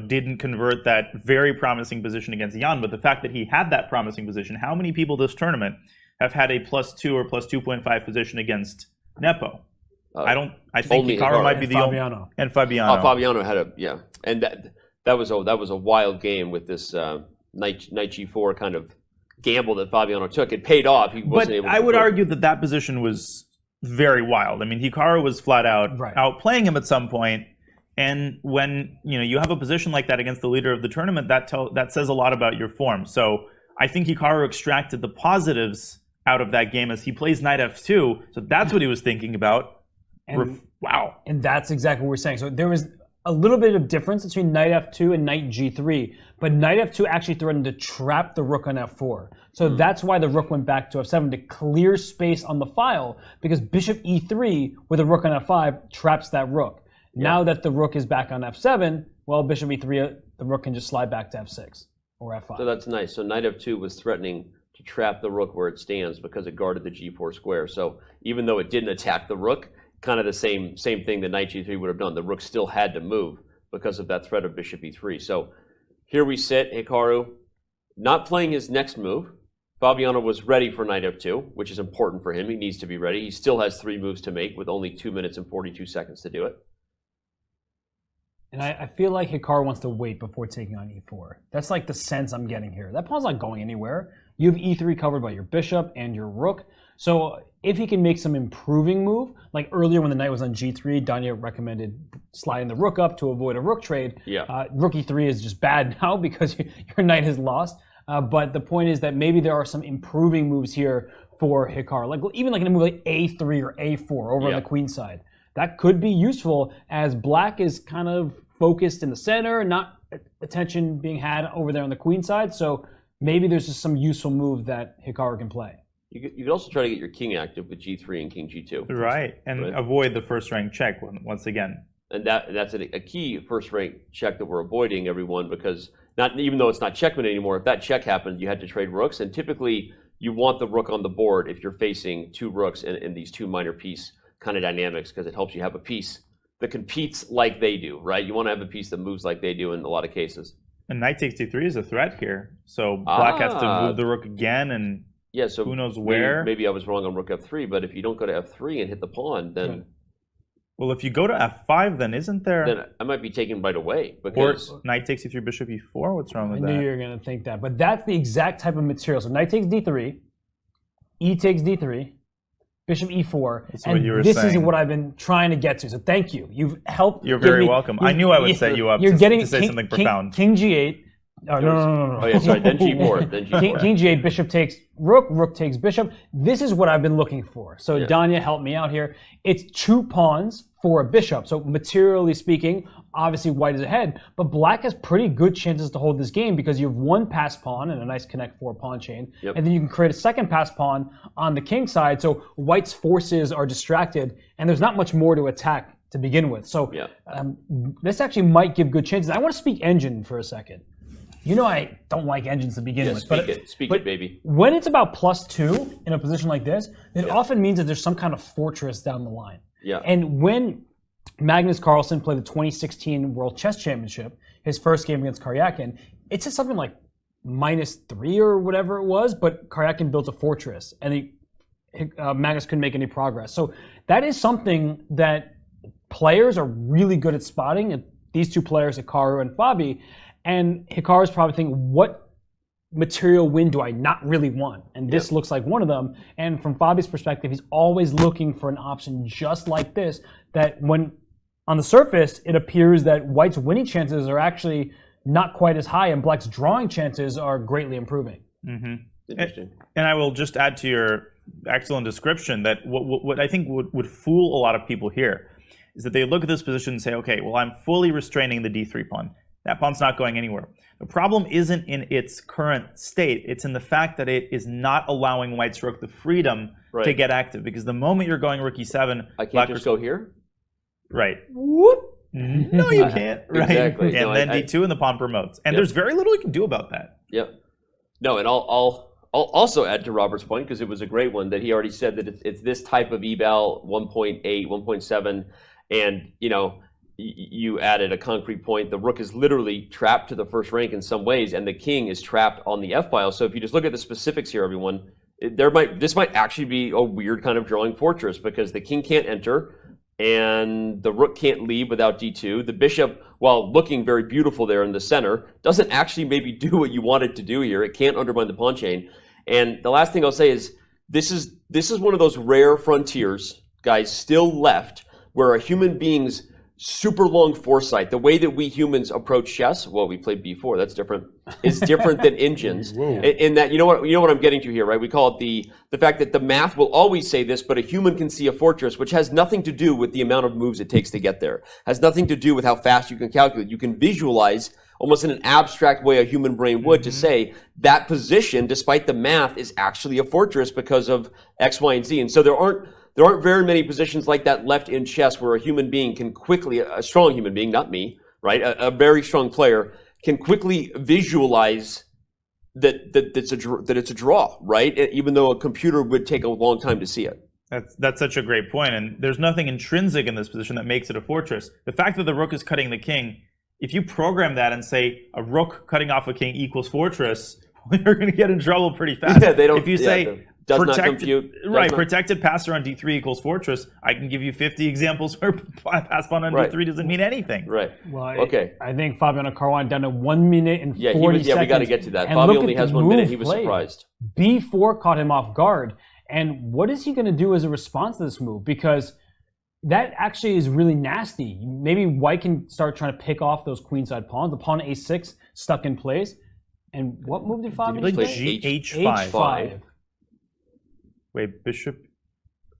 didn't convert that very promising position against Jan, but the fact that he had that promising position, how many people this tournament have had a +2 or +2.5 position against Nepo? I think Hikaru might be the only. And Fabiano. Fabiano had and that was a wild game with this knight G4 kind of gamble that Fabiano took. It paid off. He wasn't able to. I would argue that position was very wild. I mean, Hikaru was flat out outplaying him at some point. And when you have a position like that against the leader of the tournament, that says a lot about your form. So I think Hikaru extracted the positives out of that game as he plays knight f2. So that's what he was thinking about. Wow. And that's exactly what we're saying. So there was a little bit of difference between knight f2 and knight g3, but knight f2 actually threatened to trap the rook on f4. So that's why the rook went back to f7 to clear space on the file, because bishop e3 with a rook on f5 traps that rook. Now that the rook is back on f7, well, bishop e3, the rook can just slide back to f6 or f5. So that's nice. So knight f2 was threatening to trap the rook where it stands because it guarded the g4 square. So even though it didn't attack the rook, kind of the same thing that knight g3 would have done. The rook still had to move because of that threat of bishop e3. So here we sit, Hikaru not playing his next move. Fabiano was ready for knight f2, which is important for him. He needs to be ready. He still has 3 moves to make with only 2 minutes and 42 seconds to do it. And I feel like Hikaru wants to wait before taking on e4. That's like the sense I'm getting here. That pawn's not going anywhere. You have e3 covered by your bishop and your rook. So if he can make some improving move, like earlier when the knight was on g3, Danya recommended sliding the rook up to avoid a rook trade. Rook e3 is just bad now because your knight has lost. But the point is that maybe there are some improving moves here for Hikaru. Even like in a move like a3 or a4 over on the queen side. That could be useful as black is kind of focused in the center, not attention being had over there on the queen side. So maybe there's just some useful move that Hikaru can play. You could also try to get your king active with g3 and king g2. Right, and avoid the first rank check once again. And that's a key first rank check that we're avoiding, everyone, because even though it's not checkmate anymore, if that check happened, you had to trade rooks. And typically, you want the rook on the board if you're facing 2 rooks in these 2 minor piece kind of dynamics, because it helps you have a piece that competes like they do, right? You want to have a piece that moves like they do in a lot of cases. And knight takes d3 is a threat here. So black has to move the rook again, and so who knows where. Maybe I was wrong on rook f3, but if you don't go to f3 and hit the pawn, then... Well, if you go to f5, then isn't there... Then I might be taken right away. Because... Or knight takes e3, bishop e4? What's wrong with that? I knew you were going to think that. But that's the exact type of material. So knight takes d3, e takes d3, Bishop e4. That's and what you were this is saying. what I've been trying to get to. So thank you. You've helped. You're give very me- welcome. I knew I would set you up You're to getting say something profound. King g8. Oh, no. Oh, yeah, sorry. Then g4. Then g4. King g8, bishop takes rook, rook takes bishop. This is what I've been looking for. So Yeah. Danya helped me out here. It's 2 pawns for a bishop. So materially speaking, obviously white is ahead, but black has pretty good chances to hold this game because you have 1 pass pawn and a nice connect 4 pawn chain. Yep. And then you can create a second pass pawn on the king side. So white's forces are distracted and there's not much more to attack to begin with. So this actually might give good chances. I want to speak engine for a second. You know I don't like engines to begin with. Speak it, baby. When it's about +2 in a position like this, it often means that there's some kind of fortress down the line. Yeah. And when Magnus Carlsen played the 2016 World Chess Championship, his first game against Karyakin, it said something like -3 or whatever it was, but Karyakin built a fortress, and Magnus couldn't make any progress. So that is something that players are really good at spotting, and these two players, Hikaru and Fabi, and Hikaru's probably thinking, what material win do I not really want? And this looks like one of them. And from Fabi's perspective, he's always looking for an option just like this, that when on the surface, it appears that white's winning chances are actually not quite as high and black's drawing chances are greatly improving. Mm-hmm. Interesting. And I will just add to your excellent description that what I think would fool a lot of people here is that they look at this position and say, okay, well, I'm fully restraining the d3 pawn. That pawn's not going anywhere. The problem isn't in its current state. It's in the fact that it is not allowing white's rook the freedom to get active. Because the moment you're going rook e7... I can't just go here? Right. Whoop. No, you can't. Right. Exactly. And No, then d2 and the pawn promotes. And there's very little you can do about that. Yep. No, and I'll also add to Robert's point, because it was a great one, that he already said that it's this type of eval, 1.8, 1.7, and, you know, you added a concrete point. The rook is literally trapped to the first rank in some ways, and the king is trapped on the f-file. So if you just look at the specifics here, everyone, this might actually be a weird kind of drawing fortress, because the king can't enter, and the rook can't leave without d2. The bishop, while looking very beautiful there in the center, doesn't actually maybe do what you want it to do here. It can't undermine the pawn chain. And the last thing I'll say is this is one of those rare frontiers, guys, still left, where a human being's super long foresight, the way that we humans approach chess, well, we played b4, that's different, is different than engines. In that, you know what I'm getting to here, right? We call it the fact that the math will always say this, but a human can see a fortress, which has nothing to do with the amount of moves it takes to get there. Has nothing to do with how fast you can calculate. You can visualize almost in an abstract way a human brain would to say that position, despite the math, is actually a fortress because of X, Y, and Z. And so there aren't very many positions like that left in chess where a human being can quickly, a strong human being, not me, right, a very strong player, can quickly visualize that it's a draw, right? Even though a computer would take a long time to see it. That's such a great point, and there's nothing intrinsic in this position that makes it a fortress. The fact that the rook is cutting the king, if you program that and say a rook cutting off a king equals fortress, you're going to get in trouble pretty fast. Yeah, they don't. If you say does not compute. Protected passer on d3 equals fortress, I can give you 50 examples where pass pawn on d3 doesn't mean anything. Right. Well, okay. I think Fabiano Caruana down to 1 minute and 40 seconds. Yeah, we got to get to that. And Fabi look only at has the 1 minute. move He was played. surprised. b4 caught him off guard. And what is he going to do as a response to this move? Because that actually is really nasty. Maybe white can start trying to pick off those queenside pawns. The pawn a6 stuck in place. And what move did Fabi play? h5. h5. Wait, bishop?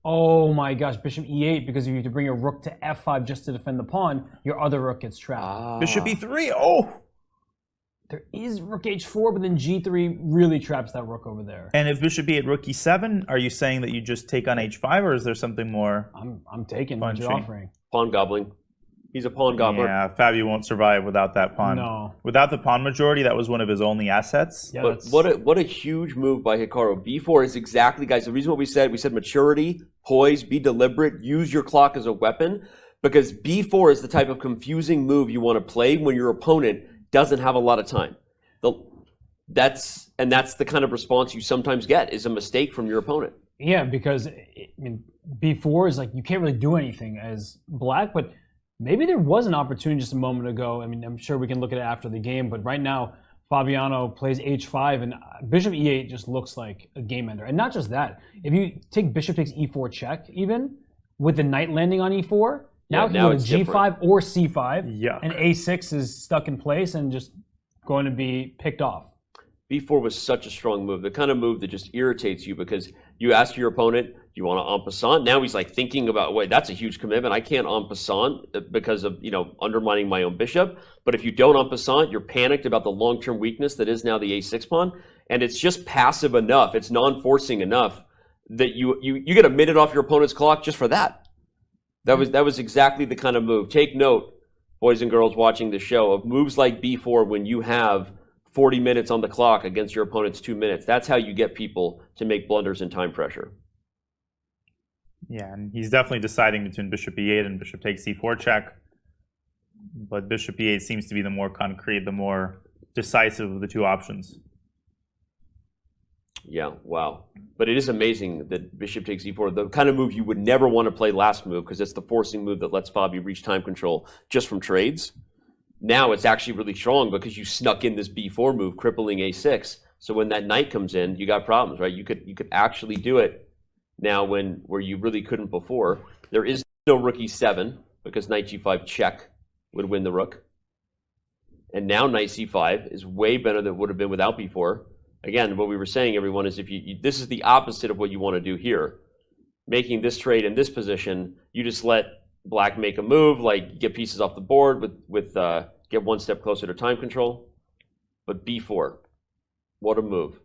Oh my gosh, bishop e8, because if you have to bring your rook to f5 just to defend the pawn, your other rook gets trapped. Bishop e3, oh! There is rook h4, but then g3 really traps that rook over there. And if bishop e8, rook e7, are you saying that you just take on h5, or is there something more? I'm taking what you're offering. Pawn gobbling. He's a pawn gobbler. Yeah, Fabi won't survive without that pawn. No. Without the pawn majority, that was one of his only assets. Yeah, but what a huge move by Hikaru. b4 is exactly, guys, the reason what we said maturity, poise, be deliberate, use your clock as a weapon, because b4 is the type of confusing move you want to play when your opponent doesn't have a lot of time. That's the kind of response you sometimes get, is a mistake from your opponent. Yeah, because b4 is like, you can't really do anything as black, but maybe there was an opportunity just a moment ago. I mean, I'm sure we can look at it after the game, but right now, Fabiano plays h5, and bishop e8 just looks like a game ender. And not just that, if you take bishop takes e4 check, even with the knight landing on e4, now now it's g5 different. or c5, Yuck. and a6 is stuck in place and just going to be picked off. B4 was such a strong move, the kind of move that just irritates you because you ask your opponent, do you want to en passant? Now he's like thinking about, wait, that's a huge commitment. I can't en passant because of, undermining my own bishop. But if you don't en passant, you're panicked about the long-term weakness that is now the a6 pawn. And it's just passive enough, it's non-forcing enough that you get a minute off your opponent's clock just for that. That was exactly the kind of move. Take note, boys and girls watching the show, of moves like B4 when you have 40 minutes on the clock against your opponent's 2 minutes. That's how you get people to make blunders in time pressure. Yeah, and he's definitely deciding between bishop e8 and bishop takes c4 check. But bishop e8 seems to be the more concrete, the more decisive of the two options. Yeah, wow. But it is amazing that bishop takes e4, the kind of move you would never want to play last move because it's the forcing move that lets Fabi reach time control just from trades. Now it's actually really strong because you snuck in this b4 move, crippling a6. So when that knight comes in, you got problems, right? You could actually do it now where you really couldn't before. There is no rook e7 because knight g5 check would win the rook. And now knight c5 is way better than it would have been without b4. Again, what we were saying, everyone, is if this is the opposite of what you want to do here. Making this trade in this position, you just let black make a move, like get pieces off the board with get one step closer to time control. But b4, what a move.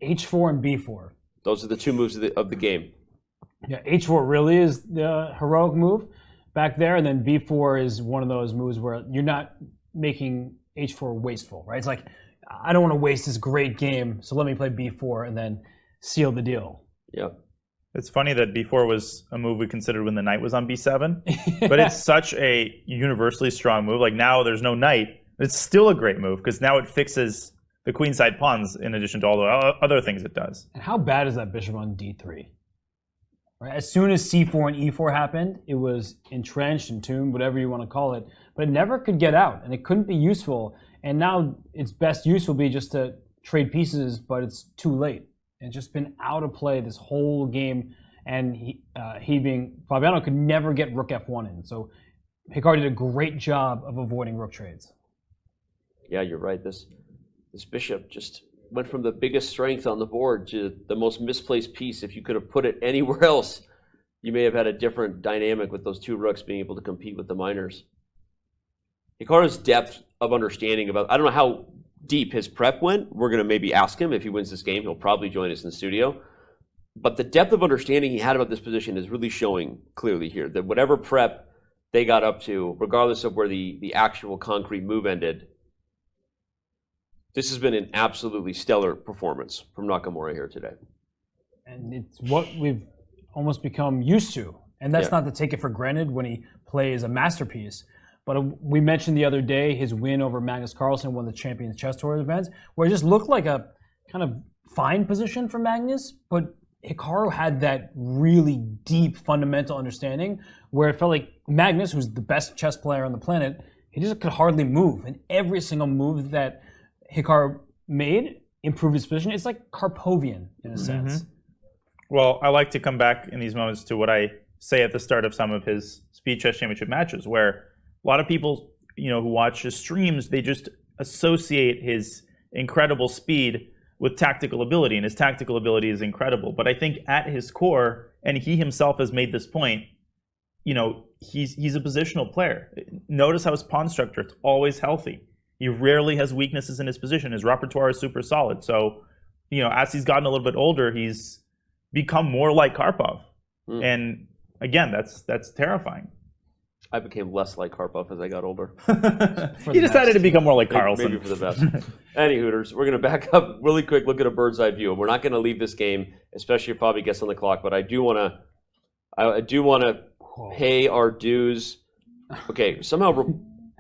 h4 and b4. Those are the two moves of the game. Yeah, h4 really is the heroic move back there, and then b4 is one of those moves where you're not making h4 wasteful, right? It's like, I don't want to waste this great game, so let me play b4 and then seal the deal. Yeah. It's funny that b4 was a move we considered when the knight was on b7, but it's such a universally strong move. Like now there's no knight. It's still a great move because now it fixes the queenside pawns in addition to all the other things it does. And how bad is that bishop on d3? Right? As soon as c4 and e4 happened, it was entrenched, entombed, whatever you want to call it, but it never could get out and it couldn't be useful. And now its best use will be just to trade pieces, but it's too late. It's just been out of play this whole game, and he being Fabiano could never get rook f1 in. So Hikaru did a great job of avoiding rook trades. Yeah, you're right. This bishop just went from the biggest strength on the board to the most misplaced piece. If you could have put it anywhere else, you may have had a different dynamic with those two rooks being able to compete with the minors. Hikaru's depth of understanding about, I don't know how deep his prep went. We're going to maybe ask him if he wins this game. He'll probably join us in the studio. But the depth of understanding he had about this position is really showing clearly here, that whatever prep they got up to, regardless of where the actual concrete move ended, this has been an absolutely stellar performance from Nakamura here today. And it's what we've almost become used to. And that's not to take it for granted when he plays a masterpiece. But we mentioned the other day his win over Magnus Carlsen, one of the Champions Chess Tour events, where it just looked like a kind of fine position for Magnus, but Hikaru had that really deep fundamental understanding where it felt like Magnus, who's the best chess player on the planet, he just could hardly move. And every single move that Hikaru made improved his position. It's like Karpovian in a sense. Well, I like to come back in these moments to what I say at the start of some of his Speed Chess Championship matches, where a lot of people, who watch his streams, they just associate his incredible speed with tactical ability, and his tactical ability is incredible. But I think at his core, and he himself has made this point, he's a positional player. Notice how his pawn structure, it's always healthy. He rarely has weaknesses in his position. His repertoire is super solid. So, as he's gotten a little bit older, he's become more like Karpov. And again, that's terrifying. I became less like Karpov as I got older. He decided to become more like Carlsen. Maybe for the best. Any Hooters, we're going to back up really quick, look at a bird's eye view. We're not going to leave this game, especially if Fabi gets on the clock, but I do want to pay our dues. Okay, somehow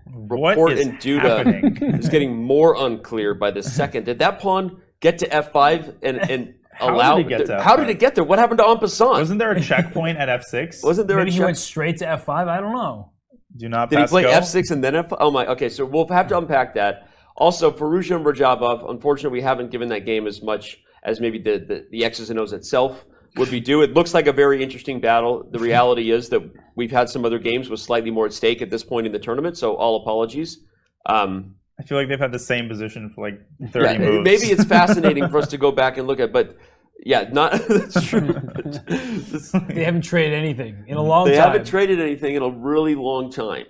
Rapport and Duda is getting more unclear by the second. Did that pawn get to f5 and allow? How did it get there? What happened to en passant? Wasn't there a checkpoint at f6? Wasn't there Maybe a he went straight to f5? I don't know. Do not Did he pass play go? f6 and then f5? Oh my, okay, so we'll have to unpack that. Also, Firouzja and Radjabov, unfortunately, we haven't given that game as much as maybe the X's and O's itself would be due. It looks like a very interesting battle. The reality is that we've had some other games with slightly more at stake at this point in the tournament, so all apologies. I feel like they've had the same position for like 30 moves. Maybe it's fascinating for us to go back and look at, but yeah, that's true. They haven't traded anything in a long time. They haven't traded anything in a really long time.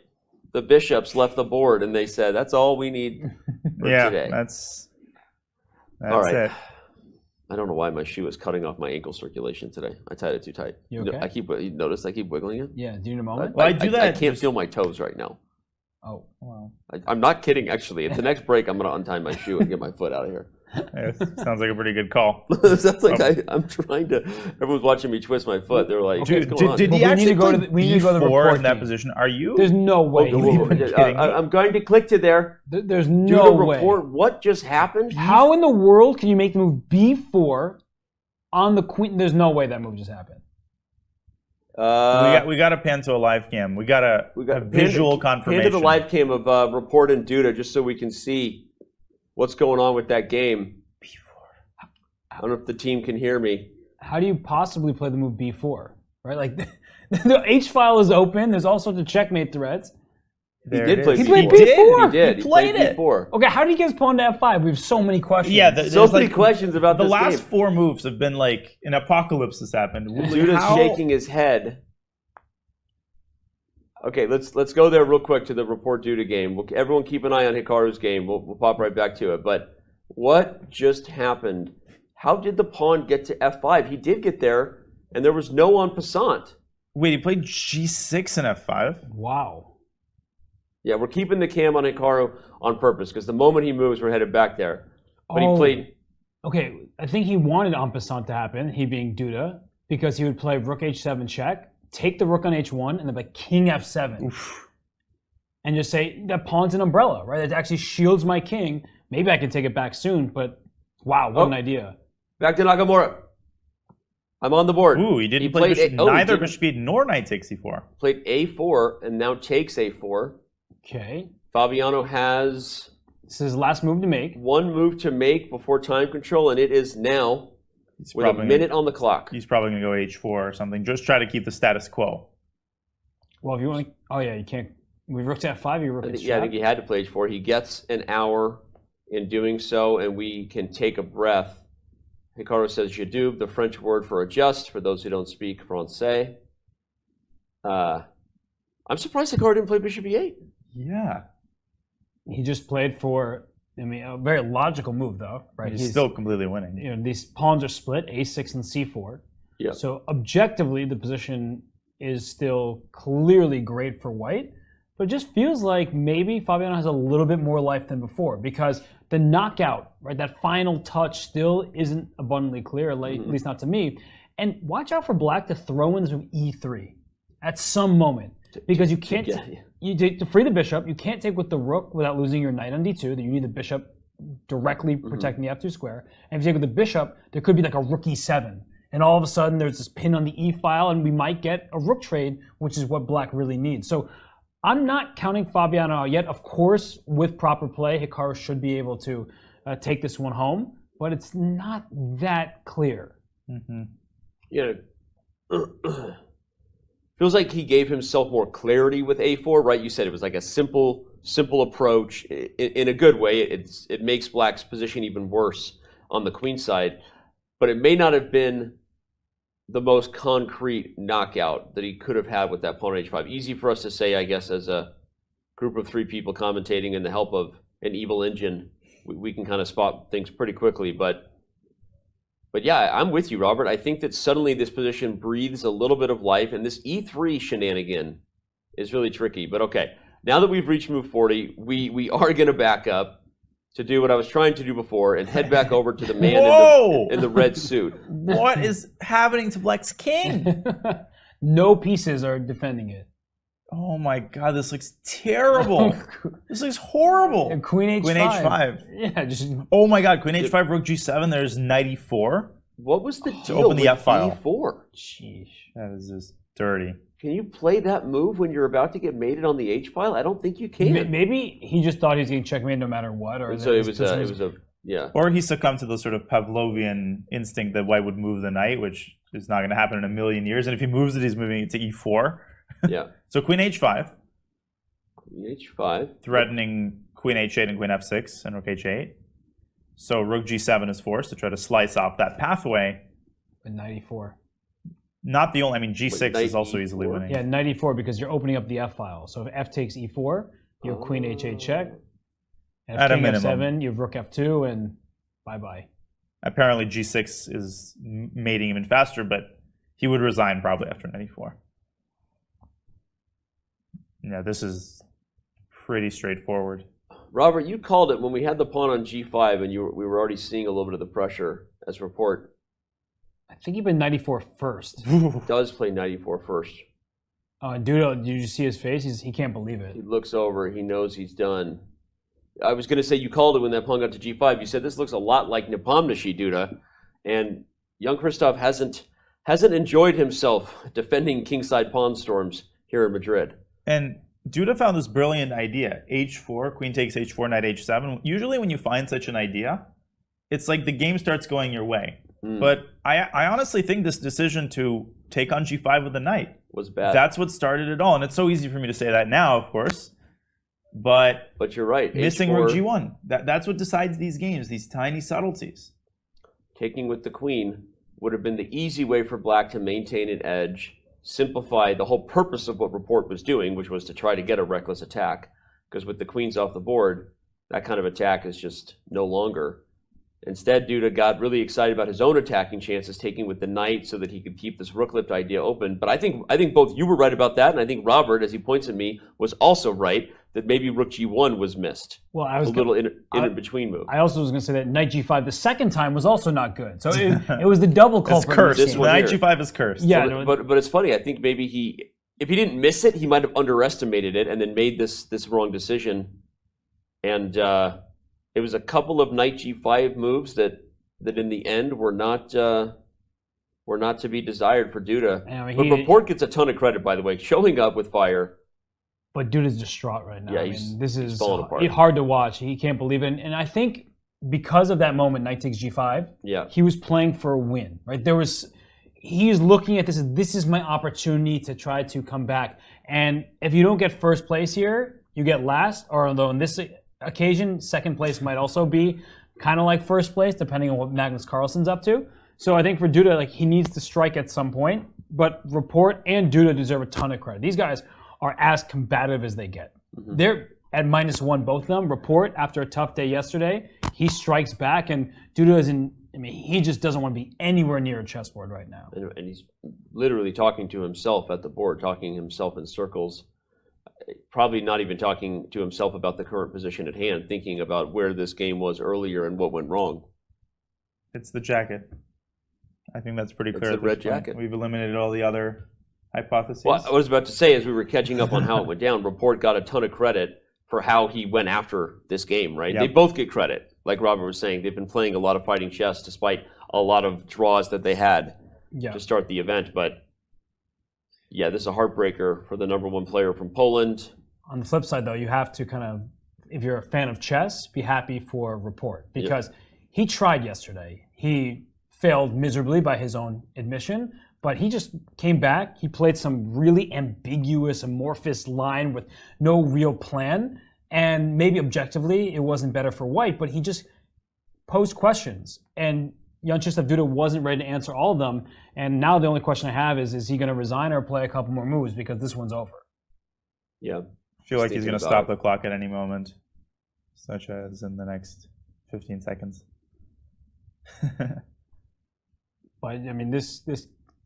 The bishops left the board and they said, that's all we need for today. That's all right. it. I don't know why my shoe is cutting off my ankle circulation today. I tied it too tight. You okay? You notice I keep wiggling it? Yeah, do you need a moment? Well, I do that. I can't feel my toes right now. Oh, wow. I'm not kidding, actually. At the next break, I'm going to untie my shoe and get my foot out of here. Yeah, sounds like a pretty good call. Sounds like I'm trying to. Everyone's watching me twist my foot. They're like, Dude, what's going on? did he actually go to the, we need to go to the before report in that team. position? Are you? There's no way. I'm going to click to there. There's no way. Report what just happened. How in the world can you make the move B4 on the queen? There's no way that move just happened. We got to pan to a live cam. We got a visual confirmation. Pan to the live cam of Rapport and Duda just so we can see what's going on with that game. I don't know if the team can hear me. How do you possibly play the move B4? Right, like the H file is open. There's all sorts of checkmate threads. He did play B4. He played B4. He did. He played played it. B4. Okay, how did he get his pawn to F5? We have so many questions. Yeah, so many questions about the this last game. 4 moves have been like an apocalypse has happened. Duda's shaking his head. Okay, let's go there real quick to the Rapport Duda game. Everyone keep an eye on Hikaru's game. We'll pop right back to it. But what just happened? How did the pawn get to F5? He did get there, and there was no en passant. Wait, he played G6 and F5? Wow. Yeah, we're keeping the cam on Hikaru on purpose, because the moment he moves, we're headed back there. But he played... Okay, I think he wanted en passant to happen, he being Duda, because he would play rook H7 check, take the rook on H1, and then play king F7. Oof. And just say, that pawn's an umbrella, right? It actually shields my king. Maybe I can take it back soon, but wow, what an idea. Back to Nakamura. I'm on the board. Ooh, he didn't play neither bishop e nor knight takes e4. Played A4 and now takes A4. Okay. Fabiano has... This is his last move to make. One move to make before time control, and it is now with a minute on the clock. He's probably going to go H4 or something. Just try to keep the status quo. Well, if you want to... Oh, yeah, you can't... We rook to F5, you rook to I think he had to play H4. He gets an hour in doing so, and we can take a breath. Hikaru says "Jadub," the French word for adjust, for those who don't speak Francais. I'm surprised Hikaru didn't play bishop E8. Yeah. He just played for, I mean, a very logical move, though, right? He's still completely winning. You know, these pawns are split, A6 and C4. Yeah. So objectively, the position is still clearly great for white, but it just feels like maybe Fabiano has a little bit more life than before, because the knockout, right, that final touch still isn't abundantly clear, at least not to me. And watch out for black to throw in this move E3 at some moment, because you can't, to free the bishop, you can't take with the rook without losing your knight on D2, that you need the bishop directly protecting the F2 square. And if you take with the bishop, there could be like a rook E7. And all of a sudden, there's this pin on the E file, and we might get a rook trade, which is what black really needs. So I'm not counting Fabiano out yet. Of course, with proper play, Hikaru should be able to take this one home, but it's not that clear. Mm-hmm. Yeah. Feels like he gave himself more clarity with A4, right? You said it was like a simple approach in a good way. It makes black's position even worse on the queen side, but it may not have been the most concrete knockout that he could have had with that pawn on H5. Easy for us to say, I guess, as a group of 3 people commentating in the help of an evil engine. We can kind of spot things pretty quickly, but yeah, I'm with you, Robert. I think that suddenly this position breathes a little bit of life, and this E3 shenanigan is really tricky. But okay, now that we've reached move 40, we are going to back up to do what I was trying to do before and head back over to the man in the red suit. What is happening to black's king? No pieces are defending it. Oh my god, this looks terrible. This looks horrible. And queen H5. Queen H5. Yeah, just... Oh my god, queen H5, rook G7, there's knight E4. What was the deal open the with F file. E4? Sheesh. That is just dirty. Can you play that move when you're about to get mated on the H-file? I don't think you can. Maybe he just thought he was getting checkmated no matter what. Or so it was a yeah. Or he succumbed to the sort of Pavlovian instinct that white would move the knight, which is not going to happen in a million years. And if he moves it, he's moving it to e4. Yeah. So queen h5. Queen h5. Threatening queen h8 and queen f6 and rook h8. So rook g7 is forced to try to slice off that pathway. With knight e4. Not the only, I mean, g6 is also easily winning. Yeah, knight e4 because you're opening up the f file. So if f takes e4, you have queen h8 check. And At a king minimum. f7, you have rook f2, and bye-bye. Apparently g6 is mating even faster, but he would resign probably after knight e4. Yeah, this is pretty straightforward. Robert, you called it when we had the pawn on g5, and we were already seeing a little bit of the pressure as Rapport. I think he played knight e4 first. Does play knight e4 first. Duda, did you see his face? He can't believe it. He looks over. He knows he's done. I was going to say you called it when that pawn got to g5. You said this looks a lot like Nepomniachtchi, Duda, and Jan-Krzysztof hasn't enjoyed himself defending kingside pawn storms here in Madrid. And Duda found this brilliant idea. h4, queen takes h4, knight h7. Usually when you find such an idea, it's like the game starts going your way. But I honestly think this decision to take on g5 with the knight was bad. That's what started it all. And it's so easy for me to say that now, of course. But you're right. Missing H4, rook g1. That's what decides these games, these tiny subtleties. Taking with the queen would have been the easy way for black to maintain an edge, simplify the whole purpose of what Rapport was doing, which was to try to get a reckless attack. Because with the queens off the board, that kind of attack is just no longer. Instead, Duda got really excited about his own attacking chances, taking with the knight so that he could keep this rook lift idea open. But I think both you were right about that, and I think Robert, as he points at me, was also right that maybe rook g1 was missed. Well, I was a little in between move. I also was going to say that knight g5 the second time was also not good. So it was the double culprit. It's cursed. Knight g5 is cursed. Yeah, but it's funny. I think maybe if he didn't miss it, he might have underestimated it and then made this wrong decision. And it was a couple of knight g5 moves that in the end were not to be desired for Duda. But Rapport gets a ton of credit, by the way, showing up with fire. But Duda's distraught right now. Yeah, this is falling apart. Hard to watch. He can't believe it. And I think because of that moment, knight takes g5, he was playing for a win. Right? He's looking at this as this is my opportunity to try to come back. And if you don't get first place here, you get last. Or although in this occasion, second place might also be kind of like first place, depending on what Magnus Carlsen's up to. So I think for Duda, he needs to strike at some point. But Rapport and Duda deserve a ton of credit. These guys are as combative as they get. They're at -1, both of them. Rapport, after a tough day yesterday, he strikes back, and Duda isn't. I mean, he just doesn't want to be anywhere near a chessboard right now. And he's literally talking to himself at the board, talking himself in circles. Probably not even talking to himself about the current position at hand, thinking about where this game was earlier and what went wrong. It's the jacket. I think that's pretty clear. It's the red jacket. We've eliminated all the other hypotheses. Well, I was about to say, as we were catching up on how it went down, Rapport got a ton of credit for how he went after this game, right? Yep. They both get credit. Like Robert was saying, they've been playing a lot of fighting chess despite a lot of draws that they had to start the event. But yeah, this is a heartbreaker for the #1 player from Poland. On the flip side, though, you have to kind of, if you're a fan of chess, be happy for Rapport. Because he tried yesterday. He failed miserably by his own admission, but he just came back. He played some really ambiguous, amorphous line with no real plan. And maybe objectively, it wasn't better for white, but he just posed questions. And Jan-Krzysztof Duda wasn't ready to answer all of them. And now the only question I have is he going to resign or play a couple more moves because this one's over? Yeah. I feel like he's going to stop the clock at any moment, such as in the next 15 seconds. But I mean, this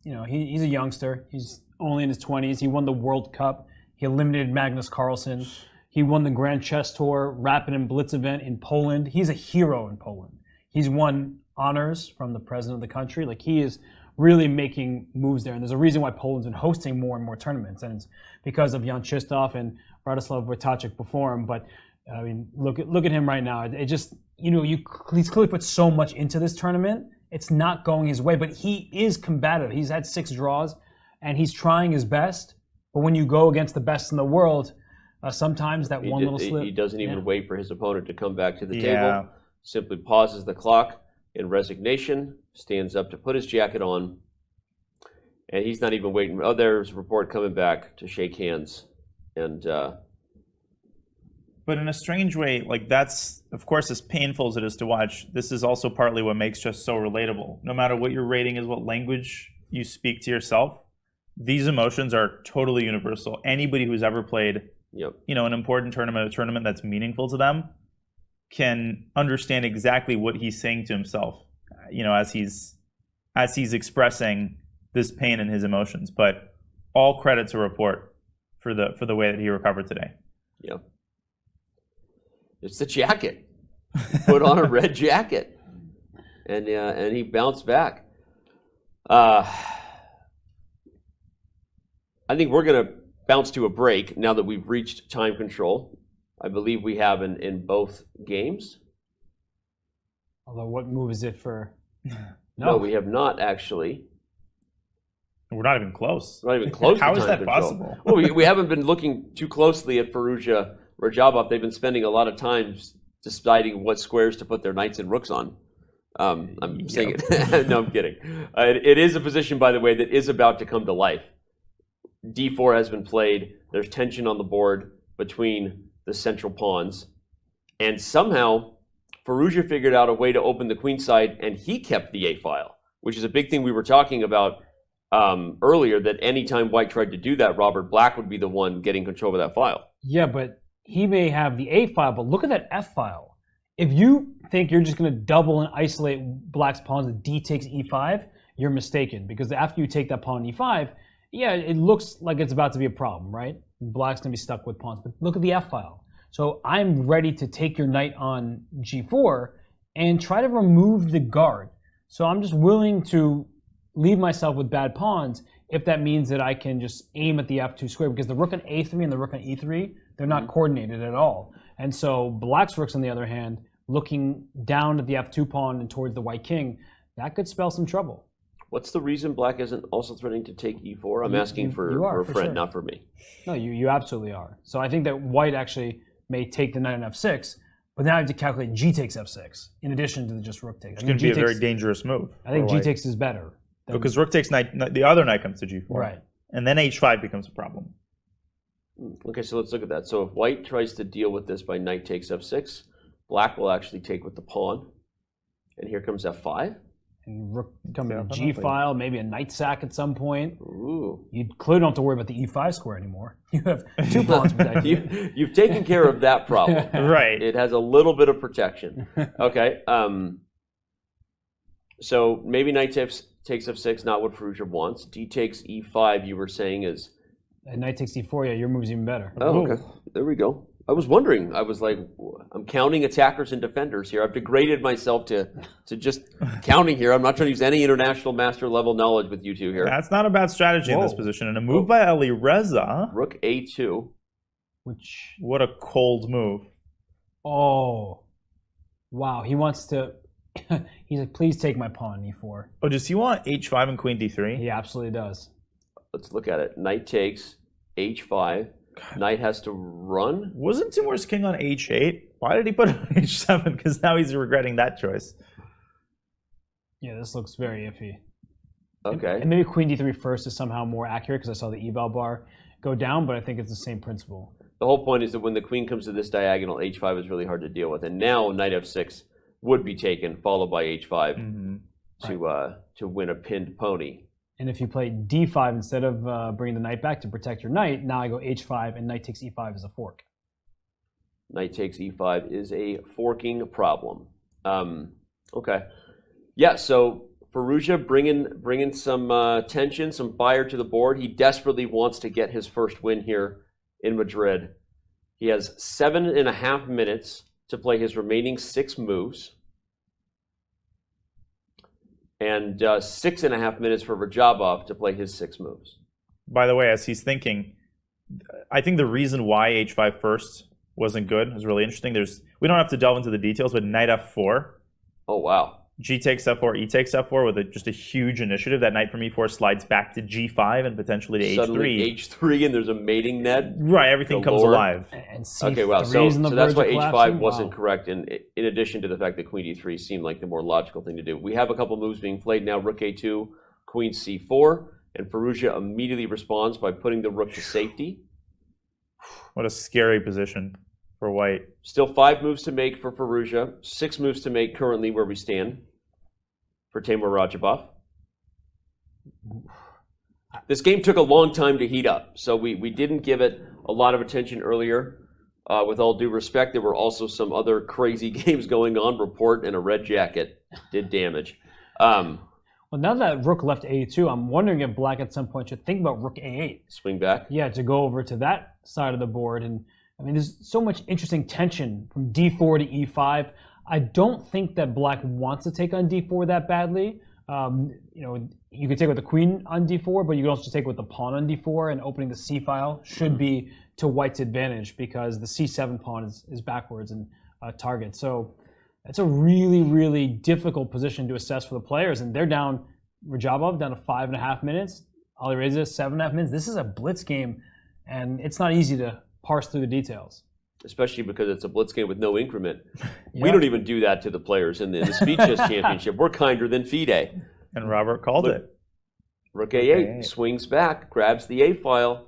he's a youngster. He's only in his 20s. He won the World Cup. He eliminated Magnus Carlsen. He won the Grand Chess Tour Rapid and Blitz event in Poland. He's a hero in Poland. He's won honors from the president of the country. He is really making moves there. And there's a reason why Poland's been hosting more and more tournaments. And it's because of Jan-Krzysztof and Radoslav Wojtaszek before him. But I mean, look at him right now. It just, he's clearly put so much into this tournament. It's not going his way, but he is combative. He's had 6 draws, and he's trying his best. But when you go against the best in the world, sometimes that little slip. He doesn't even wait for his opponent to come back to the Yeah. table. Simply pauses the clock in resignation, stands up to put his jacket on, and he's not even waiting. Oh, there's Rapport coming back to shake hands. And but in a strange way, like that's, of course, as painful as it is to watch, this is also partly what makes chess so relatable. No matter what your rating is, what language you speak to yourself, these emotions are totally universal. Anybody who's ever played, an important tournament, a tournament that's meaningful to them, can understand exactly what he's saying to himself, as he's expressing this pain and his emotions. But all credit to Rapport for the way that he recovered today. Yep. It's the jacket. Put on a red jacket, and he bounced back. I think we're going to bounce to a break now that we've reached time control. I believe we have in both games. Although, what move is it for? No, we have not actually. We're not even close. Not even close. How to is time that control. possible? Well, we haven't been looking too closely at Firouzja Radjabov. They've been spending a lot of time deciding what squares to put their knights and rooks on. I'm saying it. No, I'm kidding. It is a position, by the way, that is about to come to life. D4 has been played. There's tension on the board between the central pawns. And somehow, Firouzja figured out a way to open the queen side, and he kept the A file, which is a big thing we were talking about earlier, that anytime White tried to do that, Robert, Black would be the one getting control of that file. Yeah, but he may have the A file, but look at that F file. If you think you're just going to double and isolate Black's pawns and D takes E5, you're mistaken, because after you take that pawn E5, yeah, it looks like it's about to be a problem, right? Black's going to be stuck with pawns, but look at the F file. So I'm ready to take your knight on G4 and try to remove the guard. So I'm just willing to leave myself with bad pawns if that means that I can just aim at the F2 square, because the rook on A3 and the rook on E3, they're not coordinated at all. And so Black's rook's, on the other hand, looking down at the F2 pawn and towards the white king, that could spell some trouble. What's the reason Black isn't also threatening to take E4? I'm asking for a friend, sure. not for me. No, you absolutely are. So I think that White actually may take the knight on F6, but now I have to calculate G takes F6 in addition to just rook takes. It's going to be a very dangerous move. I think G takes is better. Because rook takes knight, the other knight comes to G4. Right. And then H5 becomes a problem. Okay, so let's look at that. So if White tries to deal with this by knight takes F6, Black will actually take with the pawn. And here comes F5. And rook coming to G file, maybe a knight sack at some point. Ooh. You clearly don't have to worry about the E5 square anymore. You have two pawns protected. You've taken care of that problem. Right. It has a little bit of protection. Okay. So maybe knight takes F6, not what Firouzja wants. D takes E5, you were saying is... And knight takes D4, yeah, your move's even better. Oh, okay. There we go. I was wondering. I was like, I'm counting attackers and defenders here. I've degraded myself to just counting here. I'm not trying to use any international master level knowledge with you two here. That's not a bad strategy in this position. And a move by Alireza. Rook A2. What a cold move. Oh. Wow, he wants to... He's like, please take my pawn E4. Oh, does he want H5 and Queen D3? He absolutely does. Let's look at it. Knight takes H5. Knight has to run. Wasn't Teimour's king on H8? Why did he put it on H7? Because now he's regretting that choice. Yeah, this looks very iffy. Okay. And maybe Queen D3 first is somehow more accurate because I saw the eval bar go down, but I think it's the same principle. The whole point is that when the queen comes to this diagonal, H5 is really hard to deal with. And now Knight F6 would be taken, followed by H5 to win a pinned pony. And if you play D5 instead of bringing the knight back to protect your knight, now I go H5 and knight takes E5 as a fork. Knight takes E5 is a forking problem. Okay. Yeah, so Firouzja bringing some tension, some fire to the board. He desperately wants to get his first win here in Madrid. He has 7.5 minutes to play his remaining 6 moves. And 6.5 minutes for Radjabov to play his 6 moves. By the way, as he's thinking, I think the reason why H5 first wasn't good is really interesting. We don't have to delve into the details, but Knight F4. Oh, wow. G takes f4, E takes f4 with just a huge initiative. That knight from e4 slides back to g5 and potentially to Suddenly h3. h3 and there's a mating net. Right, everything comes alive. And Okay, wow. So that's why h5 collapsing. wasn't Wow. correct. In addition to the fact that queen d3 seemed like the more logical thing to do. We have a couple moves being played now. Rook a2, queen c4, and Firouzja immediately responds by putting the rook to safety. What a scary position for white. Still 5 moves to make for Firouzja, 6 moves to make currently where we stand for Teimour Radjabov. This game took a long time to heat up, so we didn't give it a lot of attention earlier. With all due respect, there were also some other crazy games going on. Rapport and a red jacket did damage. Well, now that rook left a2, I'm wondering if black at some point should think about rook a8. Swing back? Yeah, to go over to that side of the board. And I mean, there's so much interesting tension from d4 to e5. I don't think that black wants to take on d4 that badly. You know, you could take with the queen on d4, but you can also take with the pawn on d4, and opening the c file should be to white's advantage because the c7 pawn is backwards and target. So it's a really, really difficult position to assess for the players, and they're down. Radjabov down to 5.5 minutes. Alireza 7.5 minutes. This is a blitz game, and it's not easy to parse through the details. Especially because it's a blitz game with no increment. Yeah. We don't even do that to the players in the Speed Chess Championship. We're kinder than FIDE. And Robert called it. Rook a8 swings back, grabs the a file.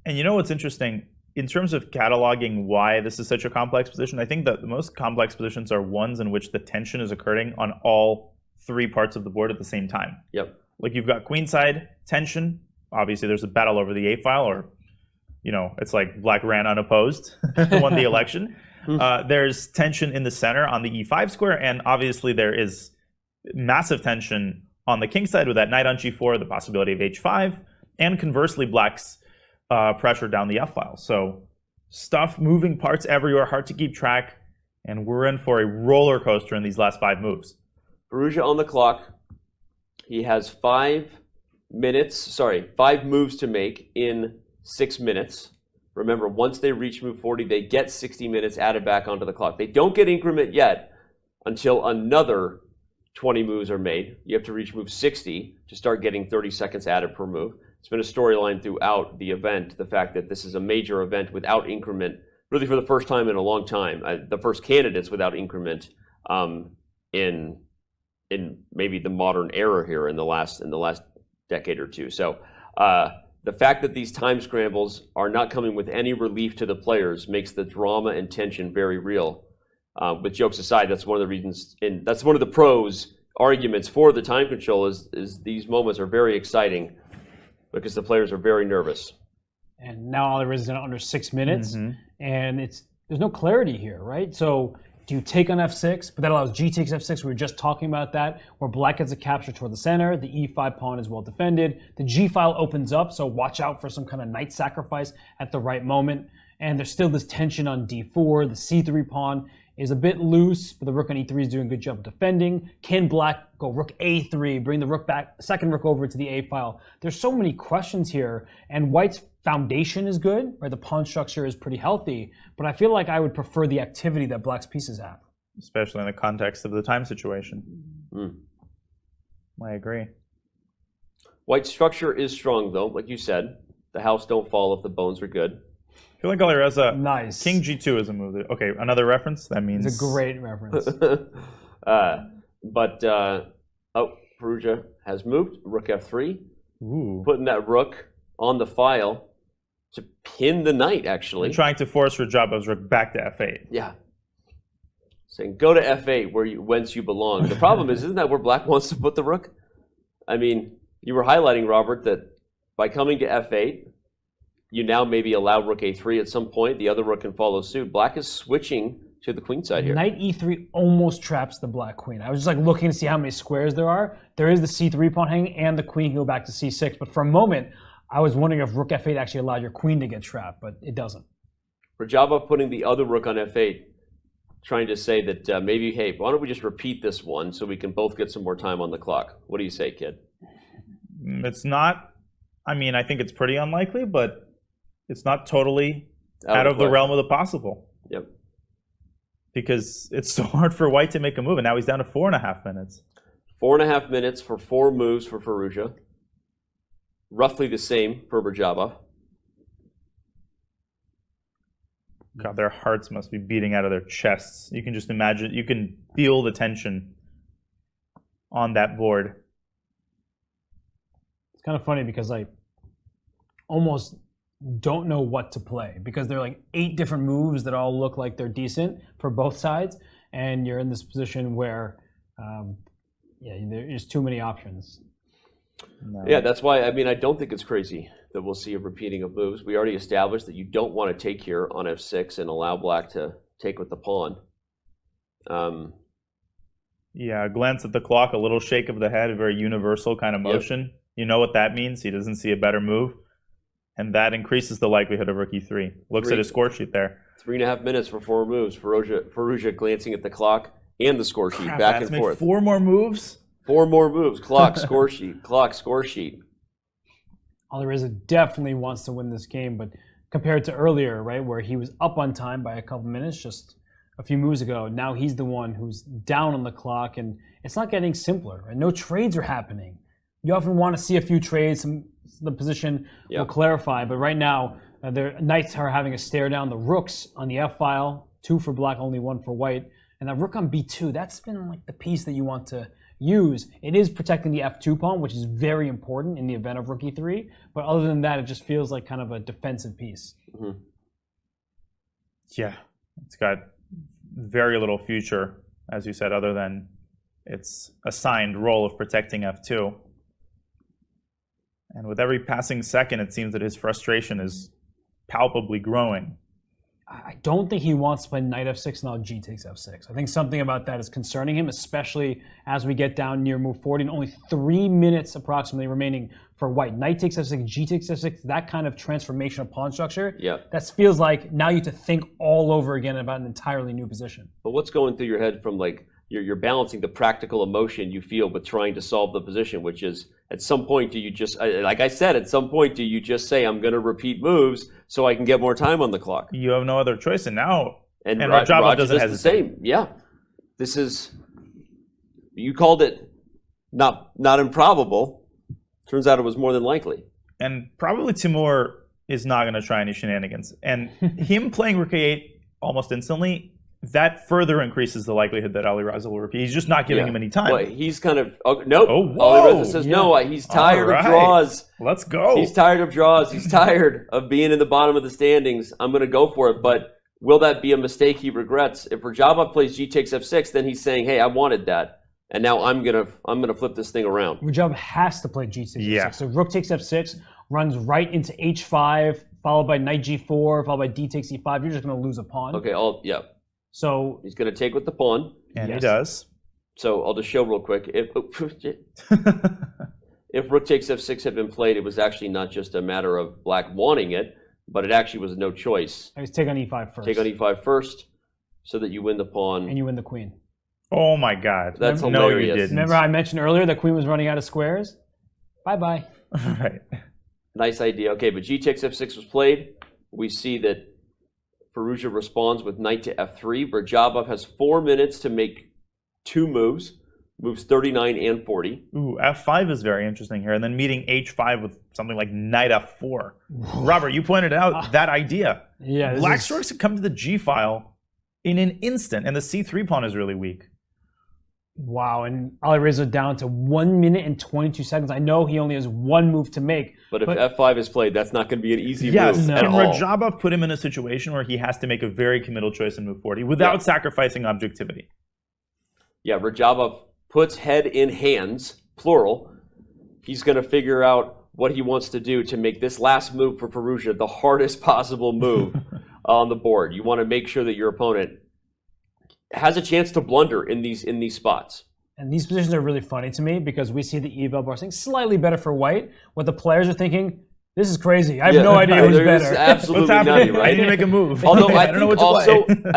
And you know what's interesting? In terms of cataloging why this is such a complex position, I think that the most complex positions are ones in which the tension is occurring on all 3 parts of the board at the same time. Yep. Like you've got queenside tension. Obviously, there's a battle over the a file, or you know, it's like black ran unopposed, won the election. There's tension in the center on the e5 square, and obviously there is massive tension on the king side with that knight on g4, the possibility of h5, and conversely, black's pressure down the f file. So stuff, moving parts everywhere, hard to keep track, and we're in for a roller coaster in these last 5 moves. Firouzja on the clock. He has 5 moves to make in 6 minutes. Remember, once they reach move 40, they get 60 minutes added back onto the clock. They don't get increment yet until another 20 moves are made. You have to reach move 60 to start getting 30 seconds added per move. It's been a storyline throughout the event, the fact that this is a major event without increment, really for the first time in a long time. The first candidates without increment in maybe the modern era here in the last decade or two. So the fact that these time scrambles are not coming with any relief to the players makes the drama and tension very real. With jokes aside, that's one of the reasons, and that's one of the pros arguments for the time control is these moments are very exciting because the players are very nervous. And now Alireza is under 6 minutes, and there's no clarity here, right? So do you take on f6, but that allows g takes f6. We were just talking about that, where black gets a capture toward the center. The e5 pawn is well defended. The g file opens up, so watch out for some kind of knight sacrifice at the right moment. And there's still this tension on d4. The c3 pawn is a bit loose, but the rook on e3 is doing a good job of defending. Can black go rook a3, bring the rook back, second rook over to the a file? There's so many questions here, and white's foundation is good, right? The pawn structure is pretty healthy, but I feel like I would prefer the activity that black's pieces have. Especially in the context of the time situation. I agree. White's structure is strong, though, like you said. The house don't fall if the bones are good. I feel like Alireza, nice. King G2 is a move. Okay, another reference? That means... It's a great reference. Firouzja has moved. Rook F3. Ooh. Putting that rook on the file to pin the knight, actually. You're trying to force Radjabov's rook back to F8. Yeah. Saying, go to F8 whence you belong. The problem isn't that where black wants to put the rook? I mean, you were highlighting, Robert, that by coming to F8, you now maybe allow rook a3 at some point. The other rook can follow suit. Black is switching to the queen side here. Knight e3 almost traps the black queen. I was just like looking to see how many squares there are. There is the c3 pawn hanging, and the queen can go back to c6. But for a moment, I was wondering if rook f8 actually allowed your queen to get trapped, but it doesn't. Radjabov putting the other rook on f8, trying to say that maybe, hey, why don't we just repeat this one so we can both get some more time on the clock? What do you say, kid? It's not, I mean, I think it's pretty unlikely, but it's not totally out of the realm of the possible. Yep. because it's so hard for White to make a move, and now he's down to 4.5 minutes. 4.5 minutes for 4 moves for Firouzja. Roughly the same for Radjabov. God, their hearts must be beating out of their chests. You can just imagine, you can feel the tension on that board. It's kind of funny because I almost don't know what to play because there are like 8 different moves that all look like they're decent for both sides, and you're in this position where there's too many options. No. Yeah, that's why, I mean, I don't think it's crazy that we'll see a repeating of moves. We already established that you don't want to take here on f6 and allow black to take with the pawn. Yeah, a glance at the clock, a little shake of the head, a very universal kind of motion. Yep. You know what that means. He doesn't see a better move. And that increases the likelihood of rook e3. Looks at his score sheet there. 3.5 minutes for 4 moves. Firouzja glancing at the clock and the score sheet, back and forth. 4 more moves? 4 more moves. Clock, score sheet. Clock, score sheet. Alireza definitely wants to win this game, but compared to earlier, right, where he was up on time by a couple minutes just a few moves ago, now he's the one who's down on the clock, and it's not getting simpler. Right? No trades are happening. You often want to see a few trades, the position will clarify, but right now, the knights are having a stare down. The rooks on the f-file, 2 for black, only 1 for white, and that rook on b2, that's been like the piece that you want to use. It is protecting the f2 pawn, which is very important in the event of rook e3, but other than that, it just feels like kind of a defensive piece. Mm-hmm. Yeah, it's got very little future, as you said, other than its assigned role of protecting f2. And with every passing second, it seems that his frustration is palpably growing. I don't think he wants to play knight f6 and now g takes f6. I think something about that is concerning him, especially as we get down near move 40 and only 3 minutes approximately remaining for white. Knight takes f6, g takes f6, that kind of transformation of pawn structure. That feels like now you have to think all over again about an entirely new position. But what's going through your head from like, you're balancing the practical emotion you feel with trying to solve the position, which is at some point do you just, like I said, at some point do you just say, I'm going to repeat moves so I can get more time on the clock? You have no other choice, and now and Radjabov doesn't hesitate. The same. Yeah, this is, you called it not improbable. Turns out it was more than likely. And probably Teimour is not going to try any shenanigans. And him playing rook a8 almost instantly, that further increases the likelihood that Alireza will repeat. He's just not giving him any time. Well, he's kind of, nope. Oh, whoa. Alireza says no, he's tired of draws. Let's go. He's tired of draws. He's tired of being in the bottom of the standings. I'm going to go for it, but will that be a mistake he regrets? If Radjabov plays g takes f6, then he's saying, hey, I wanted that, and now I'm gonna flip this thing around. Radjabov has to play g takes f6. So rook takes f6, runs right into h5, followed by knight g4, followed by d takes e5. You're just going to lose a pawn. Okay, So he's going to take with the pawn. And he does. So I'll just show real quick. If rook takes f6 had been played, it was actually not just a matter of black wanting it, but it actually was no choice. It was take on e5 first. Take on e5 first so that you win the pawn. And you win the queen. Oh my god. That's hilarious. No, you didn't. Remember I mentioned earlier the queen was running out of squares? Bye-bye. Right. Nice idea. Okay, but g takes f6 was played. We see that Firouzja responds with knight to f3. Radjabov has 4 minutes to make 2 moves, moves 39 and 40. Ooh, f5 is very interesting here, and then meeting h5 with something like knight f4. Robert, you pointed out that idea. Yeah, Black strokes come to the g file in an instant, and the c3 pawn is really weak. Wow, and Alireza down to 1 minute and 22 seconds. I know he only has 1 move to make. But if f5 is played, that's not going to be an easy move at and all. Radjabov put him in a situation where he has to make a very committal choice in move 40 without sacrificing objectivity. Yeah, Radjabov puts head in hands, plural. He's going to figure out what he wants to do to make this last move for Firouzja the hardest possible move on the board. You want to make sure that your opponent has a chance to blunder in these spots. And these positions are really funny to me because we see the eval bar saying slightly better for white. What the players are thinking, this is crazy. I have no idea who's better. Absolutely nutty, right? I need to make a move. Although I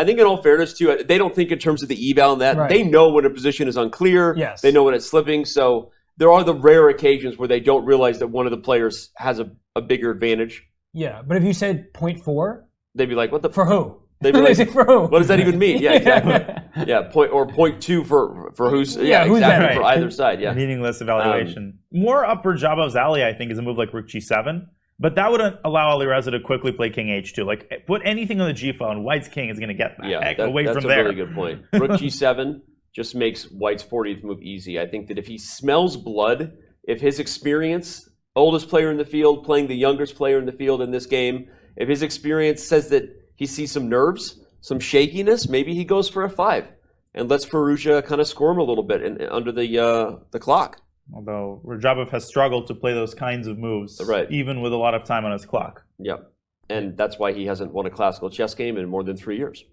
think in all fairness too, they don't think in terms of the eval and that. Right. They know when a position is unclear. Yes. They know when it's slipping. So there are the rare occasions where they don't realize that one of the players has a bigger advantage. Yeah, but if you said 0.4, they'd be like, what the? For who? They were like, for who? what does that even mean? Yeah, exactly. Yeah, point two for who's who's exactly better? for either side. Yeah, meaningless evaluation. More up Radjabov's alley, I think, is a move like Rook G7, but that would allow Alireza to quickly play King H2. Like, put anything on the G file, and White's king is going to get the heck away from there. That's a really good point. Rook G7 just makes White's 40th move easy. I think that if he smells blood, if his experience, oldest player in the field playing the youngest player in the field in this game, if his experience says that he sees some nerves, some shakiness, maybe he goes for F5 and lets Firouzja kind of squirm a little bit under the clock. Although Radjabov has struggled to play those kinds of moves, even with a lot of time on his clock. Yep, and that's why he hasn't won a classical chess game in more than 3 years.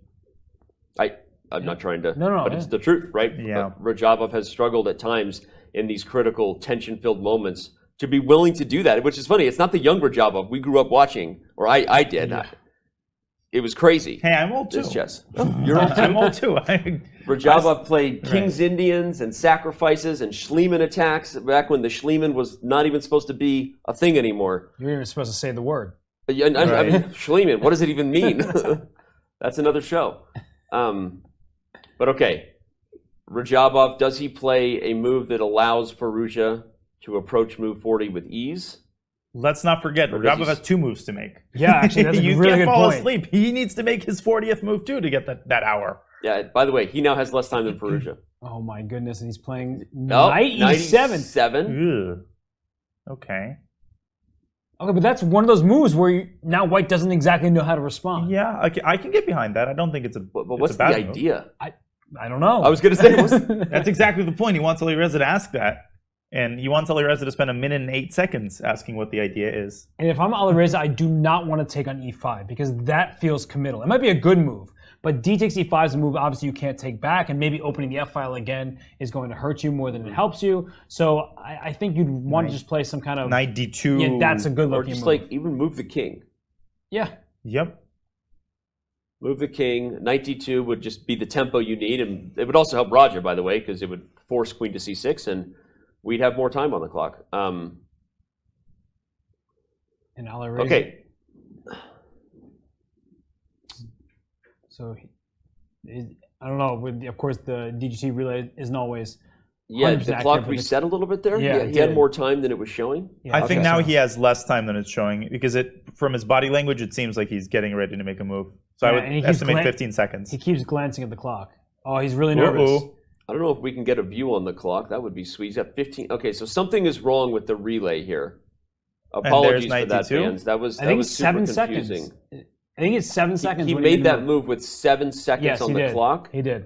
I'm not trying to, but it's the truth, right? Yeah. Radjabov has struggled at times in these critical, tension-filled moments to be willing to do that, which is funny. It's not the young Radjabov we grew up watching, or I did. Yeah. It was crazy. Hey, I'm old too. This chess. You're old too. I'm old too. Radjabov played King's Indians and sacrifices and Schliemann attacks back when the Schliemann was not even supposed to be a thing anymore. You're even supposed to say the word. I mean, Schliemann, what does it even mean? That's another show. But okay, Radjabov, does he play a move that allows Firouzja to approach move 40 with ease? Let's not forget, Radjabov has 2 moves to make. Yeah, actually, that's a you really can't good fall point. asleep. He needs to make his 40th move too to get that hour. Yeah, by the way, he now has less time than Firouzja. Oh my goodness, and he's playing Oh, knight E7. 97. Okay. Okay, but that's one of those moves where now White doesn't exactly know how to respond. Yeah, I can get behind that. I don't think it's a But what's the idea? I don't know. I was going to say, that's exactly the point. He wants Alireza to ask that. And he wants Alireza to spend 1 minute and 8 seconds asking what the idea is. And if I'm Alireza, I do not want to take on E5 because that feels committal. It might be a good move, but D takes E5 is a move obviously you can't take back, and maybe opening the F file again is going to hurt you more than it helps you. So I think you'd want to just play some kind of Knight D2. Yeah, that's a good Or looking just move. like even move the king. Yeah. Yep. Move the king. Knight D2 would just be the tempo you need, and it would also help Roger, by the way, because it would force queen to C6, and we'd have more time on the clock. And Alireza. Okay. So, I don't know. Of course, the DGT relay isn't always. Yeah, 100% the clock accurate, but reset a little bit there. Yeah, he had more time than it was showing. Yeah, I think now he has less time than it's showing because from his body language, it seems like he's getting ready to make a move. So I and he would keeps estimate 15 seconds. He keeps glancing at the clock. Oh, he's really nervous. I don't know if we can get a view on the clock. That would be sweet. He's got 15. Okay, so something is wrong with the relay here. Apologies for that, fans. That was super confusing. Seconds. I think it's 7 seconds. He made that move with 7 seconds on the clock. He did.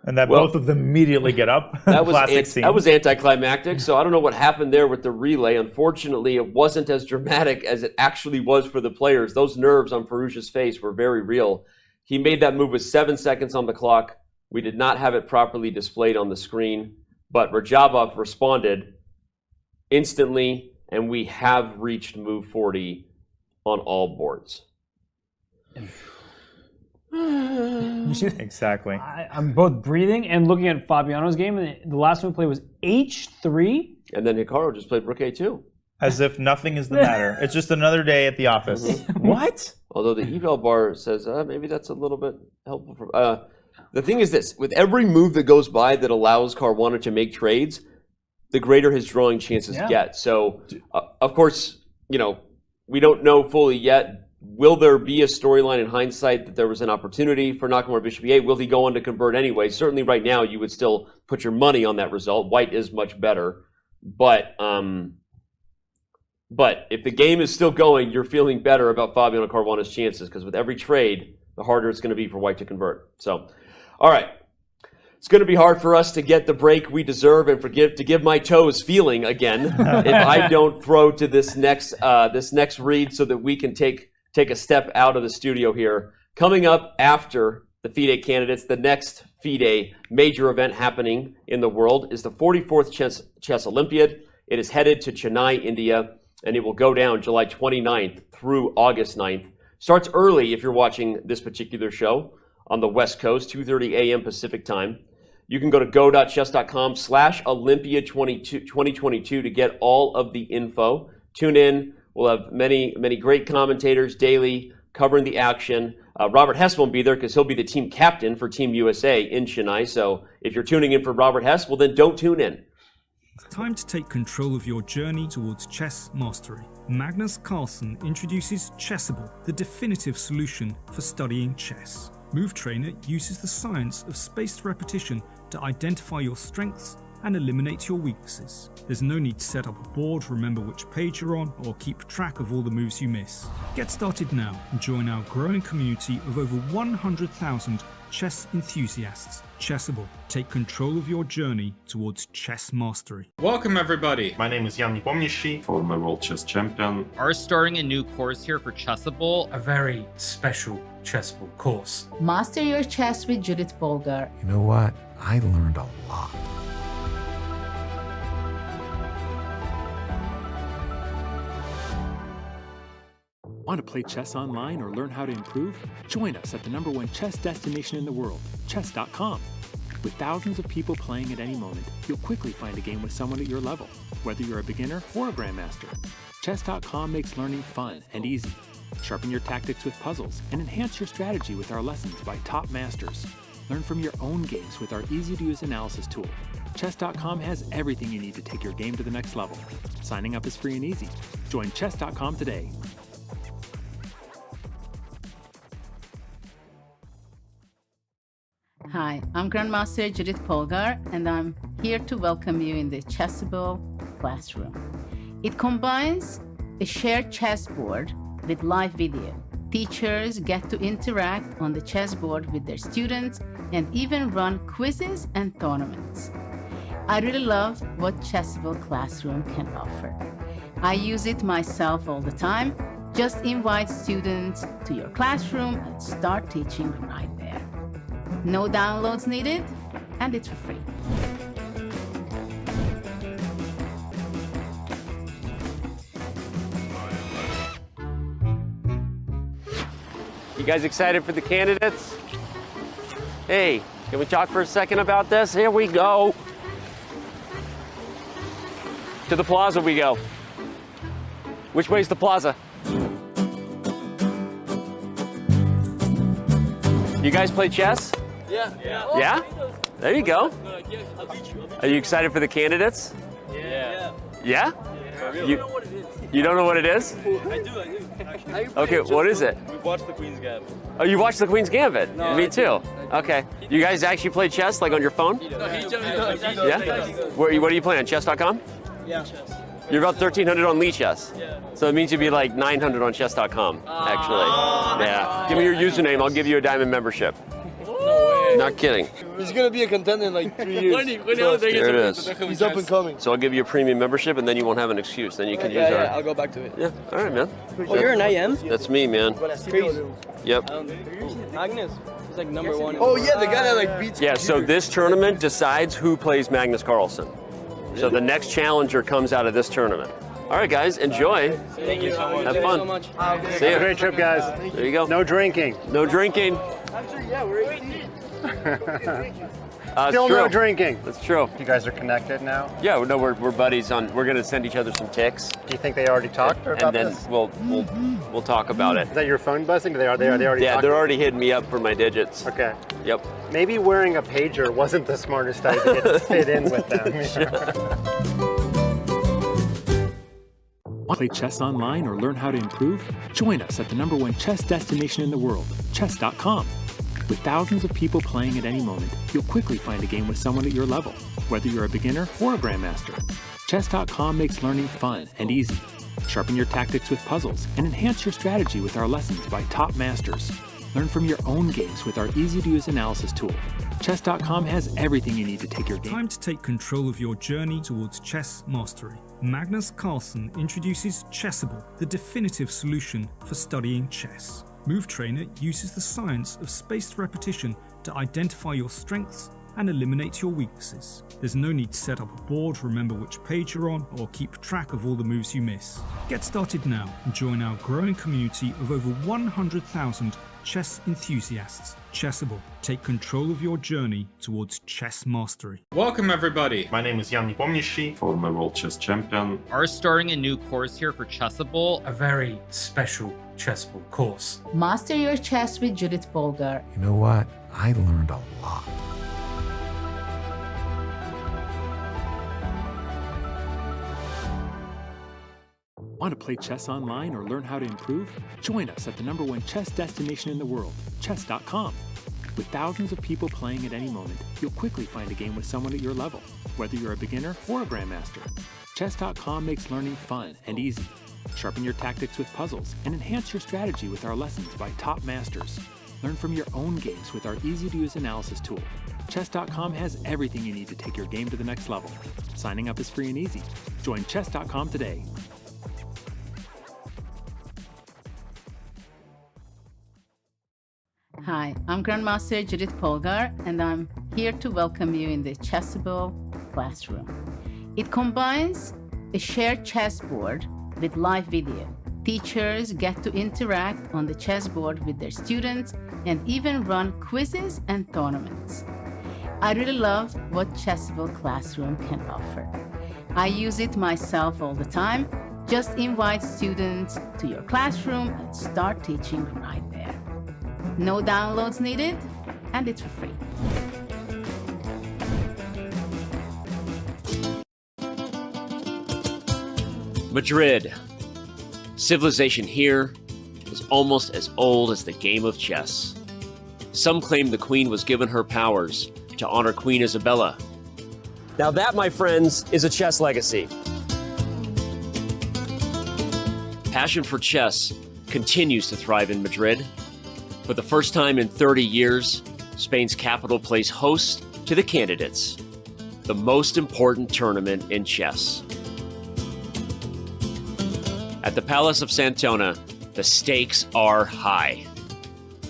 And that both of them immediately get up. That was Classic scene. that was anticlimactic. So I don't know what happened there with the relay. Unfortunately, it wasn't as dramatic as it actually was for the players. Those nerves on Firouzja's face were very real. He made that move with 7 seconds on the clock. We did not have it properly displayed on the screen, but Radjabov responded instantly, and we have reached move 40 on all boards. Exactly. I'm both breathing and looking at Fabiano's game. And the last one we played was H3. And then Hikaru just played Rook A2. As if nothing is the matter. It's just another day at the office. What? Although the eval bar says maybe that's a little bit helpful. The thing is this. With every move that goes by that allows Caruana to make trades, the greater his drawing chances get. So, of course, we don't know fully yet. Will there be a storyline in hindsight that there was an opportunity for Nakamura Bishop E8? Will he go on to convert anyway? Certainly right now you would still put your money on that result. White is much better. But if the game is still going, you're feeling better about Fabiano Caruana's chances because with every trade, the harder it's going to be for White to convert. So, all right. It's going to be hard for us to get the break we deserve and to give my toes feeling again if I don't throw to this next read so that we can take a step out of the studio here. Coming up after the FIDE Candidates, the next FIDE major event happening in the world is the 44th Chess Olympiad. It is headed to Chennai, India, and it will go down July 29th through August 9th. Starts early if you're watching this particular show on the West Coast, 2:30 a.m. Pacific time. You can go to go.chess.com/Olympia2022 to get all of the info. Tune in. We'll have many great commentators daily covering the action. Robert Hess won't be there because he'll be the team captain for Team USA in Chennai. So if you're tuning in for Robert Hess, well then don't tune in. It's time to take control of your journey towards chess mastery. Magnus Carlsen introduces Chessable, the definitive solution for studying chess. Move Trainer uses the science of spaced repetition to identify your strengths and eliminate your weaknesses. There's no need to set up a board, remember which page you're on, or keep track of all the moves you miss. Get started now and join our growing community of over 100,000 chess enthusiasts. Chessable. Take control of your journey towards chess mastery. Welcome everybody. My name is Jan-Nepomniachtchi, former World Chess Champion. Are starting a new course here for Chessable. A very special Chessable course. Master your chess with Judith Polgar. You know what? I learned a lot. Want to play chess online or learn how to improve? Join us at the #1 chess destination in the world, chess.com. With thousands of people playing at any moment, you'll quickly find a game with someone at your level, whether you're a beginner or a grandmaster. Chess.com makes learning fun and easy. Sharpen your tactics with puzzles and enhance your strategy with our lessons by top masters. Learn from your own games with our easy-to-use analysis tool. Chess.com has everything you need to take your game to the next level. Signing up is free and easy. Join Chess.com today. Hi, I'm Grandmaster Judith Polgar, and I'm here to welcome you in the Chessable classroom. It combines a shared chessboard with live video. Teachers get to interact on the chessboard with their students and even run quizzes and tournaments. I really love what Chessable Classroom can offer. I use it myself all the time. Just invite students to your classroom and start teaching right there. No downloads needed, and it's for free. You guys excited for the candidates? Hey, can we talk for a second about this? Here we go. To the plaza we go. Which way's the plaza? You guys play chess? Yeah. Yeah? There you go. Are you excited for the candidates? Yeah. Yeah? You don't know what it is. You don't know what it is? I do, actually. Okay, what is it? We watched the Queen's Gambit. Oh, you watched the Queen's Gambit? No, Me too. Okay. You guys actually play chess, like on your phone? No, he does. Yeah? What are you playing on, chess.com? Yeah. Chess. You're about 1,300 on Lee Chess. Yeah. So it means you'd be like 900 on chess.com, actually. Yeah. Give me your username, I'll give you a diamond membership. No way. Not kidding. He's gonna be a contender in like 3 years. There it is. He's up and coming. So I'll give you a premium membership and then you won't have an excuse. Then you can use our... Yeah, I'll go back to it. Yeah, all right, man. Oh, you're an IM? That's me, man. Crazy. Yep. Magnus. He's like #1. Oh yeah, the guy that like beats. Yeah, so this tournament decides who plays Magnus Carlsen. So the next challenger comes out of this tournament. All right, guys, enjoy. Thank you so much. Have fun. So much. See ya. Great trip, guys. There you go. No drinking. No drinking. Actually, yeah, we're 18. Still true. no drinking. That's true. You guys are connected now? Yeah, no, we're buddies on. We're gonna send each other some ticks. Do you think they already talked about and then this? we'll talk about it. Is that your phone buzzing? They already Yeah, talked? they're already hitting me up for my digits. Okay. Yep. Maybe wearing a pager wasn't the smartest idea to fit in with them. Want to play chess online or learn how to improve? Join us at the #1 chess destination in the world, chess.com. With thousands of people playing at any moment, you'll quickly find a game with someone at your level, whether you're a beginner or a grandmaster. Chess.com makes learning fun and easy. Sharpen your tactics with puzzles and enhance your strategy with our lessons by top masters. Learn from your own games with our easy-to-use analysis tool. Chess.com has everything you need to take your game. Time to take control of your journey towards chess mastery. Magnus Carlsen introduces Chessable, the definitive solution for studying chess. Move Trainer uses the science of spaced repetition to identify your strengths and eliminate your weaknesses. There's no need to set up a board, remember which page you're on, or keep track of all the moves you miss. Get started now and join our growing community of over 100,000 chess enthusiasts. Chessable. Take control of your journey towards chess mastery. Welcome everybody. My name is Jan-Nepomniachtchi, former World Chess Champion. Are starting a new course here for Chessable. A very special chessable course. Master your chess with Judith Polgar. You know what? I learned a lot. Want to play chess online or learn how to improve? Join us at the #1 chess destination in the world, chess.com. With thousands of people playing at any moment, you'll quickly find a game with someone at your level, whether you're a beginner or a grandmaster. Chess.com makes learning fun and easy. Sharpen your tactics with puzzles and enhance your strategy with our lessons by top masters. Learn from your own games with our easy-to-use analysis tool. Chess.com has everything you need to take your game to the next level. Signing up is free and easy. Join Chess.com today. Hi, I'm Grandmaster Judith Polgar, and I'm here to welcome you in the Chessable classroom. It combines a shared chessboard with live video. Teachers get to interact on the chessboard with their students and even run quizzes and tournaments. I really love what Chessable Classroom can offer. I use it myself all the time. Just invite students to your classroom and start teaching right there. No downloads needed, and it's for free. Madrid. Civilization here is almost as old as the game of chess. Some claim the queen was given her powers to honor Queen Isabella. Now that, my friends, is a chess legacy. Passion for chess continues to thrive in Madrid. For the first time in 30 years, Spain's capital plays host to the Candidates, the most important tournament in chess. At the Palace of Santona, the stakes are high.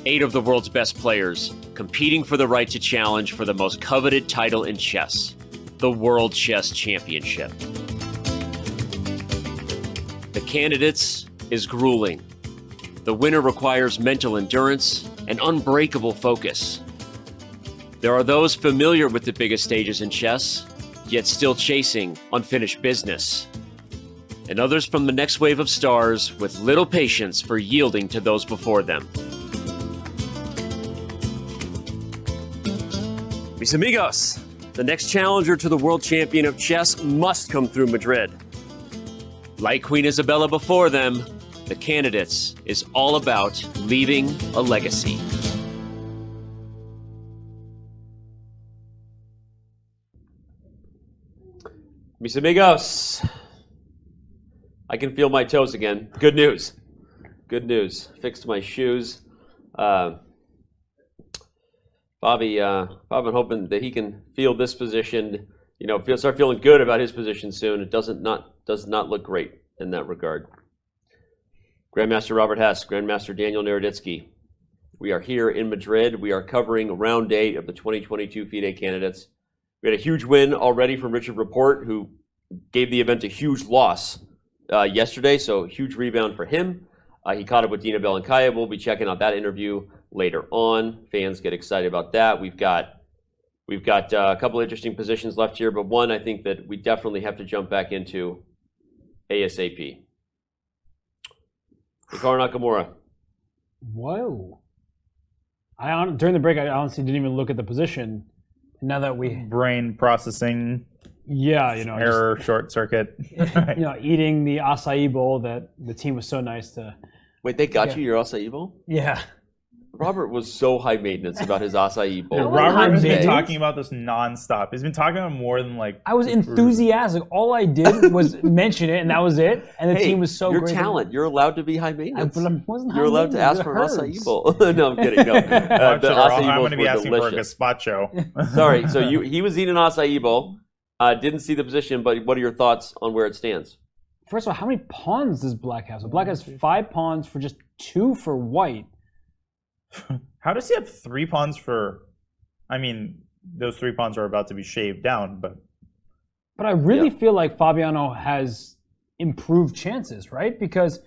8 of the world's best players competing for the right to challenge for the most coveted title in chess, the World Chess Championship. The Candidates is grueling. The winner requires mental endurance and unbreakable focus. There are those familiar with the biggest stages in chess, yet still chasing unfinished business. And others from the next wave of stars with little patience for yielding to those before them. Mis amigos, the next challenger to the world champion of chess must come through Madrid. Like Queen Isabella before them, the Candidates is all about leaving a legacy. Mis amigos, I can feel my toes again. Good news. Good news. Fixed my shoes. Bobby, I'm hoping that he can feel this position, start feeling good about his position soon. It does not look great in that regard. Grandmaster Robert Hess, Grandmaster Daniel Naroditsky. We are here in Madrid. We are covering round 8 of the 2022 FIDE Candidates. We had a huge win already from Richard Rapport, who gave the event a huge loss yesterday, so huge rebound for him. He caught up with Dina Belenkaya. We'll be checking out that interview later on. Fans get excited about that. We've got a couple interesting positions left here, but one I think that we definitely have to jump back into ASAP. Hikaru Nakamura. Whoa. During the break, I honestly didn't even look at the position. Now that brain processing. Yeah, error, short circuit. Eating the acai bowl that the team was so nice to. Wait, they got you your acai bowl? Yeah. Robert was so high maintenance about his acai bowl. Robert has been talking about this nonstop. He's been talking about more than I was enthusiastic. All I did was mention it, and that was it. And the team was so your great. Your talent. You're allowed to be high maintenance. You're allowed to ask for an acai bowl. No, I'm kidding. No, I'm going to be asking delicious. for a gazpacho. Sorry. So he was eating an acai bowl. Didn't see the position, but what are your thoughts on where it stands? First of all, how many pawns does Black have? So Black has 5 pawns for just 2 for White. How does he have 3 pawns for? I mean, those 3 pawns are about to be shaved down, but I really feel like Fabiano has improved chances, right? Because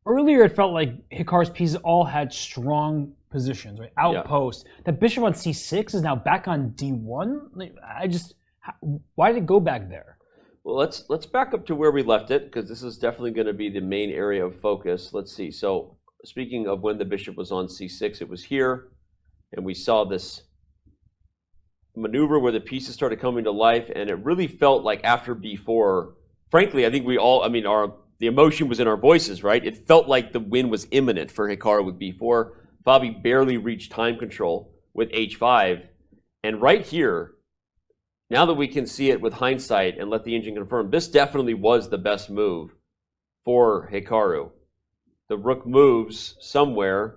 earlier it felt like Hikaru's pieces all had strong positions, right? Outposts. That bishop on c6 is now back on d1. Why did it go back there? Well, let's back up to where we left it, because this is definitely going to be the main area of focus. Let's see. So speaking of when the bishop was on c6, it was here, and we saw this maneuver where the pieces started coming to life, and it really felt like after b4, frankly, I think we all, the emotion was in our voices, right? It felt like the win was imminent for Hikaru with b4. Fabi barely reached time control with h5, and right here, now that we can see it with hindsight and let the engine confirm, this definitely was the best move for Hikaru. The rook moves somewhere,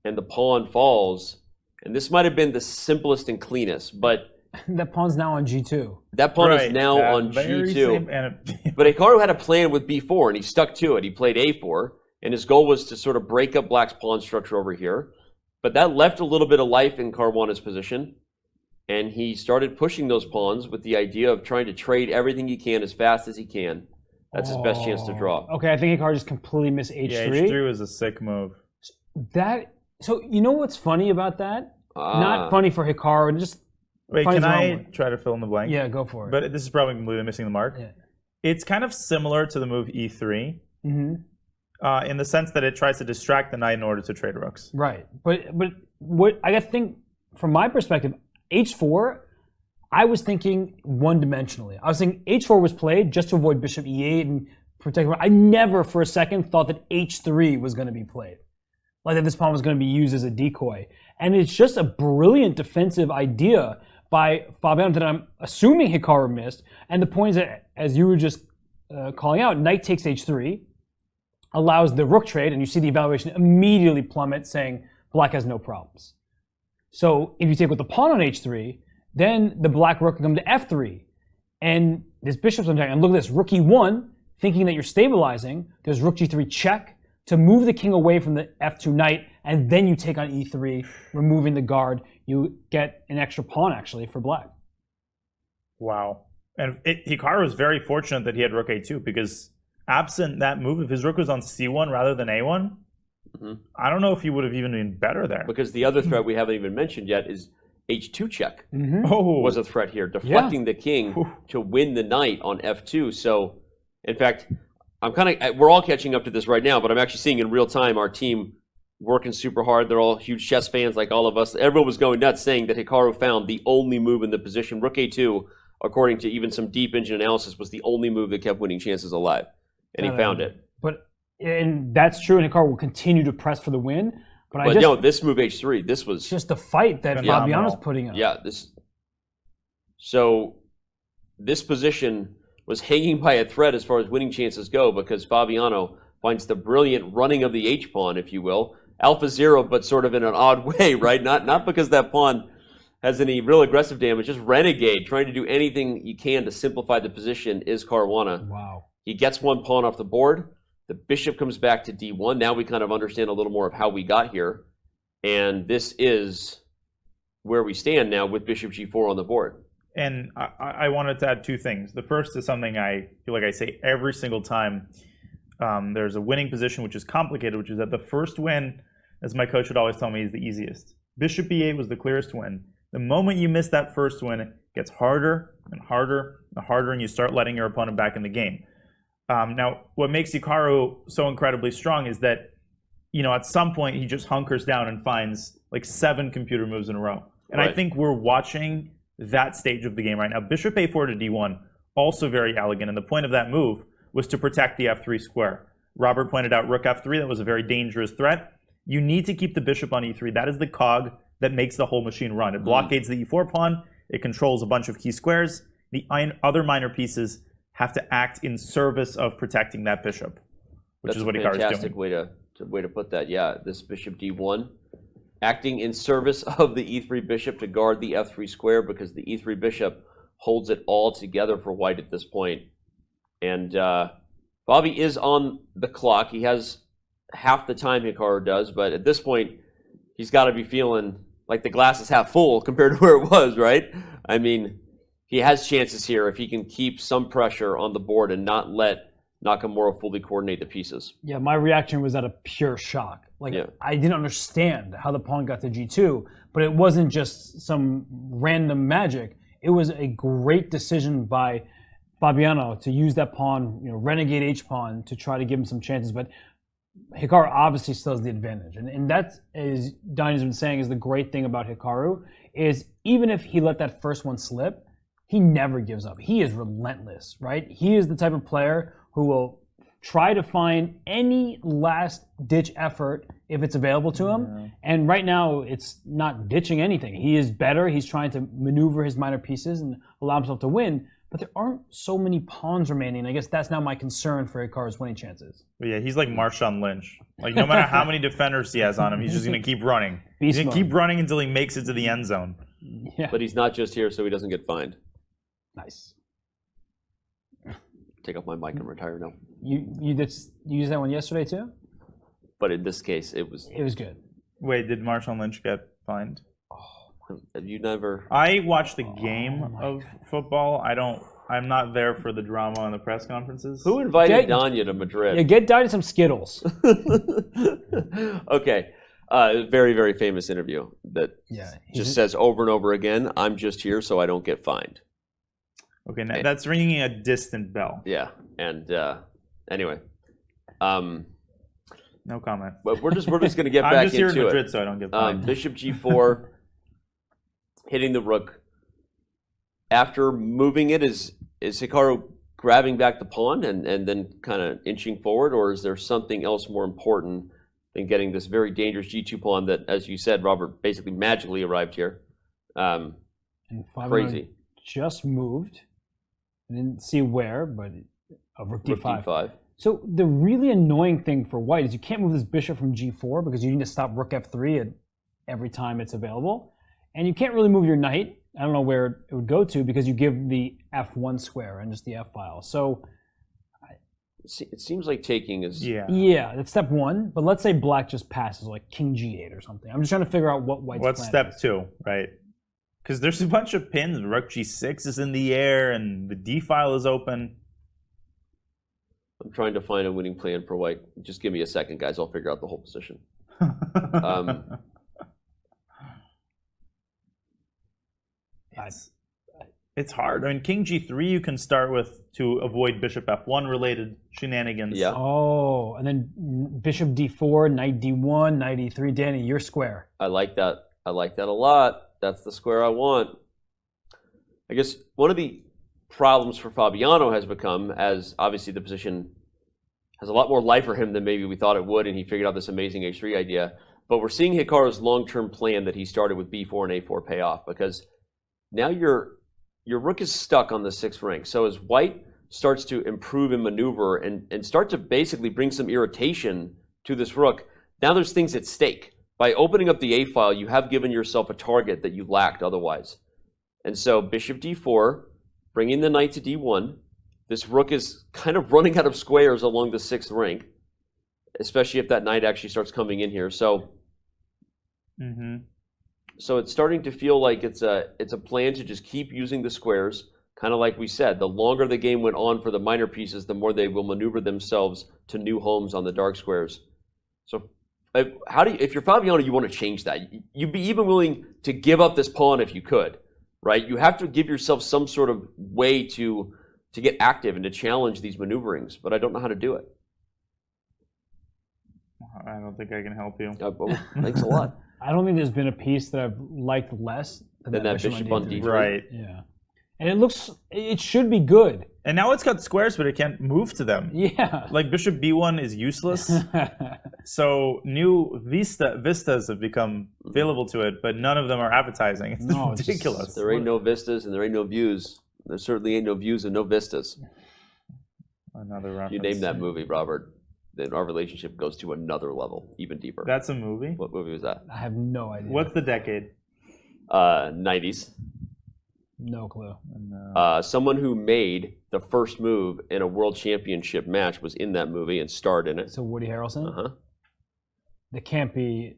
and the pawn falls, and this might have been the simplest and cleanest, but... That pawn's now on g2. That pawn is now on g2. But Hikaru had a plan with b4, and he stuck to it. He played a4, and his goal was to sort of break up Black's pawn structure over here. But that left a little bit of life in Caruana's position. And he started pushing those pawns with the idea of trying to trade everything he can as fast as he can. That's his best chance to draw. Okay, I think Hikaru just completely missed h3. Yeah, h3 was a sick move. So you know what's funny about that? Not funny for Hikaru. Just wait, can I try to fill in the blank? Yeah, go for it. But this is probably completely missing the mark. Yeah. It's kind of similar to the move e3. In the sense that it tries to distract the knight in order to trade rooks. Right, but what I think from my perspective, h4, I was thinking one-dimensionally. I was thinking h4 was played just to avoid bishop e8 and protect. I never for a second thought that h3 was going to be played, like that this pawn was going to be used as a decoy. And it's just a brilliant defensive idea by Fabiano that I'm assuming Hikaru missed. And the point is that, as you were just calling out, knight takes h3, allows the rook trade, and you see the evaluation immediately plummet, saying Black has no problems. So if you take with the pawn on h3, then the Black rook can come to f3. And this bishop's on attack. And look at this, rook e1, thinking that you're stabilizing. There's rook g3 check to move the king away from the f2 knight, and then you take on e3, removing the guard. You get an extra pawn, actually, for Black. Wow. And Hikaru was very fortunate that he had rook a2, because absent that move, if his rook was on c1 rather than a1, I don't know if he would have even been better there. Because the other threat we haven't even mentioned yet is h2 check was a threat here, deflecting the king to win the knight on f2. So, in fact, we're all catching up to this right now, but I'm actually seeing in real time our team working super hard. They're all huge chess fans like all of us. Everyone was going nuts saying that Hikaru found the only move in the position. Rook a2, according to even some deep engine analysis, was the only move that kept winning chances alive. And he found it. And that's true, and Hikaru will continue to press for the win. But this move h3, this was just the fight that Fabiano's putting up. Yeah, so this position was hanging by a thread as far as winning chances go, because Fabiano finds the brilliant running of the h-pawn, if you will. Alpha 0, but sort of in an odd way, right? Not because that pawn has any real aggressive damage, just renegade, trying to do anything you can to simplify the position is Caruana. Wow. He gets one pawn off the board. The bishop comes back to d1. Now we kind of understand a little more of how we got here. And this is where we stand now with bishop g4 on the board. And I wanted to add two things. The first is something I feel like I say every single time there's a winning position, which is complicated, which is that the first win, as my coach would always tell me, is the easiest. Bishop e8 was the clearest win. The moment you miss that first win, it gets harder and harder and harder, and you start letting your opponent back in the game. Now, what makes Hikaru so incredibly strong is that, at some point he just hunkers down and finds like 7 computer moves in a row. And I think we're watching that stage of the game right now. Bishop a4 to d1, also very elegant. And the point of that move was to protect the f3 square. Robert pointed out rook f3, that was a very dangerous threat. You need to keep the bishop on e3. That is the cog that makes the whole machine run. It blockades the e4 pawn. It controls a bunch of key squares. The other minor pieces have to act in service of protecting that bishop, which is what Hikaru's doing. That's a fantastic way to put that. Yeah, this bishop d1, acting in service of the e3 bishop to guard the f3 square, because the e3 bishop holds it all together for white at this point. And Bobby is on the clock. He has half the time Hikaru does, but at this point, he's got to be feeling like the glass is half full compared to where it was, right? I mean, he has chances here if he can keep some pressure on the board and not let Nakamura fully coordinate the pieces. Yeah, my reaction was out of pure shock. I didn't understand how the pawn got to g2, but it wasn't just some random magic. It was a great decision by Fabiano to use that pawn, renegade H-pawn to try to give him some chances. But Hikaru obviously still has the advantage. And that, as Dina's been saying, is the great thing about Hikaru, is even if he let that first one slip, he never gives up. He is relentless, right? He is the type of player who will try to find any last-ditch effort if it's available to him. Yeah. And right now, it's not ditching anything. He is better. He's trying to maneuver his minor pieces and allow himself to win. But there aren't so many pawns remaining. I guess that's now my concern for Hikaru's winning chances. But yeah, he's like Marshawn Lynch. Like, no matter how many defenders he has on him, he's just going to keep running. He's going to keep running until he makes it to the end zone. Yeah. But he's not just here so he doesn't get fined. Nice. Take off my mic and retire now. You used that one yesterday too? But in this case, it was good. Wait, did Marshawn Lynch get fined? Have you never? I watched the game of football. I'm not there for the drama and the press conferences. Who invited Dina to Madrid? Yeah, get Dina some Skittles. Okay. Very, very famous interview that just says over and over again, I'm just here so I don't get fined. Okay, now that's ringing a distant bell. Yeah, and anyway. No comment. But we're just going to get back into it. I'm just here in Madrid so I don't get fined. Bishop G4, hitting the rook. After moving it, is Hikaru grabbing back the pawn and then kind of inching forward, or is there something else more important than getting this very dangerous G2 pawn that, as you said, Robert, basically magically arrived here? Crazy. Just moved. I didn't see where, but rook D5. D5. So the really annoying thing for white is you can't move this bishop from G4 because you need to stop rook F3 every time it's available. And you can't really move your knight. I don't know where it would go to because you give the F1 square and just the F file. So it seems like taking is... Yeah, that's step one. But let's say black just passes, like king G8 or something. I'm just trying to figure out what white's What's plan step is. 2, right? Because there's a bunch of pins. Rook G6 is in the air, and the D file is open. I'm trying to find a winning plan for white. Just give me a second, guys. I'll figure out the whole position. It's hard. I mean, king G3 you can start with to avoid bishop F1 related shenanigans. Yeah. Oh, and then bishop D4, knight D1, knight E3. Danny, you're square. I like that. I like that a lot. That's the square I want. I guess one of the problems for Fabiano has become, as obviously the position has a lot more life for him than maybe we thought it would, and he figured out this amazing H3 idea. But we're seeing Hikaru's long-term plan that he started with B4 and A4 pay off, because now your rook is stuck on the 6th rank. So as white starts to improve and maneuver and start to basically bring some irritation to this rook, now there's things at stake. By opening up the A file, you have given yourself a target that you lacked otherwise. And so bishop D4, bringing the knight to D1. This rook is kind of running out of squares along the 6th rank, especially if that knight actually starts coming in here. So, so it's starting to feel like it's a plan to just keep using the squares, kind of like we said. The longer the game went on for the minor pieces, the more they will maneuver themselves to new homes on the dark squares. So if you're Fabiano, you want to change that. You'd be even willing to give up this pawn if you could, right? You have to give yourself some sort of way to get active and to challenge these maneuverings, but I don't know how to do it. I don't think I can help you. Thanks a lot. I don't think there's been a piece that I've liked less than that bishop on D3. Right. Yeah. And it should be good. And now it's got squares, but it can't move to them. Yeah. Like bishop B1 is useless. So new vistas have become available to it, but none of them are appetizing. It's ridiculous. There ain't no vistas and there ain't no views. There certainly ain't no views and no vistas. Another reference. You name that movie, Robert. Then our relationship goes to another level, even deeper. That's a movie? What movie was that? I have no idea. What's the decade? 90s. No clue. Someone who made the first move in a World Championship match was in that movie and starred in it. So Woody Harrelson? Uh-huh. It can't be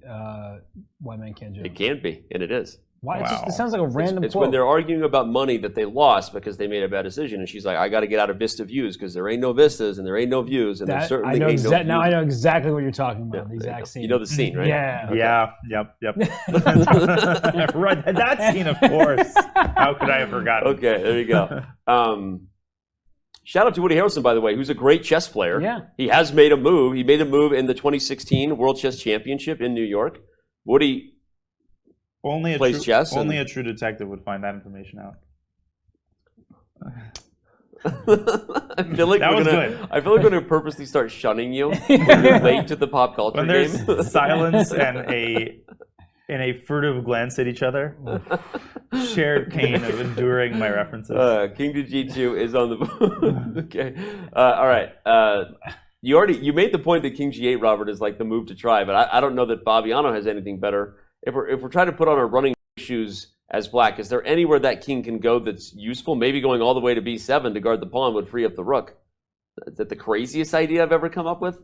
White Man Can't Jump. It can be, and it is. Why? Wow. It sounds like a random It's quote. when they're arguing about money that they lost because they made a bad decision, and she's like, I got to get out of Vista Views because there ain't no vistas and there ain't no views, and there certainly ain't no views. Now I know exactly what you're talking about, the exact scene. You know the scene, right? Yeah. Okay. Yeah, yep. Right, that scene, of course. How could I have forgotten? Okay, there you go. Shout out to Woody Harrelson, by the way, who's a great chess player. Yeah. He has made a move. He made a move in the 2016 World Chess Championship in New York. Woody plays chess. Only a true detective would find that information out. I feel like we're gonna purposely start shunning you when you're late to the pop culture when game. There's silence and a furtive glance at each other. Shared pain of enduring my references. King to G2 is on the okay. All right. You made the point that King G8, Robert, is like the move to try, but I don't know that Fabiano has anything better. If we're trying to put on our running shoes as black, is there anywhere that king can go that's useful? Maybe going all the way to B7 to guard the pawn would free up the rook. Is that the craziest idea I've ever come up with?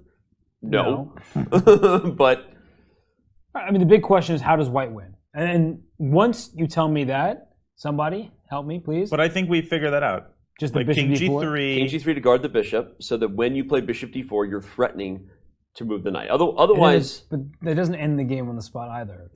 No. But I mean, the big question is, how does white win? And once you tell me that, somebody help me, please. But I think we figure that out. Just the like bishop King D4? G3. King G3 to guard the bishop, so that when you play bishop D4, you're threatening to move the knight. Otherwise, but that doesn't end the game on the spot either.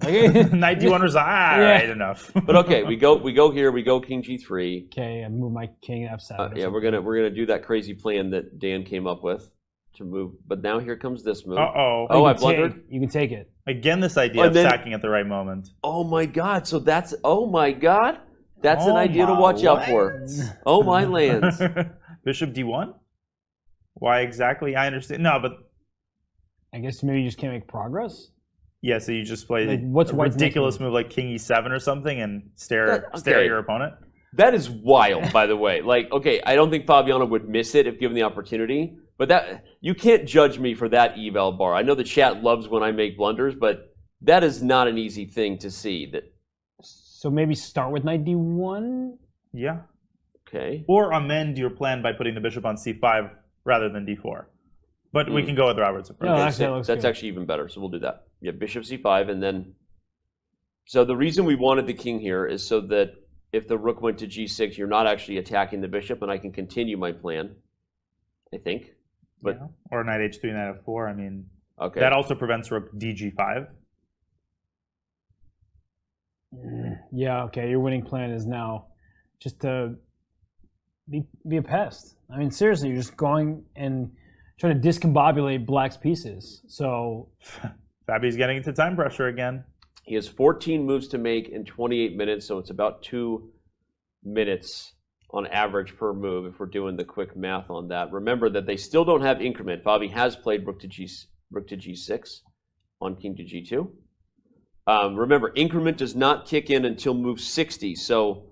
Knight D1 was right enough. But okay, we go here. We go King G3. Okay, I move my king F7. Yeah, we're gonna do that crazy plan that Dan came up with to move. But now here comes this move. Oh, I blundered. You can take it. Again, this idea of sacking at the right moment. Oh my God! So that's that's an idea to watch out for. Oh my lands! Bishop D1. Why exactly? I understand. No, but I guess maybe you just can't make progress. Yeah, so you just play what's a ridiculous move like King E7 or something and stare at your opponent. That is wild, by the way. Like, okay, I don't think Fabiano would miss it if given the opportunity, but that you can't judge me for that eval bar. I know the chat loves when I make blunders, but that is not an easy thing to see. So maybe start with Knight D1? Yeah. Okay. Or amend your plan by putting the bishop on C5 rather than D4. But we can go with Robert's approach. No, that's actually even better, so we'll do that. Yeah, bishop C5, and then... So the reason we wanted the king here is so that if the rook went to G6, you're not actually attacking the bishop, and I can continue my plan, I think. But yeah. Or Knight H3, Knight F4, I mean... Okay. That also prevents rook DG5. Yeah, okay, your winning plan is now just to be a pest. I mean, seriously, you're just going and trying to discombobulate black's pieces. So Fabi's getting into time pressure again. He has 14 moves to make in 28 minutes, so it's about 2 minutes on average per move if we're doing the quick math on that. Remember that they still don't have increment. Fabi has played rook to G6 on king to G2. Remember, increment does not kick in until move 60. So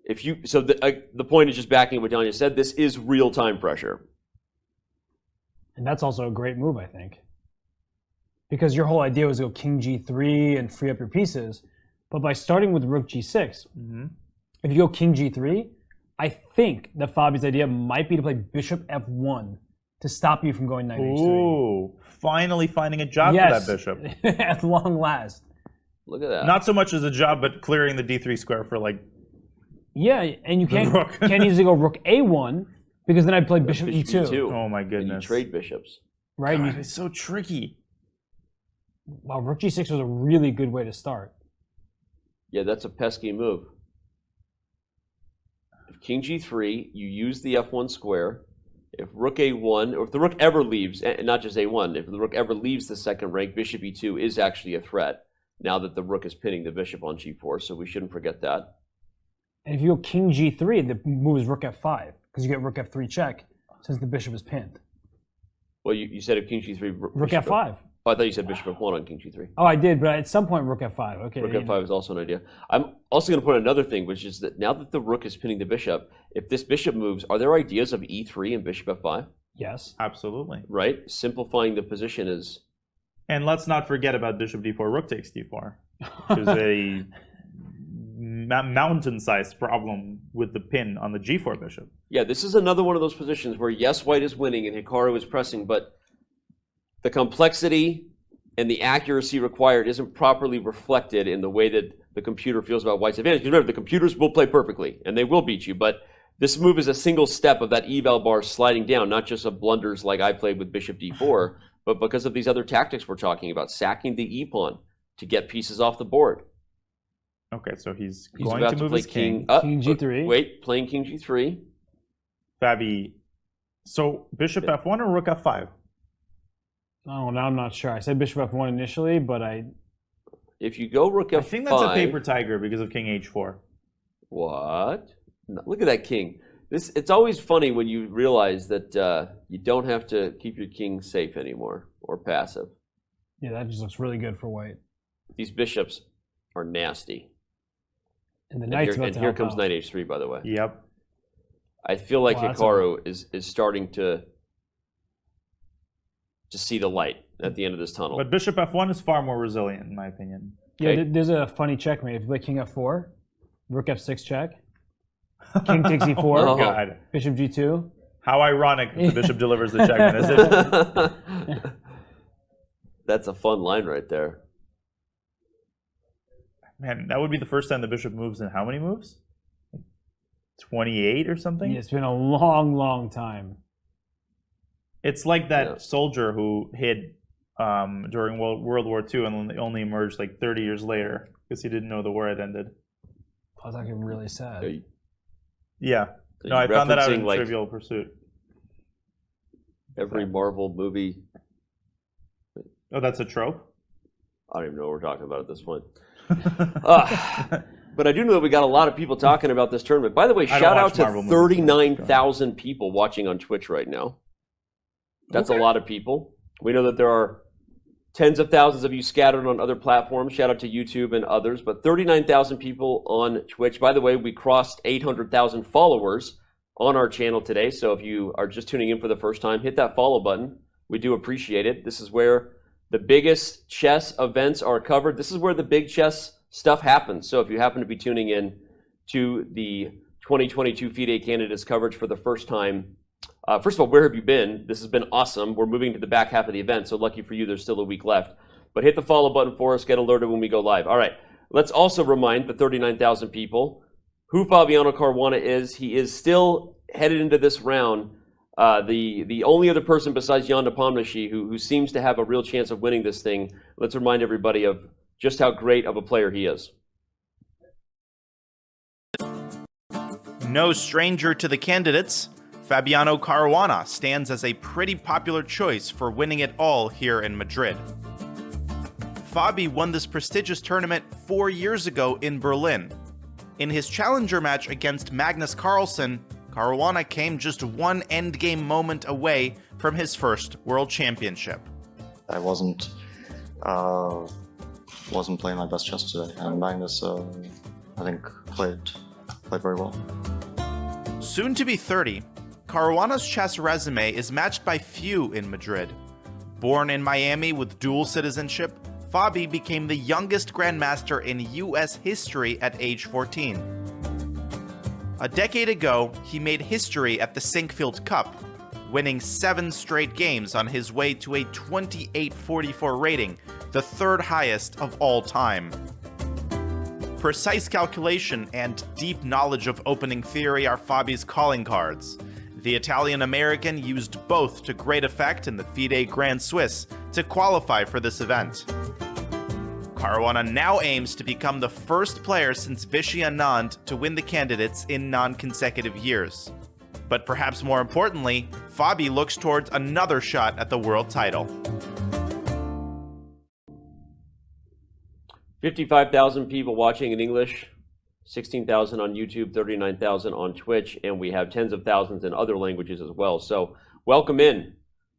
the point is just backing what Danya said. This is real time pressure. And that's also a great move, I think. Because your whole idea was to go king G3 and free up your pieces. But by starting with rook G6, if you go king G3, I think that Fabi's idea might be to play bishop F1 to stop you from going knight H3. Ooh, finally finding a job for that bishop. At long last. Look at that. Not so much as a job, but clearing the D3 square for like... Yeah, and you can't easily go rook A1, because then I'd play bishop E2. Oh my goodness. And you trade bishops. Right? God, it's so tricky. Wow, rook G6 was a really good way to start. Yeah, that's a pesky move. If king G3, you use the F1 square. If rook A1, or if the rook ever leaves, and not just A1, if the rook ever leaves the second rank, bishop E2 is actually a threat, now that the rook is pinning the bishop on G4, so we shouldn't forget that. And if you go king G3, the move is rook F5, because you get rook F3 check, since the bishop is pinned. Well, you said if king G3... Rook F5. Oh, I thought you said bishop F1 on king G3. Oh, I did, but at some point rook F5. Okay. Rook F5 is also an idea. I'm also going to point another thing, which is that now that the rook is pinning the bishop, if this bishop moves, are there ideas of E3 and bishop F5? Yes. Absolutely. Right? Simplifying the position is... And let's not forget about bishop D4, rook takes D4, which is a mountain-sized problem with the pin on the G4 bishop. Yeah, this is another one of those positions where, yes, white is winning and Hikaru is pressing, but the complexity and the accuracy required isn't properly reflected in the way that the computer feels about white's advantage. Because remember, the computers will play perfectly, and they will beat you, but this move is a single step of that eval bar sliding down, not just of blunders like I played with bishop D4, but because of these other tactics we're talking about, sacking the E-pawn to get pieces off the board. Okay, so he's going to move his king. King G3. Wait, playing king G3. Fabi. So bishop f1 or rook f5? Oh, now I'm not sure. I said bishop f1 initially, but If you go rook f5... I think that's a paper tiger because of king h4. What? No, look at that king. It's always funny when you realize that you don't have to keep your king safe anymore or passive. Yeah, that just looks really good for white. These bishops are nasty. And the knight's about to here help comes out. knight h3, by the way. Yep. I feel like Wow, that's Hikaru is starting to see the light at the end of this tunnel. But bishop f1 is far more resilient, in my opinion. Yeah, there's a funny checkmate. If you play king f4, rook f6 check, king takes e4, Oh, God. bishop g2. How ironic that the bishop delivers the checkmate. That's a fun line right there. Man, that would be the first time the bishop moves in how many moves? 28 or something? Yeah, it's been a long, long time. It's like that soldier who hid during World War II and only emerged like 30 years later because he didn't know the war had ended. I was actually really sad. Yeah. So No, I found that out in referencing, like, Trivial Pursuit. Every Marvel movie. Oh, that's a trope? I don't even know what we're talking about at this point. But I do know that we got a lot of people talking about this tournament. By the way, I don't shout out watch to Marvel movies. 39,000 people watching on Twitch right now. That's a lot of people. We know that there are tens of thousands of you scattered on other platforms. Shout out to YouTube and others. But 39,000 people on Twitch. By the way, we crossed 800,000 followers on our channel today. So if you are just tuning in for the first time, hit that follow button. We do appreciate it. This is where the biggest chess events are covered. This is where the big chess stuff happens. So if you happen to be tuning in to the 2022 FIDE Candidates coverage for the first time, first of all, where have you been? This has been awesome. We're moving to the back half of the event, so lucky for you, there's still a week left. But hit the follow button for us, get alerted when we go live. All right, let's also remind the 39,000 people who Fabiano Caruana is. He is still headed into this round the only other person besides Jan Nepomniachtchi who seems to have a real chance of winning this thing. Let's remind everybody of just how great of a player he is. No stranger to the candidates, Fabiano Caruana stands as a pretty popular choice for winning it all here in Madrid. Fabi won this prestigious tournament 4 years ago in Berlin. In his challenger match against Magnus Carlsen, Caruana came just one endgame moment away from his first World Championship. I wasn't playing my best chess today, and Magnus, I think, played very well. Soon to be 30, Caruana's chess resume is matched by few in Madrid. Born in Miami with dual citizenship, Fabi became the youngest grandmaster in US history at age 14. A decade ago, he made history at the Sinkfield Cup, winning 7 straight games on his way to a 2844 rating, the third highest of all time. Precise calculation and deep knowledge of opening theory are Fabi's calling cards. The Italian-American used both to great effect in the FIDE Grand Swiss to qualify for this event. Caruana now aims to become the first player since Vichy Anand to win the candidates in non-consecutive years. But perhaps more importantly, Fabi looks towards another shot at the world title. 55,000 people watching in English, 16,000 on YouTube, 39,000 on Twitch, and we have tens of thousands in other languages as well. So welcome in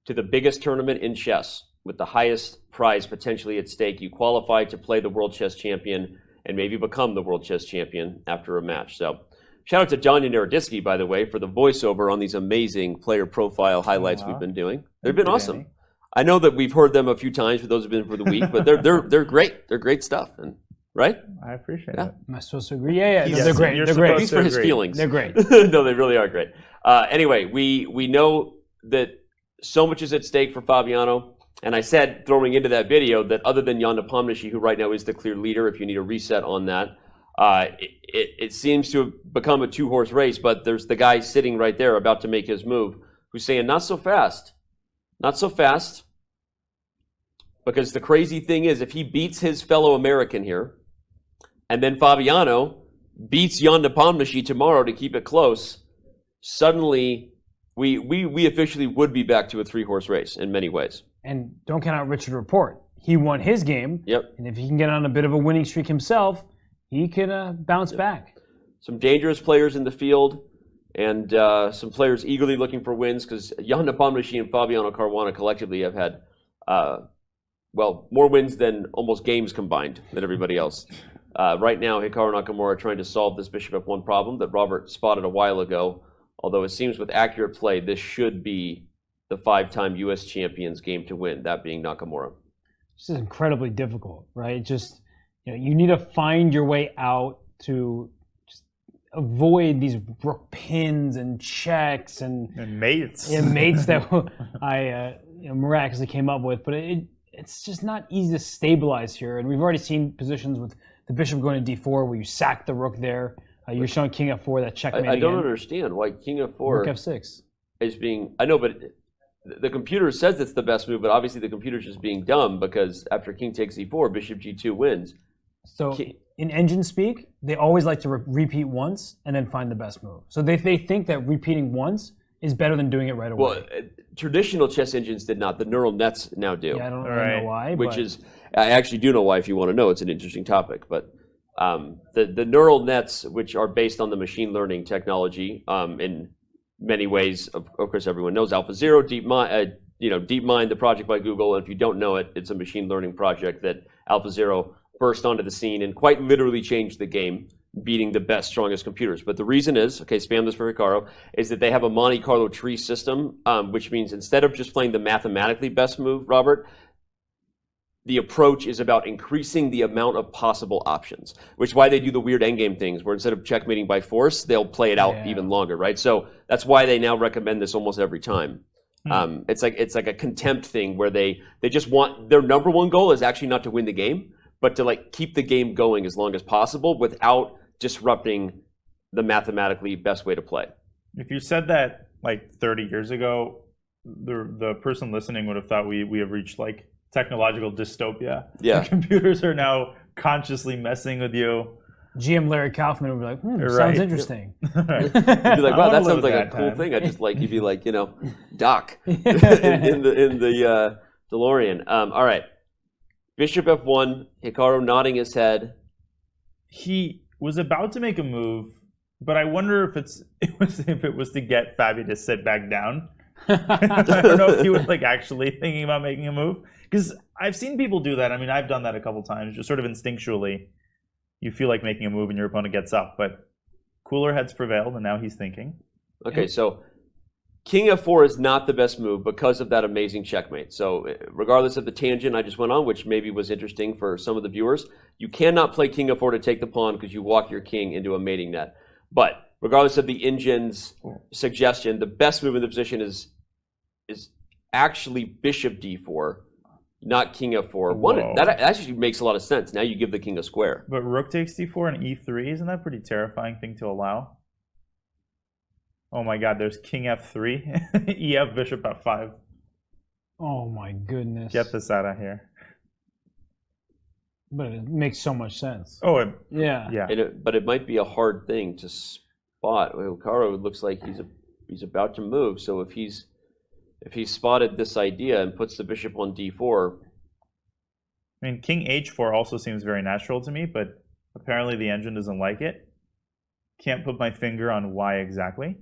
to the biggest tournament in chess with the highest prize potentially at stake. You qualify to play the World Chess Champion and maybe become the World Chess Champion after a match. So shout out to Dina Naroditsky, by the way, for the voiceover on these amazing player profile highlights we've been doing. They've been awesome. I know that we've heard them a few times for those who've been for the week, but they're great. They're great stuff, and right? I appreciate it. Am I supposed to agree? Yeah, Yes, they're great. you're They're great. supposed These to for his agree. feelings. They're great. No, they really are great. Anyway, we know that so much is at stake for Fabiano, and I said throwing into that video that other than Jan Nepomniachtchi, who right now is the clear leader, if you need a reset on that, it seems to have become a 2-horse race, but there's the guy sitting right there about to make his move who's saying, not so fast. Not so fast. Because the crazy thing is, if he beats his fellow American here, and then Fabiano beats Jan Nepomniachtchi tomorrow to keep it close, suddenly we officially would be back to a 3-horse race in many ways. And don't count out Richard Rapport. He won his game. Yep. And if he can get on a bit of a winning streak himself, he could bounce back. Some dangerous players in the field, and some players eagerly looking for wins, because Jan Nepomniachtchi and Fabiano Caruana collectively have had, more wins than almost games combined than everybody else. Right now, Hikaru Nakamura trying to solve this bishop f1 problem that Robert spotted a while ago, although it seems with accurate play, this should be the 5-time U.S. champion's game to win, that being Nakamura. This is incredibly difficult, right? Just, you need to find your way out to just avoid these rook pins and checks and mates. Yeah, mates that I miraculously came up with, but it's just not easy to stabilize here. And we've already seen positions with the bishop going to d4 where you sack the rook there. You're showing king f4, that checkmate I don't again. understand why king f4 Rook f6 is being. I know, but the computer says it's the best move, but obviously the computer's just being dumb, because after king takes e4, bishop g2 wins. So in engine speak, they always like to repeat once and then find the best move. So they think that repeating once is better than doing it right away. Well, traditional chess engines did not. The neural nets now do. Yeah, I don't really know why. I actually do know why if you want to know. It's an interesting topic. But the neural nets, which are based on the machine learning technology, in many ways, of course, everyone knows AlphaZero, DeepMind, the project by Google. And if you don't know it, it's a machine learning project that AlphaZero burst onto the scene and quite literally changed the game, beating the best, strongest computers. But the reason is, okay, spam this for Hikaru, is that they have a Monte Carlo tree system, which means instead of just playing the mathematically best move, Robert, the approach is about increasing the amount of possible options, which is why they do the weird endgame things where instead of checkmating by force, they'll play it out even longer, right? So that's why they now recommend this almost every time. It's like a contempt thing where they just want, their number one goal is actually not to win the game, but to keep the game going as long as possible without disrupting the mathematically best way to play. If you said that 30 years ago, the person listening would have thought we have reached technological dystopia. Yeah. The computers are now consciously messing with you. GM Larry Kaufman would be like, sounds interesting. You'd be like, wow, that sounds like a cool thing. I just you'd be like, Doc in the DeLorean. All right. Bishop f1, Hikaru nodding his head. He was about to make a move, but I wonder if it was to get Fabi to sit back down. I don't know if he was actually thinking about making a move, because I've seen people do that. I mean, I've done that a couple times, just sort of instinctually. You feel like making a move and your opponent gets up, but cooler heads prevailed, and now he's thinking. Okay, so king f4 is not the best move because of that amazing checkmate. So regardless of the tangent I just went on, which maybe was interesting for some of the viewers, you cannot play king f4 to take the pawn because you walk your king into a mating net. But regardless of the engine's suggestion, the best move in the position is actually bishop d4, not king f4. That actually makes a lot of sense. Now you give the king a square. But rook takes d4 and e3, isn't that a pretty terrifying thing to allow? Oh my god, there's king f3, ef, bishop f5. Oh my goodness. Get this out of here. But it makes so much sense. Oh, yeah. But it might be a hard thing to spot. Hikaru looks like he's about to move, so if he's spotted this idea and puts the bishop on d4. I mean, king h4 also seems very natural to me, but apparently the engine doesn't like it. Can't put my finger on why exactly.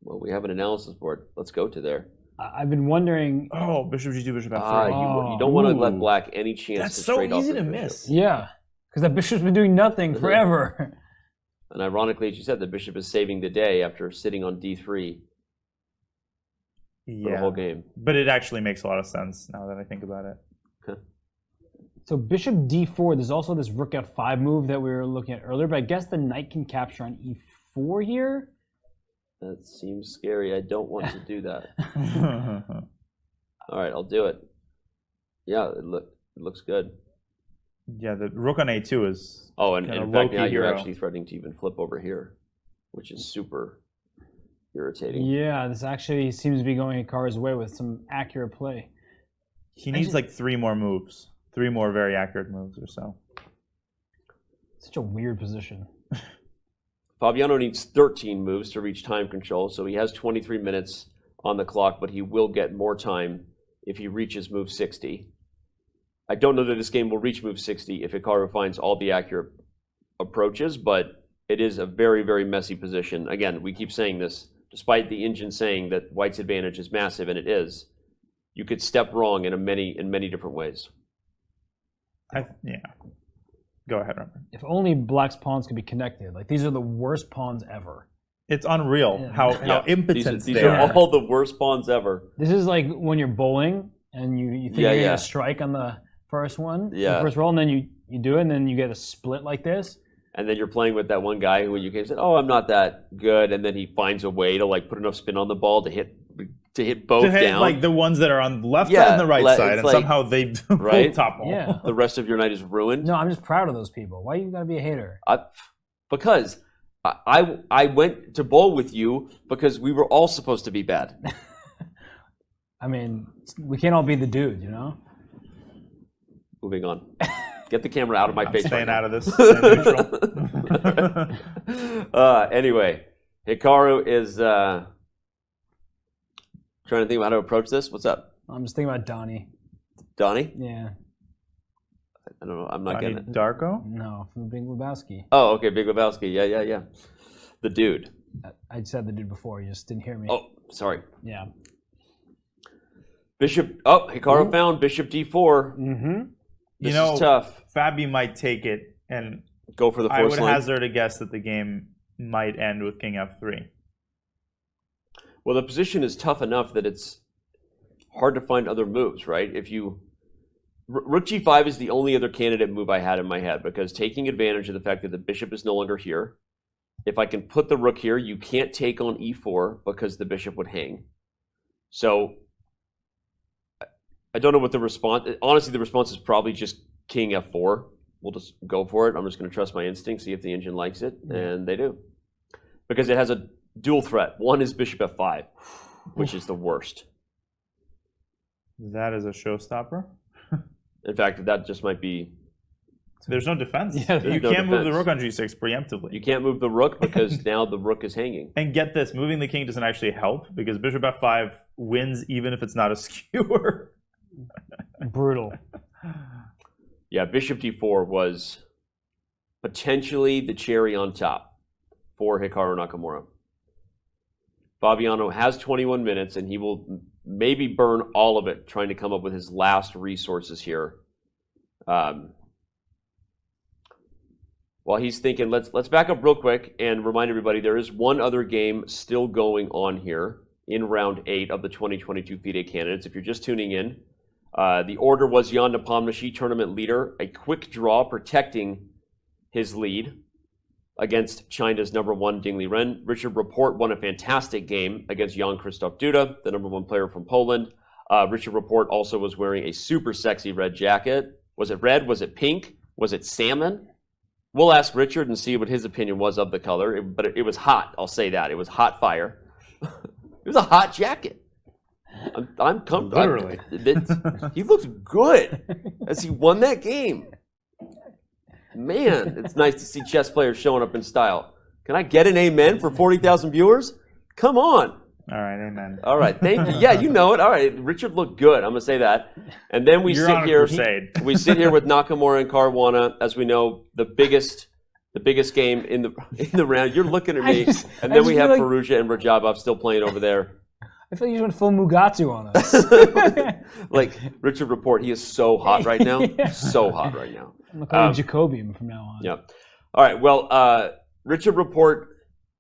Well, we have an analysis board. Let's go to there. I've been wondering. Oh, bishop g2, bishop f3. You don't want to let black any chance. That's to so straight easy off to the miss. bishop. Yeah, because that bishop's been doing nothing forever. And ironically, as you said, the bishop is saving the day after sitting on d3 for the whole game. But it actually makes a lot of sense now that I think about it. Okay. So bishop d4, there's also this rook f5 move that we were looking at earlier, but I guess the knight can capture on e4 here? That seems scary. I don't want to do that. All right, I'll do it. Yeah, it looks good. Yeah, the rook on a2 is. Oh, and in fact, now you're hero. actually threatening to even flip over here, which is super irritating. Yeah, this actually seems to be going Hikaru's way with some accurate play. He needs like 3 more moves. 3 more very accurate moves or so. Such a weird position. Fabiano needs 13 moves to reach time control, so he has 23 minutes on the clock, but he will get more time if he reaches move 60. I don't know that this game will reach move 60 if Hikaru finds all the accurate approaches, but it is a very, very messy position. Again, we keep saying this, despite the engine saying that White's advantage is massive, and it is. You could step wrong in many different ways. Yeah. Go ahead, Robert. If only Black's pawns could be connected. Like, these are the worst pawns ever. It's unreal how impotent these they are. are. All the worst pawns ever. This is like when you're bowling and you think you're going to strike on the first one, the first roll, and then you do it, and then you get a split like this. And then you're playing with that one guy who you can say, "Oh, I'm not that good," and then he finds a way to like put enough spin on the ball to hit both down. Like the ones that are on the left side and the right side, and like, somehow they both topple. Yeah. The rest of your night is ruined. No, I'm just proud of those people. Why you gotta be a hater? Because I went to bowl with you because we were all supposed to be bad. I mean, we can't all be the dude, you know? Moving on. Get the camera out of my face. Staying out of this. Anyway, Hikaru is trying to think about how to approach this. What's up? I'm just thinking about Donnie. Donnie? Yeah. I don't know. I'm not Donnie getting it. Darko? No, from Big Lebowski. Oh, okay. Big Lebowski. Yeah. The dude. I said the dude before. You just didn't hear me. Oh, sorry. Yeah. Bishop. Oh, Hikaru found Bishop D4. Mm-hmm. This is tough. Fabi might take it and go for the I force would line. hazard a guess that the game might end with King F3. Well, the position is tough enough that it's hard to find other moves, right? If you Rook G5 is the only other candidate move I had in my head, because taking advantage of the fact that the bishop is no longer here, if I can put the rook here, you can't take on E4 because the bishop would hang. So I don't know what the response. Honestly, the response is probably just King F4. We'll just go for it. I'm just going to trust my instinct, see if the engine likes it, and they do, because it has a dual threat. One is Bishop F5, which is the worst. That is a showstopper. In fact, that just might be. There's no defense. Yeah, you can't move the rook on G6 preemptively. You can't move the rook because now the rook is hanging. And get this, moving the king doesn't actually help because Bishop F5 wins even if it's not a skewer. Brutal. Yeah, Bishop D4 was potentially the cherry on top for Hikaru Nakamura. Fabiano has 21 minutes, and he will maybe burn all of it trying to come up with his last resources here. While he's thinking, let's back up real quick and remind everybody there is one other game still going on here in round 8 of the 2022 FIDE Candidates. If you're just tuning in, the order was Jan Nepomniachtchi, tournament leader, a quick draw protecting his lead against China's #1 Ding Liren. Richard Rapport won a fantastic game against Jan-Krzysztof Duda, the #1 player from Poland. Richard Rapport also was wearing a super sexy red jacket. Was it red? Was it pink? Was it salmon? We'll ask Richard and see what his opinion was of the color, but it was hot. I'll say that. It was hot fire. It was a hot jacket. I'm comfortable. Literally. He looks good as he won that game. Man, it's nice to see chess players showing up in style. Can I get an amen for 40,000 viewers? Come on. All right, amen. All right, thank you. Yeah, you know it. All right, Richard looked good. I'm going to say that. And then we You're sit on a here. crusade. We sit here with Nakamura and Caruana, as we know, the biggest game in the round. You're looking at me, and then we have like Firouzja and Radjabov still playing over there. I feel like you just went full Mugatsu on us. Like Richard Rapport, he is so hot right now. Yeah. So hot right now. I'm going to call you Jacobium from now on. Yeah. All right. Well, Richard Rapport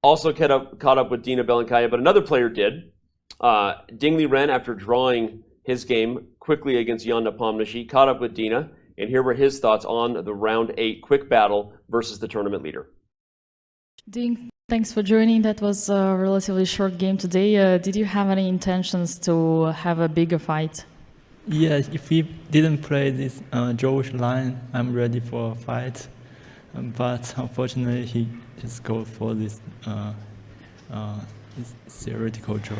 also caught up with Dina Belenkaya, but another player did. Ding Liren, after drawing his game quickly against Jan Nepomniachtchi, caught up with Dina, and here were his thoughts on the round 8 quick battle versus the tournament leader. Ding, thanks for joining. That was a relatively short game today. Did you have any intentions to have a bigger fight? Yeah, if we didn't play this drawish line, I'm ready for a fight. But unfortunately, he just goes for this theoretical draw.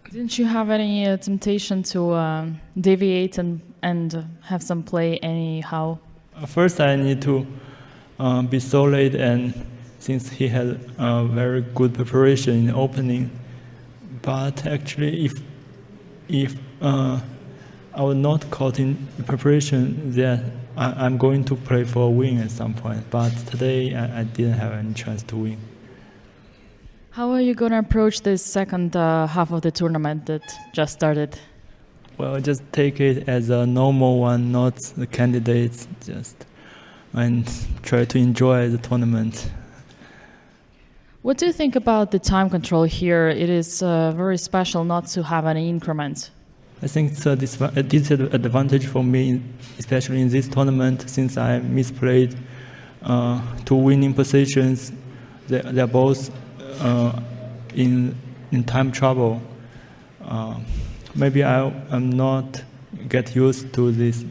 Didn't you have any temptation to deviate and have some play anyhow? First, I need to be solid and since he had a very good preparation in the opening. But actually, if I was not caught in preparation, then I'm going to play for a win at some point. But today, I didn't have any chance to win. How are you going to approach this second half of the tournament that just started? Well, just take it as a normal one, not the candidates, and try to enjoy the tournament. What do you think about the time control here? It is very special not to have any increments. I think it's a disadvantage for me, especially in this tournament, since I misplayed 2 winning positions. They're both in time trouble. Maybe I'm not get used to this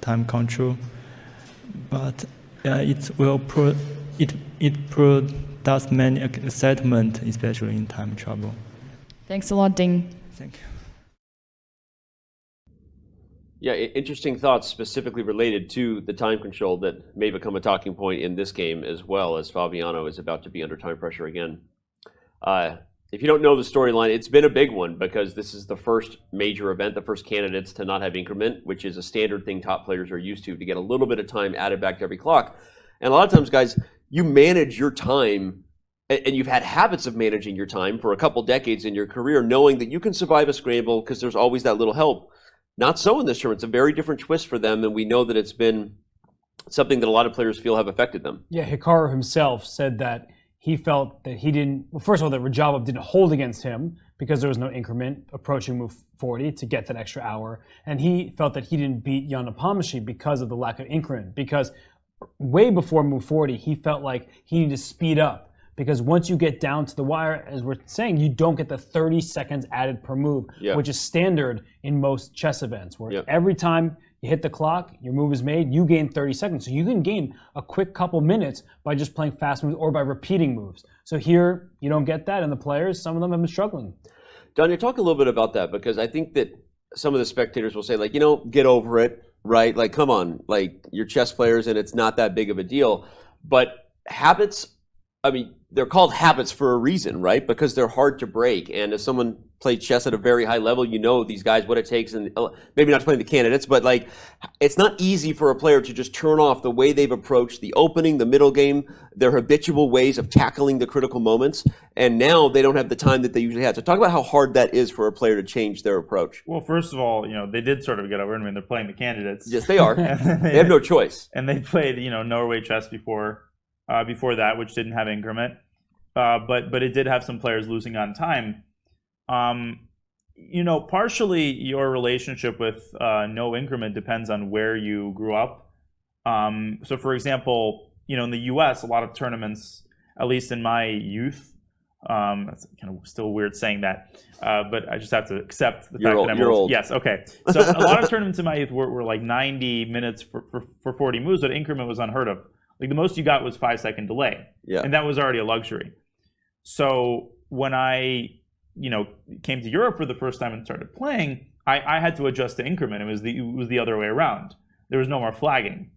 time control, but it produces many excitement, especially in time trouble. Thanks a lot, Ding. Thank you. Yeah, interesting thoughts specifically related to the time control that may become a talking point in this game as well, as Fabiano is about to be under time pressure again. If you don't know the storyline, it's been a big one because this is the first major event, the first candidates to not have increment, which is a standard thing top players are used to get a little bit of time added back to every clock. And a lot of times, guys, you manage your time, and you've had habits of managing your time for a couple decades in your career, knowing that you can survive a scramble because there's always that little help. Not so in this tournament. It's a very different twist for them, and we know that it's been something that a lot of players feel have affected them. Yeah, Hikaru himself said that he felt that he didn't, well, first of all, that Radjabov didn't hold against him because there was no increment approaching move 40 to get that extra hour. And he felt that he didn't beat Jan Nepomniachtchi because of the lack of increment. Because way before move 40, he felt like he needed to speed up. Because once you get down to the wire, as we're saying, you don't get the 30 seconds added per move, which is standard in most chess events, where every time you hit the clock, your move is made, you gain 30 seconds. So you can gain a quick couple minutes by just playing fast moves or by repeating moves. So here, you don't get that, and the players, some of them have been struggling. Dina, talk a little bit about that, because I think that some of the spectators will say, like, get over it, right? Like, come on, like, you're chess players and it's not that big of a deal. But habits, I mean, they're called habits for a reason, right? Because they're hard to break. And as someone played chess at a very high level, you know these guys, what it takes, and maybe not playing the candidates, but like, it's not easy for a player to just turn off the way they've approached the opening, the middle game, their habitual ways of tackling the critical moments. And now they don't have the time that they usually have. So talk about how hard that is for a player to change their approach. Well, first of all, they did sort of get over it. I mean, they're playing the candidates. Yes, they are. They have no choice. And they played, Norway chess before that, which didn't have increment. But it did have some players losing on time. Partially your relationship with no increment depends on where you grew up. So, for example, in the U.S., a lot of tournaments, at least in my youth, that's kind of still weird saying that, but I just have to accept the fact that I'm old. Yes, okay. So a lot of tournaments in my youth were like 90 minutes for 40 moves, but increment was unheard of. Like the most you got was 5-second delay, and that was already a luxury. So when I, came to Europe for the first time and started playing, I had to adjust to increment. It was the other way around. There was no more flagging,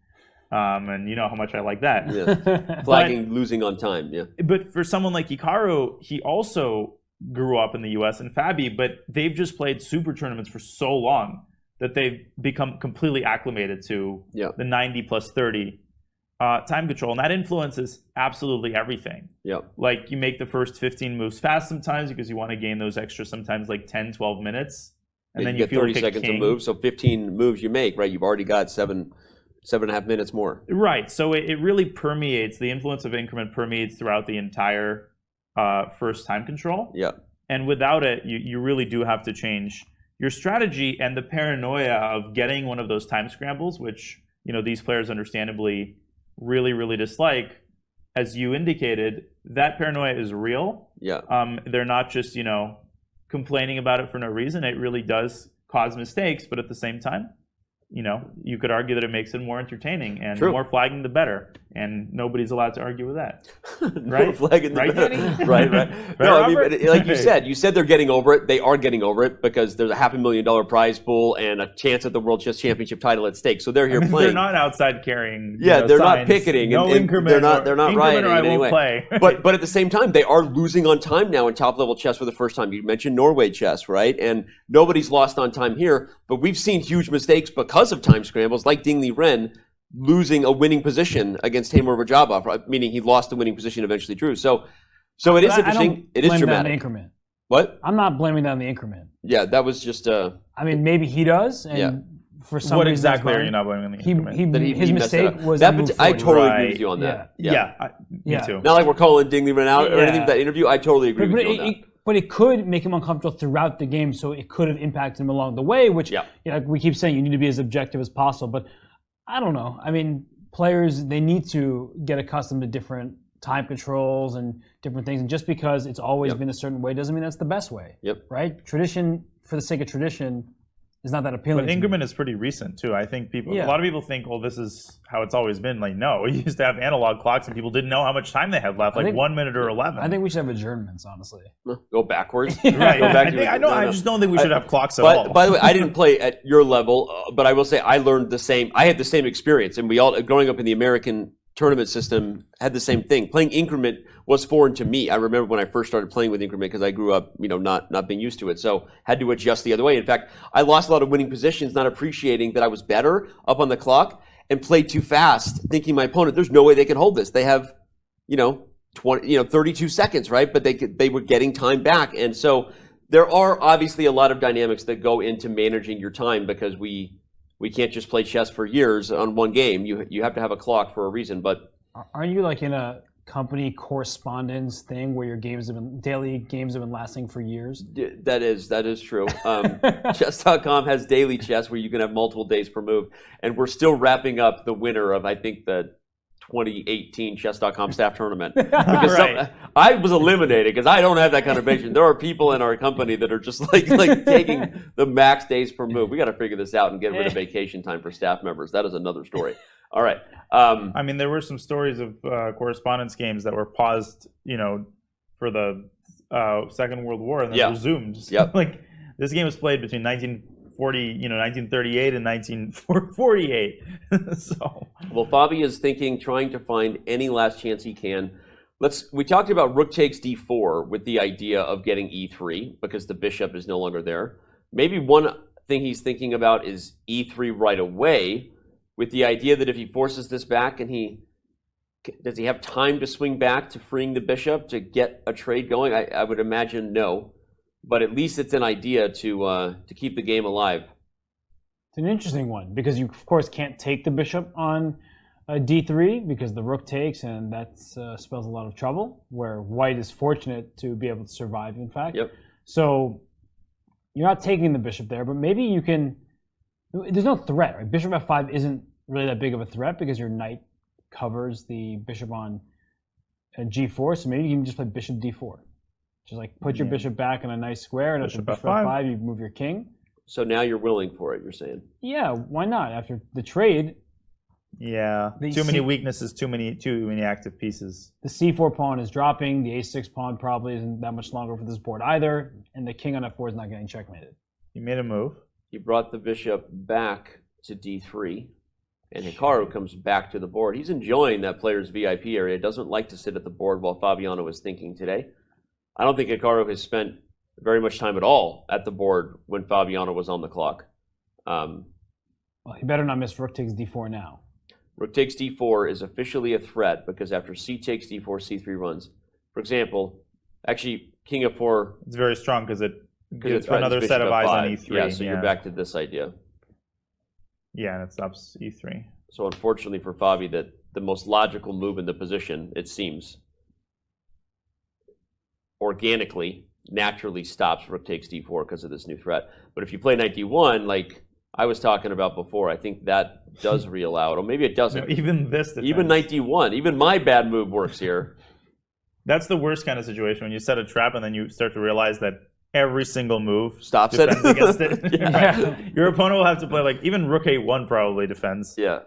and you know how much I like that. Yeah. Flagging, losing on time. Yeah. But for someone like Hikaru, he also grew up in the U.S. and Fabi, but they've just played super tournaments for so long that they've become completely acclimated to the 90 plus 30. Time control, and that influences absolutely everything. Like you make the first 15 moves fast sometimes because you want to gain those extra sometimes like 10, 12 minutes. And then you get feel 30 like seconds to move, so 15 moves you make, right? You've already got 7.5 minutes more. Right, so it really permeates, the influence of increment permeates throughout the entire first time control. And without it, you really do have to change your strategy, and the paranoia of getting one of those time scrambles, which these players understandably really, really dislike, as you indicated, that paranoia is real. They're not just, complaining about it for no reason. It really does cause mistakes, but at the same time, you could argue that it makes it more entertaining, and the more flagging, the better. and nobody's allowed to argue with that. No Right? flag in the Right, Danny? right. Right, No, I mean, Robert? but like you said they're getting over it. They are getting over it because there's a $500,000 prize pool and a chance at the World Chess Championship title at stake. So they're here playing. They're not outside carrying. Yeah, they're not signs. picketing. No and increment. They're not rioting or I in any won't way. play. but at the same time, they are losing on time now in top level chess for the first time. You mentioned Norway chess, right? And nobody's lost on time here. But we've seen huge mistakes because of time scrambles, like Ding Liren losing a winning position against Teimour Radjabov, right? Meaning he lost the winning position, eventually drew. So it is interesting. It is blame that on the dramatic. increment. What? I'm not blaming that on the increment. Yeah, that was just I mean, maybe he does, and for some What reason exactly that's are you fine. not blaming on the increment? His messed it mistake up. was That to move I forward. totally agree with you on that. Me too. Not like we're calling Ding Liren out or Yeah. anything with that interview. I totally agree with you on that. But it could make him uncomfortable throughout the game, so it could have impacted him along the way, which like we keep saying, you need to be as objective as possible. But I don't know. I mean, players, they need to get accustomed to different time controls and different things. And just because it's always been a certain way doesn't mean that's the best way. Right? Tradition, for the sake of tradition, is not that appealing. But to me. increment is pretty recent too. I think a Yeah. lot of people think, well, this is how it's always been. Like, no, we used to have analog clocks and people didn't know how much time they had left, I like think- 1 minute or 11. I think we should have adjournments, honestly. Go backwards. Right. Go back to I know. I just don't think we should have clocks at but, all. By the way, I didn't play at your level, but I will say I learned the same. I had the same experience, and we all, growing up in the American tournament system, had the same thing. Playing increment was foreign to me. I remember when I first started playing with increment because I grew up, not being used to it. So had to adjust the other way. In fact, I lost a lot of winning positions, not appreciating that I was better up on the clock and played too fast, thinking my opponent, there's no way they can hold this. They have, 32 seconds, right? But they were getting time back. And so there are obviously a lot of dynamics that go into managing your time because we can't just play chess for years on one game. You have to have a clock for a reason. But Aren't you like in a company correspondence thing where your daily games have been lasting for years? that is true. Chess.com has daily chess where you can have multiple days per move, and we're still wrapping up the winner of, I think, the 2018 Chess.com staff tournament. Because I was eliminated because I don't have that kind of patience. There are people in our company that are just like taking the max days per move. We got to figure this out and get rid of vacation time for staff members. That is another story. All right. I mean, there were some stories of correspondence games that were paused, for the Second World War and then resumed. Like this game was played between 1938 and 1948. So, well, Fabi is trying to find any last chance he can. We talked about rook takes d4 with the idea of getting e3 because the bishop is no longer there. Maybe one thing he's thinking about is e3 right away, with the idea that if he forces this back and does he have time to swing back to freeing the bishop to get a trade going? I would imagine no, but at least it's an idea to keep the game alive. It's an interesting one because you of course can't take the bishop on d3 because the rook takes, and that spells a lot of trouble. Where white is fortunate to be able to survive, in fact. So you're not taking the bishop there, but maybe you can. There's no threat, right? Bishop f5 isn't really that big of a threat because your knight covers the bishop on g4, so maybe you can just play bishop d4. Just like put your bishop back in a nice square, and after bishop f5, you move your king. So now you're willing for it, you're saying? Yeah, why not? After the trade... Yeah, too many weaknesses, too many active pieces. The c4 pawn is dropping, the a6 pawn probably isn't that much longer for this board either, and the king on f4 is not getting checkmated. He made a move. He brought the bishop back to d3, and Hikaru comes back to the board. He's enjoying that player's VIP area. Doesn't like to sit at the board while Fabiano is thinking today. I don't think Hikaru has spent very much time at all at the board when Fabiano was on the clock. Well, he better not miss rook takes d4 now. Rook takes d4 is officially a threat because after c takes d4, c3 runs. For example, actually, king f4... It's very strong because it gives threatens another set of eyes on e3. Yeah, so you're back to this idea. Yeah, and it stops e3. So unfortunately for Fabi, that the most logical move in the position, it seems, organically, naturally stops rook takes d4 because of this new threat. But if you play knight d1, like I was talking about before, I think that does re-allow it. Or maybe it doesn't. No, even this defense. Even knight d1, even my bad move works here. That's the worst kind of situation when you set a trap and then you start to realize that every single move stops defends it against it. Your opponent will have to play like even rook a1 probably defends. Yeah.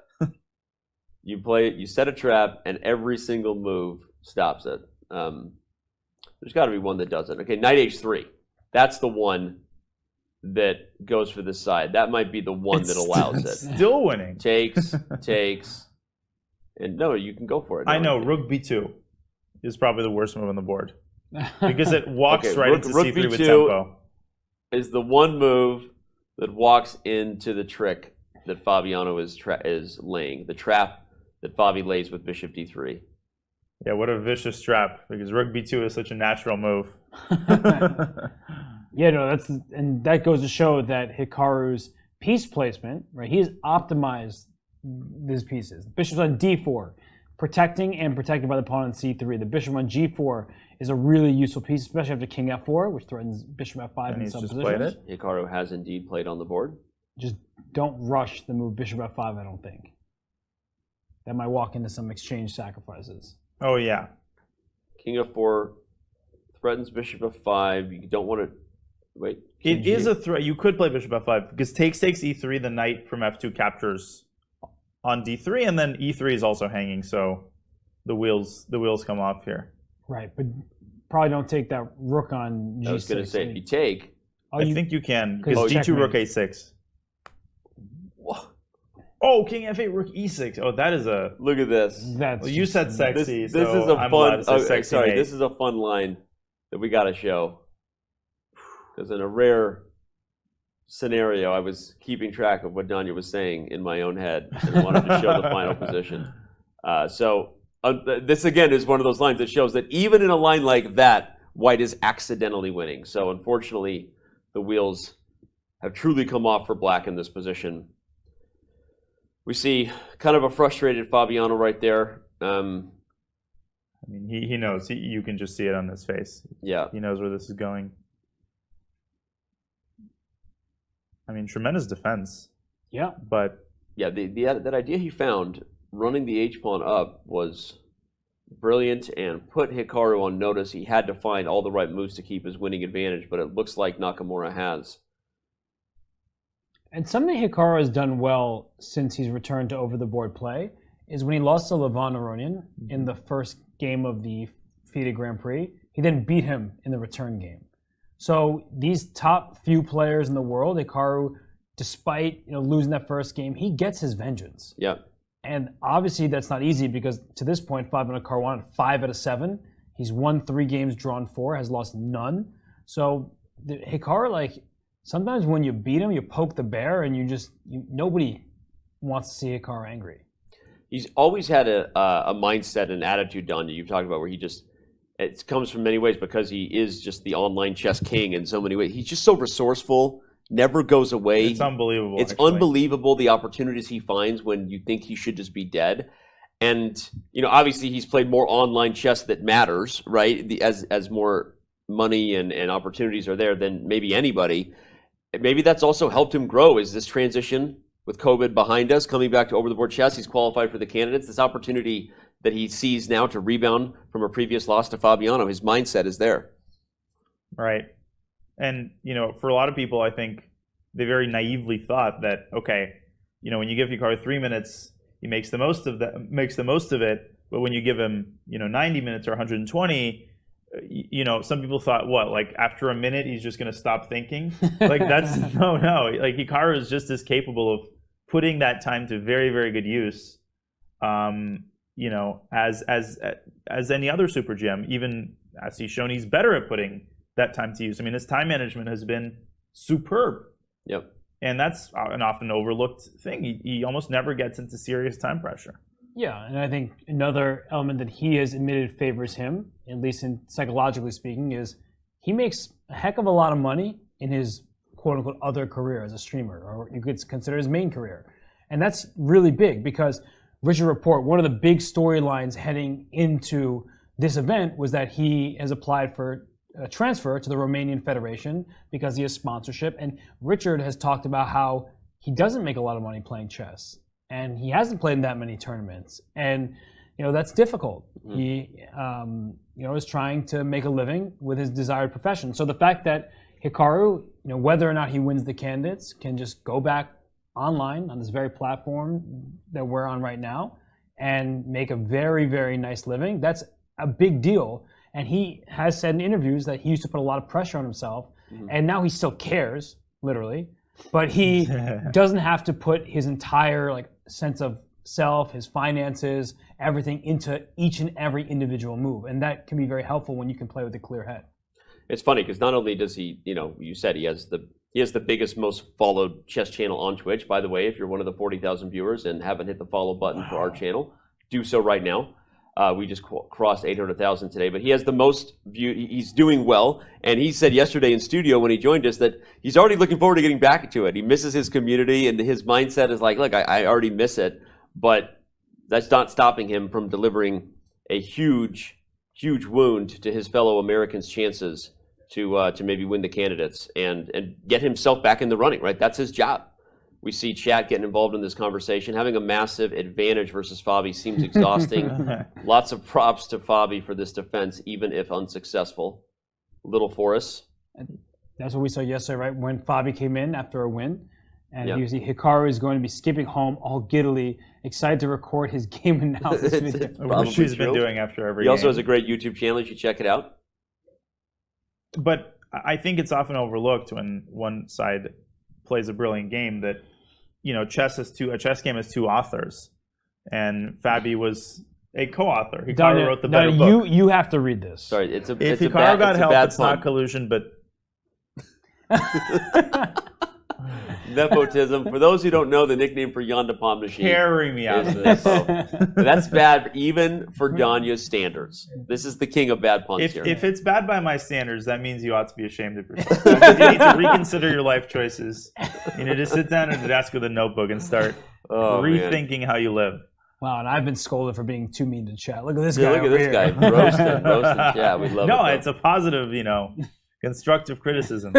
You play it, you set a trap, and every single move stops it. There's got to be one that doesn't. Okay, knight h3. That's the one that goes for this side. That might be the one that allows it. Still winning. Takes, and no, you can go for it. I know, rook b2 is probably the worst move on the board. Because it walks right into rook c3 b2 with tempo. Is the one move that walks into the trick that Fabiano is laying. The trap that Fabi lays with bishop d3. Yeah, what a vicious trap, because rook b2 is such a natural move. Yeah, no, and that goes to show that Hikaru's piece placement, right? He's optimized these pieces. Bishop's on d4, protected by the opponent on c3. The bishop on g4 is a really useful piece, especially after king f4, which threatens bishop f5 in some positions. Hikaru has indeed played on the board. Just don't rush the move bishop f5, I don't think. That might walk into some exchange sacrifices. Oh, yeah. King f4 threatens bishop f5. You don't want to... Wait. It is a threat. You could play bishop f5, because takes e3, the knight from f2 captures on d3, and then e3 is also hanging, so the wheels come off here. Right, but probably don't take that rook on g6. I was going to say, if you take... I think you can, because d2, rook a6. Oh, king f8, rook e6. Oh, that is a... Look at this. Well, you said sexy, this so is a I'm fun... allowed to say sexy mate. This is a fun line that we got to show. Because in a rare scenario, I was keeping track of what Danya was saying in my own head and wanted to show the final position. This, again, is one of those lines that shows that even in a line like that, white is accidentally winning. So, unfortunately, the wheels have truly come off for black in this position. We see kind of a frustrated Fabiano right there. I mean, he knows. You can just see it on his face. Yeah. He knows where this is going. I mean, tremendous defense. Yeah. But... Yeah, that idea he found, running the h-pawn up, was brilliant and put Hikaru on notice. He had to find all the right moves to keep his winning advantage, but it looks like Nakamura has. And something Hikaru has done well since he's returned to over-the-board play is when he lost to Levan Aronian in the first game of the FIDE Grand Prix, he then beat him in the return game. So these top few players in the world, Hikaru, despite losing that first game, he gets his vengeance. Yeah. And obviously that's not easy because to this point, Fabiano Caruana 5 out of 7. He's won 3 games, drawn 4, has lost none. So Hikaru, sometimes when you beat him, you poke the bear, and nobody wants to see Hikaru angry. He's always had a mindset and attitude, Danya, you've talked about, where it comes from many ways because he is just the online chess king in so many ways. He's just so resourceful, never goes away. It's unbelievable. It's unbelievable the opportunities he finds when you think he should just be dead. And, obviously he's played more online chess that matters, right? As more money and opportunities are there than maybe anybody. Maybe that's also helped him grow, is this transition with COVID behind us, coming back to over-the-board chess. He's qualified for the candidates. This opportunity that he sees now to rebound from a previous loss to Fabiano, his mindset is there. Right. And, for a lot of people, I think they very naively thought that, okay, when you give Hikaru 3 minutes, he makes the most of it. But when you give him, 90 minutes or 120, some people thought, after a minute, he's just going to stop thinking? That's, no. Hikaru is just as capable of putting that time to very, very good use, as any other super gem. Even as he's shown, he's better at putting that time to use. I mean, his time management has been superb. Yep. And that's an often overlooked thing. He almost never gets into serious time pressure. Yeah, and I think another element that he has admitted favors him, at least psychologically speaking, is he makes a heck of a lot of money in his quote-unquote other career as a streamer, or you could consider his main career. And that's really big because Richard Rapport, one of the big storylines heading into this event was that he has applied for a transfer to the Romanian Federation because he has sponsorship. And Richard has talked about how he doesn't make a lot of money playing chess. And he hasn't played in that many tournaments. And, that's difficult. He, is trying to make a living with his desired profession. So the fact that Hikaru, whether or not he wins the candidates, can just go back online on this very platform that we're on right now and make a very, very nice living. That's a big deal. And he has said in interviews that he used to put a lot of pressure on himself, and now he still cares, literally, but he doesn't have to put his entire like sense of self, his finances, everything into each and every individual move, and that can be very helpful when you can play with a clear head. It's funny because not only does he, you said he has the biggest, most followed chess channel on Twitch. By the way, if you're one of the 40,000 viewers and haven't hit the follow button for our channel, do so right now. We just crossed 800,000 today, but he has the most view. He's doing well, and he said yesterday in studio when he joined us that he's already looking forward to getting back to it. He misses his community, and his mindset is like, look, I already miss it, but that's not stopping him from delivering a huge, huge wound to his fellow Americans' chances to maybe win the candidates and get himself back in the running. Right, that's his job. We see chat getting involved in this conversation. Having a massive advantage versus Fabi seems exhausting. Lots of props to Fabi for this defense, even if unsuccessful. Little for us. That's what we saw yesterday, right? When Fabi came in after a win, and you see Hikaru is going to be skipping home all giddily, excited to record his game analysis video. Which she's been doing after every game. He also game. has a great YouTube channel. You should check it out. But I think it's often overlooked when one side plays a brilliant game that a chess game has two authors, and Fabi was a co-author. Hikaru wrote the better book. You have to read this. Sorry, if Hikaru got help, it's not collusion, but nepotism. For those who don't know, the nickname for Jan Nepomniachtchi carry me out is of this. That's bad, even for Danya's standards. This is the king of bad puns here. If it's bad by my standards, that means you ought to be ashamed of yourself. You need to reconsider your life choices. You need to sit down at a desk with a notebook and start rethinking how you live. Wow, and I've been scolded for being too mean to chat. Look at this Yeah, guy. look at this here. guy. Roasted. Yeah, we love it. No, it's a positive, constructive criticism.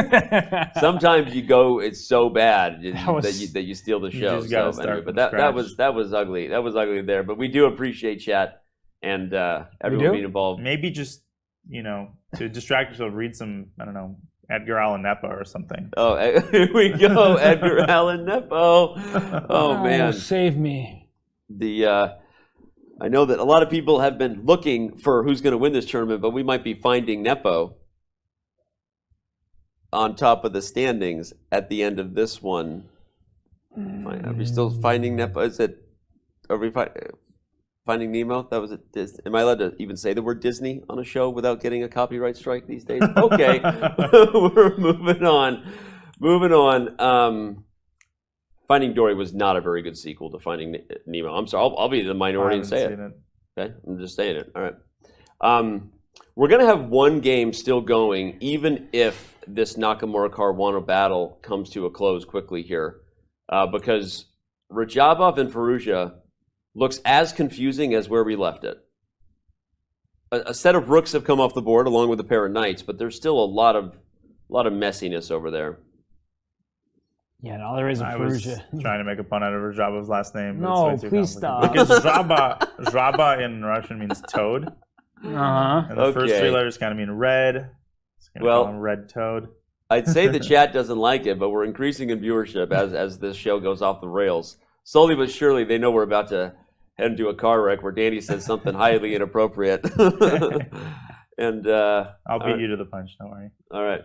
Sometimes you go, it's so bad that you steal the show. You just gotta start anyway, but from that was ugly. That was ugly there. But we do appreciate chat and everyone being involved. Maybe just to distract yourself, read some Edgar Allan Poe or something. Oh, here we go, Edgar Allan Poe. Oh man, save me. I know that a lot of people have been looking for who's going to win this tournament, but we might be finding Nepo on top of the standings at the end of this one. Are we still finding Nepo? Are we finding Nemo? That was it. Am I allowed to even say the word Disney on a show without getting a copyright strike these days? Okay, we're moving on. Finding Dory was not a very good sequel to Finding Nemo. I'm sorry, I'll be the minority and say it. Okay, I'm just saying it. All right. We're going to have one game still going, even if this Nakamura-Caruana battle comes to a close quickly here, because Radjabov and Firouzja looks as confusing as where we left it. A set of rooks have come off the board along with a pair of knights, but there's still a lot of messiness over there. Yeah, and Alireza I was Firouzja. trying to make a pun out of Radjabov's last name. But No, it's way too please complicated. stop. Because Zhaba in Russian means toad. Uh-huh. And the first three letters kind of mean red. Call him Red Toad. I'd say the chat doesn't like it, but we're increasing in viewership as this show goes off the rails. Slowly but surely, they know we're about to head into a car wreck where Danny says something highly inappropriate. And I'll beat you to the punch, don't worry. All right.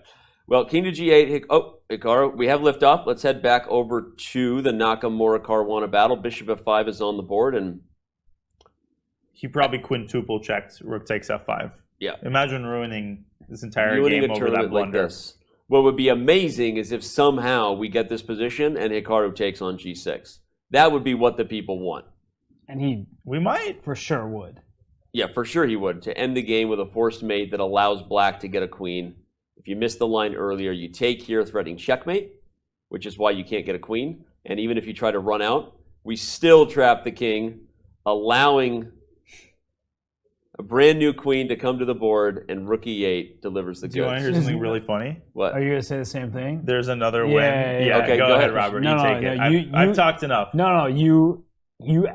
Well, King to G8, Hikaru, we have liftoff. Let's head back over to the Nakamura-Caruana battle. Bishop F5 is on the board, and he probably quintuple checked. Rook takes F5. Yeah. Imagine ruining this entire game over that blunder. Like this. What would be amazing is if somehow we get this position and Hikaru takes on G6. That would be what the people want. And we might. For sure would. Yeah, for sure he would. To end the game with a forced mate that allows black to get a queen. If you missed the line earlier, you take here threatening checkmate, which is why you can't get a queen. And even if you try to run out, we still trap the king, allowing a brand new queen to come to the board, and rook E8 delivers the goods. Do you want to hear something really funny? What? Are you going to say the same thing? There's another win. Yeah. Okay, go ahead, Robert. You take it. I've talked enough. No, you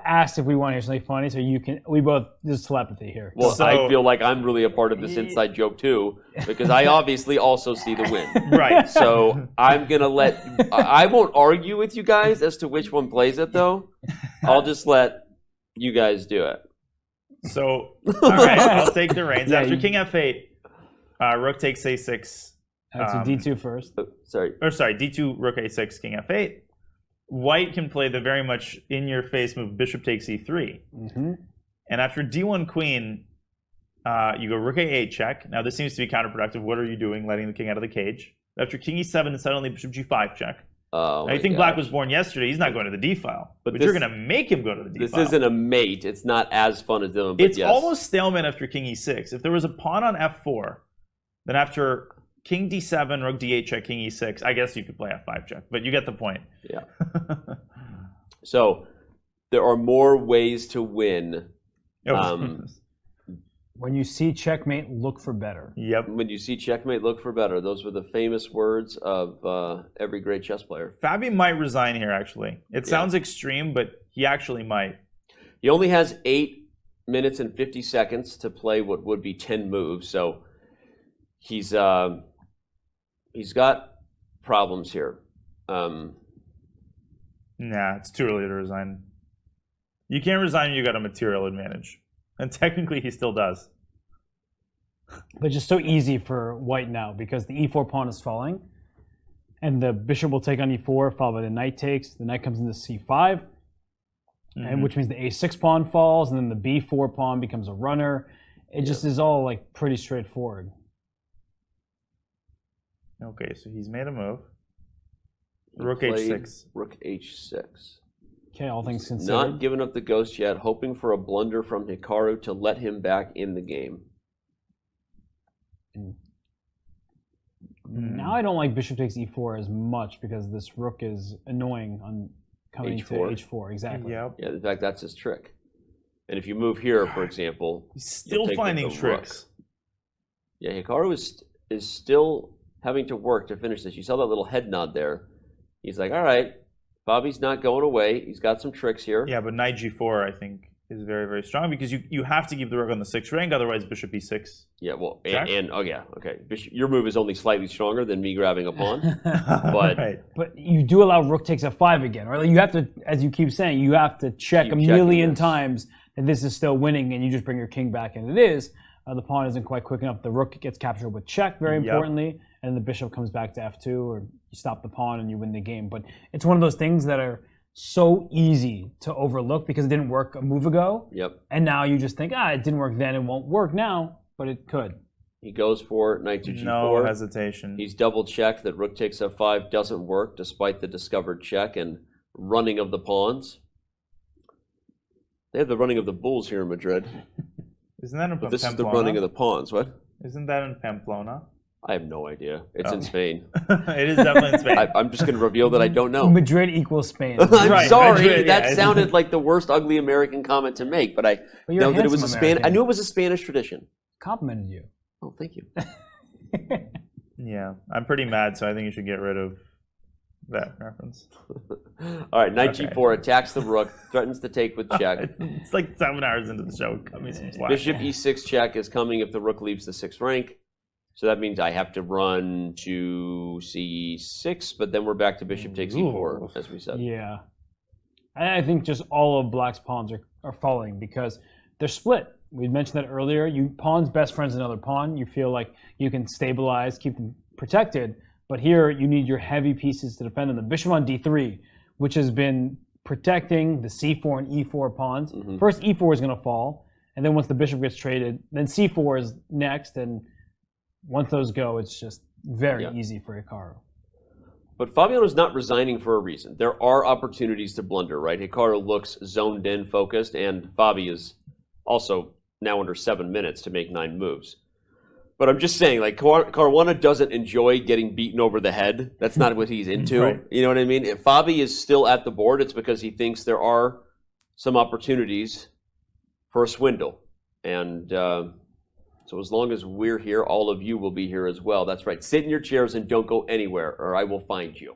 asked if we want to hear something funny, so we both, there's telepathy here. Well, I feel like I'm really a part of this inside joke too, because I obviously also see the win. Right. So I'm going to I won't argue with you guys as to which one plays it though. I'll just let You guys do it. So, all right, I'll take the reins. Yeah, After you- King F8, Rook takes A6. So D2 first. Sorry. D2, Rook A6, King F8. White can play the very much in-your-face move, Bishop takes E3. Mm-hmm. And after D1 Queen, you go Rook A8 check. Now this seems to be counterproductive. What are you doing, letting the king out of the cage? After King E7, suddenly Bishop G5 check. Oh, now, you think Black was born yesterday, he's not going to the D file. But this- you're going to make him go to the D This file. isn't a mate. It's not as fun as Dylan, but It's yes. almost stalemate after King E6. If there was a pawn on F4, then after King D7, Rook D8 check, King E6, I guess you could play F5 check. But you get the point. Yeah. So there are more ways to win. When you see checkmate, look for better. Yep. When you see checkmate, look for better. Those were the famous words of every great chess player. Fabi might resign here, actually. It sounds extreme, but he actually might. He only has 8 minutes and 50 seconds to play what would be 10 moves. So he's got problems here. Nah, it's too early to resign. You can't resign when you got a material advantage. And technically, he still does. But just so easy for white now because the e4 pawn is falling. And the bishop will take on e4, followed by the knight takes. The knight comes into c5, and which means the a6 pawn falls, and then the b4 pawn becomes a runner. It just is all like pretty straightforward. Okay, so he's made a move. He Rook played H6. Rook H6. Okay, all things considered. Not giving up the ghost yet, hoping for a blunder from Hikaru to let him back in the game. Now I don't like bishop takes e4 as much because this rook is annoying on coming to h4. Exactly. Yep. Yeah, in fact, that's his trick. And if you move here, for example, he's still finding tricks. Yeah, Hikaru is still having to work to finish this. You saw that little head nod there. He's like, all right, Bobby's not going away. He's got some tricks here. Yeah, but knight g4, I think, is very, very strong because you have to keep the rook on the 6th rank, otherwise bishop e6. Yeah, well, okay. Your move is only slightly stronger than me grabbing a pawn, but But you do allow rook takes f5 again, right? Like you have to, as you keep saying, you have to check Keep a checking million this. times that this is still winning, and you just bring your king back, and it is. The pawn isn't quite quick enough. The rook gets captured with check, very importantly, and the bishop comes back to f2, or you stop the pawn and you win the game. But it's one of those things that are so easy to overlook because it didn't work a move ago. Yep. And now you just think, it didn't work then, it won't work now, but it could. He goes for knight to g4. No hesitation. He's double checked that rook takes f5 doesn't work despite the discovered check and running of the pawns. They have the running of the bulls here in Madrid. Isn't that in But this is the Pamplona? running of the pawns. What? Isn't that in Pamplona? I have no idea. It's in Spain. It is definitely in Spain. I'm just going to reveal that I don't know. Madrid equals Spain. I'm sorry. Madrid, that sounded like the worst ugly American comment to make, but I you're a know that it was handsome a Spanish. I American. knew it was a Spanish tradition. Complimented you. Oh, thank you. Yeah, I'm pretty mad, so I think you should get rid of that reference. All right, knight g4 attacks the rook, threatens to take with check. It's like 7 hours into the show. Cut me some slack. Bishop e6 check is coming if the rook leaves the 6th rank. So that means I have to run to c6, but then we're back to bishop takes e4, as we said. Yeah. I think just all of Black's pawns are falling because they're split. We mentioned that earlier. Pawn's best friend's another pawn. You feel like you can stabilize, keep them protected. But here you need your heavy pieces to defend them. The bishop on d3, which has been protecting the c4 and e4 pawns. First e4 is going to fall, and then once the bishop gets traded, then c4 is next, and once those go, it's just very easy for Hikaru. But Fabiano's not resigning for a reason. There are opportunities to blunder, right? Hikaru looks zoned in, focused, and Fabi is also now under 7 minutes to make 9 moves. But I'm just saying, like, Caruana doesn't enjoy getting beaten over the head. That's not what he's into. Right. You know what I mean? If Fabi is still at the board, it's because he thinks there are some opportunities for a swindle. And so as long as we're here, all of you will be here as well. That's right. Sit in your chairs and don't go anywhere, or I will find you.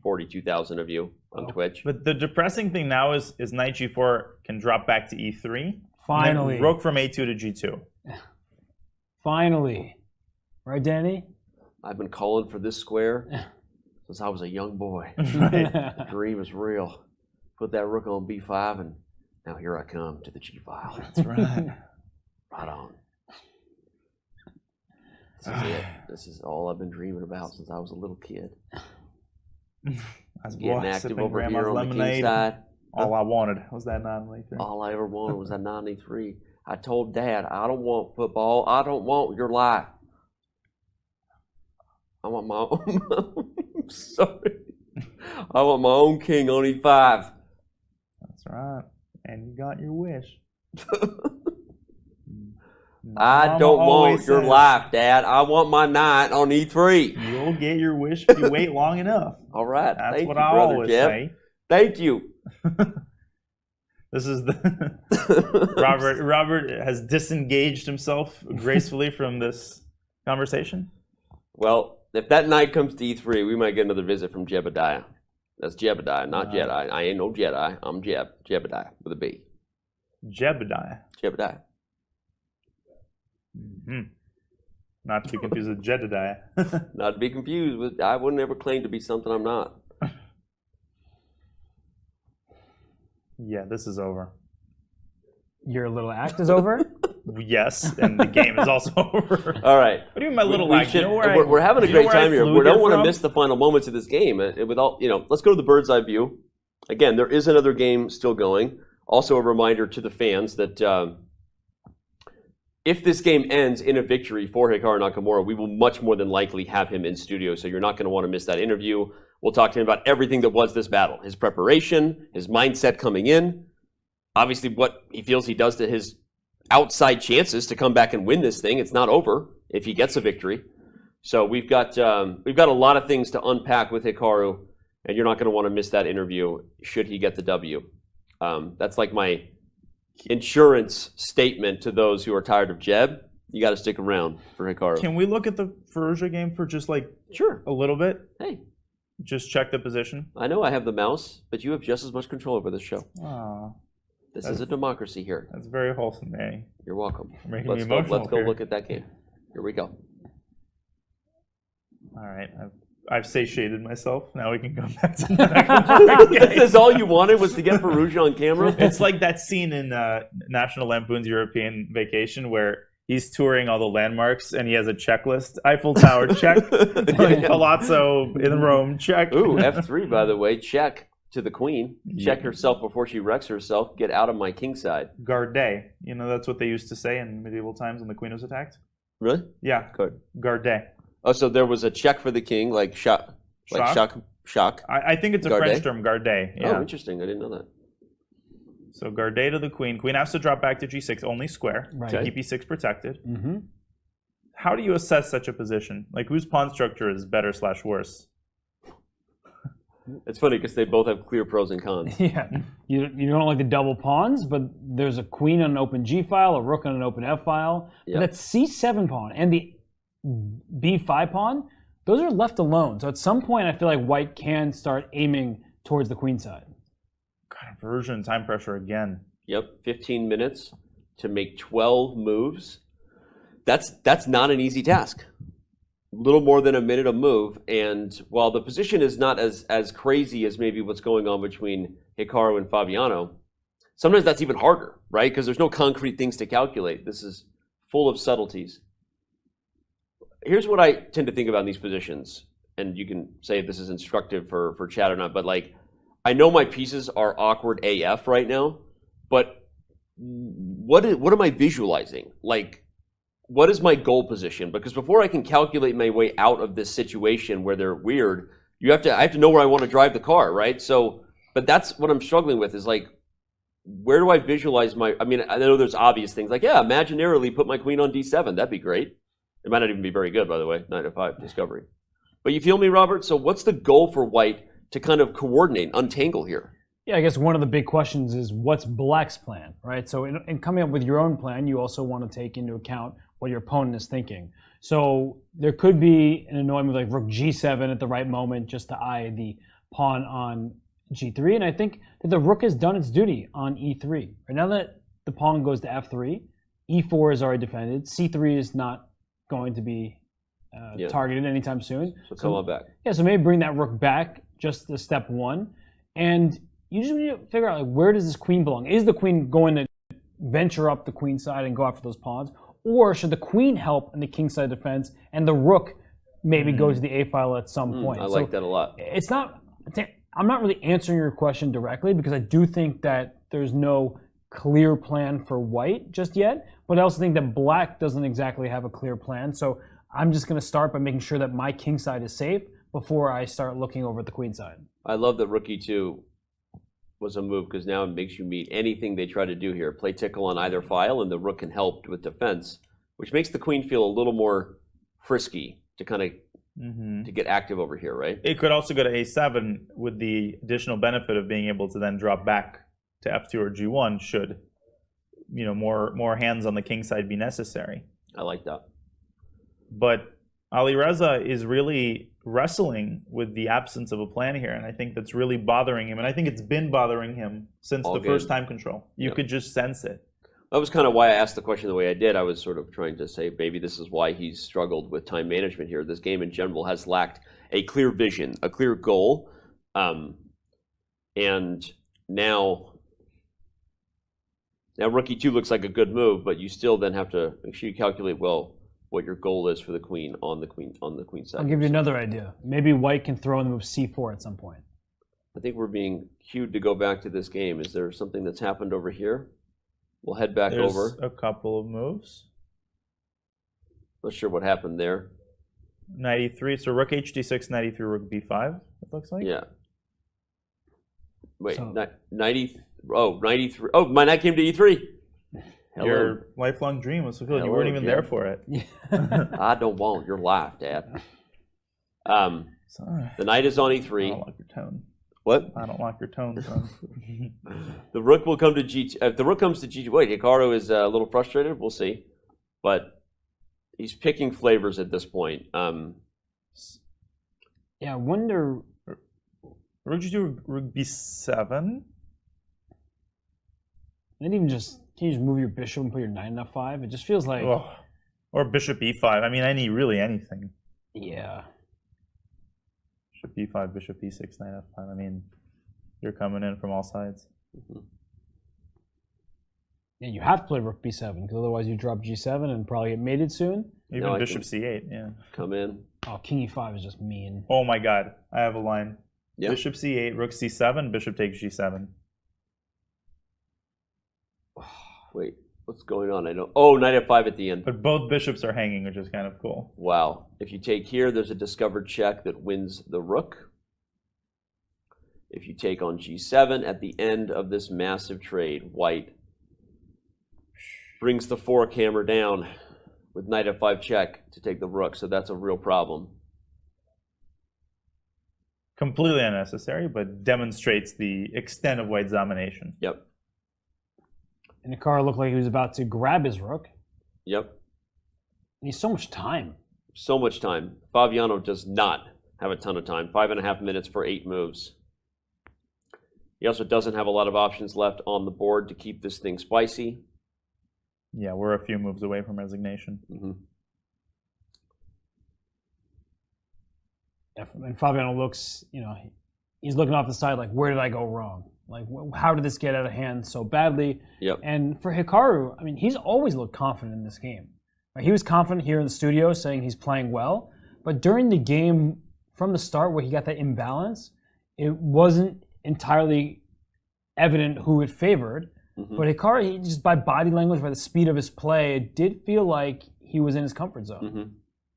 42,000 of you on Twitch. But the depressing thing now is knight g4 can drop back to e3. Finally. And then rook from a2 to g2. Finally. Right, Danny? I've been calling for this square since I was a young boy. The dream is real. Put that rook on b5 and Now here I come to the G file. That's right. Right on. This is it. This is all I've been dreaming about since I was a little kid. Getting active over here on the king side. All I wanted was that 993. All I ever wanted was that 93. I told Dad, I don't want football. I don't want your life. I want my own. Sorry. I want my own king on E5. That's right. And you got your wish. I don't want your life, Dad. I want my knight on E3. You'll get your wish if you wait long enough. All right. That's Thank what you, I brother always Jeb. say. Thank you. This is the Robert has disengaged himself gracefully from this conversation. Well, if that knight comes to E3, we might get another visit from Jebediah. That's Jebediah, not Jedi. I ain't no Jedi. I'm Jebediah with a B. Jebediah. Jebediah. Mm-hmm. Not to be confused with Jedediah. Not to be confused with. I wouldn't ever claim to be something I'm not. Yeah, this is over. Your little act is over? Yes, and the game is also over. All right. What do you mean my little act? We're having a great time here. We don't want to miss the final moments of this game. With all, let's go to the bird's eye view. Again, there is another game still going. Also, a reminder to the fans that if this game ends in a victory for Hikaru Nakamura, we will much more than likely have him in studio. So you're not going to want to miss that interview. We'll talk to him about everything that was this battle, his preparation, his mindset coming in, obviously what he feels he does to his outside chances to come back and win this thing. It's not over if he gets a victory. So we've got a lot of things to unpack with Hikaru, and you're not going to want to miss that interview should he get the W. That's like my insurance statement to those who are tired of Jeb. You got to stick around for Hikaru. Can we look at the Firouzja game for just a little bit? Hey. Just check the position. I know I have the mouse, but you have just as much control over this show. Oh, this is a democracy here. That's very wholesome, Manny. You're welcome. You're making Let's me emotional go look at that game. Here we go. All right. I've satiated myself. Now we can go back to the This is all you wanted was to get Firouzja on camera? It's like that scene in National Lampoon's European Vacation where he's touring all the landmarks and he has a checklist. Eiffel Tower, check. Palazzo in Rome, check. Ooh, F3, by the way, check to the queen. Check herself before she wrecks herself. Get out of my king side. Garde. That's what they used to say in medieval times when the queen was attacked. Really? Yeah. Good. Garde. Oh, so there was a check for the king, like shock. I think it's a Garde? French term, garde. Yeah. Oh, interesting. I didn't know that. So garde to the queen. Queen has to drop back to g6, only square, to keep e6 protected. Mm-hmm. How do you assess such a position? Like, whose pawn structure is better / worse? It's funny because they both have clear pros and cons. Yeah, you don't like the double pawns, but there's a queen on an open G file, a rook on an open F file. Yep. But that C7 pawn and the B5 pawn, those are left alone. So at some point, I feel like white can start aiming towards the queen side. Version time pressure again. Yep, 15 minutes to make 12 moves. That's not an easy task. A little more than a minute a move, and while the position is not as crazy as maybe what's going on between Hikaru and Fabiano, sometimes that's even harder, right? Because there's no concrete things to calculate. This is full of subtleties. Here's what I tend to think about in these positions, and you can say if this is instructive for chat or not, but like, I know my pieces are awkward AF right now, but what am I visualizing? Like, what is my goal position? Because before I can calculate my way out of this situation where they're weird, I have to know where I want to drive the car, right? So, but that's what I'm struggling with is like, where do I visualize I know there's obvious things like, yeah, imaginarily put my queen on D7. That'd be great. It might not even be very good, by the way, knight F5 discovery. But you feel me, Robert? So what's the goal for white to kind of coordinate, untangle here? Yeah, I guess one of the big questions is what's black's plan, right? So in coming up with your own plan, you also want to take into account what your opponent is thinking. So there could be an annoyance like rook G7 at the right moment just to eye the pawn on G3. And I think that the rook has done its duty on E3. Right now that the pawn goes to F3, E4 is already defended, C3 is not going to be targeted anytime soon. So come on back. Yeah, so maybe bring that rook back just to step one. And you just need to figure out, like, where does this queen belong? Is the queen going to venture up the queen side and go after those pawns? Or should the queen help in the king side defense and the rook maybe go to the a file at some point? I like that a lot. It's not, I'm not really answering your question directly because I do think that there's no clear plan for white just yet, but I also think that black doesn't exactly have a clear plan. So I'm just going to start by making sure that my king side is safe before I start looking over at the queen side. I love that rook e2 was a move because now it makes you meet anything they try to do here. Play tickle on either file, and the rook can help with defense, which makes the queen feel a little more frisky to kind of to get active over here, right? It could also go to a7 with the additional benefit of being able to then drop back to f2 or g1 should, you know, more hands on the king side be necessary. I like that. But Alireza is really wrestling with the absence of a plan here, and I think that's really bothering him. And I think it's been bothering him since the first time control. You could just sense it. That was kind of why I asked the question the way I did. I was sort of trying to say maybe this is why he's struggled with time management here. This game in general has lacked a clear vision, a clear goal. And now rook e2 looks like a good move, but you still then have to make sure you calculate well what your goal is for the queen on the queen side. I'll give you another idea. Maybe white can throw in the move c4 at some point. I think we're being cued to go back to this game. Is there something that's happened over here? We'll head back over. A couple of moves. Not sure what happened there. Knight e3, so rook hd6, knight e3, rook b5, it looks like. Yeah. Wait, so, knight e3. Oh, my knight came to e3. Hello. Your lifelong dream was fulfilled. You weren't even there for it. I don't want your life, Dad. The knight is on e3. I don't like your tone. What? I don't like your tone, son. The rook will come to g2. If the rook comes to g2, wait, Hikaru is a little frustrated. We'll see, but he's picking flavors at this point. Yeah, I wonder. Rook g2, rook b7. And even just, can you just move your bishop and put your knight in f5? It just feels like. Oh. Or bishop e5. I mean, really anything. Yeah. Bishop e5, bishop e6, knight f5. I mean, you're coming in from all sides. Yeah, you have to play rook b7 because otherwise you drop g7 and probably get mated soon. Even bishop c8, yeah. Come in. Oh, king e5 is just mean. Oh my god, I have a line. Yep. Bishop c8, rook c7, bishop takes g7. Wait, what's going on? I don't. Oh, knight f5 at the end. But both bishops are hanging, which is kind of cool. Wow. If you take here, there's a discovered check that wins the rook. If you take on g7 at the end of this massive trade, white brings the fork hammer down with knight f5 check to take the rook. So that's a real problem. Completely unnecessary, but demonstrates the extent of white's domination. Yep. And Hikaru looked like he was about to grab his rook. Yep. And he's so much time. So much time. Fabiano does not have a ton of time. 5.5 minutes for 8 moves. He also doesn't have a lot of options left on the board to keep this thing spicy. Yeah, we're a few moves away from resignation. Yeah, and Fabiano looks, he's looking off the side like, where did I go wrong? Like, how did this get out of hand so badly? Yep. And for Hikaru, I mean, he's always looked confident in this game. Like, he was confident here in the studio, saying he's playing well. But during the game, from the start, where he got that imbalance, it wasn't entirely evident who it favored. But Hikaru, he just by body language, by the speed of his play, it did feel like he was in his comfort zone.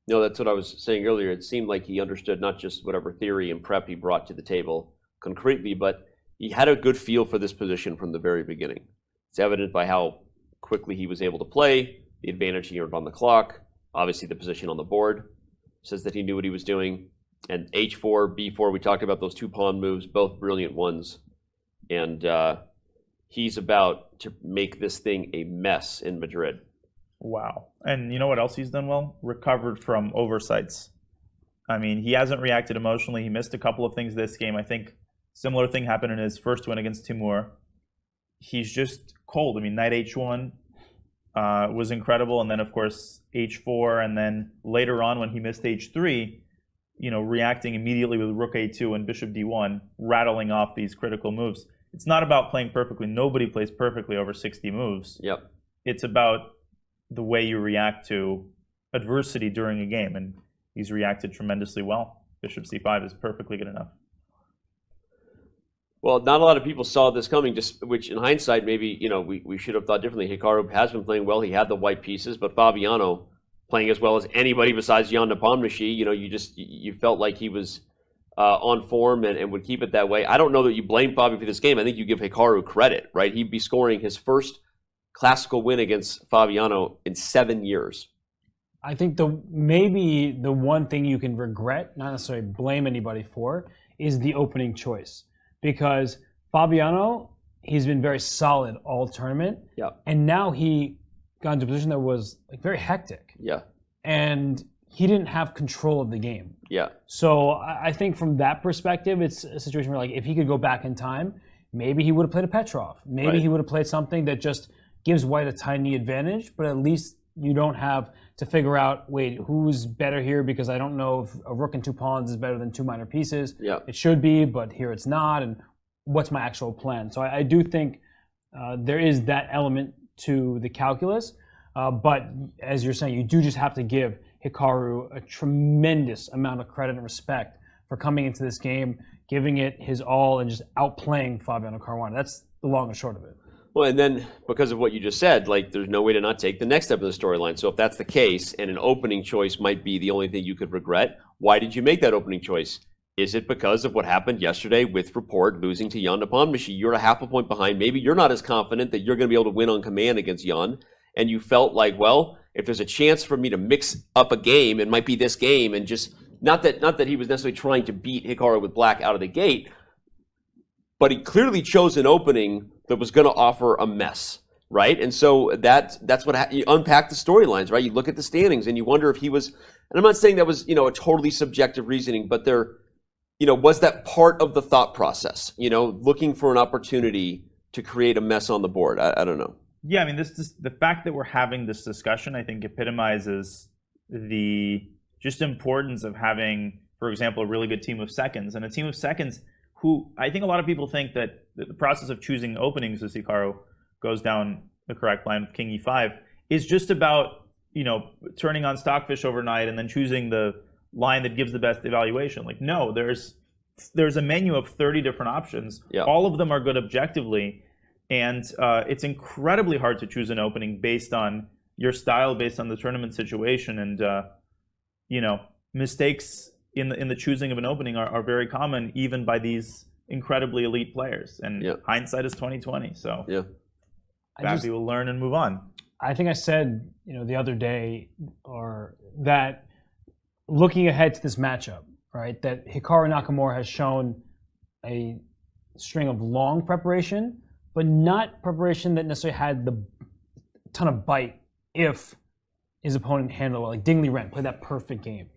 No, that's what I was saying earlier. It seemed like he understood not just whatever theory and prep he brought to the table concretely, but he had a good feel for this position from the very beginning. It's evident by how quickly he was able to play, the advantage he earned on the clock, obviously the position on the board says that he knew what he was doing. And h4, b4, we talked about those 2 pawn moves, both brilliant ones. And he's about to make this thing a mess in Madrid. Wow. And you know what else he's done well? Recovered from oversights. I mean, he hasn't reacted emotionally. He missed a couple of things this game. I think similar thing happened in his first win against Teimour. He's just cold. I mean, knight h1 was incredible. And then, of course, h4. And then later on when he missed h3, reacting immediately with rook a2 and bishop d1, rattling off these critical moves. it's not about playing perfectly. Nobody plays perfectly over 60 moves. Yep. It's about the way you react to adversity during a game, and he's reacted tremendously well. Bishop c5 is perfectly good enough. Well, not a lot of people saw this coming, which in hindsight, maybe, we should have thought differently. Hikaru has been playing well. He had the white pieces, but Fabiano playing as well as anybody besides Jan Nepomniachtchi, you felt like he was on form and would keep it that way. I don't know that you blame Fabi for this game. I think you give Hikaru credit, right? He'd be scoring his first classical win against Fabiano in 7 years. I think maybe the one thing you can regret, not necessarily blame anybody for, is the opening choice. Because Fabiano, he's been very solid all tournament. Yeah. And now he got into a position that was very hectic. Yeah. And he didn't have control of the game. Yeah. So I think from that perspective, it's a situation where if he could go back in time, maybe he would have played a Petrov. Maybe he would have played something that just gives white a tiny advantage, but at least you don't have to figure out, wait, who's better here, because I don't know if a rook and 2 pawns is better than 2 minor pieces. Yeah. It should be, but here it's not, and what's my actual plan? So I do think there is that element to the calculus, but as you're saying, you do just have to give Hikaru a tremendous amount of credit and respect for coming into this game, giving it his all, and just outplaying Fabiano Caruana. That's the long and short of it. Well, and then because of what you just said, there's no way to not take the next step of the storyline. So if that's the case, and an opening choice might be the only thing you could regret, why did you make that opening choice? Is it because of what happened yesterday with Rapport losing to Jan Nepomniachtchi? You're a half a point behind. Maybe you're not as confident that you're going to be able to win on command against Jan, and you felt like, well, if there's a chance for me to mix up a game, it might be this game, and just not that he was necessarily trying to beat Hikaru with black out of the gate, but he clearly chose an opening that was going to offer a mess, right? And so that's what you unpack the storylines, right? You look at the standings and you wonder if he was, and I'm not saying that was, a totally subjective reasoning, but there, was that part of the thought process, looking for an opportunity to create a mess on the board? I don't know. Yeah, I mean, the fact that we're having this discussion, I think, epitomizes the just importance of having, for example, a really good team of seconds, and a team of seconds who I think a lot of people think that the process of choosing openings as Hikaru goes down the correct line with King E5 is just about, turning on Stockfish overnight and then choosing the line that gives the best evaluation. No, there's a menu of 30 different options. Yeah. All of them are good objectively. And it's incredibly hard to choose an opening based on your style, based on the tournament situation. And, mistakes in the choosing of an opening are very common, even by these incredibly elite players. And hindsight is 20/20. So Fabi will learn and move on. I think I said, the other day, or that looking ahead to this matchup, right, that Hikaru Nakamura has shown a string of long preparation, but not preparation that necessarily had the ton of bite if his opponent handled it well. Like Ding Liren played that perfect game.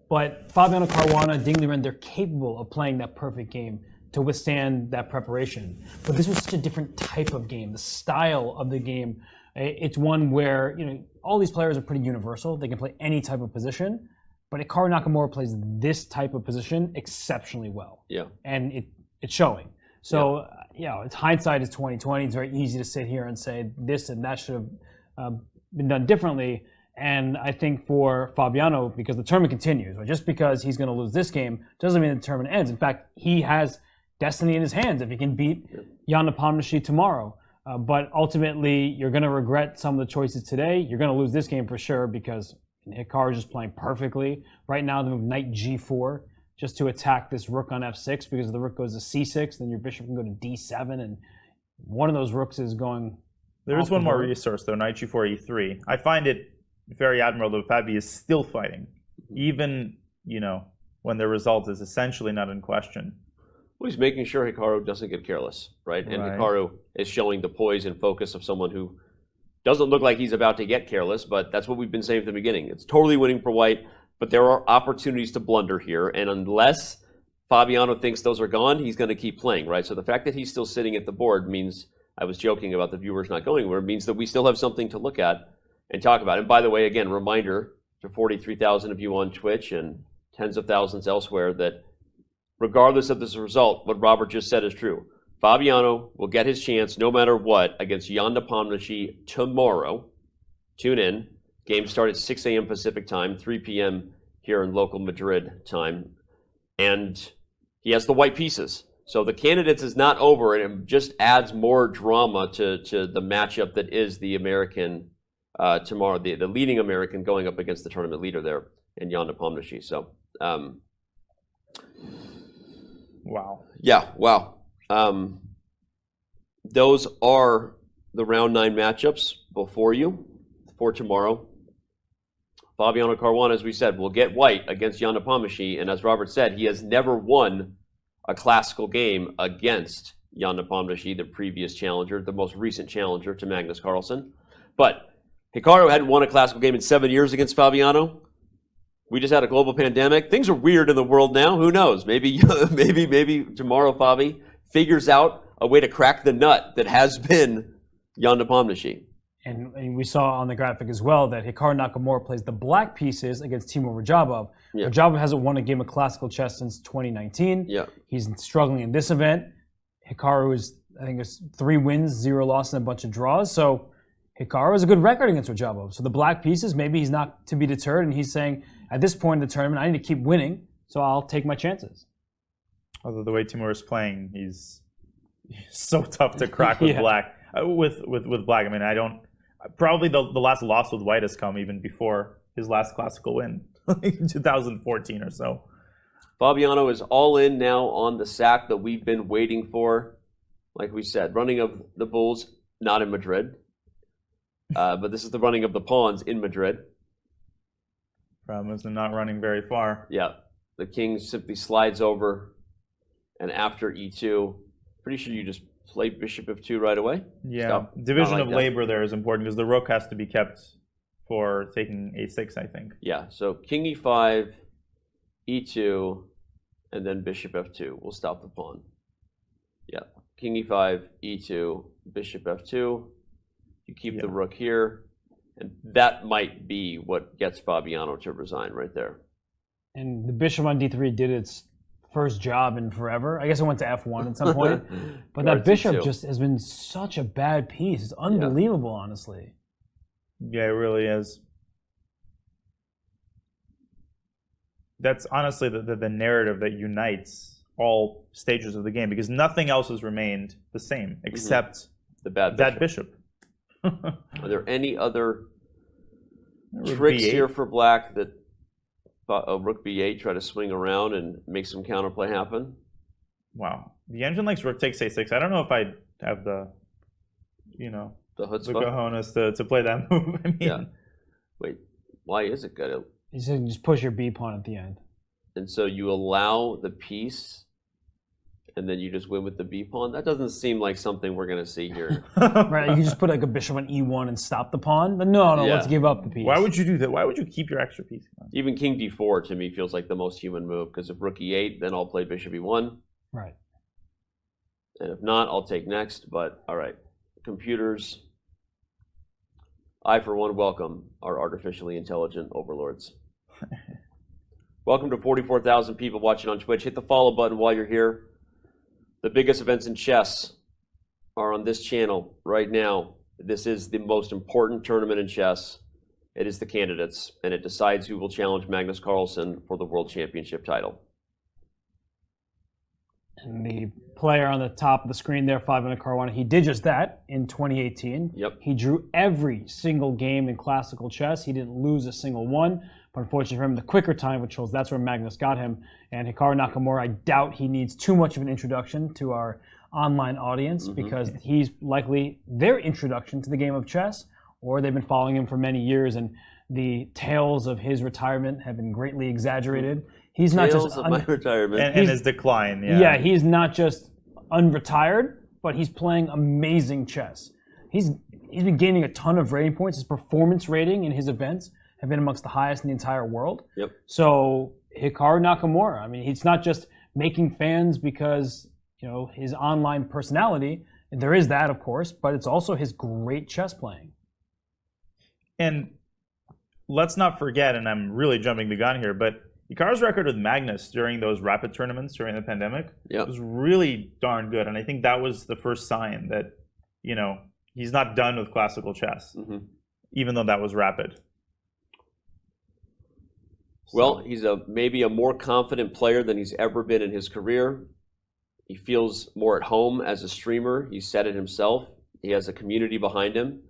But Fabiano Caruana, Ding Liren, they're capable of playing that perfect game to withstand that preparation. But this was such a different type of game. The style of the game, it's one where, all these players are pretty universal. They can play any type of position. But Hikaru Nakamura plays this type of position exceptionally well. Yeah. And it's showing. So, it's hindsight is 20/20. It's very easy to sit here and say this and that should have been done differently. And I think for Fabiano, because the tournament continues, or just because he's going to lose this game doesn't mean the tournament ends. In fact, he has destiny in his hands if he can beat Jan Nepomniachtchi tomorrow. But ultimately, you're going to regret some of the choices today. You're going to lose this game for sure because Hikaru is just playing perfectly. Right now, they move knight g4 just to attack this rook on f6, because if the rook goes to c6, then your bishop can go to d7, and one of those rooks is going. There is one more resource, though, knight g4, e3. I find it very admirable that Fabi is still fighting, even, when the result is essentially not in question. Well, he's making sure Hikaru doesn't get careless, right? And Hikaru is showing the poise and focus of someone who doesn't look like he's about to get careless, but that's what we've been saying from the beginning. It's totally winning for white, but there are opportunities to blunder here, and unless Fabiano thinks those are gone, he's going to keep playing, right? So the fact that he's still sitting at the board means, I was joking about the viewers not going anywhere, means that we still have something to look at and talk about. And by the way, again, reminder to 43,000 of you on Twitch and tens of thousands elsewhere that regardless of this result, what Robert just said is true. Fabiano will get his chance no matter what against Jan Nepomniachtchi tomorrow. Tune in. Games start at 6 a.m. Pacific time, 3 p.m. here in local Madrid time. And he has the white pieces. So the candidates is not over, and it just adds more drama to the matchup that is the American tomorrow, the leading American going up against the tournament leader there in Jan Nepomniachtchi. So, wow. Yeah, wow. Those are the round 9 matchups before you for tomorrow. Fabiano Caruana, as we said, will get white against Jan Nepomniachtchi, and as Robert said, he has never won a classical game against Jan Nepomniachtchi, the previous challenger, the most recent challenger to Magnus Carlsen. But Hikaru hadn't won a classical game in 7 years against Fabiano. We just had a global pandemic. Things are weird in the world now. Who knows? Maybe tomorrow Fabi figures out a way to crack the nut that has been Jan Nepomniachtchi. And we saw on the graphic as well that Hikaru Nakamura plays the black pieces against Teimour Radjabov. Yeah. Radjabov hasn't won a game of classical chess since 2019. Yeah. He's struggling in this event. Hikaru is, I think, it's 3 wins, 0 losses, and a bunch of draws. So Hikaru has a good record against Radjabov. So the black pieces, maybe he's not to be deterred, and he's saying, at this point in the tournament, I need to keep winning, so I'll take my chances. Although the way Teimour is playing, he's so tough to crack with black. With black, I mean, I don't. Probably the last loss with white has come even before his last classical win, in 2014 or so. Fabiano is all in now on the sack that we've been waiting for. Like we said, running of the bulls, not in Madrid. But this is the running of the pawns in Madrid. Problem is they're not running very far. Yeah. The king simply slides over, and after e2, pretty sure you just play bishop f2 right away. Yeah, Stop. division Not of like that. labor there is important because the rook has to be kept for taking a6, I think. Yeah, so king e5, e2, and then bishop f2. We'll stop the pawn. Yeah, king e5, e2, bishop f2. You keep the rook here, and that might be what gets Fabiano to resign right there. And the bishop on d3 did its first job in forever. I guess it went to f1 at some point. But that bishop just has been such a bad piece. It's unbelievable, honestly. Yeah, it really is. That's honestly the narrative that unites all stages of the game, because nothing else has remained the same except that bishop. Are there any other Rook tricks B8. here for black that rook b8 try to swing around and make some counterplay happen? Wow, the engine likes rook takes a6. I don't know if I'd have the cojones to play that move. I mean, Wait, why is it good? You said just push your b pawn at the end. And so you allow the piece, and then you just win with the b pawn? That doesn't seem like something we're going to see here. Right, you can just put like a bishop on e1 and stop the pawn. But no, let's give up the piece. Why would you do that? Why would you keep your extra piece? Even king d4 to me feels like the most human move, because if rook e8, then I'll play bishop e1. Right. And if not, I'll take next. But all right, computers, I for one welcome our artificially intelligent overlords. Welcome to 44,000 people watching on Twitch. Hit the follow button while you're here. The biggest events in chess are on this channel right now. This is the most important tournament in chess. It is the candidates, and it decides who will challenge Magnus Carlsen for the World Championship title. And the player on the top of the screen there, Fabiano Caruana, he did just that in 2018. Yep. He drew every single game in classical chess. He didn't lose a single one. But unfortunately for him, the quicker time, which shows that's where Magnus got him. And Hikaru Nakamura, I doubt he needs too much of an introduction to our online audience, because he's likely their introduction to the game of chess, or they've been following him for many years, and the tales of his retirement have been greatly exaggerated. He's not just of my retirement and his decline. Yeah, he's not just unretired, but he's playing amazing chess. He's been gaining a ton of rating points. His performance rating in his events have been amongst the highest in the entire world. Yep. So Hikaru Nakamura, I mean, he's not just making fans because his online personality. And there is that, of course, but it's also his great chess playing. And let's not forget, and I'm really jumping the gun here, but Hikaru's record with Magnus during those rapid tournaments during the pandemic was really darn good. And I think that was the first sign that, you know, he's not done with classical chess, even though that was rapid. Well, he's maybe a more confident player than he's ever been in his career. He feels more at home as a streamer. He said it himself. He has a community behind him.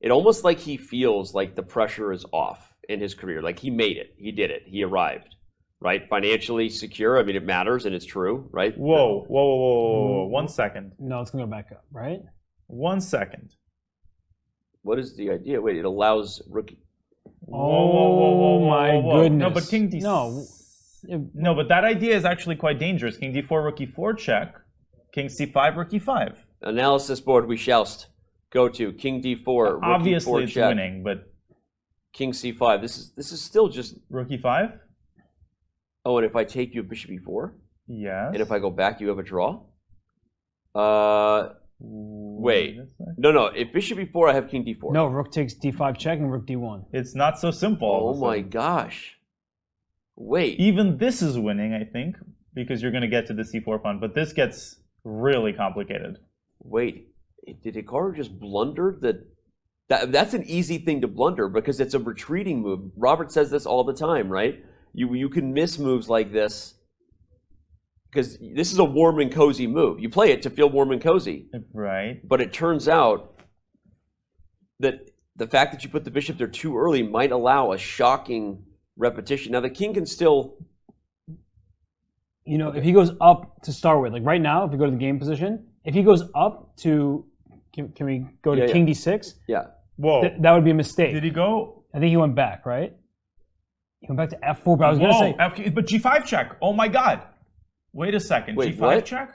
It almost like he feels like the pressure is off in his career. Like he made it. He did it. He arrived. Right? Financially secure. I mean, it matters and it's true, right? Whoa. 1 second. No, it's going to go back up, right? 1 second. What is the idea? Wait, it allows rookie. Whoa, my goodness. No, but King D. No, but that idea is actually quite dangerous. King D4, Rook E4 check. King C5, Rook E5. Analysis board we shall go to. King D4, Rook Obviously E4 it's check. winning, but King C5. This is still just Rook E5? Oh, and if I take you Bishop E4? Yes. And if I go back, you have a draw? Wait. No. If Bishop E4, I have King D4. No, Rook takes D5 check and Rook D1. It's not so simple. Oh my gosh. Wait. Even this is winning, I think, because you're going to get to the C4 pawn, but this gets really complicated. Wait. Did Hikaru just blunder that's an easy thing to blunder because it's a retreating move. Robert says this all the time, right? You can miss moves like this because this is a warm and cozy move. You play it to feel warm and cozy. Right. But it turns out that the fact that you put the bishop there too early might allow a shocking repetition. Now the king can still... You know, if he goes up to start with, like right now, if we go to the game position, if he goes up to... Can we go to King D6? Yeah. Whoa. That would be a mistake. Did he go? I think he went back, right? He went back to F4, but I was going to say... But G5 check. Oh my God. Wait a second. Wait, G5 what? check?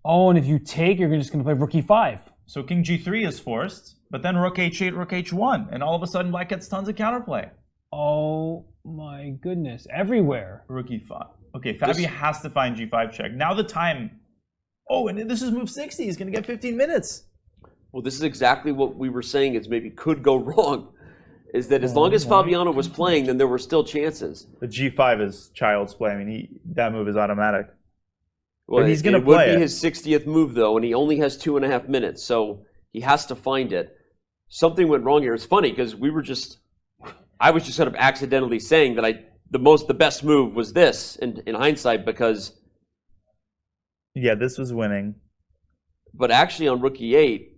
Oh, and if you take, you're just going to play Rook E5. So King G3 is forced, but then Rook H8, Rook H1, and all of a sudden Black gets tons of counterplay. Oh my goodness. Everywhere. Rook E5. Okay, Fabi has to find G5 check. Now the time... Oh, and this is move 60. He's going to get 15 minutes. Well, this is exactly what we were saying is maybe could go wrong. Is that as long as Fabiano was playing, then there were still chances. The G5 is child's play. I mean, that move is automatic. Well, but he's going to play play it. It would be his 60th move, though, and he only has 2.5 minutes, so he has to find it. Something went wrong here. It's funny because I was just sort of accidentally saying that the best move was this in hindsight because... Yeah, this was winning. But actually on Rook E8...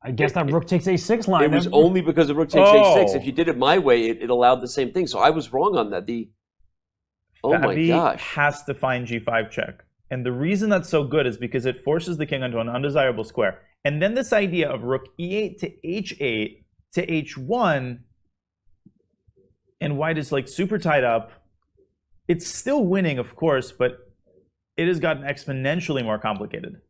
I guess that Rook takes A6 line. It was only because of Rook takes A6. If you did it my way, it allowed the same thing. So I was wrong on that. Oh my gosh. Has to find G5 check. And the reason that's so good is because it forces the king onto an undesirable square. And then this idea of Rook E8 to H8 to H1, and white is like super tied up. It's still winning, of course, but it has gotten exponentially more complicated.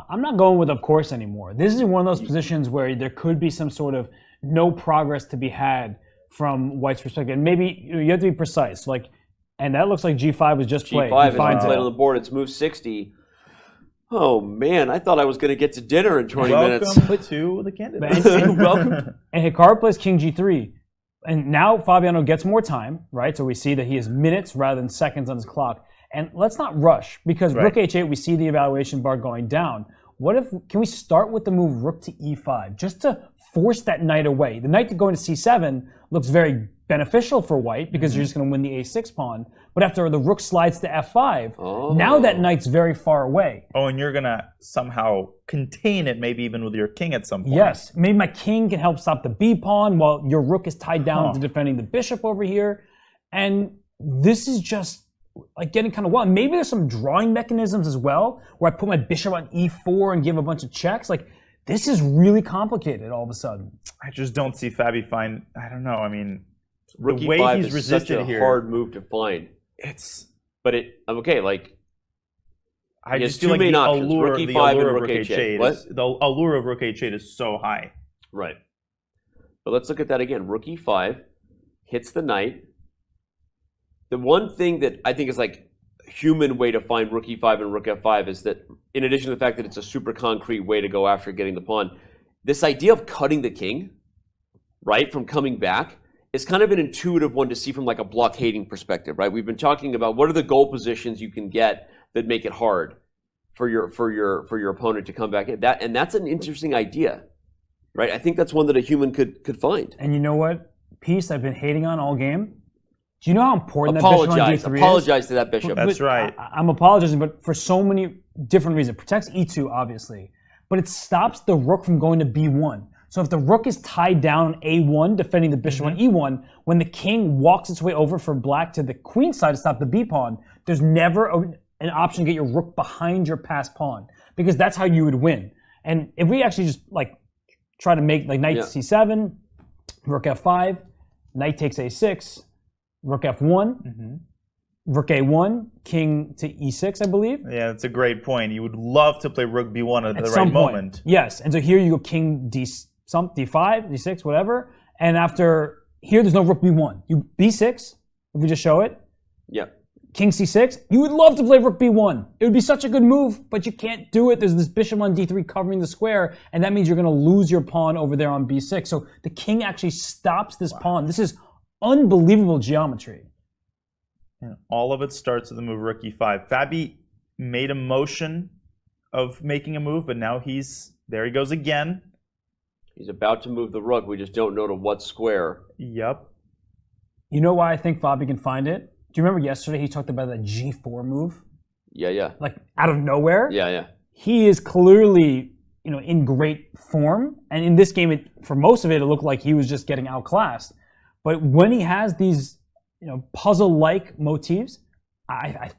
I'm not going with of course anymore. This is one of those positions where there could be some sort of no progress to be had from white's perspective. And maybe you have to be precise. And that looks like G5 was just played. G5 is played on the board. It's move 60. Oh man, I thought I was going to get to dinner in 20 minutes. Welcome to the candidates. Welcome. And Hikaru plays King G3. And now Fabiano gets more time, right? So we see that he has minutes rather than seconds on his clock. And let's not rush, because Rook H8, we see the evaluation bar going down. Can we start with the move Rook to E5, just to force that knight away? The knight going to C7 looks very beneficial for white, because you're just going to win the A6 pawn. But after the Rook slides to F5, now that knight's very far away. Oh, and you're going to somehow contain it, maybe even with your king at some point. Yes, maybe my king can help stop the B pawn, while your Rook is tied down to defending the bishop over here. And this is just... getting kind of wild. Maybe there's some drawing mechanisms as well, where I put my bishop on E4 and give a bunch of checks. This is really complicated all of a sudden. I just don't see Fabi find. I don't know. I mean, Rook the way E5 he's is resisted such a here, hard move to find. I'm okay. I just feel like the allure of Rook H8 the allure of Rook H8 is so high. Right. But let's look at that again. Rook E5 hits the knight. The one thing that I think is a human way to find Rook E5 and Rook F5 is that, in addition to the fact that it's a super concrete way to go after getting the pawn, this idea of cutting the king, right, from coming back, it's kind of an intuitive one to see from like a blockading perspective, right? We've been talking about what are the goal positions you can get that make it hard for your opponent to come back in. And that's an interesting idea, right? I think that's one that a human could find. And you know what piece I've been hating on all game? Do you know how important that bishop on d3 is? Apologize to that bishop. That's right. I'm apologizing, but for so many different reasons. It protects e2, obviously, but it stops the rook from going to b1. So if the rook is tied down on a1, defending the bishop on e1, when the king walks its way over for black to the queen side to stop the b pawn, there's never an option to get your rook behind your passed pawn, because that's how you would win. And if we actually just like try to make like knight c7, rook f5, knight takes a6, rook f1, rook a1, king to e6, I believe. Yeah, that's a great point. You would love to play rook b1 at the some right point. moment. Yes, and so here you go king d5, d6, whatever, and after here there's no rook b1. You b6, if we just show it. Yep. King c6, you would love to play rook b1. It would be such a good move, but you can't do it. There's this bishop on d3 covering the square, and that means you're going to lose your pawn over there on b6. So the king actually stops this pawn. This is unbelievable geometry. And all of it starts with the move rook e5. Fabi made a motion of making a move, but now there he goes again. He's about to move the rook. We just don't know to what square. Yep. You know why I think Fabi can find it? Do you remember yesterday he talked about that g4 move? Yeah. Like out of nowhere? Yeah. He is clearly, in great form. And in this game, for most of it, it looked like he was just getting outclassed. But when he has these, puzzle-like motifs, I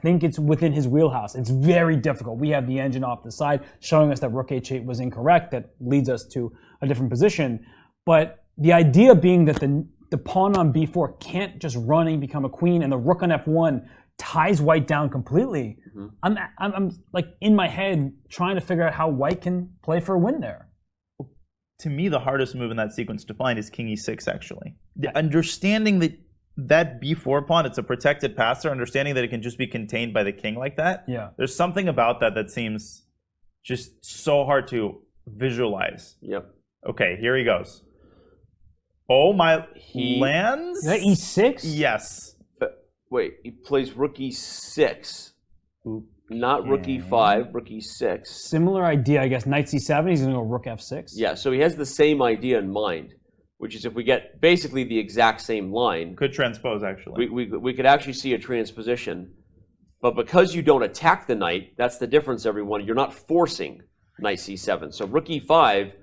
think it's within his wheelhouse. It's very difficult. We have the engine off the side showing us that rook h8 was incorrect. That leads us to a different position. But the idea being that the pawn on b4 can't just run and become a queen, and the rook on f1 ties white down completely. I'm like in my head trying to figure out how white can play for a win there. To me, the hardest move in that sequence to find is king e6, actually. Understanding that b4 pawn, it's a protected passer, understanding that it can just be contained by the king like that. Yeah. There's something about that seems just so hard to visualize. Yep. Okay, here he goes. Oh my, he lands? Is that e6? Yes. Wait, he plays rook e6. Not rook e5, rook e6. Similar idea, I guess. Knight c7, he's going to go rook f6. Yeah, so he has the same idea in mind, which is if we get basically the exact same line. Could transpose, actually. We could actually see a transposition. But because you don't attack the knight, that's the difference, everyone. You're not forcing knight c7. So rook e5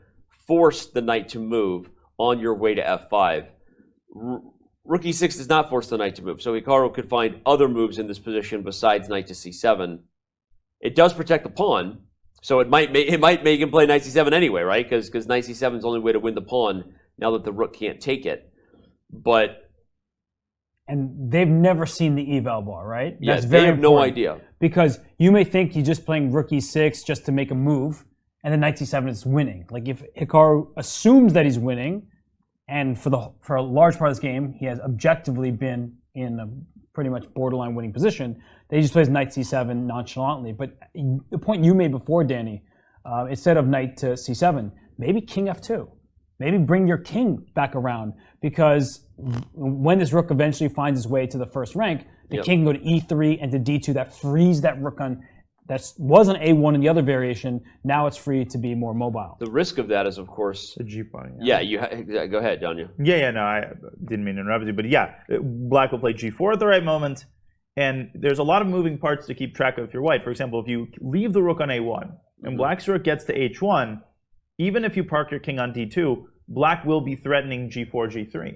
forced the knight to move on your way to f5. Rook e6 does not force the knight to move. So Hikaru could find other moves in this position besides knight to c7. It does protect the pawn, so it might make him play knight c7 anyway, right? Because knight c7 is the only way to win the pawn now that the rook can't take it. And they've never seen the eval bar, right? Yeah, That's very they have no important, idea. Because you may think he's just playing rook e6 just to make a move, and then knight c7 is winning. Like if Hikaru assumes that he's winning, and for a large part of this game, he has objectively been in a pretty much borderline winning position, that he just plays knight c7 nonchalantly. But the point you made before, Danny, instead of knight to c7, maybe king f2. Maybe bring your king back around, because when this rook eventually finds its way to the first rank, the king can go to e3 and to d2. That frees that rook that was on a1 in the other variation. Now it's free to be more mobile. The risk of that is, of course, the g pawn. Yeah, go ahead, Danya. Yeah, no, I didn't mean to interrupt you, but yeah, black will play g4 at the right moment, and there's a lot of moving parts to keep track of if you're white. For example, if you leave the rook on a1 and black's rook gets to h1, even if you park your king on d2, black will be threatening g4, g3.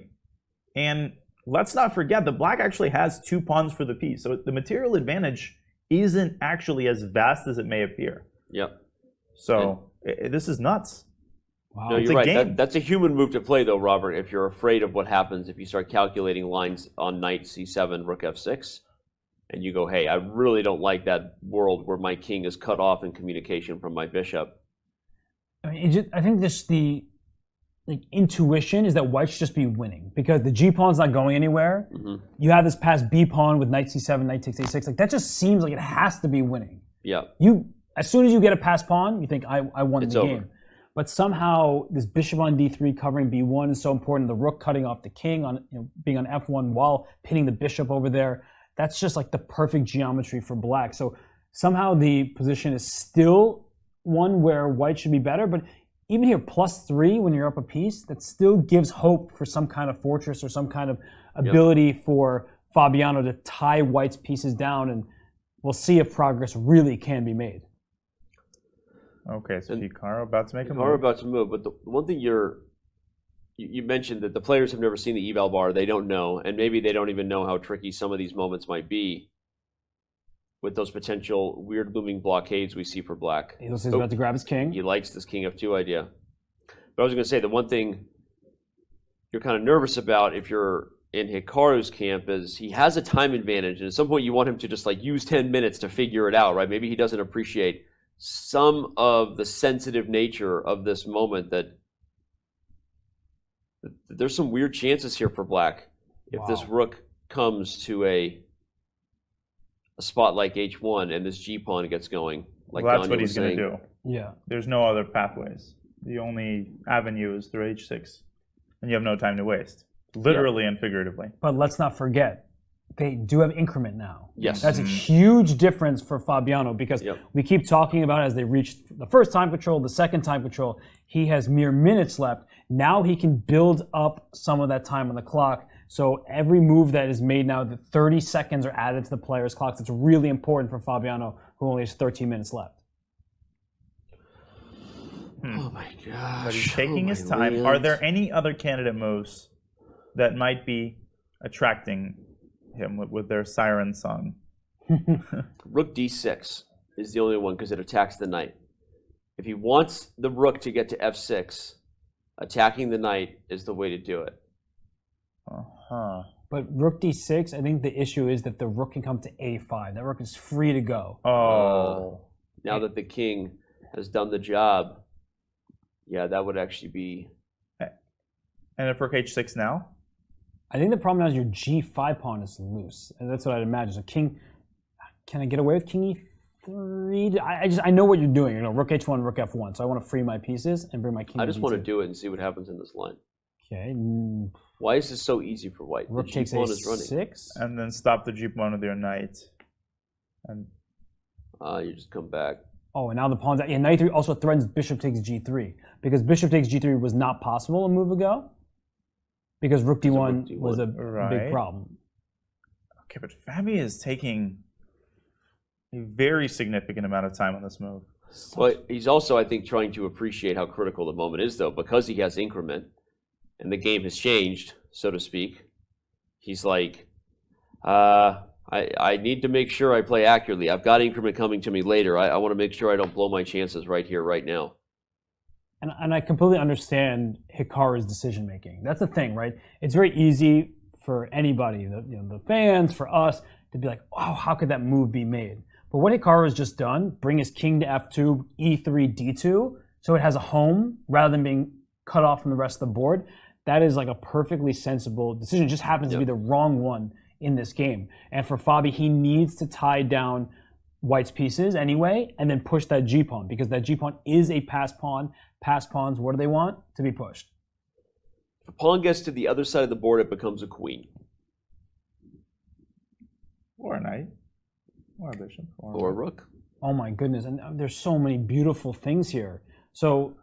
And let's not forget that black actually has 2 pawns for the piece, so the material advantage isn't actually as vast as it may appear. Yep. So this is nuts. Wow. No, you're right. That's a human move to play, though, Robert, if you're afraid of what happens if you start calculating lines on knight c7, rook f6, and you go, hey, I really don't like that world where my king is cut off in communication from my bishop. I think the intuition is that white should just be winning, because the g pawn's not going anywhere. You have this passed b pawn with knight c7, knight takes a6. Like that just seems like it has to be winning. Yeah. As soon as you get a passed pawn, you think I won the game. but somehow this bishop on d3 covering b1 is so important. The rook cutting off the king on being on f1 while pinning the bishop over there. That's just like the perfect geometry for black. So somehow the position is still one where white should be better, but even here, +3 when you're up a piece, that still gives hope for some kind of fortress or some kind of ability for Fabiano to tie white's pieces down, and we'll see if progress really can be made. Okay, so Hikaru about to make a move. Hikaru about to move, but the one thing you mentioned that the players have never seen the eval bar, they don't know, and maybe they don't even know how tricky some of these moments might be with those potential weird looming blockades we see for black. He looks like he's about to grab his king. He likes this king f2 idea. But I was going to say, the one thing you're kind of nervous about if you're in Hikaru's camp is he has a time advantage, and at some point you want him to just like use 10 minutes to figure it out, right? Maybe he doesn't appreciate some of the sensitive nature of this moment, that there's some weird chances here for black if this rook comes to a spot like h1 and this g-pawn gets going. Like well, that's what he's going to do. Yeah. There's no other pathways. The only avenue is through h6, and you have no time to waste, literally and figuratively. But let's not forget, they do have increment now. Yes. That's a huge difference for Fabiano, because we keep talking about as they reach the first time control, the second time control, he has mere minutes left. Now he can build up some of that time on the clock. So every move that is made now, the 30 seconds are added to the player's clocks. It's really important for Fabiano, who only has 13 minutes left. Oh my gosh. But he's taking his time. Are there any other candidate moves that might be attracting him with their siren song? Rook d6 is the only one because it attacks the knight. If he wants the rook to get to f6, attacking the knight is the way to do it. But rook d6, I think the issue is that the rook can come to a5. That rook is free to go. Now that the king has done the job, yeah, that would actually be... And if rook h6 now? I think the problem now is your g5 pawn is loose. And that's what I'd imagine. So king, can I get away with king e3? I know what you're doing. You know, rook h1, rook f1. So I want to free my pieces and bring my king I just to want to d2. do it and see what happens in this line. Okay. Why is this so easy for white? Rook takes g-pawn is running. a6. And then stop the g-pawn with your knight. And you just come back. Oh, and now the pawn's out. Yeah, knight 3 also threatens bishop takes g3. Because bishop takes g3 was not possible a move ago. Because rook d1 was a big problem. Okay, but Fabi is taking a very significant amount of time on this move. Well, he's also, I think, trying to appreciate how critical the moment is, though, because he has increment and the game has changed, so to speak. He's like, I need to make sure I play accurately. I've got increment coming to me later. I want to make sure I don't blow my chances right here, right now. And I completely understand Hikaru's decision making. That's the thing, right? It's very easy for anybody, the fans, for us, to be like, wow, how could that move be made? But what Hikaru has just done, bring his king to f2, e3, d2, so it has a home rather than being cut off from the rest of the board, that is like a perfectly sensible decision. It just happens to be the wrong one in this game. And for Fabi, he needs to tie down white's pieces anyway, and then push that g-pawn, because that g-pawn is a pass pawn. Pass pawns, what do they want? To be pushed. If a pawn gets to the other side of the board, it becomes a queen. Or a knight. Or a bishop. Or a rook. Oh my goodness, and there's so many beautiful things here. So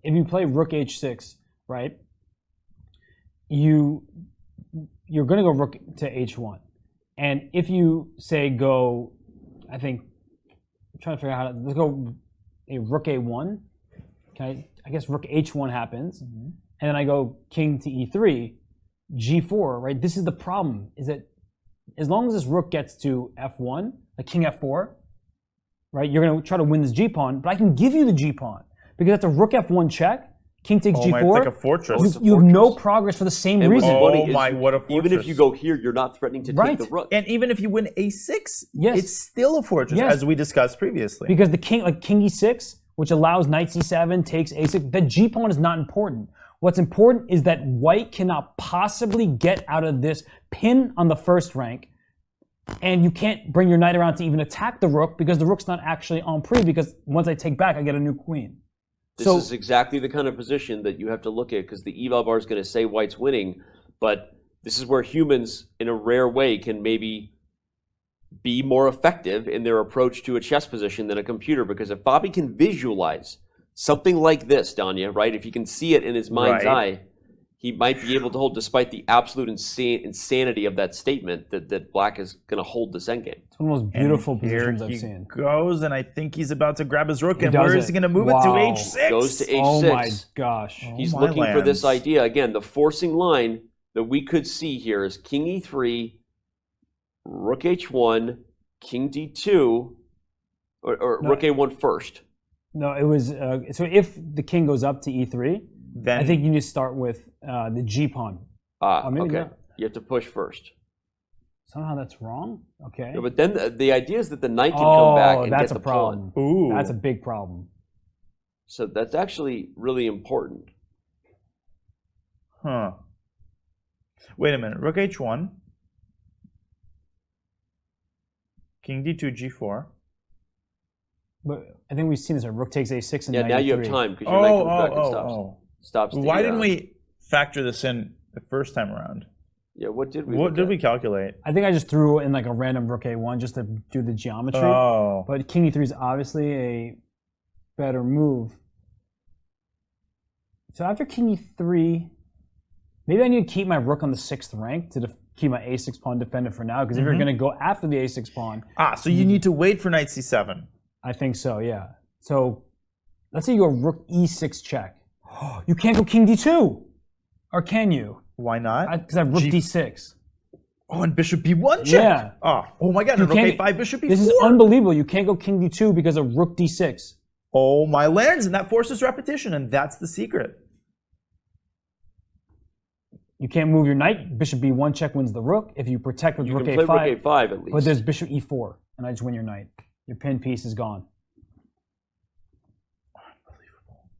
if you play rook h6, right, you're going to go rook to h1. And if you say go, I think, I'm trying to figure out how to, let's go a rook a1. I guess rook h1 happens, and then I go king to e3, g4, right? This is the problem, is that as long as this rook gets to f1, like king f4, right, you're going to try to win this g-pawn, but I can give you the g-pawn, because that's a rook f1 check, king takes g4. It's like a fortress. You have no progress for the same reason. What a fortress. Even if you go here, you're not threatening to take the rook. And even if you win a6, it's still a fortress, as we discussed previously. Because the king, like king e6, which allows knight c7, takes a6. The g-pawn is not important. What's important is that white cannot possibly get out of this pin on the first rank, and you can't bring your knight around to even attack the rook, because the rook's not actually en prise, because once I take back, I get a new queen. This is exactly the kind of position that you have to look at, because the eval bar is going to say white's winning, but this is where humans, in a rare way, can maybe be more effective in their approach to a chess position than a computer, because if Bobby can visualize something like this, Danya, right, if he can see it in his mind's eye, he might be able to hold, despite the absolute insanity of that statement, that Black is going to hold this endgame. It's one of the most beautiful positions I've seen. Goes, and I think he's about to grab his rook. And where is he going to move it to h6? Goes to h6. Oh my gosh. He's looking for this idea. Again, the forcing line that we could see here is king e3, rook h1, king d2, or no, rook a1 first. No, it was, so if the king goes up to e3, then I think you need to start with the g pawn. Okay. Not. You have to push first. Somehow that's wrong. Okay. Yeah, but then the idea is that the knight can come back and that's get the a problem. pawn. Ooh, that's a big problem. So that's actually really important. Huh. Wait a minute. Rook h1, king d2, g4. But I think we've seen this. Rook takes a6 and yeah. Now you have time because your knight comes back and stops. Why didn't we factor this in the first time around? Yeah, what did we? What did we calculate? I think I just threw in like a random rook a1 just to do the geometry. Oh. But king e3 is obviously a better move. So after king e3, maybe I need to keep my rook on the 6th rank to keep my a6 pawn defended for now. Because if you're going to go after the a6 pawn, so you need to wait for knight c7. I think so, yeah. So let's say you go rook e6 check. You can't go king d2, or can you? Why not? Because I have rook d6. Oh, and bishop b1 check. Yeah. Oh my God! And rook a5, bishop b4. This is unbelievable. You can't go king d2 because of rook d6. Oh my lands, and that forces repetition, and that's the secret. You can't move your knight. Bishop b1 check wins the rook. If you protect with rook a5, rook a5 at least. But there's bishop e4, and I just win your knight. Your pin piece is gone. Unbelievable.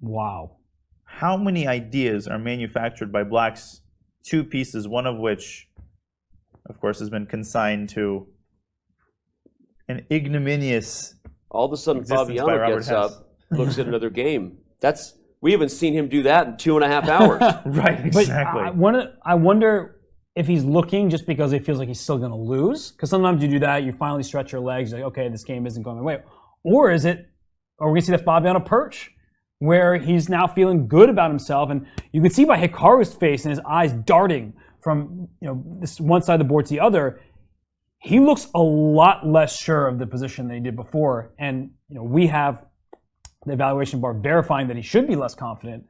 Wow. How many ideas are manufactured by Black's two pieces, one of which, of course, has been consigned to an ignominious all of a sudden, Fabiano gets up, looks at another game. We haven't seen him do that in 2.5 hours. Right, exactly. But I wonder if he's looking just because he feels like he's still going to lose. Because sometimes you do that, you finally stretch your legs, you're like, okay, this game isn't going my way. Or are we going to see the Fabiano perch, where he's now feeling good about himself, and you can see by Hikaru's face and his eyes darting from this one side of the board to the other, he looks a lot less sure of the position than he did before. And we have the evaluation bar verifying that he should be less confident.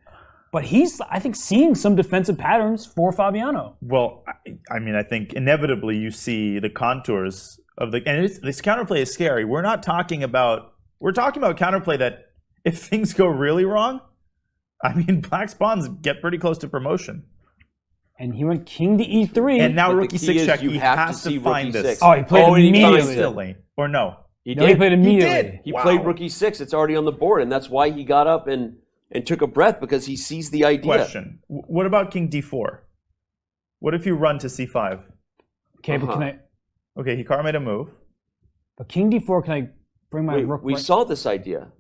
But he's, I think, seeing some defensive patterns for Fabiano. Well, I mean, I think inevitably you see the contours of and this counterplay is scary. We're talking about counterplay that if things go really wrong, I mean, Black's pawns get pretty close to promotion. And he went king to e3. And now rook e6 check, he has to find this. Oh, he played immediately. Or no? He played immediately. He did. He played rook e6. It's already on the board, and that's why he got up and took a breath, because he sees the idea. Question. What about king d4? What if you run to c5? Okay, but can I... Okay, Hikaru made a move. But king d4, can I bring my rook... We saw this idea.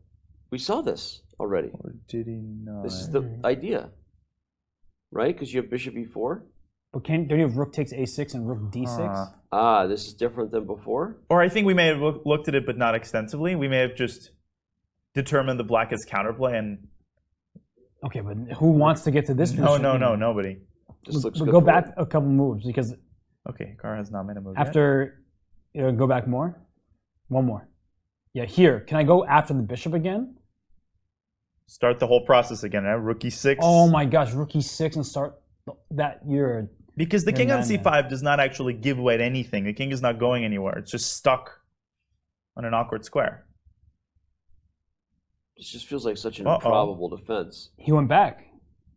We saw this already. Or did he not? This is the idea. Right? Because you have bishop e4. But don't you have rook takes a6 and rook d6? This is different than before? Or I think we may have looked at it, but not extensively. We may have just determined the Black as counterplay and... Okay, but who wants to get to this position? No, nobody. Just looks go back a couple moves, because... Okay, Hikaru has not made a move after, yet. Go back more? One more. Yeah, here. Can I go after the bishop again? Start the whole process again, right? Rook e6. Oh my gosh, rook e6 and start that. Because the king on c5 does not actually give away anything. The king is not going anywhere. It's just stuck on an awkward square. It just feels like such an improbable defense. He went back.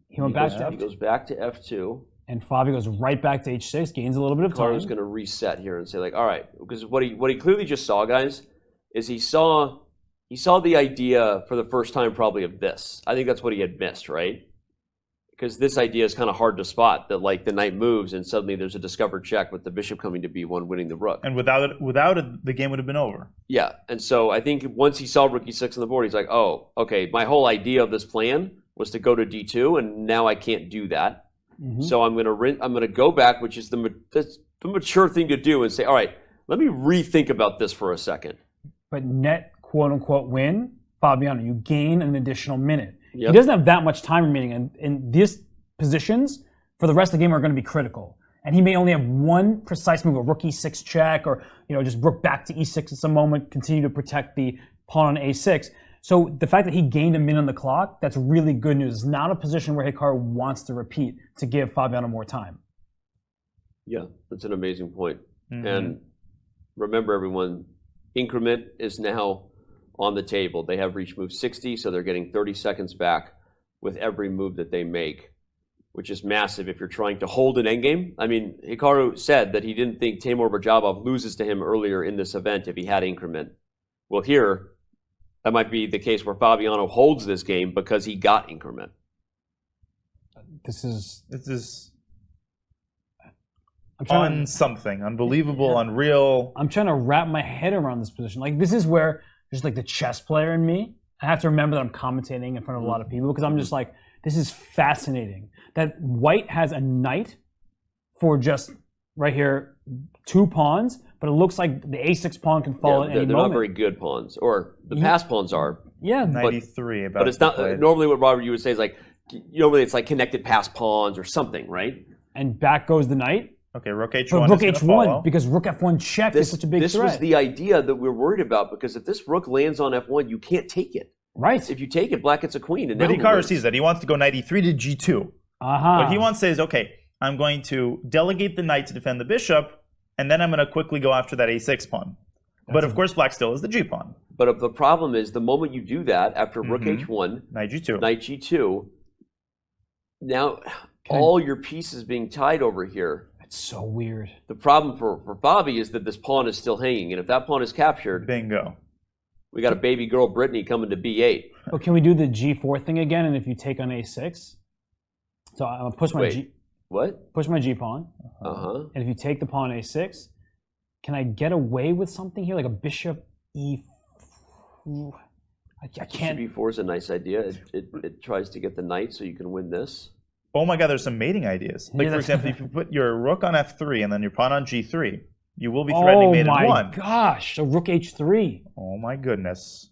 He goes back to f2. And Fabi goes right back to h6, gains a little bit of time. Hikaru's going to reset here and say, like, all right, because what he clearly just saw, guys, is he saw the idea for the first time probably of this. I think that's what he had missed, right? because this idea is kind of hard to spot, that like the knight moves and suddenly there's a discovered check with the bishop coming to b1, winning the rook. And without it, the game would have been over. Yeah, and so I think once he saw rook e6 on the board, he's like, oh, okay, my whole idea of this plan was to go to d2, and now I can't do that. So I'm gonna go back, which is the mature thing to do, and say, all right, let me rethink about this for a second. But net quote unquote win, Fabiano, you gain an additional minute. Yep. He doesn't have that much time remaining, and these positions for the rest of the game are going to be critical. And he may only have one precise move, a rook e6 check, or just rook back to e6 at some moment, continue to protect the pawn on a6. So the fact that he gained a minute on the clock, that's really good news. It's not a position where Hikaru wants to repeat to give Fabiano more time. Yeah, that's an amazing point. And remember, everyone, increment is now on the table. They have reached move 60, so they're getting 30 seconds back with every move that they make, which is massive if you're trying to hold an endgame. I mean, Hikaru said that he didn't think Teimour Radjabov loses to him earlier in this event if he had increment. Well, here, that might be the case where Fabiano holds this game because he got increment. This is something unbelievable, unreal. I'm trying to wrap my head around this position. Like, this is where just like the chess player in me, I have to remember that I'm commentating in front of a lot of people, because I'm just like, this is fascinating that white has a knight for just right here 2 pawns, but it looks like the a6 pawn can fall at any they're moment. not very good pawns, or the passed pawns are. Yeah, 93 but it's not normally what Robert you would say is like, normally it's like connected passed pawns or something, right? And back goes the knight. Okay, rook h1. But rook h1, because rook f1 check is such a big threat. This was the idea that we're worried about, because if this rook lands on f1, you can't take it. Right. If you take it, black gets a queen. And but Hikaru sees that. He wants to go knight e3 to g2. What he wants to say is, okay, I'm going to delegate the knight to defend the bishop, and then I'm going to quickly go after that a6 pawn. But of course, black still is the g pawn. But the problem is, the moment you do that, after rook h1, knight g2, knight g2, now all your pieces being tied over here. That's so weird. The problem for Bobby is that this pawn is still hanging, and if that pawn is captured, bingo. We got a baby girl Brittany coming to b8. Well, can we do the g4 thing again? And if you take on a6, so I'm gonna push my push my g pawn. And if you take the pawn a6, can I get away with something here, like a bishop e? I can't. b4 is a nice idea. It tries to get the knight so you can win this. Oh my God, there's some mating ideas. Like, for example, if you put your rook on f3 and then your pawn on g3, you will be threatening mate in 1. Oh my gosh, so rook h3. Oh my goodness.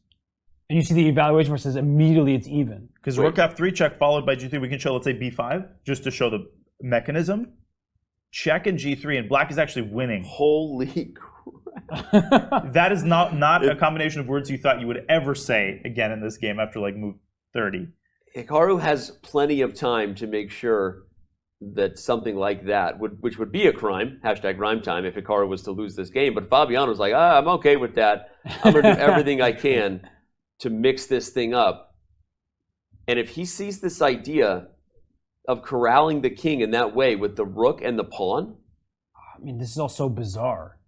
And you see the evaluation where it says immediately it's even. Because rook f3 check followed by g3, we can show, let's say, b5, just to show the mechanism. Check and g3, and black is actually winning. Holy crap. That is not a combination of words you thought you would ever say again in this game after like move 30. Hikaru has plenty of time to make sure that something like that, which would be a crime, #rhyme time, if Hikaru was to lose this game. But Fabiano's like, I'm okay with that. I'm going to do everything I can to mix this thing up. And if he sees this idea of corralling the king in that way with the rook and the pawn. I mean, this is all so bizarre.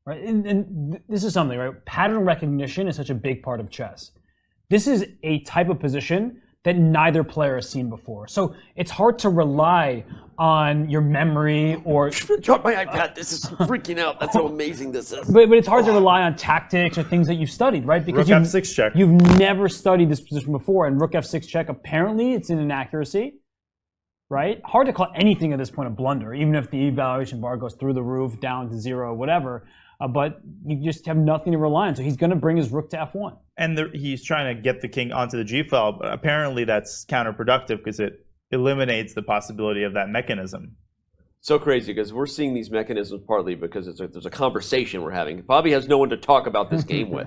Right? And this is something, right? Pattern recognition is such a big part of chess. This is a type of position that neither player has seen before. So it's hard to rely on your memory or... Drop my iPad, this is freaking out. That's how amazing this is. But it's hard to rely on tactics or things that you've studied, right? Because rook f6 check. You've never studied this position before, and rook f6 check, apparently it's an inaccuracy, right? Hard to call anything at this point a blunder, even if the evaluation bar goes through the roof, down to 0, whatever. But you just have nothing to rely on. So he's going to bring his rook to f1. And he's trying to get the king onto the g file, but apparently that's counterproductive because it eliminates the possibility of that mechanism. So crazy, because we're seeing these mechanisms partly because there's a conversation we're having. Bobby has no one to talk about this game with,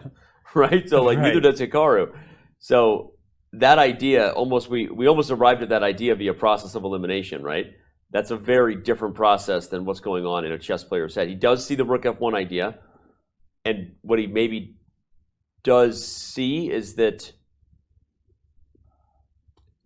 right? So neither does Hikaru. So that idea, we almost arrived at that idea via process of elimination, right? That's a very different process than what's going on in a chess player's head. He does see the rook f1 idea, and what he maybe does see is that,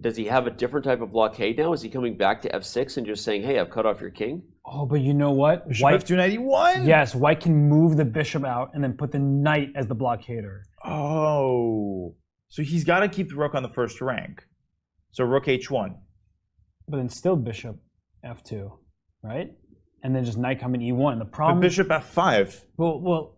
does he have a different type of blockade now? Is he coming back to f6 and just saying, hey, I've cut off your king? Oh, but you know what? Bishop f2 knight e1? Yes, white can move the bishop out and then put the knight as the blockader. Oh. So he's got to keep the rook on the first rank. So rook h1. But then still bishop f2, right? And then just knight coming e1. The problem. But bishop f5. Well,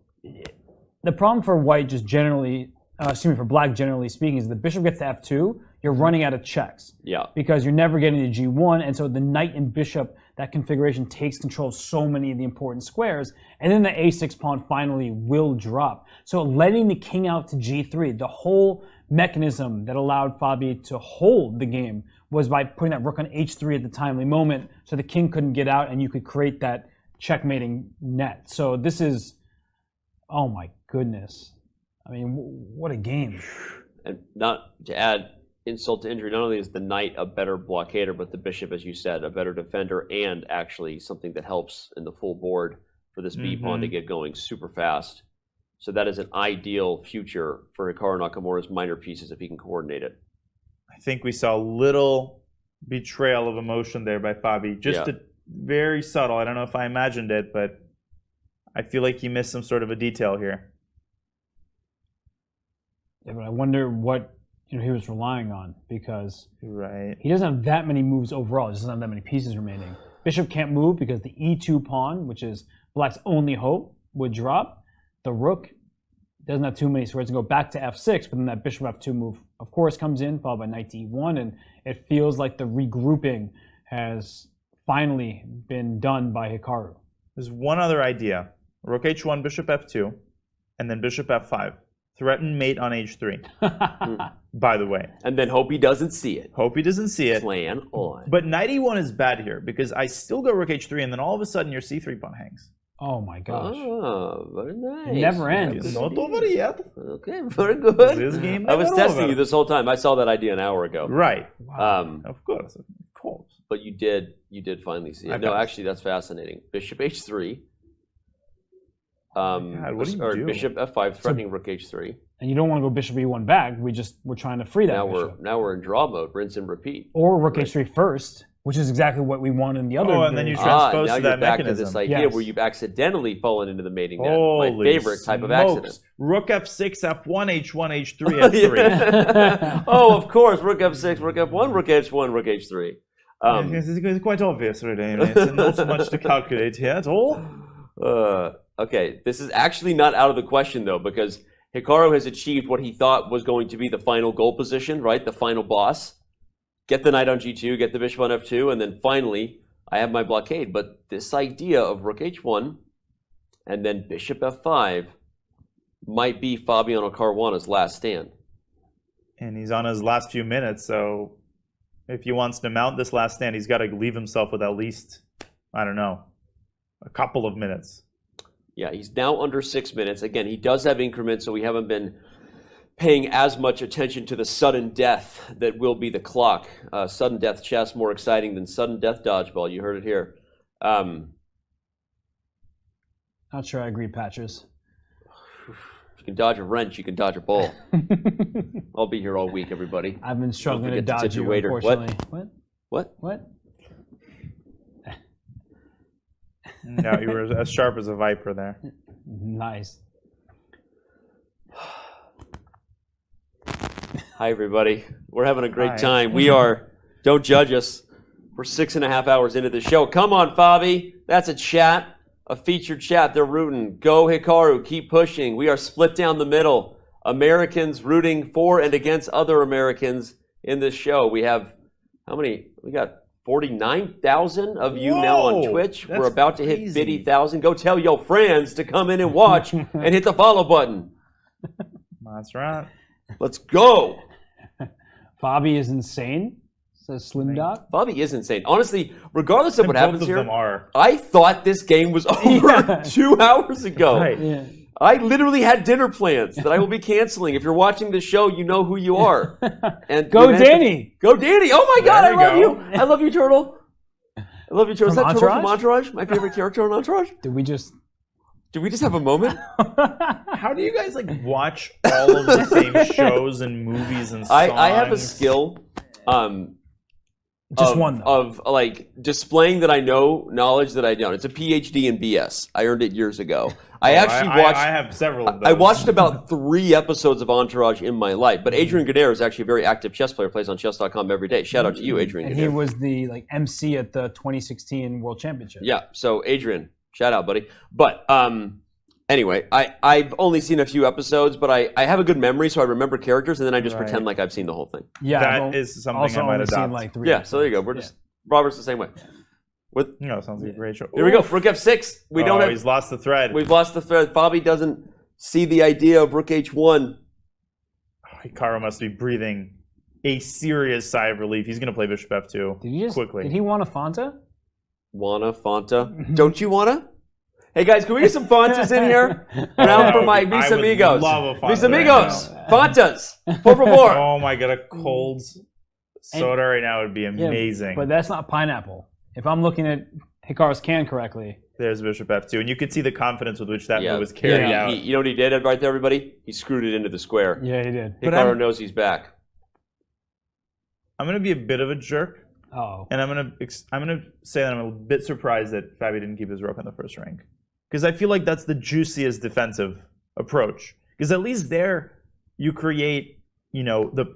the problem for white just generally, for black generally speaking, is the bishop gets to f2, you're running out of checks. Yeah. Because you're never getting to g1, and so the knight and bishop, that configuration takes control of so many of the important squares, and then the a6 pawn finally will drop. So letting the king out to g3, the whole mechanism that allowed Fabi to hold the game was by putting that rook on h3 at the timely moment, so the king couldn't get out and you could create that checkmating net. So this is, oh my goodness. I mean, what a game. And not to add insult to injury, not only is the knight a better blockader, but the bishop, as you said, a better defender, and actually something that helps in the full board for this B pawn to get going super fast. So that is an ideal future for Hikaru Nakamura's minor pieces if he can coordinate it. I think we saw a little betrayal of emotion there by Fabi. Just very subtle. I don't know if I imagined it, but I feel like he missed some sort of a detail here. Yeah, but I wonder what he was relying on, because right, he doesn't have that many moves overall. He doesn't have that many pieces remaining. Bishop can't move because the e2 pawn, which is black's only hope, would drop. The rook doesn't have too many squares to go back to f6, but then that bishop f2 move, of course, comes in, followed by knight to e1, and it feels like the regrouping has finally been done by Hikaru. There's one other idea. Rook h1, bishop f2, and then bishop f5. Threaten mate on h3, by the way. And then hope he doesn't see it. Hope he doesn't see it. Plan on. But knight e1 is bad here, because I still go rook h3, and then all of a sudden your c3 pawn hangs. Oh my gosh. Oh, very nice. It never ends. Not over yet. Okay, very good. This game I was never testing over. you this whole time. I saw that idea an hour ago. Right. Wow. Of course. But you did finally see it. No, actually, that's fascinating. Bishop h3. What do you do? Bishop f5, threatening rook h3. And you don't want to go bishop e1 back. We're trying to free that bishop. Now we're in draw mode, rinse and repeat. Or rook h3 first, which is exactly what we want in the other. Oh, and then you transpose to that back mechanism. to this idea where you've accidentally fallen into the mating net. Holy My favorite type of accident. Rook f6, f1, h1, h3, f3. Oh, of course. Rook f6, rook f1, rook h1, rook h3. It's quite obvious, really. It's not so much to calculate here at all. Okay, this is actually not out of the question, though, because Hikaru has achieved what he thought was going to be the final goal position, right? The final boss. Get the knight on g2, get the bishop on f2, and then finally, I have my blockade. But this idea of rook h1 and then bishop f5 might be Fabiano Caruana's last stand. And he's on his last few minutes, so if he wants to mount this last stand, he's got to leave himself with at least, I don't know, a couple of minutes. Yeah, he's now under 6 minutes. Again, he does have increments, so we haven't been paying as much attention to the sudden death that will be the clock. Sudden death chess more exciting than sudden death dodgeball. You heard it here. Not sure I agree, Patches. If you can dodge a wrench, you can dodge a ball. I'll be here all week, everybody. I've been struggling to dodge you, unfortunately. What? No, you were as sharp as a viper there. Nice. Hi, everybody. We're having a great time. We are, don't judge us. We're 6.5 hours into the show. Come on, Fabi. That's a chat, a featured chat. They're rooting. Go, Hikaru. Keep pushing. We are split down the middle. Americans rooting for and against other Americans in this show. We have, how many? We got 49,000 of you now on Twitch. We're about to hit 50,000. Go tell your friends to come in and watch and hit the follow button. That's right. Let's go. Fabi is insane, says Slim Dot. Fabi is insane. Honestly, regardless of what happens here, them are. I thought this game was over 2 hours ago. Right. Yeah. I literally had dinner plans that I will be canceling. If you're watching the show, you know who you are. And Go Danny! Go Danny! Oh my God, There I we love go. you! I love you, Turtle. I love you, Turtle. Is From that Turtle from Entourage? Entourage? My favorite character on Entourage? Did we just have a moment? How do you guys watch all of the same shows and movies and songs? I have a skill. Just one, though. Of like displaying that I know knowledge that I don't. It's a PhD in BS. I earned it years ago. I have several of those. I watched about 3 episodes of Entourage in my life. But Adrian Godair is actually a very active chess player. Plays on chess.com every day. Shout out to you, Adrian. And Godair. he was the MC at the 2016 World Championship. Yeah. So Adrian, shout out, buddy. But anyway, I've only seen a few episodes, but I have a good memory, so I remember characters, and then I just pretend like I've seen the whole thing. Yeah, that is something I might adopt. Like 3 yeah. So there you go. We're just Robert's the same way. Sounds like a great show. Here we go. Rook F6. We don't have. He's lost the thread. We've lost the thread. Bobby doesn't see the idea of Rook H1. Hikaru must be breathing a serious sigh of relief. He's going to play Bishop F2 quickly. Did he want a Fonta? Wanna Fonta? Don't you wanna? Hey guys, can we get some Fontas in here? Round for my Mis Amigos. Mis Amigos. Fontas. Por favor. Oh my god, a cold soda right now would be amazing. Yeah, but that's not pineapple. If I'm looking at Hikaru's can correctly. There's Bishop F2, and you could see the confidence with which that move was carried out. You know what he did right there, everybody? He screwed it into the square. Yeah, he did. Hikaru knows he's back. I'm going to be a bit of a jerk. Oh. And I'm gonna say that I'm a bit surprised that Fabi didn't keep his rook on the first rank, because I feel like that's the juiciest defensive approach. Because at least there you create, the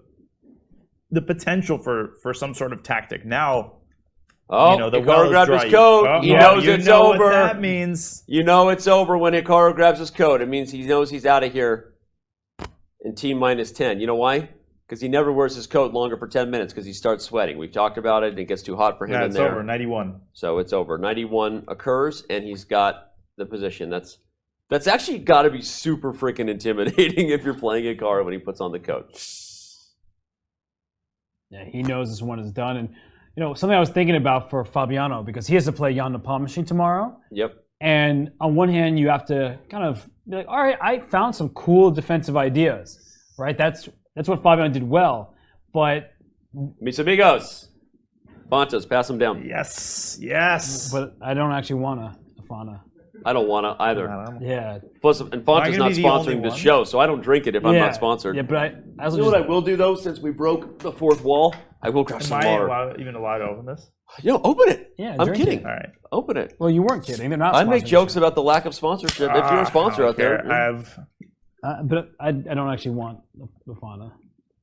potential for some sort of tactic. Now, the Hikaru grabbed his coat. He knows it's over. What that means. You know it's over when Hikaru grabs his coat. It means he knows he's out of here in T minus 10. You know why? Because he never wears his coat longer for 10 minutes because he starts sweating. We've talked about it, and it gets too hot for him in there. It's over, 91. So it's over. 91 occurs, and he's got the position. That's actually got to be super freaking intimidating if you're playing Hikaru when he puts on the coat. Yeah, he knows this one is done. And, something I was thinking about for Fabiano, because he has to play Jan Nepomniachtchi tomorrow. Yep. And on one hand, you have to kind of be like, all right, I found some cool defensive ideas, right? That's what Fabiano did well, but... Mis Amigos. Fontas, pass them down. Yes. But I don't actually want a Fana. I don't want to either. Yeah. Plus, and Fonta's not sponsoring this show, so I don't drink it if I'm not sponsored. Yeah, but you know what I will do, though, since we broke the fourth wall? I will grab some water. Am I even allowed to open this? Open it. Yeah, I'm kidding. It. All right. Open it. Well, you weren't kidding. They're not I make jokes about the lack of sponsorship. If you're a sponsor out there. I have... but I don't actually want the Fana.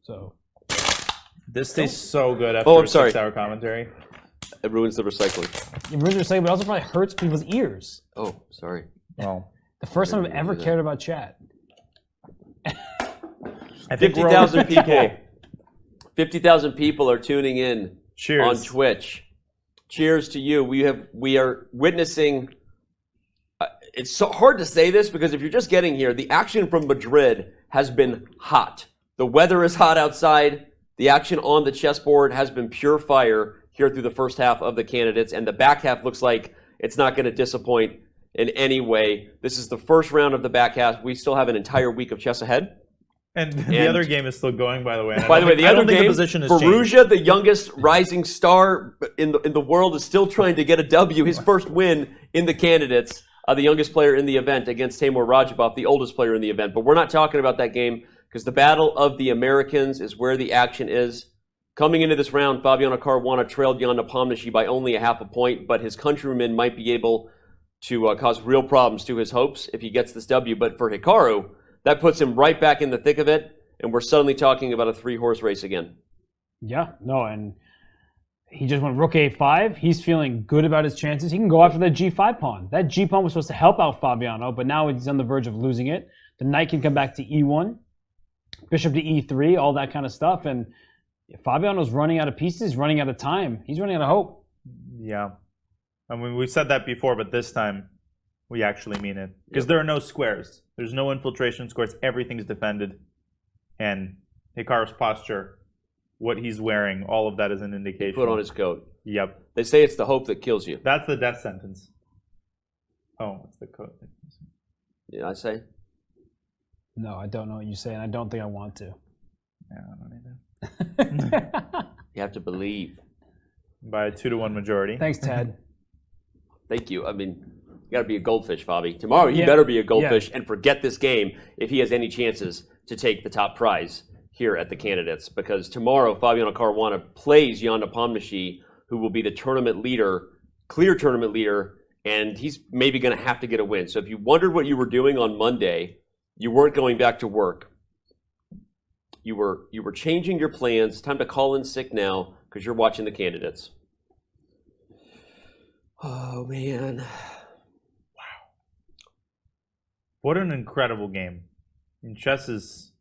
So this tastes so good after a 6-hour commentary. It ruins the recycling. It ruins the recycling, but also probably hurts people's ears. Oh, sorry. Oh. The first time I've ever cared about chat. 50,000 people. 50,000 people are tuning in on Twitch. Cheers to you. We are witnessing. It's so hard to say this because if you're just getting here, the action from Madrid has been hot. The weather is hot outside. The action on the chessboard has been pure fire here through the first half of the candidates, and the back half looks like it's not going to disappoint in any way. This is the first round of the back half. We still have an entire week of chess ahead. And the other game is still going, by the way. By the way, the other game, Firouzja, Firouzja, the youngest rising star in the world, is still trying to get a W, his first win in the candidates, the youngest player in the event against Teimour Radjabov, the oldest player in the event. But we're not talking about that game because the battle of the Americans is where the action is. Coming into this round, Fabiano Caruana trailed Jan Nepomniachtchi by only a half a point, but his countrymen might be able to cause real problems to his hopes if he gets this W. But for Hikaru, that puts him right back in the thick of it, and we're suddenly talking about a 3-horse race again. Yeah, no, and he just went Rook A5. He's feeling good about his chances. He can go after that G5 pawn. That G pawn was supposed to help out Fabiano, but now he's on the verge of losing it. The knight can come back to E1, bishop to E3, all that kind of stuff, and Fabiano's running out of pieces, running out of time. He's running out of hope. Yeah. I mean, we've said that before, but this time we actually mean it. Because there are no squares. There's no infiltration squares. Everything's defended. And Hikaru's posture, what he's wearing, all of that is an indication. He put on his coat. Yep. They say it's the hope that kills you. That's the death sentence. Oh, it's the coat. Did I say? No, I don't know what you say, and I don't think I want to. Yeah, I don't either. You have to believe. By a 2-1 majority. Thanks, Ted. Thank you. I mean, you got to be a goldfish, Fabi. Tomorrow, you better be a goldfish and forget this game if he has any chances to take the top prize here at the Candidates, because tomorrow Fabiano Caruana plays Jan Nepomniachtchi, who will be the tournament leader, clear tournament leader, and he's maybe going to have to get a win. So if you wondered what you were doing on Monday, you weren't going back to work. You were changing your plans. Time to call in sick now because you're watching the Candidates. Oh man. Wow. What an incredible game. And chess is,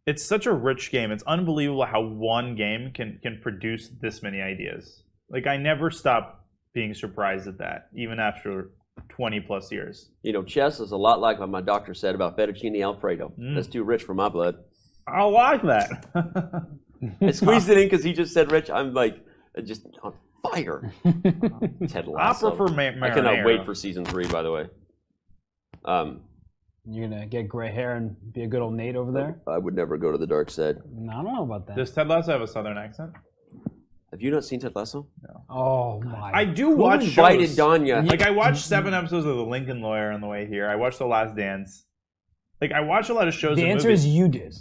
it's such a rich game. It's unbelievable how one game can produce this many ideas. Like, I never stop being surprised at that, even after 20 plus years. You know, chess is a lot like what my doctor said about fettuccine alfredo. That's too rich for my blood. I like that. I squeezed it in because he just said rich. I'm like, just on fire. Ted Lasso. I prefer marinara. I cannot wait for season 3, by the way. You're going to get gray hair and be a good old Nate over there? I would never go to the dark side. No, I don't know about that. Does Ted Lasso have a southern accent? Have you not seen Ted Lasso? No. Oh my! I do watch Who invited shows. Danya? Like, I watched 7 episodes of The Lincoln Lawyer on the way here. I watched The Last Dance. Like, I watch a lot of shows. The and answer movies. is you did.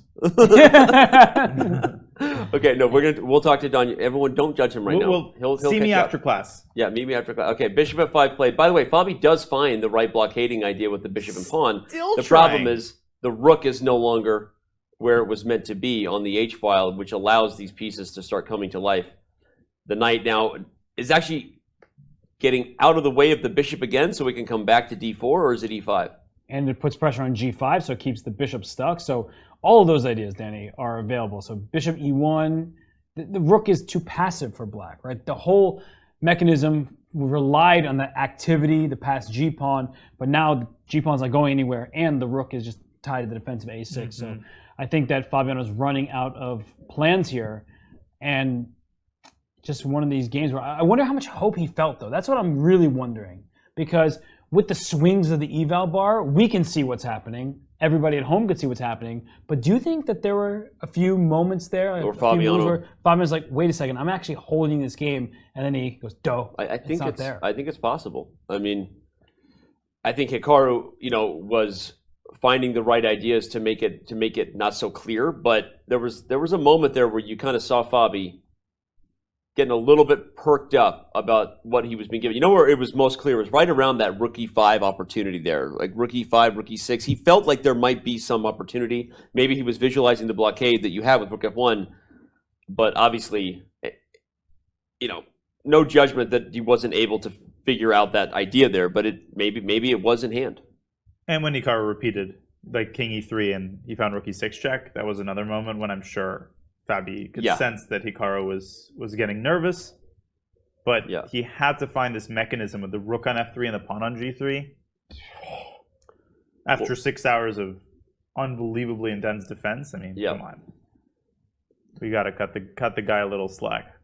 Okay, no, we'll talk to Danya. Everyone, don't judge him right now. He'll see me catch up. after class. Yeah, meet me after class. Okay, bishop f5 played. By the way, Fabi does find the right blockading idea with the bishop and pawn. Still the trying. problem is the rook is no longer where it was meant to be on the h file, which allows these pieces to start coming to life. The knight now is actually getting out of the way of the bishop again, so we can come back to d4, or is it e5? And it puts pressure on g5, so it keeps the bishop stuck. So all of those ideas, Danny, are available. So bishop e1, the rook is too passive for black, right? The whole mechanism relied on the activity, the past g-pawn, but now the g-pawn's not going anywhere, and the rook is just tied to the defensive a6. So I think that Fabiano's running out of plans here, and just one of these games where I wonder how much hope he felt, though. That's what I'm really wondering, because with the swings of the eval bar, we can see what's happening. Everybody at home could see what's happening. But do you think that there were a few moments there, Or Fabiano. where Fabiano's like, wait a second, I'm actually holding this game, and then he goes, "Doh, I think it's not there." I think it's possible. I mean, I think Hikaru, was finding the right ideas to make it not so clear. But there was a moment there where you kind of saw Fabi getting a little bit perked up about what he was being given. You know where it was most clear was right around that rook e5 opportunity there, like rook e5, rook e6. He felt like there might be some opportunity. Maybe he was visualizing the blockade that you have with rook f1, but obviously, no judgment that he wasn't able to figure out that idea there. But maybe it was in hand. And when Hikaru repeated like king e3 and he found rook e6 check, that was another moment when I'm sure Fabi could sense that Hikaru was getting nervous, but he had to find this mechanism with the rook on f3 and the pawn on g3. After 6 hours of unbelievably intense defense, I mean, come on, we got to cut the guy a little slack.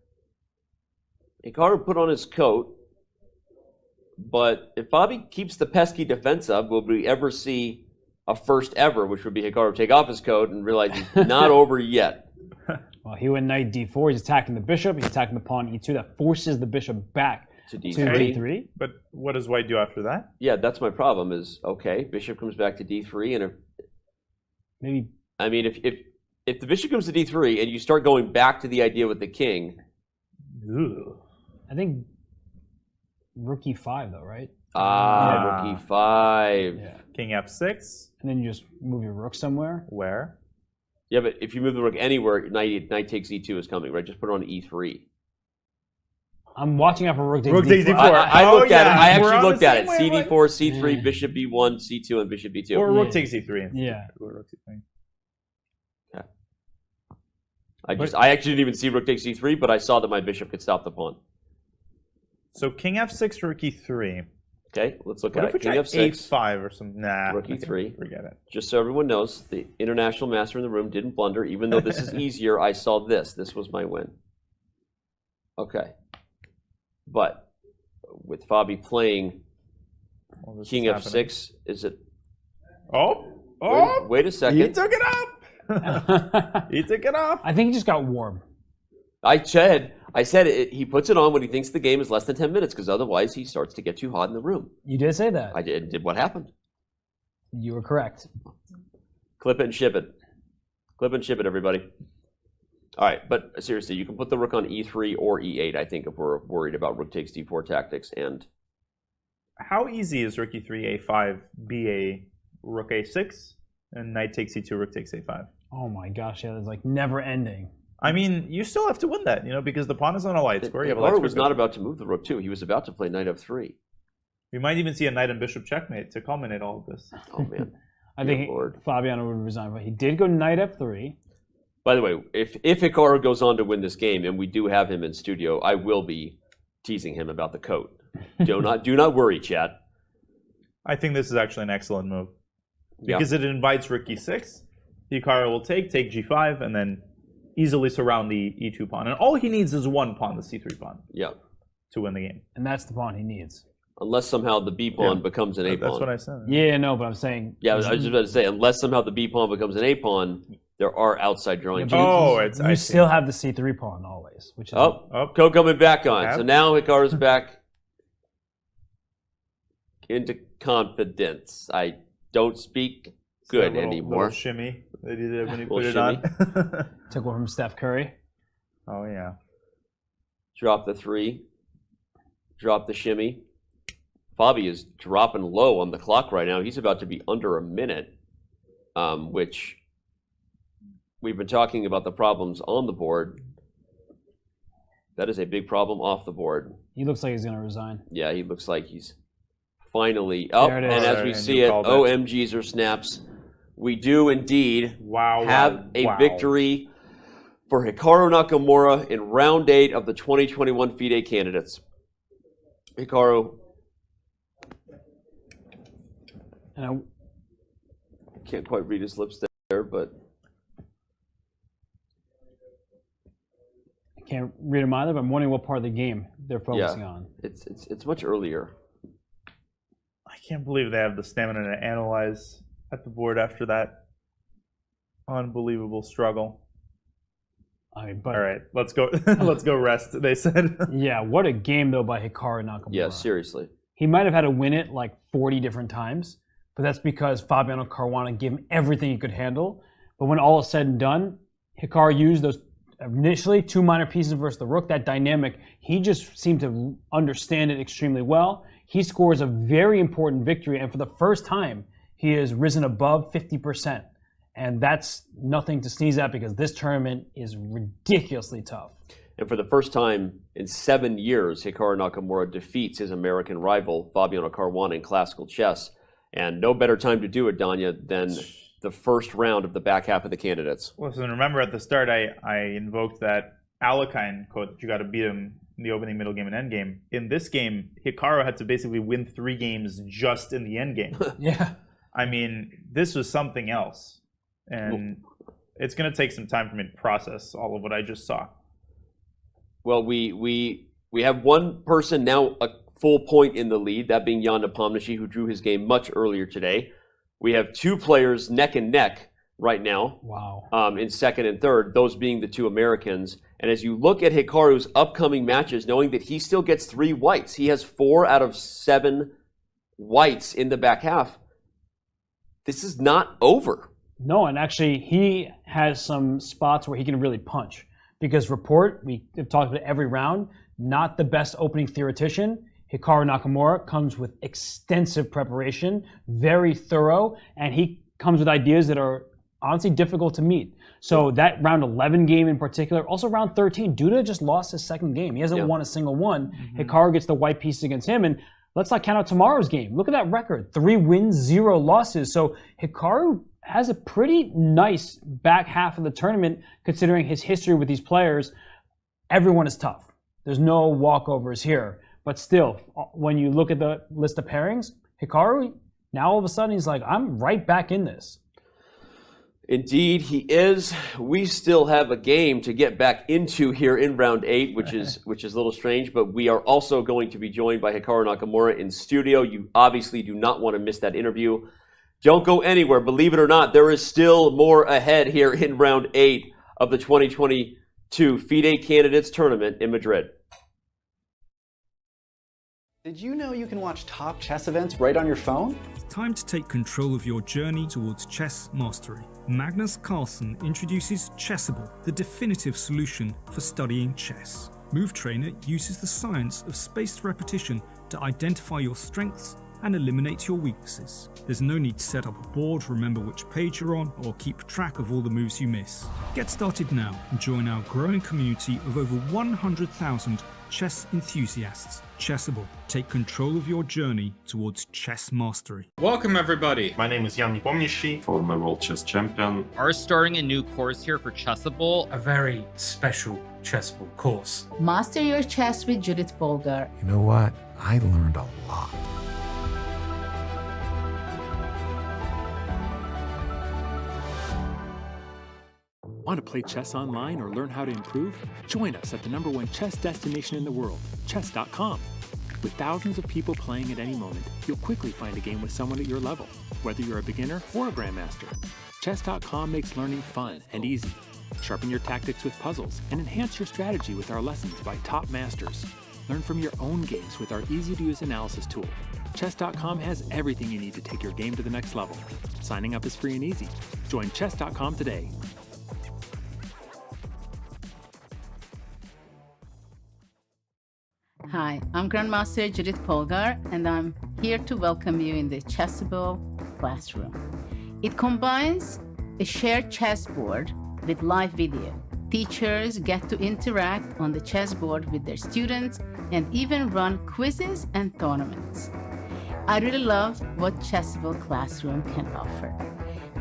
Hikaru put on his coat, but if Fabi keeps the pesky defense up, will we ever see a first ever, which would be Hikaru take off his coat and realize he's not over yet? Well, he went knight d4. He's attacking the bishop. He's attacking the pawn e2. That forces the bishop back to d3. But what does white do after that? Yeah, that's my problem. Is okay. Bishop comes back to d3, and if the bishop comes to d3 and you start going back to the idea with the king, I think rook e5 though, right? Rook e5. Yeah. King f6, and then you just move your rook somewhere. Where? Yeah, but if you move the rook anywhere, knight takes e2 is coming, right? Just put it on e3. I'm watching out for rook takes d4. I looked at it. I actually looked at it. C4, c3, bishop b1, c2, and bishop b2. Or rook takes e3. Yeah. Okay. I actually didn't even see rook takes e3, but I saw that my bishop could stop the pawn. So king f6, rook e3. Okay, let's look What at if we it. King try f6, h5 or some? Nah. rook e3. Forget it. Just so everyone knows, the international master in the room didn't blunder. Even though this is easier, I saw this. This was my win. Okay. But with Fabi playing king f6, is it? Wait a second. He took it up. He took it off. I think he just got warm. I said he puts it on when he thinks the game is less than 10 minutes, because otherwise he starts to get too hot in the room. You did say that. I did. What happened? You were correct. Clip it and ship it. Clip and ship it, everybody. All right, but seriously, you can put the rook on e3 or e8, I think, if we're worried about rook takes d4 tactics. And how easy is rook e3, a5, ba, rook a6, and knight takes e2, rook takes a5? Oh my gosh, yeah, it's like never ending. I mean, you still have to win that, because the pawn is on a light square. Hikaru was not about to move the rook, too. He was about to play knight f3. We might even see a knight and bishop checkmate to culminate all of this. Oh, man. I think Fabiano would resign, but he did go knight f3. By the way, if Hikaru goes on to win this game, and we do have him in studio, I will be teasing him about the coat. Do not worry, chat. I think this is actually an excellent move. Because it invites rook e6. Hikaru will take g5, and then easily surround the e2 pawn. And all he needs is one pawn, the c3 pawn. Yeah. To win the game. And that's the pawn he needs. Unless somehow the b pawn becomes an a pawn. That's what I said. Yeah, no, but I'm saying... Yeah, I was just about to say, unless somehow the b pawn becomes an a pawn, there are outside drawing chances. You still have the c3 pawn always, which is... Ko coming back on. So now Hikaru's back into confidence. I don't speak good anymore. Little shimmy that he did when he put it on. Took one from Steph Curry. Oh, yeah. Drop the 3. Drop the shimmy. Fabi is dropping low on the clock right now. He's about to be under a minute, which we've been talking about the problems on the board. That is a big problem off the board. He looks like he's going to resign. Yeah, he looks like he's finally up. And as we see it, OMGs or snaps. We do indeed have a victory for Hikaru Nakamura in round 8 of the 2021 FIDE Candidates. Hikaru. And I can't quite read his lips there, but I can't read them either. But I'm wondering what part of the game they're focusing on. It's much earlier. I can't believe they have the stamina to analyze at the board after that unbelievable struggle. All right, let's go. Let's go rest. They said. Yeah, what a game though by Hikaru Nakamura. Yeah, seriously. He might have had to win it like 40 different times, but that's because Fabiano Caruana gave him everything he could handle. But when all is said and done, Hikaru used those initially 2 minor pieces versus the rook. That dynamic, he just seemed to understand it extremely well. He scores a very important victory, and for the first time, he has risen above 50%. And that's nothing to sneeze at because this tournament is ridiculously tough. And for the first time in 7 years, Hikaru Nakamura defeats his American rival, Fabiano Caruana, in classical chess. And no better time to do it, Danya, than the first round of the back half of the candidates. Listen, remember at the start, I invoked that Alekhine quote, you got to beat him in the opening, middle game, and end game. In this game, Hikaru had to basically win 3 games just in the end game. Yeah. I mean, this was something else. And it's going to take some time for me to process all of what I just saw. Well, we have one person now a full point in the lead, that being Jan Nepomniachtchi, who drew his game much earlier today. We have 2 players neck and neck right now. Wow. In second and third, those being the 2 Americans. And as you look at Hikaru's upcoming matches, knowing that he still gets 3 whites, he has 4 out of 7 whites in the back half. This is not over. No, and actually he has some spots where he can really punch. Because Rapport, we have talked about every round, not the best opening theoretician. Hikaru Nakamura comes with extensive preparation, very thorough, and he comes with ideas that are honestly difficult to meet. So that round 11 game in particular, also round 13, Duda just lost his second game. He hasn't won a single one. Hikaru gets the white pieces against him, and let's not count out tomorrow's game. Look at that record, 3 wins, 0 losses. So Hikaru has a pretty nice back half of the tournament considering his history with these players. Everyone is tough. There's no walkovers here. But still, when you look at the list of pairings, Hikaru, now all of a sudden he's like, I'm right back in this. Indeed, he is. We still have a game to get back into here in round 8, which is a little strange, but we are also going to be joined by Hikaru Nakamura in studio. You obviously do not want to miss that interview. Don't go anywhere. Believe it or not, there is still more ahead here in round 8 of the 2022 FIDE Candidates Tournament in Madrid. Did you know you can watch top chess events right on your phone? It's time to take control of your journey towards chess mastery. Magnus Carlsen introduces Chessable, the definitive solution for studying chess. Move Trainer uses the science of spaced repetition to identify your strengths and eliminate your weaknesses. There's no need to set up a board, remember which page you're on, or keep track of all the moves you miss. Get started now and join our growing community of over 100,000 chess enthusiasts. Chessable. Take control of your journey towards chess mastery. Welcome everybody. My name is Jan-Krzysztof, former World Chess Champion. Are starting a new course here for Chessable. A very special Chessable course. Master your chess with Judith Polgar. You know what? I learned a lot. Want to play chess online or learn how to improve? Join us at the #1 chess destination in the world, chess.com. With thousands of people playing at any moment, you'll quickly find a game with someone at your level, whether you're a beginner or a grandmaster. Chess.com makes learning fun and easy. Sharpen your tactics with puzzles and enhance your strategy with our lessons by top masters. Learn from your own games with our easy-to-use analysis tool. Chess.com has everything you need to take your game to the next level. Signing up is free and easy. Join chess.com today. Hi, I'm Grandmaster Judith Polgar, and I'm here to welcome you in the Chessable classroom. It combines a shared chessboard with live video. Teachers get to interact on the chessboard with their students and even run quizzes and tournaments. I really love what Chessable Classroom can offer.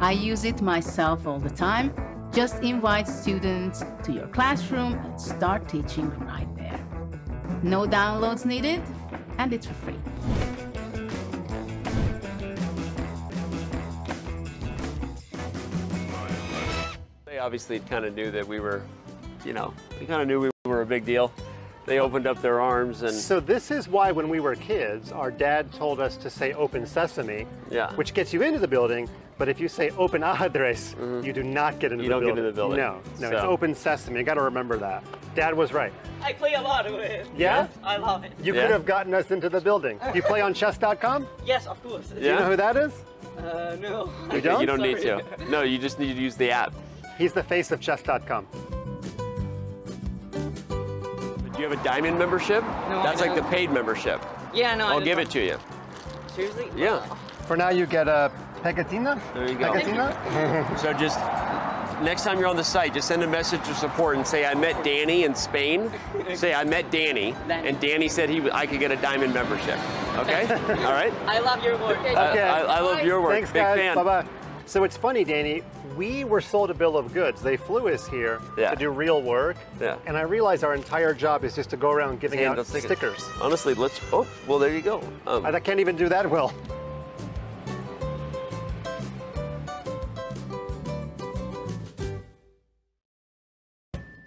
I use it myself all the time. Just invite students to your classroom and start teaching right there. No downloads needed, and it's for free. They obviously kind of knew that we were, they kind of knew we were a big deal. They opened up their arms and... So this is why when we were kids, our dad told us to say open sesame, which gets you into the building, but if you say open address, you do not get into the building. You don't get into the building. No, so. It's open sesame. You got to remember that. Dad was right. I play a lot with it. Yeah? Yes, I love it. You could have gotten us into the building. You play on chess.com? Yes, of course. Do you know who that is? No. You don't? You don't need to. No, you just need to use the app. He's the face of chess.com. Do you have a diamond membership? No, That's like the paid membership. Yeah, no. I'll give it to you. Seriously? Yeah. For now, you get a pegatina. There you go. Pegatina? So just next time you're on the site, just send a message of support and say, I met Danny in Spain. Say, I met Danny, and Danny said I could get a diamond membership. Okay? All right? I love your work. Okay. I love your work. Thanks, Big guys. fan. Bye-bye. So it's funny, Danny, we were sold a bill of goods. They flew us here to do real work. Yeah. And I realized our entire job is just to go around giving out stickers. Honestly, well, there you go. I can't even do that well.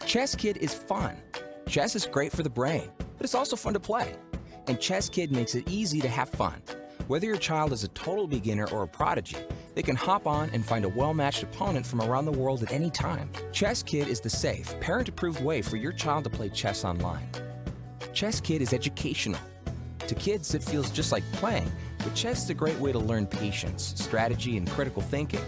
Chess Kid is fun. Chess is great for the brain, but it's also fun to play. And Chess Kid makes it easy to have fun. Whether your child is a total beginner or a prodigy, they can hop on and find a well-matched opponent from around the world at any time. Chess Kid is the safe, parent-approved way for your child to play chess online. Chess Kid is educational. To kids, it feels just like playing, but chess is a great way to learn patience, strategy, and critical thinking.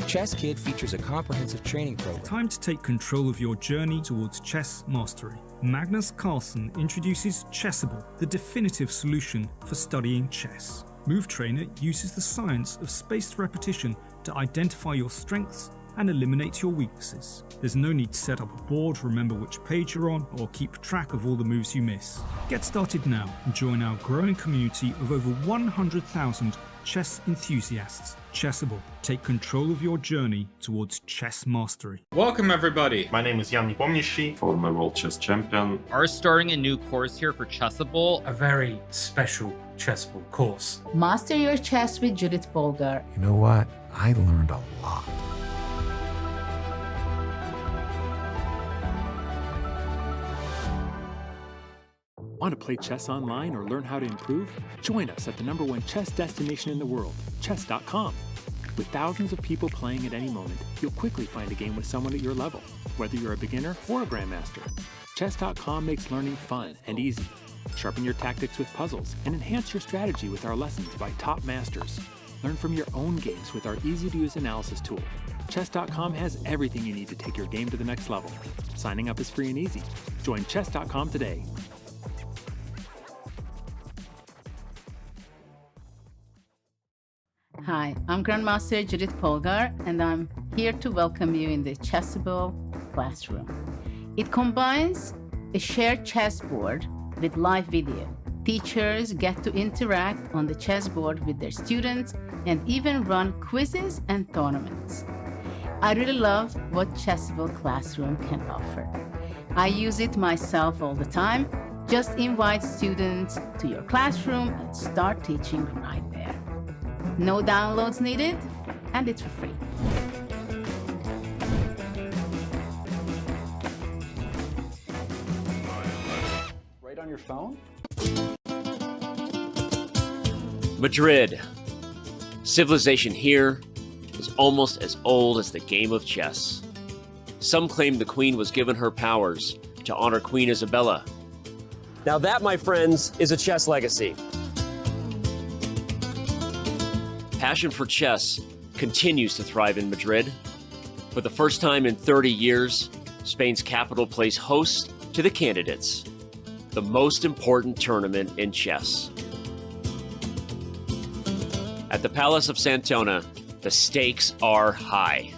Chess Kid features a comprehensive training program. Time to take control of your journey towards chess mastery. Magnus Carlsen introduces Chessable, the definitive solution for studying chess. Move Trainer uses the science of spaced repetition to identify your strengths and eliminate your weaknesses. There's no need to set up a board, remember which page you're on, or keep track of all the moves you miss. Get started now and join our growing community of over 100,000 chess enthusiasts. Chessable. Take control of your journey towards chess mastery. Welcome everybody. My name is Jan-Krzysztof, former World Chess Champion. Are starting a new course here for Chessable. A very special Chessable course. Master your chess with Judith Polgar. You know what? I learned a lot. Want to play chess online or learn how to improve? Join us at the #1 chess destination in the world, chess.com. With thousands of people playing at any moment, you'll quickly find a game with someone at your level, whether you're a beginner or a grandmaster. Chess.com makes learning fun and easy. Sharpen your tactics with puzzles and enhance your strategy with our lessons by top masters. Learn from your own games with our easy-to-use analysis tool. Chess.com has everything you need to take your game to the next level. Signing up is free and easy. Join Chess.com today. Hi, I'm Grandmaster Judith Polgar, and I'm here to welcome you in the Chessable classroom. It combines a shared chessboard with live video. Teachers get to interact on the chessboard with their students and even run quizzes and tournaments. I really love what Chessable Classroom can offer. I use it myself all the time. Just invite students to your classroom and start teaching right there. No downloads needed, and it's for free. Right on your phone? Madrid. Civilization here is almost as old as the game of chess. Some claim the queen was given her powers to honor Queen Isabella. Now that, my friends, is a chess legacy. Passion for chess continues to thrive in Madrid. For the first time in 30 years, Spain's capital plays host to the Candidates, the most important tournament in chess. At the Palace of Santona, the stakes are high.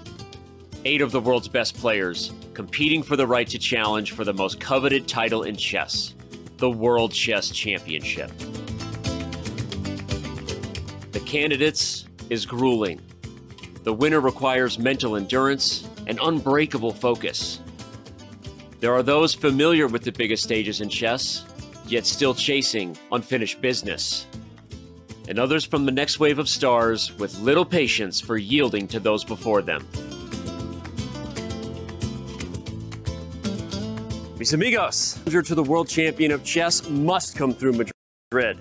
8 of the world's best players competing for the right to challenge for the most coveted title in chess, the World Chess Championship. The Candidates is grueling. The winner requires mental endurance and unbreakable focus. There are those familiar with the biggest stages in chess, yet still chasing unfinished business. And others from the next wave of stars with little patience for yielding to those before them. Mis amigos, to the world champion of chess must come through Madrid.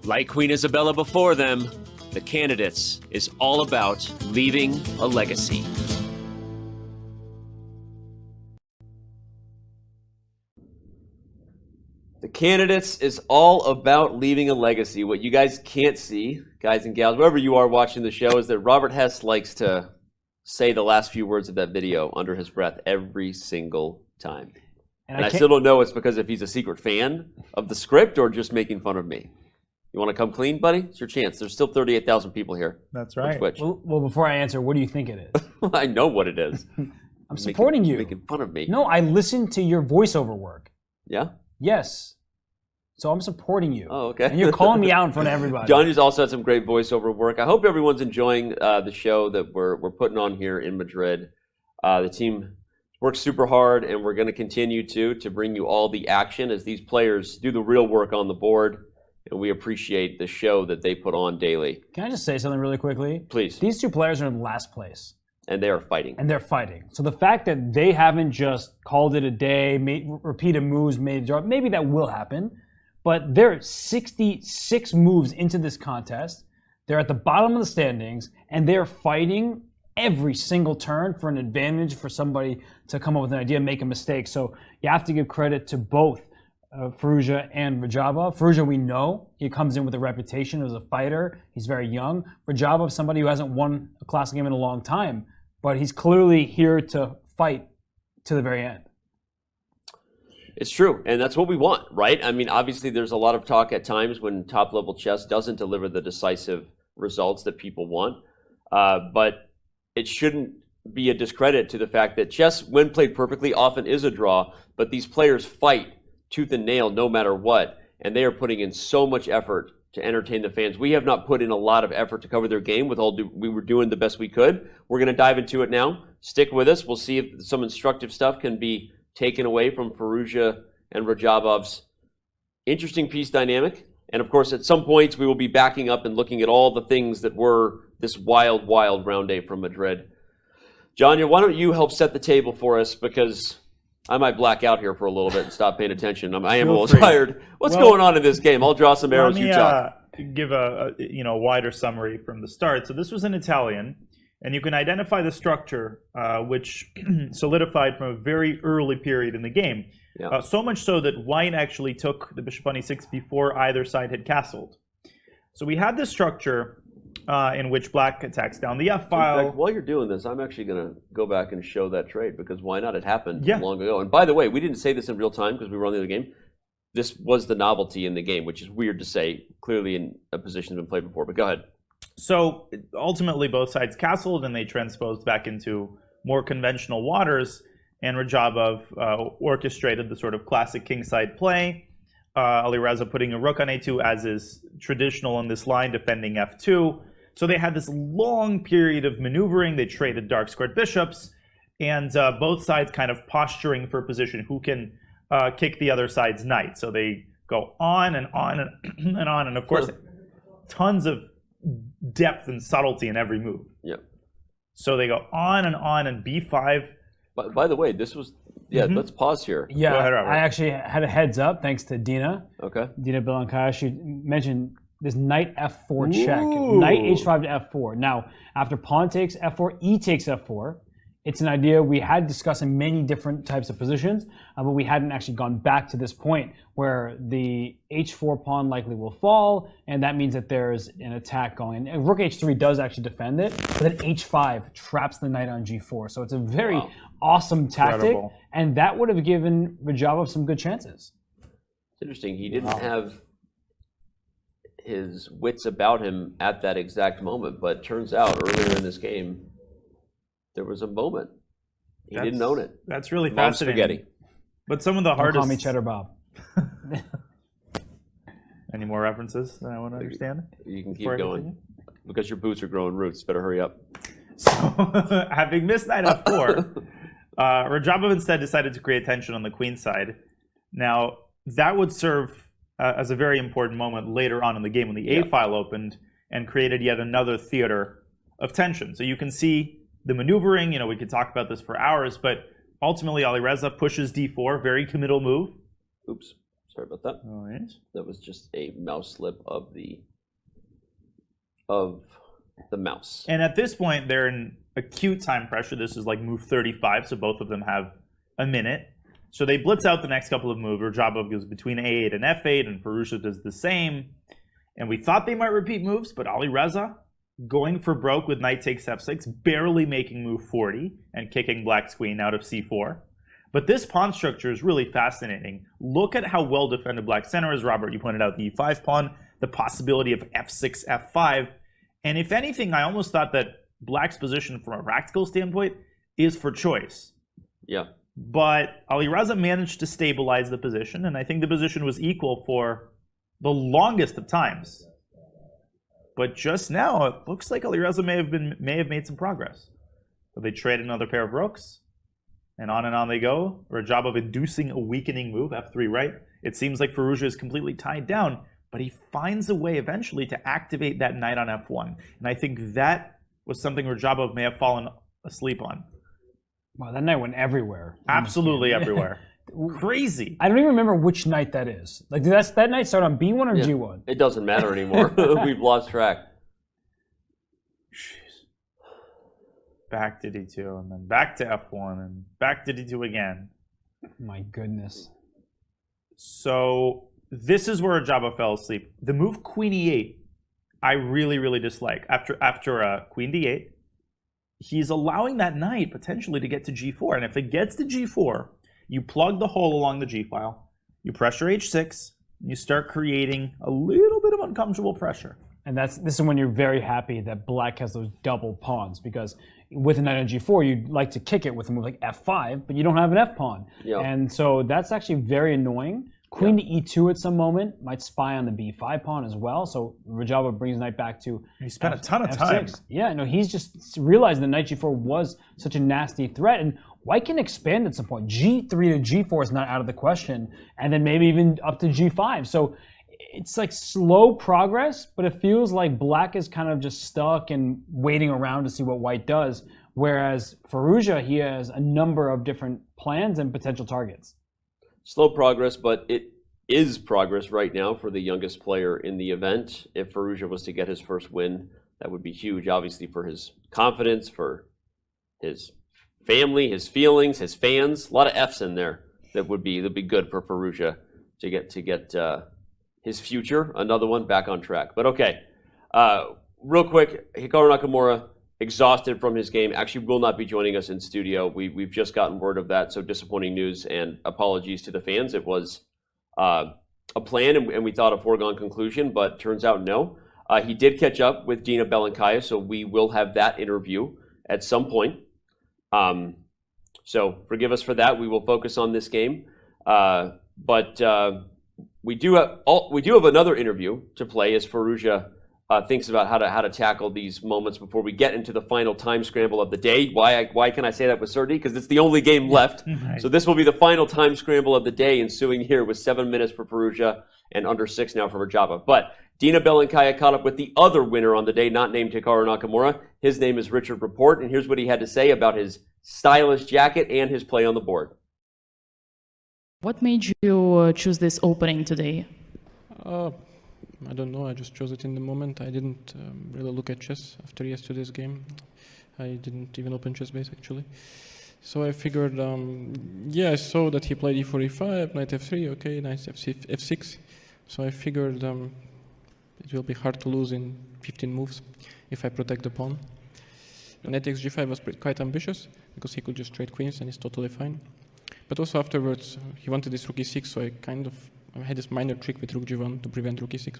Like Queen Isabella before them, the Candidates is all about leaving a legacy. The Candidates is all about leaving a legacy. What you guys can't see, guys and gals, wherever you are watching the show, is that Robert Hess likes to say the last few words of that video under his breath every single time. And I still don't know it's because if he's a secret fan of the script or just making fun of me. You want to come clean, buddy? It's your chance. There's still 38,000 people here. That's right. Well, before I answer, what do you think it is? I know what it is. I'm supporting you. Making fun of me. No, I listened to your voiceover work. Yeah? Yes. So I'm supporting you. Oh, okay. And you're calling me out in front of everybody. John has also had some great voiceover work. I hope everyone's enjoying the show that we're putting on here in Madrid. The team works super hard, and we're going to continue to bring you all the action as these players do the real work on the board. And we appreciate the show that they put on daily. Can I just say something really quickly? Please. These two players are in last place. And they are fighting. And they're fighting. So the fact that they haven't just called it a day, repeated moves, made a draw, maybe that will happen. But they're 66 moves into this contest. They're at the bottom of the standings, and they're fighting every single turn for an advantage for somebody to come up with an idea and make a mistake. So you have to give credit to both Firouzja and Radjabov. Firouzja, we know, he comes in with a reputation as a fighter. He's very young. Radjabov, somebody who hasn't won a classic game in a long time, but he's clearly here to fight to the very end. It's true, and that's what we want, right? I mean, obviously there's a lot of talk at times when top-level chess doesn't deliver the decisive results that people want, but it shouldn't be a discredit to the fact that chess, when played perfectly, often is a draw, but these players fight tooth and nail no matter what, and they are putting in so much effort to entertain the fans. We have not put in a lot of effort to cover their game. We were doing the best we could. We're going to dive into it now. Stick with us. We'll see if some instructive stuff can be taken away from Firouzja and Radjabov's interesting piece dynamic. And of course, at some points, we will be backing up and looking at all the things that were this wild, wild round day from Madrid. Janya, why don't you help set the table for us, because I might black out here for a little bit and stop paying attention. I am a little tired. What's going on in this game? I'll draw some arrows. You talk. Give a wider summary from the start. So this was in Italian, and you can identify the structure, which solidified from a very early period in the game. Yeah. So much so that white actually took the bishop on e6 before either side had castled. So we had this structure in which black attacks down the F In file. fact, while you're doing this, I'm actually going to go back and show that trade, because why not? It happened long ago. And by the way, we didn't say this in real time because we were on the other game. This was the novelty in the game, which is weird to say, clearly in a position that's been played before. But go ahead. So ultimately, both sides castled, and they transposed back into more conventional waters, and Radjabov orchestrated the sort of classic kingside play. Alireza putting a rook on a2, as is traditional in this line, defending f2. So they had this long period of maneuvering. They traded dark squared bishops, and both sides kind of posturing for a position who can kick the other side's knight. So they go on and on and on, and of course, tons of depth and subtlety in every move. Yep. So they go on, and b5. By the way, this was let's pause here. Yeah, Go ahead, Robert. I actually had a heads up thanks to Dina. Okay. Dina Belenkaya. She mentioned this knight f4 check. Knight h5 to f4. Now, after pawn takes f4, e takes f4. It's an idea we had discussed in many different types of positions, but we hadn't actually gone back to this point where the h4 pawn likely will fall, and that means that there's an attack going. And rook h3 does actually defend it, but then h5 traps the knight on g4. So it's a very awesome tactic, Incredible. and that would have given Radjabov some good chances. It's interesting. He didn't have his wits about him at that exact moment, but turns out earlier in this game, there was a moment. He didn't own it. That's really Mom's fascinating. spaghetti. But some of the Don't hardest... call me Cheddar Bob. Any more references that I want to understand? You can keep before I going. continue? Because your boots are growing roots. Better hurry up. So, having missed knight f4, Radjabov instead decided to create tension on the queen side. Now, that would serve as a very important moment later on in the game when the a file opened and created yet another theater of tension. So you can see the maneuvering. We could talk about this for hours, but ultimately Alireza pushes d4, very committal move. Oops, sorry about that. All right. That was just a mouse slip of the mouse. And at this point, they're in acute time pressure. This is like move 35, so both of them have a minute. So they blitz out the next couple of moves. Radjabov goes between a8 and f8, and Firouzja does the same. And we thought they might repeat moves, but Alireza going for broke with knight takes f6, barely making move 40 and kicking black's queen out of c4. But this pawn structure is really fascinating. Look at how well defended black center is. Robert, you pointed out the e5 pawn, the possibility of f6, f5. And if anything, I almost thought that black's position from a practical standpoint is for choice. Yeah. But Alireza managed to stabilize the position, and I think the position was equal for the longest of times. But just now, it looks like Alireza may have made some progress. So they trade another pair of rooks, and on they go. Radjabov inducing a weakening move, f3 right. It seems like Firouzja is completely tied down, but he finds a way eventually to activate that knight on f1. And I think that was something Radjabov may have fallen asleep on. Wow, that knight went everywhere. Absolutely everywhere. Crazy. I don't even remember which knight that is. Like, did that knight start on b1 or g1? It doesn't matter anymore. We've lost track. Jeez. Back to d2, and then back to f1, and back to d2 again. My goodness. So this is where Radjabov fell asleep. The move queen e8, I really, really dislike. After queen d8, he's allowing that knight potentially to get to g4. And if it gets to g4, you plug the hole along the g-file, you pressure h6, and you start creating a little bit of uncomfortable pressure. And this is when you're very happy that black has those double pawns, because with a knight on g4, you'd like to kick it with a move like f5, but you don't have an f-pawn. Yep. And so that's actually very annoying. Queen to e2 at some moment might spy on the b5 pawn as well. So Radjabov brings knight back to He spent a ton of f6. time. Yeah, no, he's just realizing that knight g4 was such a nasty threat. And white can expand at some point. g3 to g4 is not out of the question. And then maybe even up to g5. So it's like slow progress, but it feels like black is kind of just stuck and waiting around to see what white does. Whereas Firouzja, he has a number of different plans and potential targets. Slow progress, but it is progress right now for the youngest player in the event. If Firouzja was to get his first win, that would be huge, obviously, for his confidence, for his family, his feelings, his fans. A lot of F's in there that would be good for Firouzja to get his future, another one, back on track. But okay, real quick, Hikaru Nakamura, exhausted from his game, actually will not be joining us in studio. We've just gotten word of that, so disappointing news and apologies to the fans. It was a plan and we thought a foregone conclusion, but turns out no. He did catch up with Dina Belenkaya, so we will have that interview at some point. So forgive us for that. We will focus on this game, but we do have another interview to play as Firouzja thinks about how to tackle these moments before we get into the final time scramble of the day. Why can I say that with certainty? Because it's the only game left. Right. So this will be the final time scramble of the day, ensuing here with 7 minutes for Firouzja and under 6 now for Radjabov. But Dina Belenkaya caught up with the other winner on the day, not named Hikaru Nakamura. His name is Richard Rapport, and here's what he had to say about his stylish jacket and his play on the board. What made you choose this opening today? I don't know, I just chose it in the moment. I didn't really look at chess after yesterday's game. I didn't even open chess base actually. So I figured, yeah, I saw that he played e4, e5, knight f3, okay, knight f6. So I figured it will be hard to lose in 15 moves if I protect the pawn. Knight xg5 was quite ambitious because he could just trade queens and it's totally fine. But also afterwards, he wanted this rook e6, so I had this minor trick with rook g1 to prevent rook e6.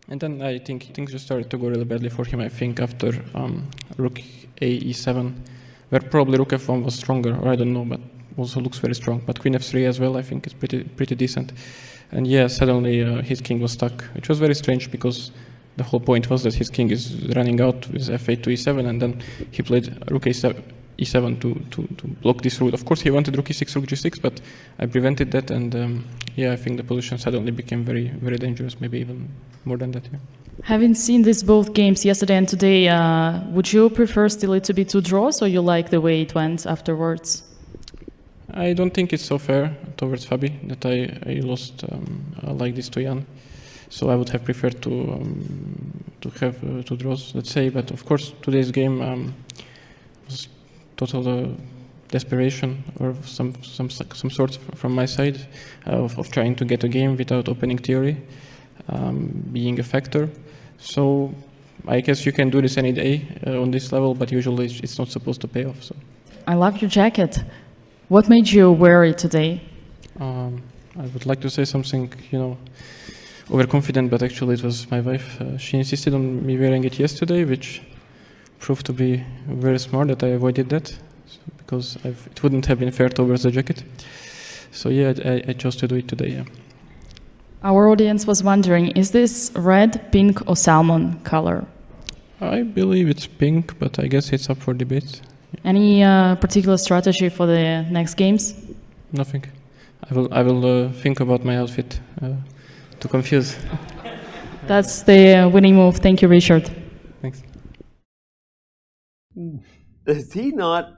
And then I think things just started to go really badly for him, I think, after rook a e7, where probably rook f1 was stronger, or I don't know, but also looks very strong. But queen f3 as well, I think, is pretty decent. And yeah, suddenly his king was stuck, which was very strange because the whole point was that his king is running out with f8 to e7, and then he played rook e7 to block this route. Of course, he wanted rook e6, rook g6, but I prevented that, and yeah, I think the position suddenly became very, very dangerous, maybe even more than that. Yeah. Having seen these both games yesterday and today, would you prefer still it to be 2 draws, or you like the way it went afterwards? I don't think it's so fair towards Fabi that I lost like this to Jan. So I would have preferred to have 2 draws, let's say. But of course, today's game was total desperation or some sort from my side of trying to get a game without opening theory being a factor. So I guess you can do this any day on this level, but usually it's not supposed to pay off. So I love your jacket. What made you wear it today? I would like to say something, overconfident, but actually it was my wife. She insisted on me wearing it yesterday, which proved to be very smart that I avoided that, because it wouldn't have been fair towards the jacket. So yeah, I chose to do it today, yeah. Our audience was wondering, is this red, pink or salmon color? I believe it's pink, but I guess it's up for debate. Any particular strategy for the next games? Nothing. I will think about my outfit to confuse. That's the winning move. Thank you, Richard. Thanks. Is he not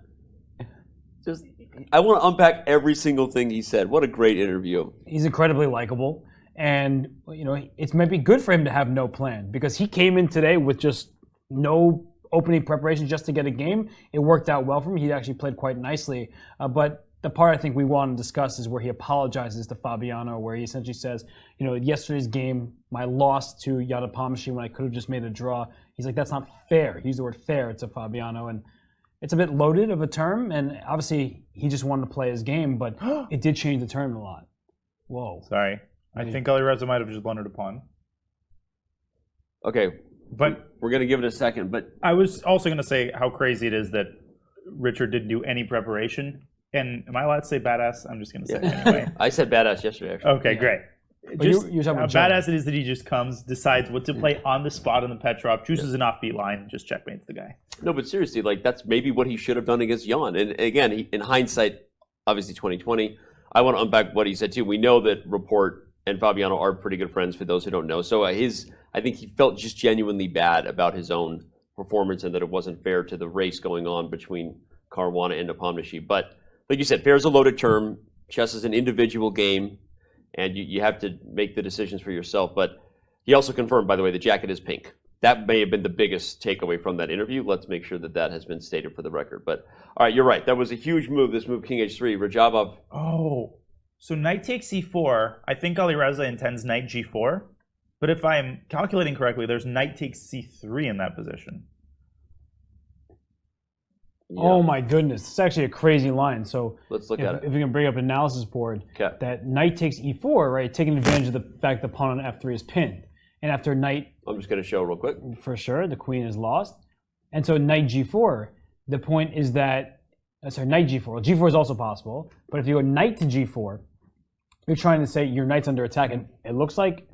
just... I want to unpack every single thing he said. What a great interview. He's incredibly likable. And, it might be good for him to have no plan, because he came in today with just no opening preparation just to get a game. It worked out well for him. He actually played quite nicely. But the part I think we want to discuss is where he apologizes to Fabiano, where he essentially says, yesterday's game, my loss to Nepomniachtchi when I could have just made a draw. He's like, that's not fair. He used the word fair to Fabiano. And it's a bit loaded of a term. And obviously, he just wanted to play his game, but it did change the tournament a lot. Whoa. Sorry. I think Alireza might have just blundered a pawn. Okay. But we're going to give it a second. But I was also going to say how crazy it is that Richard didn't do any preparation. And am I allowed to say badass? I'm just going to say it anyway. I said badass yesterday, actually. Okay, great. Just how badass it is that he just comes, decides what to play on the spot on the Petrov, chooses an offbeat line, and just checkmates the guy. No, but seriously, that's maybe what he should have done against Jan. And again, in hindsight, obviously 2020, I want to unpack what he said too. We know that Rapport and Fabiano are pretty good friends, for those who don't know. So I think he felt just genuinely bad about his own performance and that it wasn't fair to the race going on between Caruana and Nepomniachtchi. But like you said, fair is a loaded term. Chess is an individual game, and you have to make the decisions for yourself. But he also confirmed, by the way, the jacket is pink. That may have been the biggest takeaway from that interview. Let's make sure that has been stated for the record. But all right, you're right. That was a huge move, this move, King H3. Radjabov. Oh, so knight takes e4. I think Alireza intends knight g4. But if I'm calculating correctly, there's knight takes c3 in that position. Yeah. Oh my goodness, it's actually a crazy line. So let's look at it. If we can bring up an analysis board, that knight takes e4, right, taking advantage of the fact the pawn on f3 is pinned. And after knight... I'm just going to show real quick. For sure, the queen is lost. And so knight g4, the point is that... sorry, knight g4. Well, g4 is also possible. But if you go knight to g4, you're trying to say your knight's under attack. And it looks like...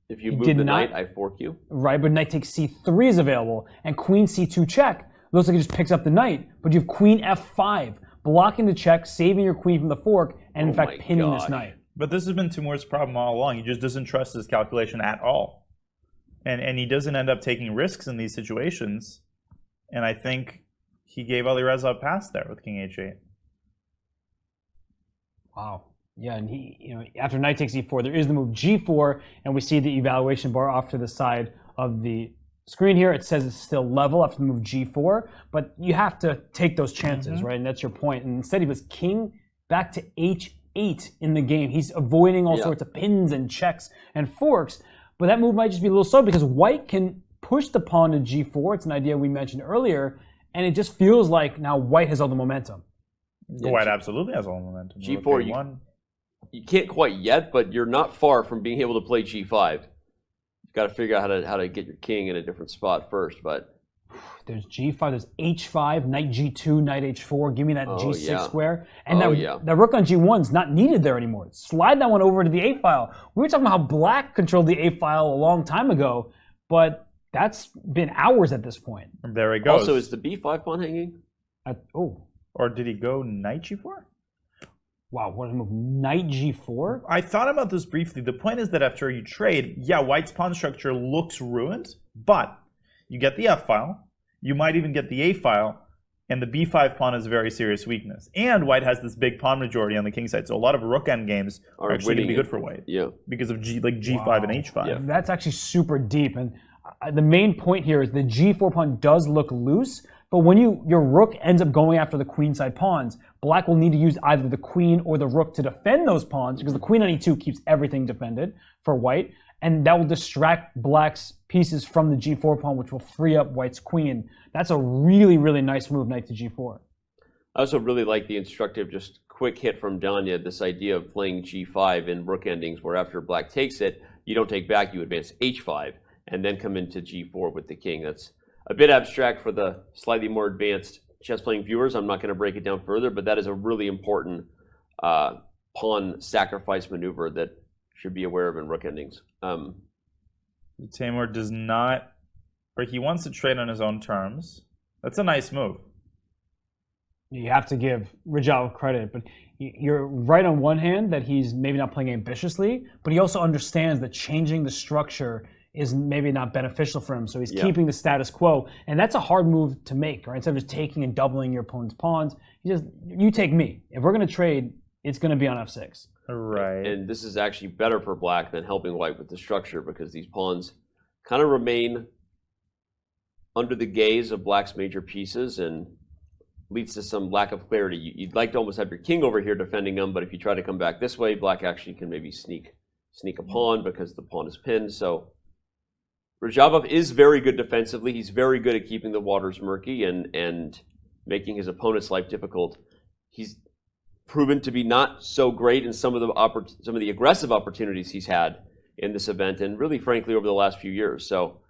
If you move the knight, I fork you. Right, but knight takes c3 is available. And queen c2 check. Looks like it just picks up the knight, but you have queen f5, blocking the check, saving your queen from the fork, and in fact pinning this knight. But this has been Teimour's problem all along. He just doesn't trust his calculation at all. And he doesn't end up taking risks in these situations. And I think he gave Alireza a pass there with king h8. Wow. Yeah, and he, after knight takes e4, there is the move g4, and we see the evaluation bar off to the side of the screen here. It says it's still level after the move g4, but you have to take those chances, right? And that's your point. And instead he was king back to h8 in the game. He's avoiding all sorts of pins and checks and forks, but that move might just be a little slow because white can push the pawn to g4. It's an idea we mentioned earlier, and it just feels like now white has all the momentum. White absolutely has all the momentum. g4, you can't quite yet, but you're not far from being able to play g5. Got to figure out how to get your king in a different spot first, but there's g5, there's h5, knight g2, knight h4. Give me that g6 square, and that rook on g1 is not needed there anymore. Slide that one over to the a file. We were talking about how black controlled the a file a long time ago, but that's been hours at this point. And there he goes. Also, is the b5 pawn hanging? Or did he go knight g4? Wow, what a move. Knight g4? I thought about this briefly. The point is that after you trade, white's pawn structure looks ruined, but you get the f file, you might even get the a file, and the b5 pawn is a very serious weakness. And white has this big pawn majority on the king side, so a lot of rook endgames are actually going to be good for white. Yeah. Because of g5 and h5. Yeah. That's actually super deep. And the main point here is the g4 pawn does look loose, but when your rook ends up going after the queenside pawns, black will need to use either the queen or the rook to defend those pawns, because the queen on e2 keeps everything defended for white, and that will distract black's pieces from the g4 pawn, which will free up white's queen. That's a really, really nice move, knight to g4. I also really like the instructive, just quick hit from Dina, this idea of playing g5 in rook endings, where after black takes it, you don't take back, you advance h5, and then come into g4 with the king. That's a bit abstract for the slightly more advanced chess playing viewers. I'm not going to break it down further, but that is a really important pawn sacrifice maneuver that should be aware of in rook endings. Teimour does not, or he wants to trade on his own terms. That's a nice move. You have to give Radjabov credit, but you're right on one hand that he's maybe not playing ambitiously, but he also understands that changing the structure is maybe not beneficial for him, so he's keeping the status quo, and that's a hard move to make, right? Instead of just taking and doubling your opponent's pawns, you take me. If we're going to trade, it's going to be on f6. Right. And this is actually better for black than helping white with the structure, because these pawns kind of remain under the gaze of black's major pieces and leads to some lack of clarity. You'd like to almost have your king over here defending them, but if you try to come back this way, black actually can maybe sneak a pawn because the pawn is pinned. So Radjabov is very good defensively. He's very good at keeping the waters murky and making his opponent's life difficult. He's proven to be not so great in some of the aggressive opportunities he's had in this event, and really, frankly, over the last few years. So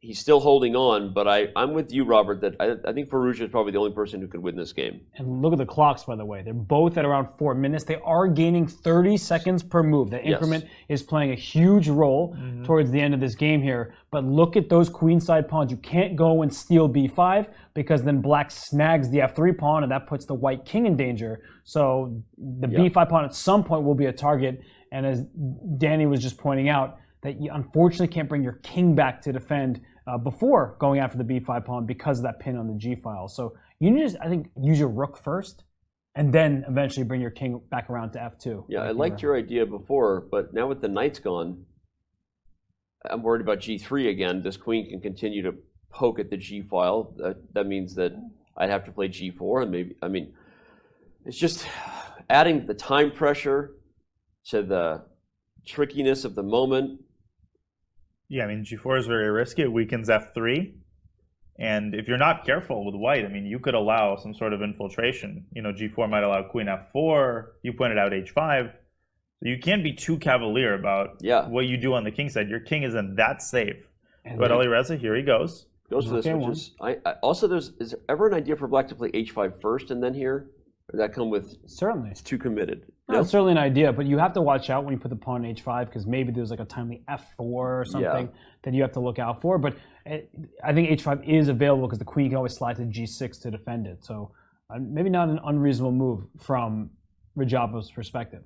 he's still holding on, but I'm with you, Robert, that I think Firouzja is probably the only person who could win this game. And look at the clocks, by the way. They're both at around 4 minutes. They are gaining 30 seconds per move. The increment is playing a huge role towards the end of this game here. But look at those queenside pawns. You can't go and steal b5 because then black snags the f3 pawn, and that puts the white king in danger. So the b5 pawn at some point will be a target. And as Danny was just pointing out, that you unfortunately can't bring your king back to defend before going after the b5 pawn because of that pin on the g file. So you need to, I think, use your rook first, and then eventually bring your king back around to f2. Yeah, I liked your idea before, but now with the knights gone, I'm worried about g3 again. This queen can continue to poke at the g file. That means that I'd have to play g4, and maybe, I mean, it's just adding the time pressure to the trickiness of the moment. Yeah, I mean, G4 is very risky. It weakens F3. And if you're not careful with white, I mean, you could allow some sort of infiltration. You know, G4 might allow queen F4. You pointed out H5. So you can't be too cavalier about what you do on the king side. Your king isn't that safe. But Alireza, here he goes. Goes for this, which is also is there ever an idea for black to play H5 first and then here? Or does that come with certainly? It's too committed. No, it's certainly an idea, but you have to watch out when you put the pawn on H5 because maybe there's like a timely F4 or something that you have to look out for. But I think H5 is available because the queen can always slide to G6 to defend it. So maybe not an unreasonable move from Radjabov's perspective.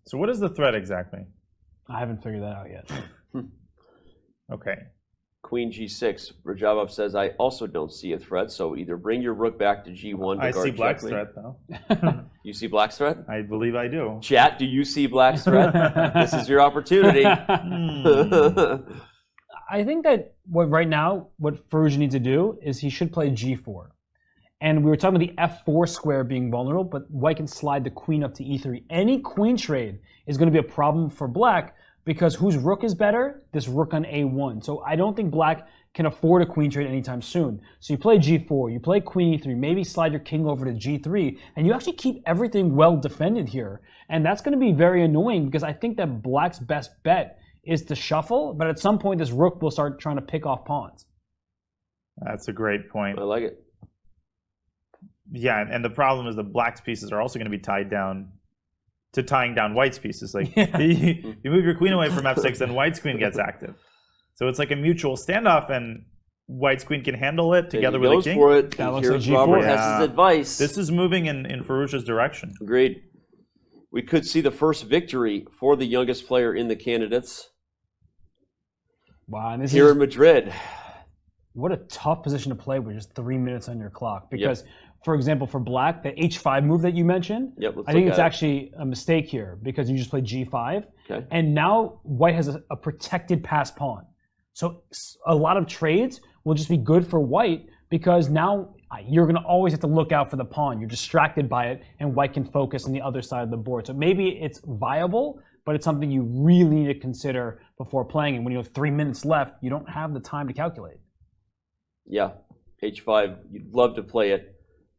So what is the threat exactly? I haven't figured that out yet. Okay. Queen G6. Radjabov says, I also don't see a threat, so either bring your rook back to G1 to I guard see black's checkmate. threat, though. You see black's threat? I believe I do. Chat, do you see black's threat? This is your opportunity. I think that right now, what Firouzja needs to do is he should play G4. And we were talking about the F4 square being vulnerable, but white can slide the queen up to E3. Any queen trade is going to be a problem for black because whose rook is better? This rook on A1. So I don't think black can afford a queen trade anytime soon. So you play G4, you play queen E3, maybe slide your king over to G3, and you actually keep everything well defended here. And that's going to be very annoying because I think that black's best bet is to shuffle, but at some point this rook will start trying to pick off pawns. That's a great point. I like it. Yeah, and the problem is the black's pieces are also going to be tied down to tying down white's pieces. Like you move your queen away from F6, then white's queen gets active. So it's like a mutual standoff, and white's queen can handle it together with the king. For it. That looks like Robert Hess's advice. This is moving in Firouzja's direction. Agreed. We could see the first victory for the youngest player in the candidates. Wow, and this here is in Madrid. What a tough position to play with just 3 minutes on your clock. Because, for example, for black, the H5 move that you mentioned, I think it's actually a mistake here because you just played G5. Okay. And now white has a protected pass pawn. So a lot of trades will just be good for white because now you're going to always have to look out for the pawn. You're distracted by it, and white can focus on the other side of the board. So maybe it's viable, but it's something you really need to consider before playing. And when you have 3 minutes left, you don't have the time to calculate. Yeah, H5, you'd love to play it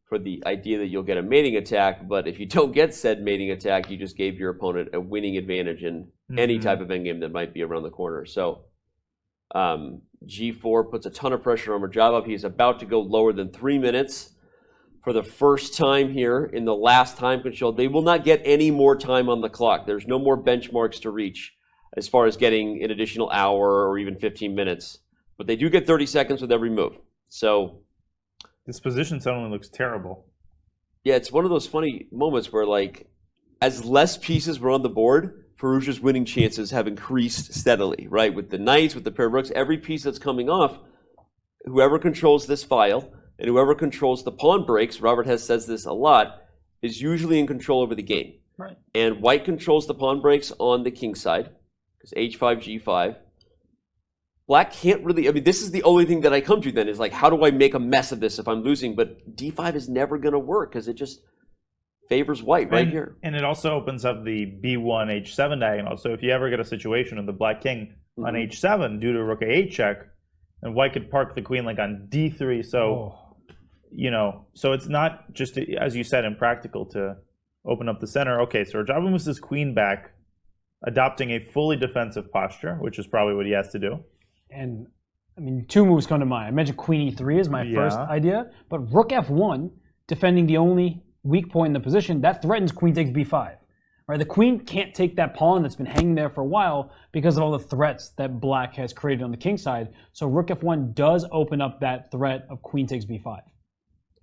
for the idea that you'll get a mating attack, but if you don't get said mating attack, you just gave your opponent a winning advantage in any type of endgame that might be around the corner. So G4 puts a ton of pressure on Radjabov. He's about to go lower than 3 minutes for the first time here in the last time control. They will not get any more time on the clock. There's no more benchmarks to reach as far as getting an additional hour or even 15 minutes. But they do get 30 seconds with every move. So this position suddenly looks terrible. Yeah, it's one of those funny moments where, like, as less pieces were on the board, Firouzja's winning chances have increased steadily, right? With the knights, with the pair of rooks, every piece that's coming off, whoever controls this file and whoever controls the pawn breaks, Robert Hess says this a lot, is usually in control over the game. Right. And white controls the pawn breaks on the king side, because H5, G5. Black can't really, I mean, this is the only thing that I come to then is like, how do I make a mess of this if I'm losing? But D5 is never going to work because it just favors white right here. And it also opens up the B1, H7 diagonal. So if you ever get a situation of the black king on H7 due to rook A8 check, and white could park the queen like on D3. So, you know, so it's not just, as you said, impractical to open up the center. Okay, so Radjabov moves his queen back, adopting a fully defensive posture, which is probably what he has to do. And, I mean, two moves come to mind. I mentioned queen E3 is my first idea, but rook F1, defending the only weak point in the position, that threatens queen takes B5. Right? The queen can't take that pawn that's been hanging there for a while because of all the threats that black has created on the king side. So rook F1 does open up that threat of queen takes B5.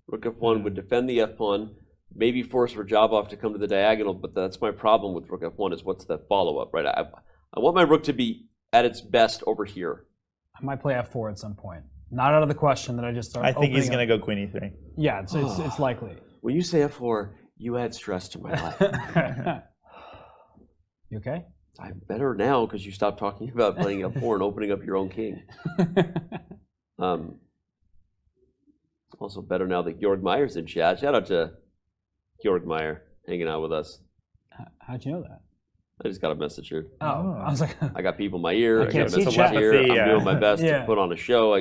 Rook F1 would defend the F pawn, maybe force Radjabov to come to the diagonal, but that's my problem with rook F1 is what's the follow-up, right? I want my rook to be at its best over here. I might play F4 at some point. Not out of the question that I just started. I think he's going to go queen E3. Yeah, it's likely. When you say F4, you add stress to my life. You okay? I'm better now because you stopped talking about playing F4 and opening up your own king. Also better now that Georg Meyer's in chat. Shout out to Georg Meyer hanging out with us. How'd you know that? I just got a message here. Oh, I was like, I got people in my ear. I got a can't see message chat. here. Yeah. I'm doing my best Yeah. to put on a show.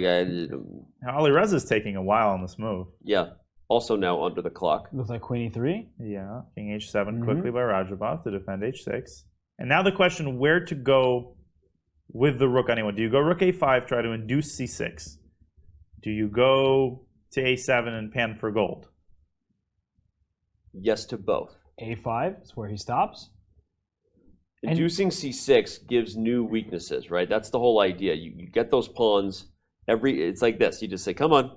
Now, Alireza's taking a while on this move. Yeah. Also now under the clock. Looks like queen e3. Yeah, king h7 quickly by Radjabov to defend h6. And now the question, where to go with the rook anyway. Do you go rook a5, try to induce c6? Do you go to a7 and pan for gold? Yes to both. a5 is where he stops. Inducing c6 gives new weaknesses, right? That's the whole idea. You get those pawns it's like this. You just say, come on.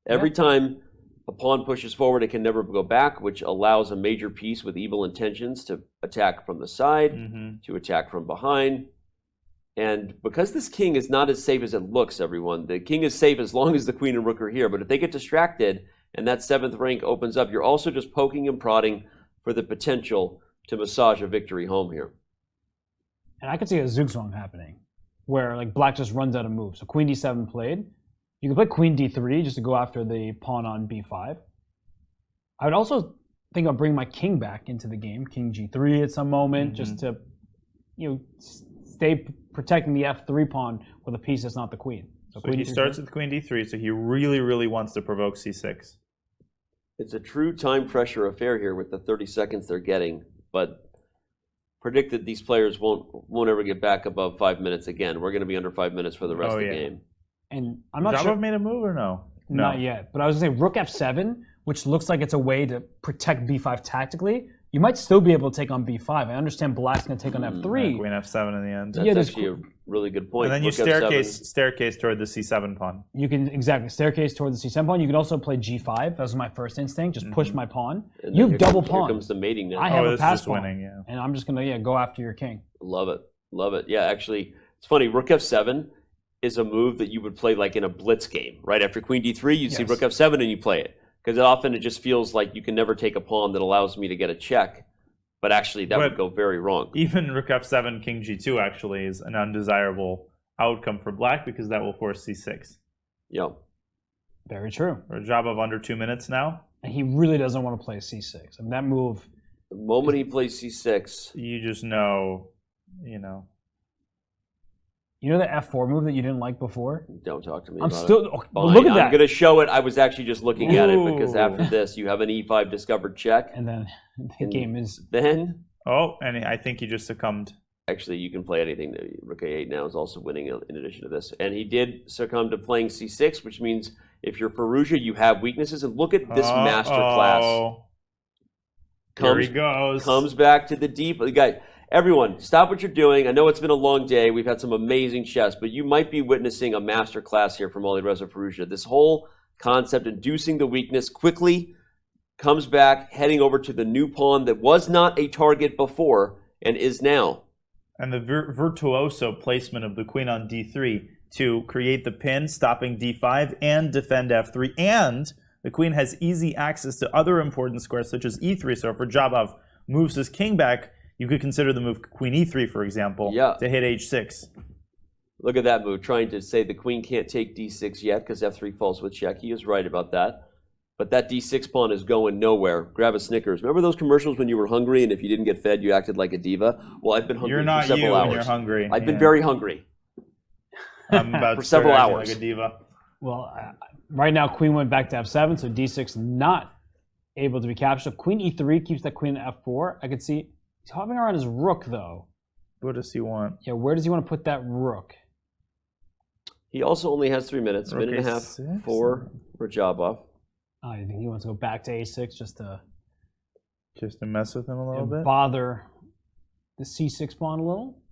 Every time a pawn pushes forward, it can never go back, which allows a major piece with evil intentions to attack from the side, to attack from behind. And because this king is not as safe as it looks, everyone, the king is safe as long as the queen and rook are here. But if they get distracted and that 7th rank opens up, you're also just poking and prodding for the potential to massage a victory home here. And I could see a zugzwang happening, where like black just runs out of moves. So queen d7 played. You can play queen d3 just to go after the pawn on b5. I would also think of bringing my king back into the game, king g3 at some moment, just to, stay protecting the f3 pawn with a piece that's not the queen. So he starts with queen d3, so he really, really wants to provoke c6. It's a true time pressure affair here with the 30 seconds they're getting, but predicted these players won't ever get back above 5 minutes again. We're going to be under 5 minutes for the rest of the game. And I'm not Radjabov sure. made a move or no? Not yet. But I was going to say rook f7, which looks like it's a way to protect b5 tactically. You might still be able to take on b5. I understand black's going to take on f3. Queen f7 in the end. That's actually a really good point. And then you Rook F7. staircase toward the c7 pawn. You can, exactly, staircase toward the c7 pawn. You can also play g5. That was my first instinct. Just push my pawn. And You then have double Here pawns. comes the mating now. I have a this pass is pawn. winning, yeah. And I'm just going to go after your king. Love it. Love it. Yeah, actually, it's funny. Rook f7 is a move that you would play like in a blitz game, right? After queen d3, you see rook f7 and you play it. Because often it just feels like you can never take a pawn that allows me to get a check. But actually, that would go very wrong. Even rook f7, king g2 actually is an undesirable outcome for black because that will force c6. Yep. Very true. Radjabov under 2 minutes now. And he really doesn't want to play c6. I mean, that move... The moment he plays c6... You just know, You know the f4 move that you didn't like before? Don't talk to me I'm about still, it. oh, look at that. I'm going to show it. I was actually just looking at it because after this, you have an e5 discovered check. And then the game is... Then... Oh, and I think he just succumbed. Actually, you can play anything. Rook a8 now is also winning in addition to this. And he did succumb to playing c6, which means if you're Firouzja, you have weaknesses. And look at this master class. Here he goes. Comes back to the deep. Guys, everyone, stop what you're doing. I know it's been a long day. We've had some amazing chess, but you might be witnessing a master class here from Alireza Firouzja. This whole concept, inducing the weakness quickly, comes back, heading over to the new pawn that was not a target before and is now. And the virtuoso placement of the queen on d3 to create the pin, stopping d5, and defend f3. And the queen has easy access to other important squares, such as e3. So if Radjabov moves his king back, you could consider the move queen e3, for example, to hit h6. Look at that move, trying to say the queen can't take d6 yet because f3 falls with check. He is right about that. But that d6 pawn is going nowhere. Grab a Snickers. Remember those commercials when you were hungry and if you didn't get fed, you acted like a diva? Well, I've been hungry You're not for several you hours. when you're hungry. I've been very hungry. I'm about for to start several acting hours. like a diva. Well, right now, queen went back to f7, so d6 not able to be captured. If queen e3 keeps that queen at f4, I could see he's hopping around his rook, though. What does he want? Yeah, where does he want to put that rook? He also only has 3 minutes, Rook minute and a half A6? for Radjabov. Oh, you think he wants to go back to a6 just to mess with him a little bit? Bother the c6 pawn a little?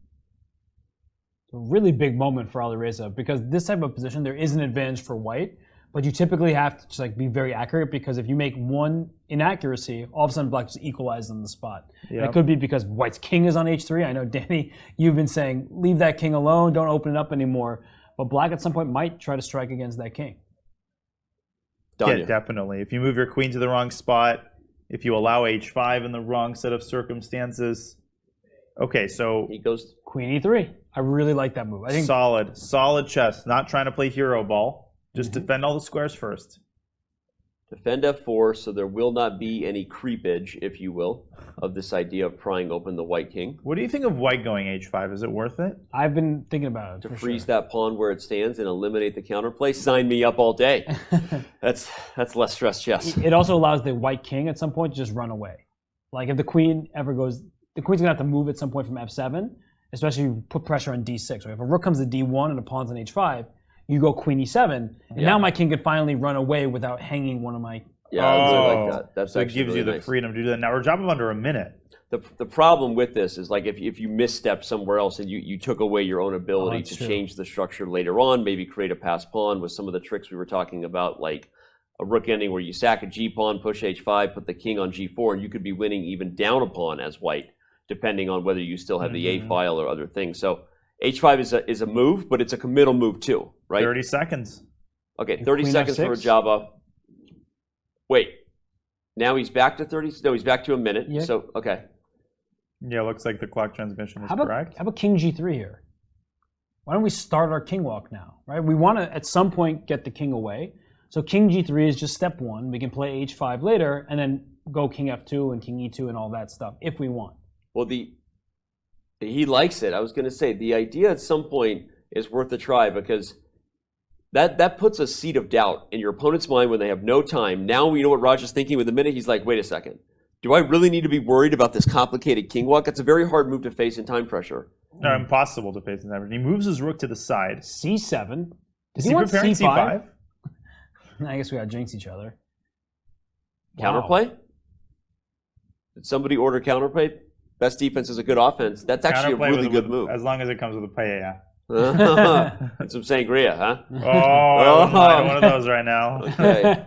It's a really big moment for Alireza because this type of position, there is an advantage for white, but you typically have to just be very accurate because if you make one inaccuracy, all of a sudden black just equalizes on the spot. Yep. That could be because white's king is on h3. I know, Danny, you've been saying, leave that king alone, don't open it up anymore. But black at some point might try to strike against that king. Yeah, definitely. If you move your queen to the wrong spot, if you allow h5 in the wrong set of circumstances. Okay, so he goes queen e3. I really like that move. I think solid chess. Not trying to play hero ball. Just defend all the squares first. Defend f4, so there will not be any creepage, if you will, of this idea of prying open the white king. What do you think of white going h5? Is it worth it? I've been thinking about it. To freeze that pawn where it stands and eliminate the counterplay? Sign me up all day. That's less stress chess. It also allows the white king at some point to just run away. Like if the queen ever goes, the queen's gonna have to move at some point from f7, especially if you put pressure on d6. Or if a rook comes to d1 and a pawn's on h5, you go queen e7, and now my king could finally run away without hanging one of my... Yeah, I really like that. That's so it actually gives really you the nice. freedom to do that. Now, Radjabov under a minute. The problem with this is like if you misstep somewhere else and you took away your own ability to change the structure later on, maybe create a pass pawn with some of the tricks we were talking about, like a rook ending where you sack a g-pawn, push h5, put the king on g4, and you could be winning even down a pawn as white, depending on whether you still have the a file or other things. So h5 is a move, but it's a committal move too, right? 30 seconds. Okay, 30 seconds for Radjabov. Wait, now he's back to 30? No, he's back to a minute. Yeah. So, okay. Yeah, looks like the clock transmission is How about king g3 here? Why don't we start our king walk now, right? We want to, at some point, get the king away. So king g3 is just step one. We can play h5 later, and then go king f2 and king e2 and all that stuff, if we want. Well, he likes it. I was going to say, the idea at some point is worth a try because that puts a seed of doubt in your opponent's mind when they have no time. Now we know what Raj is thinking. With a minute, he's like, wait a second. Do I really need to be worried about this complicated king walk? It's a very hard move to face in time pressure. No, impossible to face in time pressure. He moves his rook to the side. c7. Is he preparing c5? I guess we got to jinx each other. Counterplay? Did somebody order counterplay? Best defense is a good offense. That's actually a really good move. As long as it comes with a paella. That's some sangria, huh? One of those right now. Okay.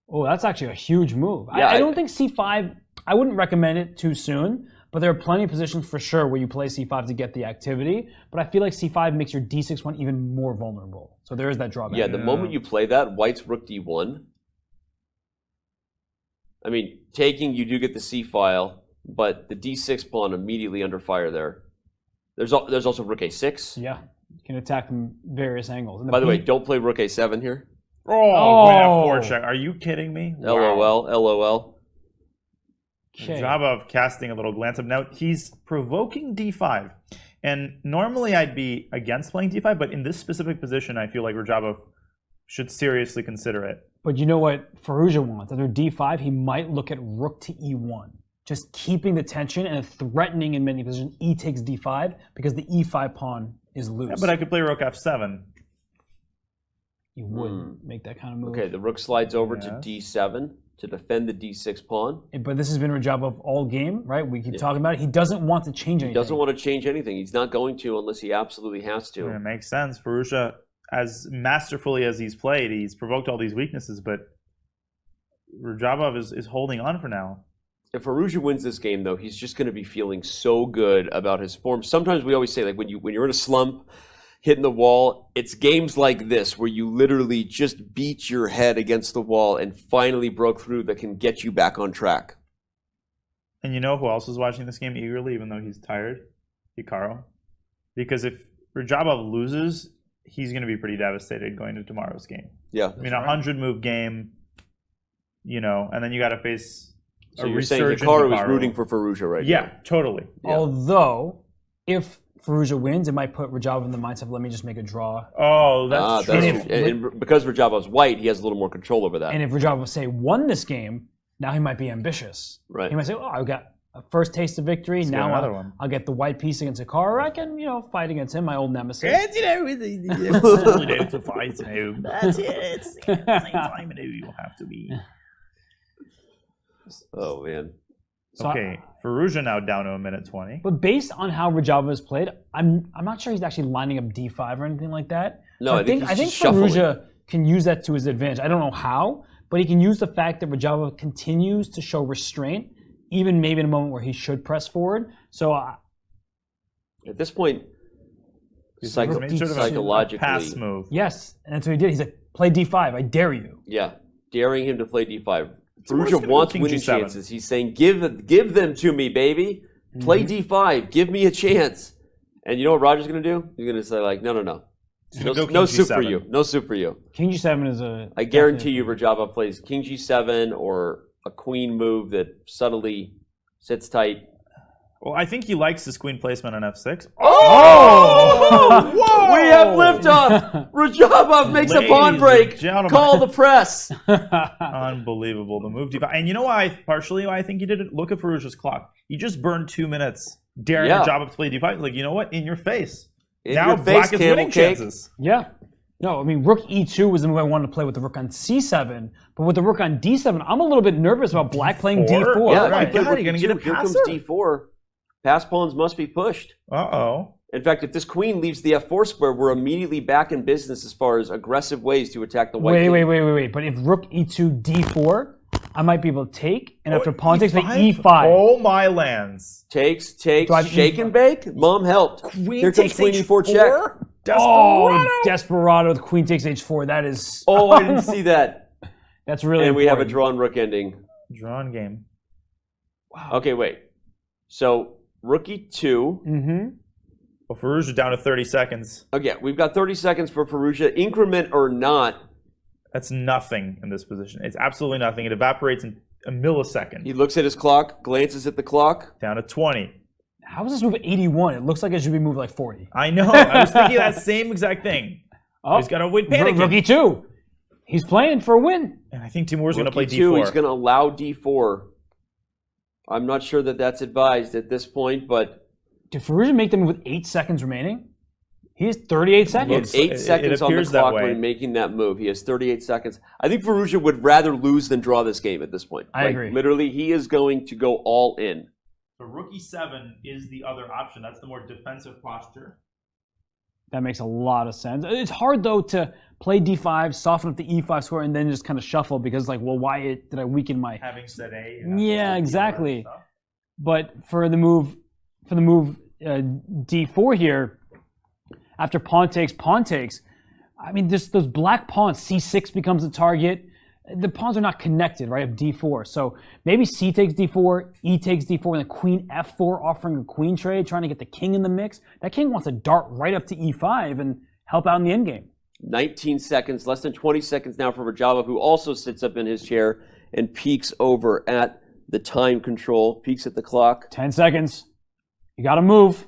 Oh, that's actually a huge move. Yeah, I don't think c5, I wouldn't recommend it too soon, but there are plenty of positions for sure where you play c5 to get the activity, but I feel like c5 makes your d6 one even more vulnerable. So there is that drawback. Yeah, the moment you play that, white's rook d1. I mean, taking, you do get the c file, but the d6 pawn immediately under fire there. There's also rook a6. Yeah, you can attack from various angles. And By the way, don't play rook a7 here. Oh, queen f4 check. Are you kidding me? LOL, LOL. Radjabov casting a little glance up. Now, he's provoking d5. And normally I'd be against playing d5, but in this specific position, I feel like Radjabov should seriously consider it. But you know what Firouzja wants? After d5, he might look at rook to e1. Just keeping the tension and threatening in many positions. E takes d5 because the e5 pawn is loose. Yeah, but I could play rook f7. You wouldn't make that kind of move. Okay, the rook slides over to d7 to defend the d6 pawn. But this has been Radjabov all game, right? We keep talking about it. He doesn't want to change anything. He doesn't want to change anything. He's not going to unless he absolutely has to. Yeah, it makes sense. Firouzja, as masterfully as he's played, he's provoked all these weaknesses, but Radjabov is holding on for now. If Firouzja wins this game, though, he's just going to be feeling so good about his form. Sometimes we always say, like, when you're in a slump, hitting the wall, it's games like this where you literally just beat your head against the wall and finally broke through that can get you back on track. And you know who else is watching this game eagerly, even though he's tired? Hikaru. Because if Radjabov loses, he's going to be pretty devastated going into tomorrow's game. Yeah. I mean, a 100-move game, you know, and then you got to face So you're saying Hikaru is rooting for Firouzja right now? Yeah, totally. Yeah. Although, if Firouzja wins, it might put Radjabov in the mindset of, let me just make a draw. Oh, that's true. And because Radjabov's white, he has a little more control over that. And if Radjabov, say, won this game, now he might be ambitious. Right. He might say, oh, I got a first taste of victory. Let's now get another one. I'll get the white piece against Hikaru. I can, fight against him, my old nemesis. It's a fight now. That's it. It's the same time now you'll have to be. Oh, man. So Okay, Firouzja now down to a minute 20. But based on how Radjabov has played, I'm not sure he's actually lining up d5 or anything like that. No, So I think he's just Firouzja can use that to his advantage. I don't know how, but he can use the fact that Radjabov continues to show restraint, even maybe in a moment where he should press forward. So At this point, psychologically, pass move. yes, and that's what he did. He's like, play d5, I dare you. Yeah, daring him to play d5. worse Firouzja than wants King winning G7. chances. He's saying, give them to me, baby. Play d5. Give me a chance. And you know what Roger's going to do? He's going to say, like, no. No soup for you. No soup for you. King G7 is a... I guarantee you Radjabov plays King G7 or a queen move that subtly sits tight. Well, I think he likes his queen placement on F6. Oh! Whoa! We have liftoff! Radjabov makes a pawn break. Call the press. Unbelievable. The move D5. And you know why, partially why I think he did it? Look at Firouzja's clock. He just burned 2 minutes daring Radjabov to play D5. Like, you know what? In your face. Now Black is winning chances. Yeah. No, I mean, Rook E2 was the move I wanted to play with the Rook on C7, but with the Rook on D7, I'm a little bit nervous about Black playing D4. Yeah, right. God, you're going to get a Here comes passer? D4. Pass pawns must be pushed. Uh-oh. In fact, if this queen leaves the F4 square, we're immediately back in business as far as aggressive ways to attack the white king. Wait. But if Rook E2 D4, I might be able to take, and after pawn takes, play E5. Oh, my lands. Takes, shake and bake. Mom helped. Queen Here comes queen E4 check. Desperado. Desperado. The queen takes H4. That is... Oh, I didn't see that. That's really And we have a important. drawn rook ending. Drawn game. Wow. Okay, wait. So, rook E2. Mm-hmm. Well, Firouzja down to 30 seconds. Okay, we've got 30 seconds for Firouzja. Increment or not. That's nothing in this position. It's absolutely nothing. It evaporates in a millisecond. He looks at his clock, glances at the clock. Down to 20. How is this move 81? It looks like it should be moved like 40. I know. I was thinking that same exact thing. Oh, he's got to win panicking. Rook E2. He's playing for a win. And I think Teimour's going to play E2, D4. He's going to allow D4. I'm not sure that that's advised at this point, but... Did Firouzja make the move with 8 seconds remaining? He has 38 seconds. He had 8 seconds on the clock when making that move. He has 38 seconds. I think Firouzja would rather lose than draw this game at this point. I agree. Literally, he is going to go all in. The rook E7 is the other option. That's the more defensive posture. That makes a lot of sense. It's hard, though, to play D5, soften up the E5 square, and then just kind of shuffle because, like, well, why did I weaken my... Having said A. Yeah, exactly. But for the move D4 here, after pawn takes, I mean, those black pawns, C6 becomes a target. The pawns are not connected, right, of D4. So maybe C takes D4, E takes D4, and then queen F4 offering a queen trade, trying to get the king in the mix. That king wants to dart right up to E5 and help out in the endgame. 19 seconds, less than 20 seconds now for Radjabov, who also sits up in his chair and peeks over at the time control, peeks at the clock. 10 seconds. You got to move.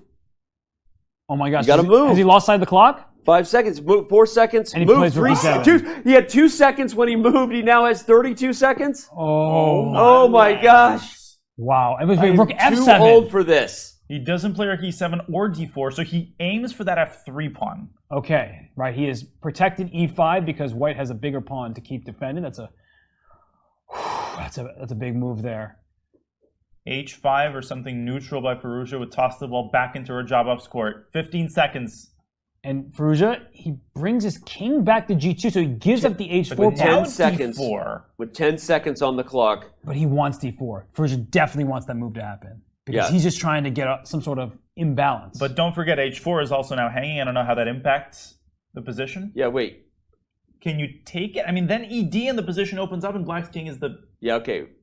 Oh my gosh. You got to move. Has he lost sight of the clock? 5 seconds, move 4 seconds, And he move plays 3 rook seconds. He had 2 seconds when he moved. He now has 32 seconds. Oh my gosh. Wow. It was I am rook too F7. old for this. He doesn't play rook E7 or D4, so he aims for that F3 pawn. Okay, right. He is protected E5 because white has a bigger pawn to keep defending. That's a big move there. H5 or something neutral by Firouzja would toss the ball back into Radjabov's court. 15 seconds. And Firouzja, he brings his king back to G2, so he gives up the H4 With 10 pawn. seconds. D4. With 10 seconds on the clock. But he wants D4. Firouzja definitely wants that move to happen. Because he's just trying to get some sort of imbalance. But don't forget, H4 is also now hanging. I don't know how that impacts the position. Yeah, wait. Can you take it? I mean, then ED and the position opens up, and Black's king is the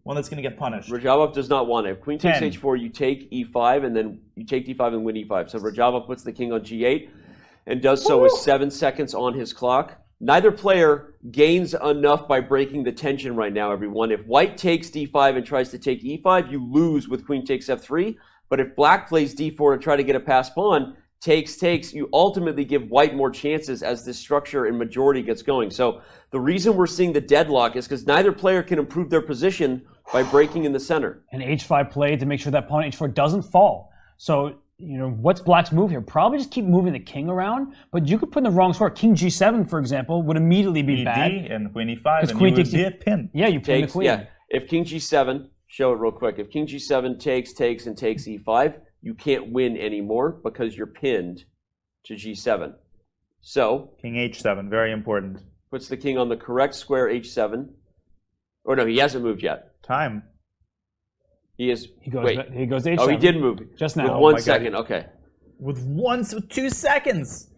one that's going to get punished. Radjabov does not want it. If queen takes 10. H4, you take E5, and then you take D5 and win E5. So Radjabov puts the king on G8 and does so with 7 seconds on his clock. Neither player gains enough by breaking the tension right now, everyone. If white takes D5 and tries to take E5, you lose with queen takes F3. But if black plays D4 to try to get a pass pawn, takes, you ultimately give white more chances as this structure and majority gets going. So the reason we're seeing the deadlock is because neither player can improve their position by breaking in the center. And H5 played to make sure that pawn H4 doesn't fall. So, you know, what's black's move here? Probably just keep moving the king around, but you could put in the wrong square. King G7, for example, would immediately be bad. And queen E5, and queen you would takes be a pin. Yeah, you pin the queen. Yeah, if king G7, show it real quick. If king G7 takes, and takes E5, you can't win anymore because you're pinned to G7. So king H7, very important. Puts the king on the correct square H7. Or no, he hasn't moved yet. Time. He is. He goes to H7. Oh, he did move. Just now. With 1 second, okay. With 2 seconds.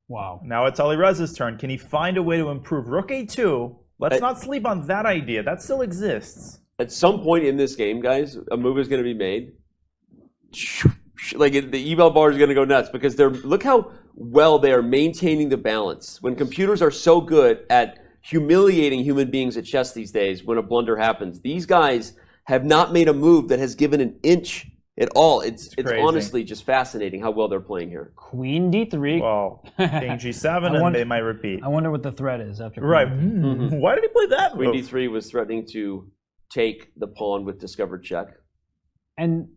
Wow. Now it's Alireza's turn. Can he find a way to improve? Rook A2. Let's not sleep on that idea. That still exists. At some point in this game, guys, a move is going to be made. like the eval bar is going to go nuts because look how well they are maintaining the balance. When computers are so good at humiliating human beings at chess these days, when a blunder happens, these guys have not made a move that has given an inch at all. It's honestly just fascinating how well they're playing here. Queen d3. Well, King g7, and they might repeat. I wonder what the threat is after. Right. Why did he play that Queen move? d3 was threatening to take the pawn with discovered check. And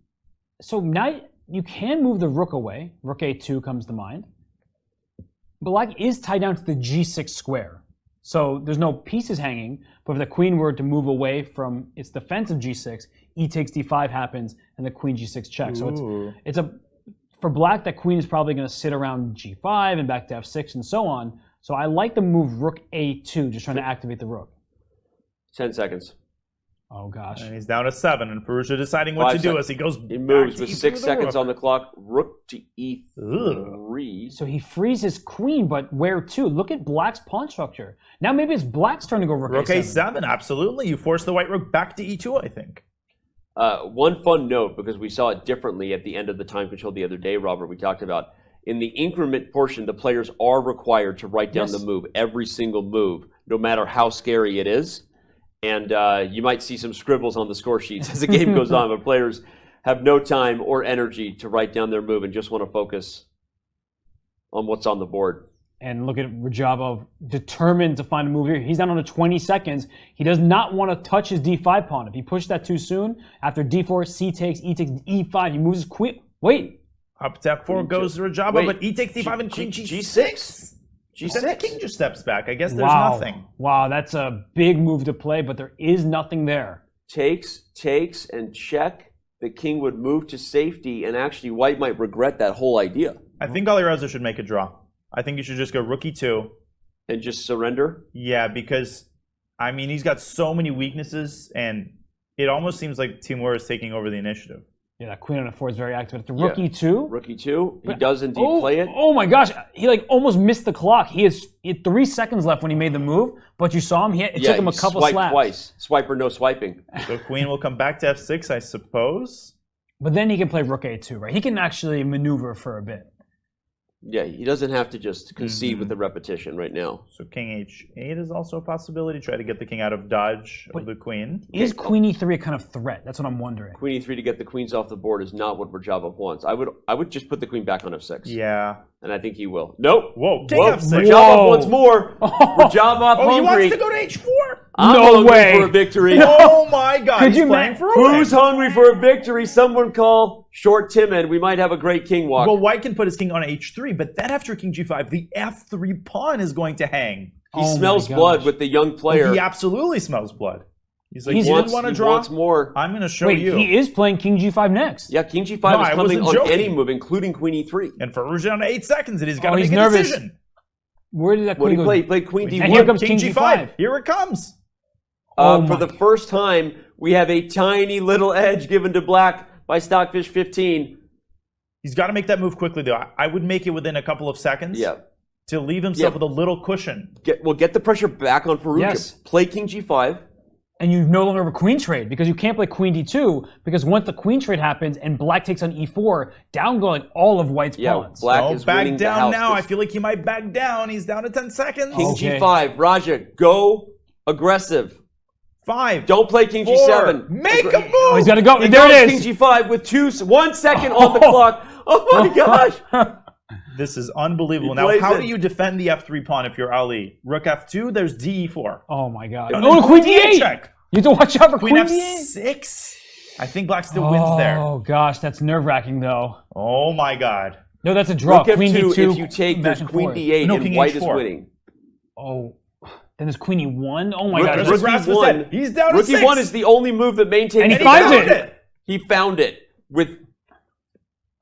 so now you can move the rook away. Rook a2 comes to mind. Black is tied down to the g6 square. So there's no pieces hanging, but if the queen were to move away from its defensive g6, e takes d5 happens, and the queen g6 checks. So it's for black, that queen is probably going to sit around g5 and back to f6 and so on. So I like the move rook a2, just trying to activate the rook. 10 seconds. Oh gosh. And he's down to 7, and Firouzja deciding what to do as he goes. He moves back with to 6 seconds rook. on the clock. Rook to e3. So he frees his queen, but where to? Look at black's pawn structure. Now maybe it's black's turn to go rook a7. Absolutely. You force the white rook back to e2, I think. One fun note, because we saw it differently at the end of the time control the other day, Robert, we talked about, in the increment portion, the players are required to write down the move, every single move, no matter how scary it is. And you might see some scribbles on the score sheets as the game goes on, but players have no time or energy to write down their move and just want to focus on what's on the board. And look at Radjabov, determined to find a move here. He's down to 20 seconds. He does not want to touch his d5 pawn. If he pushed that too soon, after d4, c takes, e takes, e5, he moves his queen. Wait. Up to f4 goes Radjabov, but e takes d5 and queen g6. Then the king just steps back. I guess there's nothing. Wow, that's a big move to play, but there is nothing there. Takes, and check. The king would move to safety, and actually white might regret that whole idea. I think Alireza should make a draw. I think you should just go rook e2. And just surrender? Yeah, because, I mean, he's got so many weaknesses, and it almost seems like Teimour is taking over the initiative. Yeah, that queen on a 4 is very active. It's the rook e2. Rook e2. He does indeed play it. Oh my gosh, he like almost missed the clock. He had 3 seconds left when he made the move, but you saw him. It took him a couple slaps. Twice. Swipe or no swiping. So queen will come back to f6, I suppose. But then he can play rook a2, right? He can actually maneuver for a bit. Yeah, he doesn't have to just concede with the repetition right now. So king h8 is also a possibility. Try to get the king out of dodge of the queen. Is queen e3 a kind of threat? That's what I'm wondering. Queen e3 to get the queens off the board is not what Radjabov wants. I would just put the queen back on f6. Yeah. And I think he will. Nope. Whoa, king f6. Radjabov wants more. Radjabov hungry. He wants to go to h4. I'm hungry for a victory. Oh my god, he's playing for a win. Who's hungry for a victory? Someone call Short Timid. We might have a great king walk. Well, white can put his king on h3, but then after king g5, the f3 pawn is going to hang. He smells blood with the young player. He absolutely smells blood. He's like, he you didn't want to draw? Wants more. I'm going to show Wait, you. he is playing king g5 next. Yeah, king g5 is coming on any move, including queen e3. And Firouzja on 8 seconds, and he's got to make nervous. a decision. Where did that What queen did go? he play? He played queen d1. And here comes king king g5. Here it comes. For the first time, we have a tiny little edge given to black by Stockfish 15. He's got to make that move quickly, though. I would make it within a couple of seconds. Yeah. To leave himself with a little cushion. Get the pressure back on Firouzja. Yes. Play king g5. And you no longer have a queen trade because you can't play queen d2 because once the queen trade happens and black takes on e4, down going all of white's pawns. Black is back winning down the house. now. I feel like he might back down. He's down to 10 seconds. King g5. Raja, go aggressive. 5. Don't play king 4. g7. Make a move. Oh, he's got to go. He There it goes is. King g5 with 1 second on the clock. Oh my gosh. This is unbelievable. He Now, plays how it. do you defend the f3 pawn if you're Ali? Rook f2, there's d4. Oh my god. And Oh, then queen d8 d8. check. You have to watch out for Queen queen d8. f6. I think black still wins there. Oh gosh, that's nerve-wracking though. Oh my god. No, that's a draw. Rook Queen f2, d2. if you take, back there's and queen forth. d8 No, and king white is h4. winning. Oh, then there's queen e1. Oh my Rook- god. There's Rook a grasp of e1. set. He's down to Rook 6. e1 is the only move that maintains. And he the finds balance. it. He found it with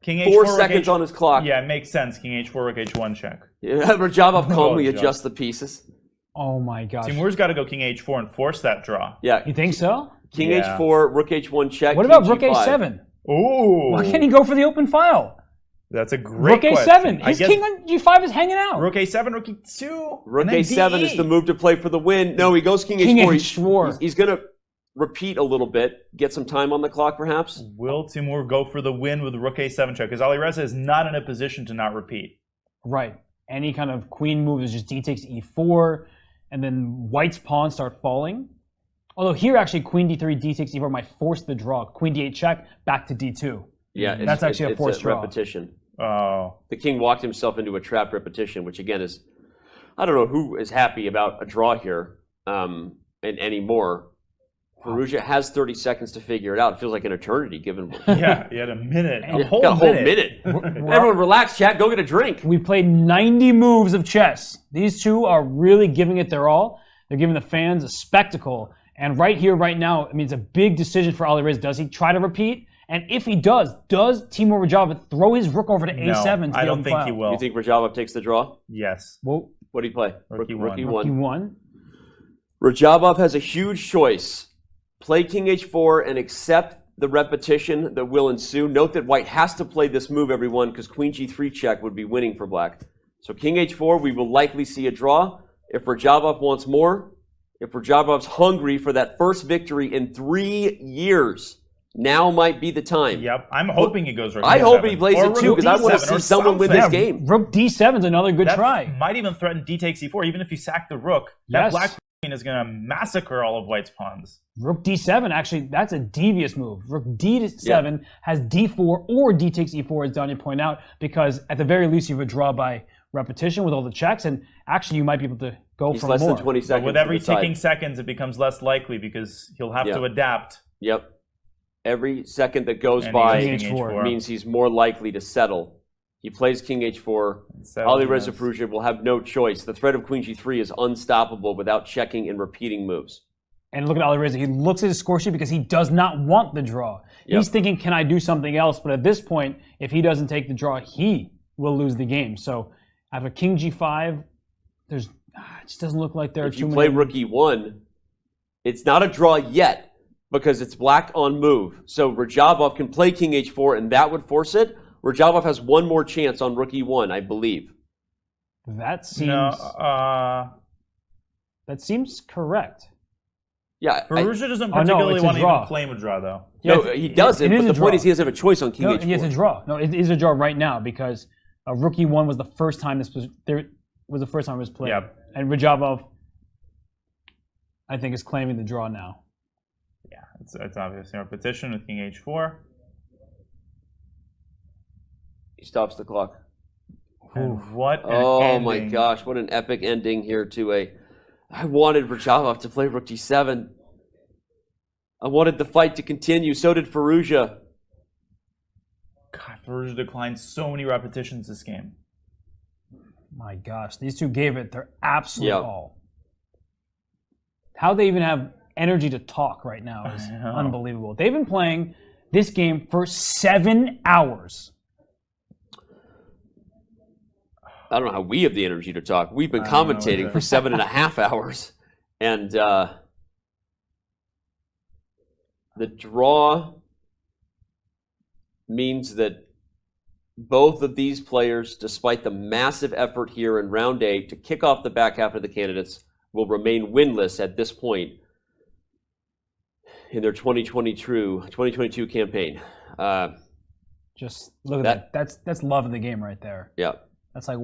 King h4, 4 rook seconds h- on his clock. Yeah, it makes sense. King h4, rook h1 check. Yeah, Radjabov calmly God. adjusts the pieces. Oh my gosh. Teimour's got to go king h4 and force that draw. Yeah. You think so? King Yeah. h4, rook h1 check. What king about rook g5. a7? Ooh. Why can't he go for the open file? That's a great Rook question. a7. I His guess king on g5 is hanging out. Rook a7, rook e2. Rook and then a7 is d8. the move to play for the win. No, he goes king King h4. h4. He's gonna. repeat a little bit, get some time on the clock, perhaps? Will Teimour go for the win with rook a7 check? Because Alireza is not in a position to not repeat. Right. Any kind of queen move is just d takes e4, and then white's pawns start falling. Although here, actually, queen d3, d takes e4 might force the draw. Queen d8 check, back to d2. Yeah, that's actually a forced draw. Repetition. Oh. The king walked himself into a trapped repetition, which again is, I don't know who is happy about a draw here and anymore. Firouzja has 30 seconds to figure it out. It feels like an eternity given. Yeah, he had a minute. A whole minute. Everyone relax, chat. Go get a drink. We played 90 moves of chess. These two are really giving it their all. They're giving the fans a spectacle. And right here, right now, I mean, it's a big decision for Alireza. Does he try to repeat? And if he does Teimour Radjabov throw his rook over to a7? I don't think he will. You think Radjabov takes the draw? Yes. Well, what do you play? Rook e1. Radjabov has a huge choice. Play king h4 and accept the repetition that will ensue. Note that white has to play this move, everyone, because queen g3 check would be winning for black. So king h4, we will likely see a draw. If Radjabov wants more, if Radjabov's hungry for that first victory in 3 years, now might be the time. Yep, I'm hoping he goes rook I d7. hope he plays it too, because I want to see someone win this Yeah, game. Rook d7 is another good That try. might even threaten d takes e4. Even if you sack the rook, that Yes. black queen is going to massacre all of white's pawns. Rook d7, actually, that's a devious move. Rook d7 has d4 or d takes e4, as Danya pointed out, because at the very least you have a draw by repetition with all the checks, and actually you might be able to go He's for less more. than 20 seconds. But with every ticking seconds, it becomes less likely because he'll have to adapt. Yep. Every second that goes And by he goes king h4. means he's more likely to settle. He plays king h4. Alireza Firouzja will have no choice. The threat of queen g3 is unstoppable without checking and repeating moves. And look at Alireza. He looks at his score sheet because he does not want the draw. He's thinking, can I do something else? But at this point, if he doesn't take the draw, he will lose the game. So I have a king g5. It just doesn't look like there are too many. If you play rook e1, it's not a draw yet because it's black on move. So Radjabov can play king h4 and that would force it. Radjabov has one more chance on rook e1, I believe. That seems that seems correct. Yeah, Firouzja doesn't particularly want to even claim a draw, though. No, he doesn't, but the point is he doesn't have a choice on king h4. He has a draw. No, it is a draw right now because rook e1 was the first time it was played. Yeah. And Radjabov, I think, is claiming the draw now. Yeah, it's obvious. Repetition with king h4. He stops the clock. And what an ending. My gosh, what an epic ending here to a... I wanted Radjabov to play rook d7. I wanted the fight to continue. So did Firouzja. God, Firouzja declined so many repetitions this game. My gosh, these two gave it their absolute all. How they even have energy to talk right now is unbelievable. They've been playing this game for 7 hours. I don't know how we have the energy to talk. We've been commentating for 7.5 hours. And the draw means that both of these players, despite the massive effort here in round 8 to kick off the back half of the candidates, will remain winless at this point in their 2022 campaign. Just look at that. That's love of the game right there. Yeah. That's like,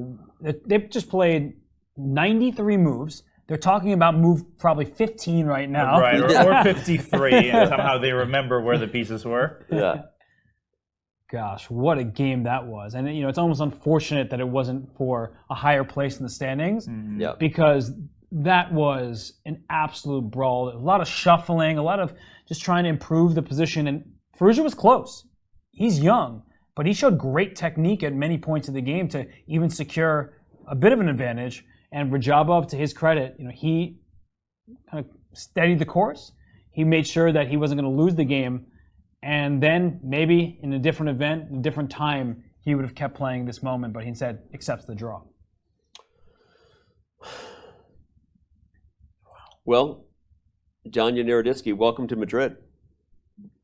they've just played 93 moves. They're talking about move probably 15 right now. Right, or 53, and somehow they remember where the pieces were. Yeah. Gosh, what a game that was. And, it's almost unfortunate that it wasn't for a higher place in the standings because that was an absolute brawl. A lot of shuffling, a lot of just trying to improve the position. And Firouzja was close. He's young, but he showed great technique at many points of the game to even secure a bit of an advantage. And Radjabov, to his credit, he kind of steadied the course. He made sure that he wasn't going to lose the game. And then maybe in a different event, a different time, he would have kept playing this moment, but he instead accepts the draw. Well, Dina Naroditsky, welcome to Madrid.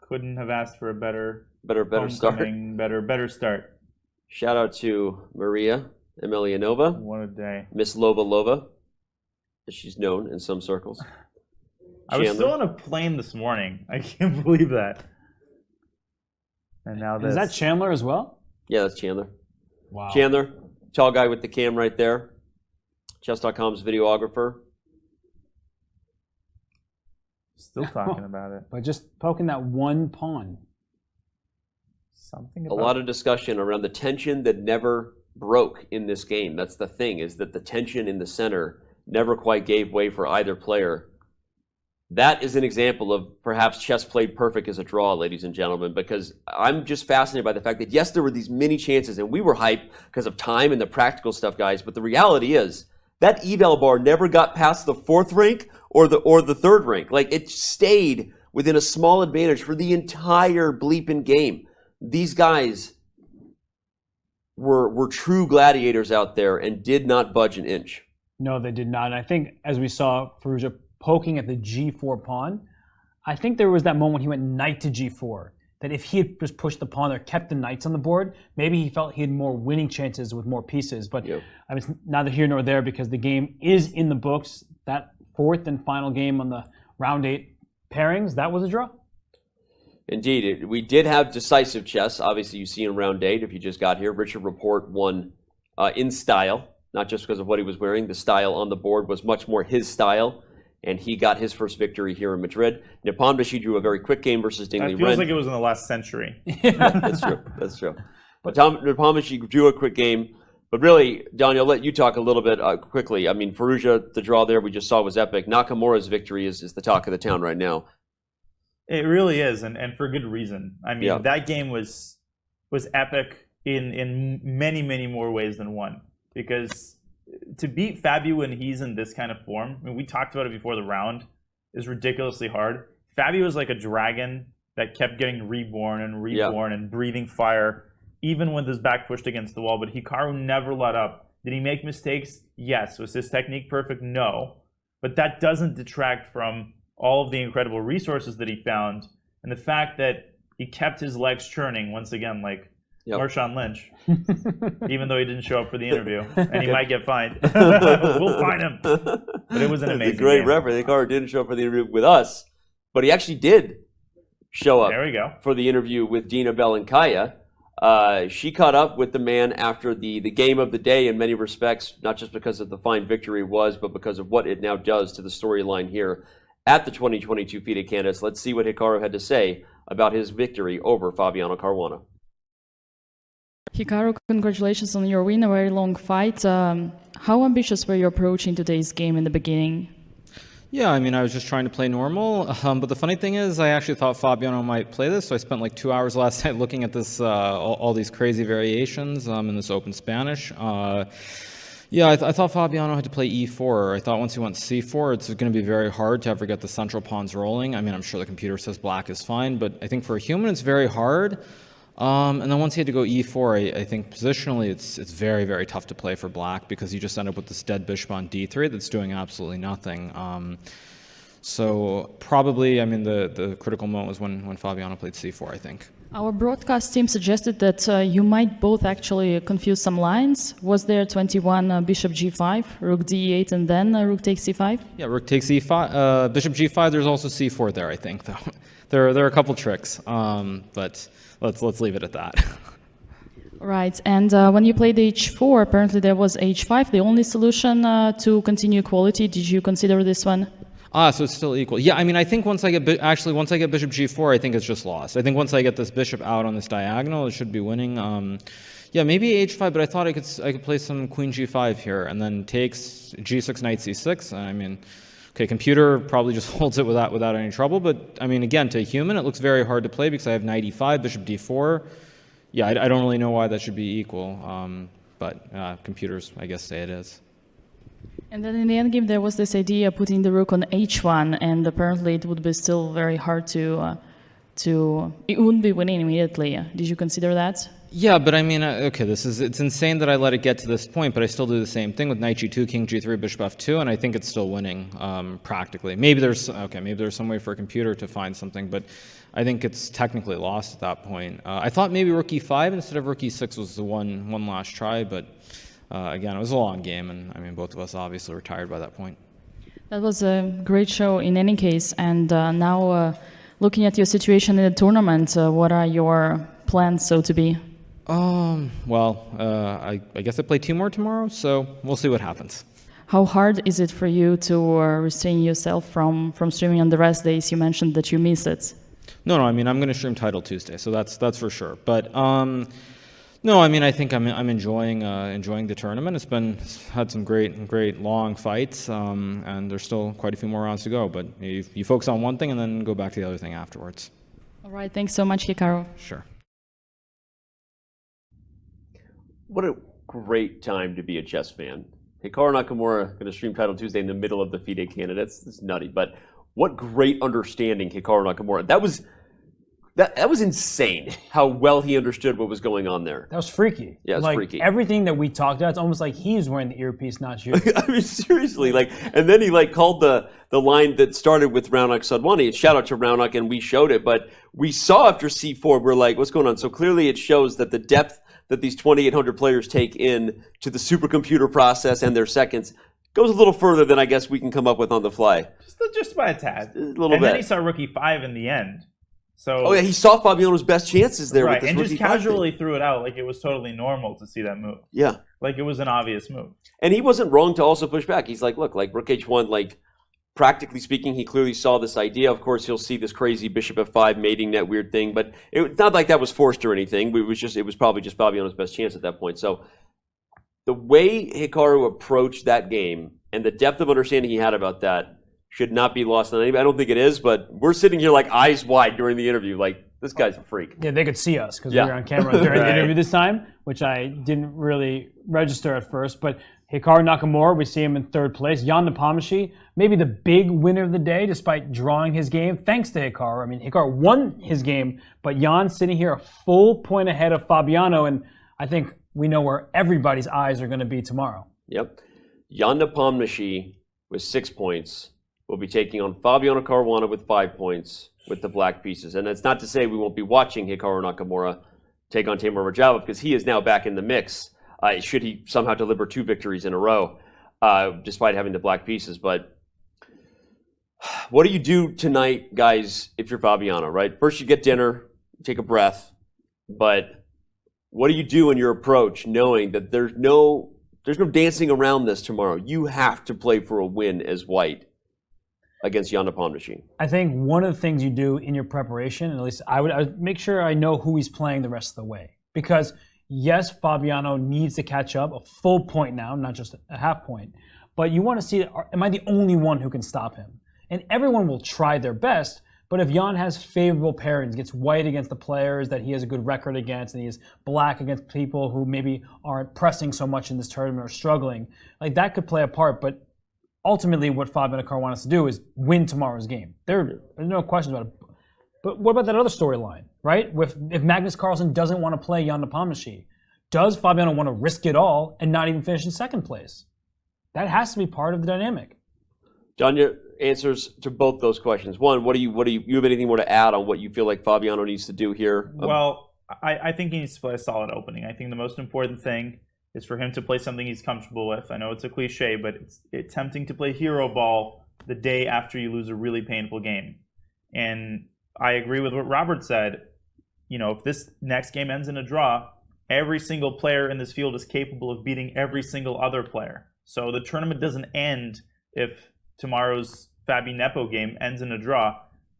Couldn't have asked for a better start. Better start. Shout out to Maria Emelianova. What a day. Miss Lova, as she's known in some circles. I was still on a plane this morning. I can't believe that. And now this. Is that Chandler as well? Yeah, that's Chandler. Wow. Chandler, tall guy with the cam right there. Chess.com's videographer. Still talking about it. By just poking that one pawn. Something A lot of discussion around the tension that never broke in this game. That's the thing, is that the tension in the center never quite gave way for either player. That is an example of perhaps chess played perfect as a draw, ladies and gentlemen, because I'm just fascinated by the fact that, yes, there were these many chances, and we were hyped because of time and the practical stuff, guys, but the reality is that eval bar never got past the 4th rank or the 3rd rank. Like, it stayed within a small advantage for the entire bleeping game. These guys were true gladiators out there and did not budge an inch. No, they did not. And I think, as we saw Firouzja poking at the g4 pawn, I think there was that moment when he went knight to g4, that if he had just pushed the pawn there, kept the knights on the board, maybe he felt he had more winning chances with more pieces. But I mean, it's neither here nor there, because the game is in the books. That 4th and final game on the round 8 pairings, that was a draw. Indeed. We did have decisive chess. Obviously, you see in round 8, if you just got here, Richard Rapport won in style, not just because of what he was wearing. The style on the board was much more his style, and he got his first victory here in Madrid. Nepomniachtchi drew a very quick game versus Liren. It feels like it was in the last century. That's true. That's true. But Nepomniachtchi drew a quick game. But really, Donnie, I'll let you talk a little bit quickly. I mean, Firouzja, the draw there we just saw was epic. Nakamura's victory is the talk of the town right now. It really is, and for good reason. I mean, that game was epic in many, many more ways than one. Because to beat Fabio when he's in this kind of form, I mean, we talked about it before the round, is ridiculously hard. Fabio is like a dragon that kept getting reborn and breathing fire, even with his back pushed against the wall. But Hikaru never let up. Did he make mistakes? Yes. Was his technique perfect? No. But that doesn't detract from all of the incredible resources that he found, and the fact that he kept his legs churning, once again, like Marshawn Lynch, even though he didn't show up for the interview, and he might get fined. We'll fine him. But it was an amazing great game. reference. Hikaru didn't show up for the interview with us, but he actually did show up There we go. for the interview with Dina Belenkaya. She caught up with the man after the game of the day in many respects, not just because of the fine victory it was, but because of what it now does to the storyline here at the 2022 FIDE Candidates. Let's see what Hikaru had to say about his victory over Fabiano Caruana. Hikaru, congratulations on your win, a very long fight. How ambitious were you approaching today's game in the beginning? Yeah, I mean, I was just trying to play normal, but the funny thing is I actually thought Fabiano might play this, so I spent like 2 hours last night looking at this, all these crazy variations in this open Spanish. Yeah, I thought Fabiano had to play e4. I thought once he went c4, it's going to be very hard to ever get the central pawns rolling. I mean, I'm sure the computer says black is fine, but I think for a human it's very hard. And then once he had to go e4, I think positionally it's very, very tough to play for black, because you just end up with this dead bishop on d3 that's doing absolutely nothing. So probably, I mean, the critical moment was when Fabiano played c4, I think. Our broadcast team suggested that you might both actually confuse some lines. Was there 21 bishop g5, rook d8, and then rook takes c5? Yeah, rook takes e5, bishop g5. There's also c4 there, I think, though. There are a couple tricks, but let's leave it at that. Right, and when you played h4, apparently there was h5, the only solution to continue equality. Did you consider this one? So it's still equal. Yeah, I mean, I think once I get bishop g4, I think it's just lost. I think once I get this bishop out on this diagonal, it should be winning. Yeah, maybe h5, but I thought I could play some queen g5 here, and then takes g6, knight c6. I mean, okay, computer probably just holds it without any trouble. But I mean, again, to a human, it looks very hard to play because I have knight e5, bishop d4. Yeah, I don't really know why that should be equal. But computers, I guess, say it is. And then in the endgame, there was this idea putting the rook on h1, and apparently it would be still very hard to it wouldn't be winning immediately. Did you consider that? Yeah, but I mean, okay, it's insane that I let it get to this point, but I still do the same thing with knight g2, king g3, bishop f2, and I think it's still winning practically. Maybe there's some way for a computer to find something, but I think it's technically lost at that point. I thought maybe rook e5 instead of rook e6 was the one last try, but again, it was a long game, and I mean, both of us obviously were tired by that point. That was a great show in any case. And now, looking at your situation in the tournament, what are your plans, so to be? Well, I guess I play Teimour tomorrow, so we'll see what happens. How hard is it for you to restrain yourself from streaming on the rest days? You mentioned that you miss it. No, I mean, I'm going to stream Title Tuesday, so that's for sure. But no, I mean, I think I'm enjoying the tournament. It's had some great long fights, and there's still quite a few more rounds to go. But you focus on one thing and then go back to the other thing afterwards. All right, thanks so much, Hikaru. Sure. What a great time to be a chess fan. Hikaru Nakamura going to stream Title Tuesday in the middle of the FIDE Candidates. It's nutty, but what great understanding Hikaru Nakamura. That was insane how well he understood what was going on there. That was freaky. Yeah, it was freaky. Everything that we talked about, it's almost like he's wearing the earpiece, not you. I mean, seriously, and then he called the line that started with Raunak Sadwani. Shout out to Raunak, and we showed it, but we saw after C4, we're like, what's going on? So clearly it shows that the depth that these 2,800 players take in to the supercomputer process and their seconds goes a little further than I guess we can come up with on the fly. Just by a tad. A little bit. And then he saw Rookie 5 in the end. So, oh yeah, he saw Fabiano's best chances there. Right, with this and just Rookie 5 casually thing. threw it out like it was totally normal to see that move. Yeah. Like it was an obvious move. And he wasn't wrong to also push back. He's like, look, Rook H1, practically speaking, he clearly saw this idea. Of course, he'll see this crazy Bishop F5 mating that weird thing, but it's not like that was forced or anything. It was probably just Fabiano's best chance at that point. So the way Hikaru approached that game and the depth of understanding he had about that should not be lost on anybody. I don't think it is, but we're sitting here eyes wide during the interview, this guy's a freak. Yeah, they could see us because we were on camera during the interview this time, which I didn't really register at first. But Hikaru Nakamura, we see him in third place. Jan Nepomniachtchi, maybe the big winner of the day, despite drawing his game, thanks to Hikaru. I mean, Hikaru won his game, but Jan sitting here a full point ahead of Fabiano, and I think we know where everybody's eyes are going to be tomorrow. Yep. Jan Nepomniachtchi with 6 points will be taking on Fabiano Caruana with 5 points with the black pieces. And that's not to say we won't be watching Hikaru Nakamura take on Teimour Radjabov, because he is now back in the mix, should he somehow deliver 2 victories in a row, despite having the black pieces. But what do you do tonight, guys, if you're Fabiano, right? First you get dinner, take a breath, but what do you do in your approach knowing that there's no dancing around this tomorrow? You have to play for a win as white against Jan Nepomniachtchi. I think one of the things you do in your preparation, and at least I would make sure I know who he's playing the rest of the way. Because yes, Fabiano needs to catch up, a full point now, not just a half point. But you want to see, am I the only one who can stop him? And everyone will try their best, but if Jan has favorable pairings, gets white against the players that he has a good record against, and he is black against people who maybe aren't pressing so much in this tournament or struggling, that could play a part. But ultimately, what Fabiano Caruana wants to do is win tomorrow's game. There's no question about it. But what about that other storyline, right? If Magnus Carlsen doesn't want to play Jan Nepomniachtchi, does Fabiano want to risk it all and not even finish in second place? That has to be part of the dynamic. John, your answers to both those questions. One, what do you have anything more to add on what you feel like Fabiano needs to do here? Well, I think he needs to play a solid opening. I think the most important thing is for him to play something he's comfortable with. I know it's a cliche, but it's tempting to play hero ball the day after you lose a really painful game. And I agree with what Robert said. If this next game ends in a draw, every single player in this field is capable of beating every single other player. So the tournament doesn't end if tomorrow's Fabi Nepo game ends in a draw.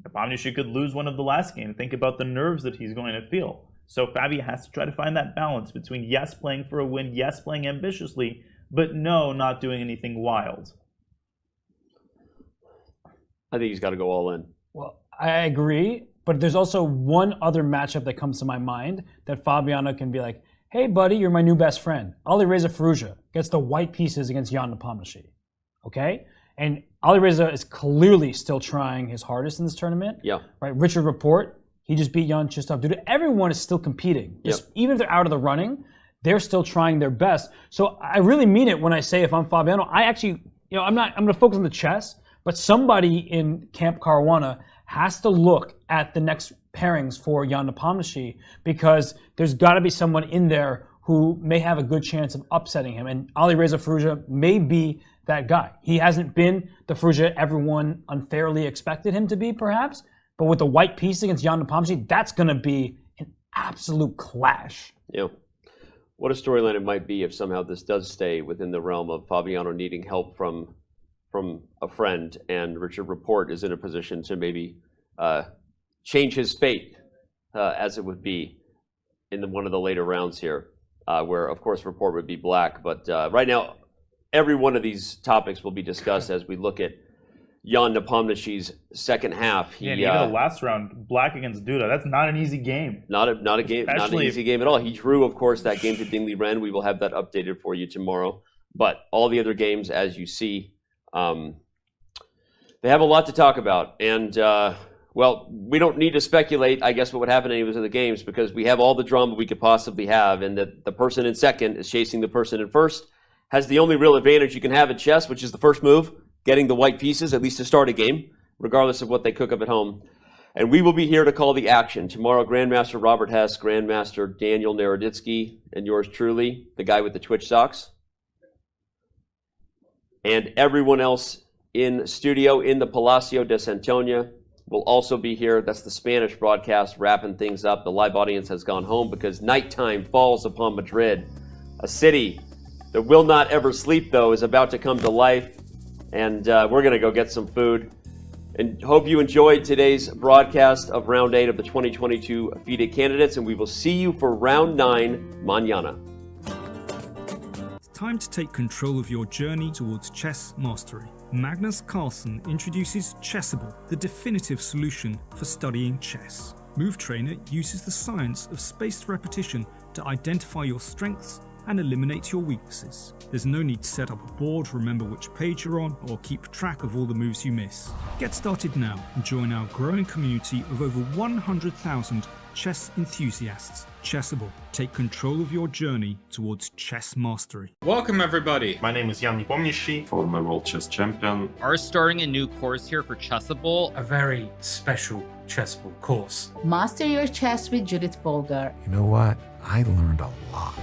Nepomniachtchi could lose one of the last game. Think about the nerves that he's going to feel. So Fabi has to try to find that balance between yes, playing for a win, yes, playing ambitiously, but no, not doing anything wild. I think he's got to go all in. Well, I agree, but there's also one other matchup that comes to my mind that Fabiano can be like, hey, buddy, you're my new best friend. Alireza Firouzja gets the white pieces against Jan Nepomniachtchi, okay? And Alireza is clearly still trying his hardest in this tournament. Yeah. Right. Richard Rapport, he just beat Jan-Krzysztof Duda. Everyone is still competing. Even if they're out of the running, they're still trying their best. So I really mean it when I say if I'm Fabiano, I actually, I'm going to focus on the chess, but somebody in Camp Caruana has to look at the next pairings for Jan Nepomniachtchi, because there's got to be someone in there who may have a good chance of upsetting him. And Alireza Firouzja may be that guy. He hasn't been the Firouzja everyone unfairly expected him to be, perhaps, but with the white piece against Jan Nepomniachtchi, that's going to be an absolute clash. Yeah. What a storyline it might be if somehow this does stay within the realm of Fabiano needing help from a friend, and Richard Rapport is in a position to maybe change his fate, as it would be in one of the later rounds here, where, of course, Rapport would be black. But right now, every one of these topics will be discussed as we look at Jan Nepomniachtchi's second half. Even the last round, black against Duda, that's not an easy game. Not an easy game at all. He drew, of course, that game to Liren. We will have that updated for you tomorrow. But all the other games, as you see, they have a lot to talk about. And, well, we don't need to speculate, I guess, what would happen in any of the games, because we have all the drama we could possibly have, and that the person in second is chasing the person in first, has the only real advantage you can have in chess, which is the first move, getting the white pieces, at least to start a game, regardless of what they cook up at home. And we will be here to call the action. Tomorrow, Grandmaster Robert Hess, Grandmaster Daniel Naroditsky, and yours truly, the guy with the Twitch socks. And everyone else in studio in the Palacio de Santoña will also be here. That's the Spanish broadcast wrapping things up. The live audience has gone home because nighttime falls upon Madrid. A city that will not ever sleep, though, is about to come to life. And we're going to go get some food. And hope you enjoyed today's broadcast of Round 8 of the 2022 FIDE Candidates. And we will see you for Round 9 mañana. It's time to take control of your journey towards chess mastery. Magnus Carlsen introduces Chessable, the definitive solution for studying chess. Move Trainer uses the science of spaced repetition to identify your strengths and eliminate your weaknesses. There's no need to set up a board, remember which page you're on, or keep track of all the moves you miss. Get started now and join our growing community of over 100,000 chess enthusiasts. Chessable. Take control of your journey towards chess mastery. Welcome, everybody. My name is Jan Nepomniachtchi, former World Chess Champion. Are starting a new course here for Chessable. A very special Chessable course. Master your chess with Judith Polgar. You know what? I learned a lot.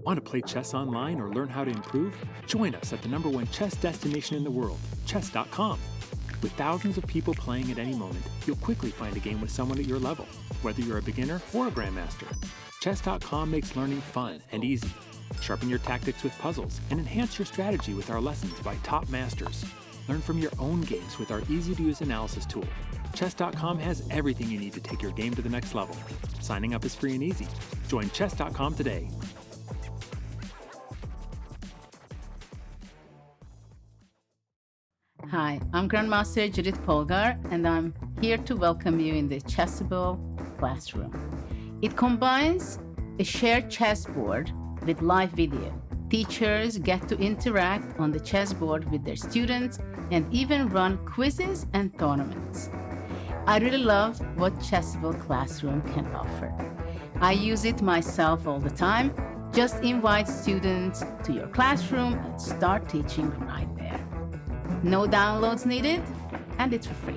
Want to play chess online or learn how to improve? Join us at the #1 chess destination in the world, chess.com. With thousands of people playing at any moment, you'll quickly find a game with someone at your level, whether you're a beginner or a grandmaster. Chess.com makes learning fun and easy. Sharpen your tactics with puzzles and enhance your strategy with our lessons by top masters. Learn from your own games with our easy-to-use analysis tool. Chess.com has everything you need to take your game to the next level. Signing up is free and easy. Join Chess.com today. Hi, I'm Grandmaster Judith Polgar, and I'm here to welcome you in the Chessable classroom. It combines a shared chessboard with live video. Teachers get to interact on the chessboard with their students and even run quizzes and tournaments. I really love what Chessable Classroom can offer. I use it myself all the time. Just invite students to your classroom and start teaching right there. No downloads needed, and it's for free.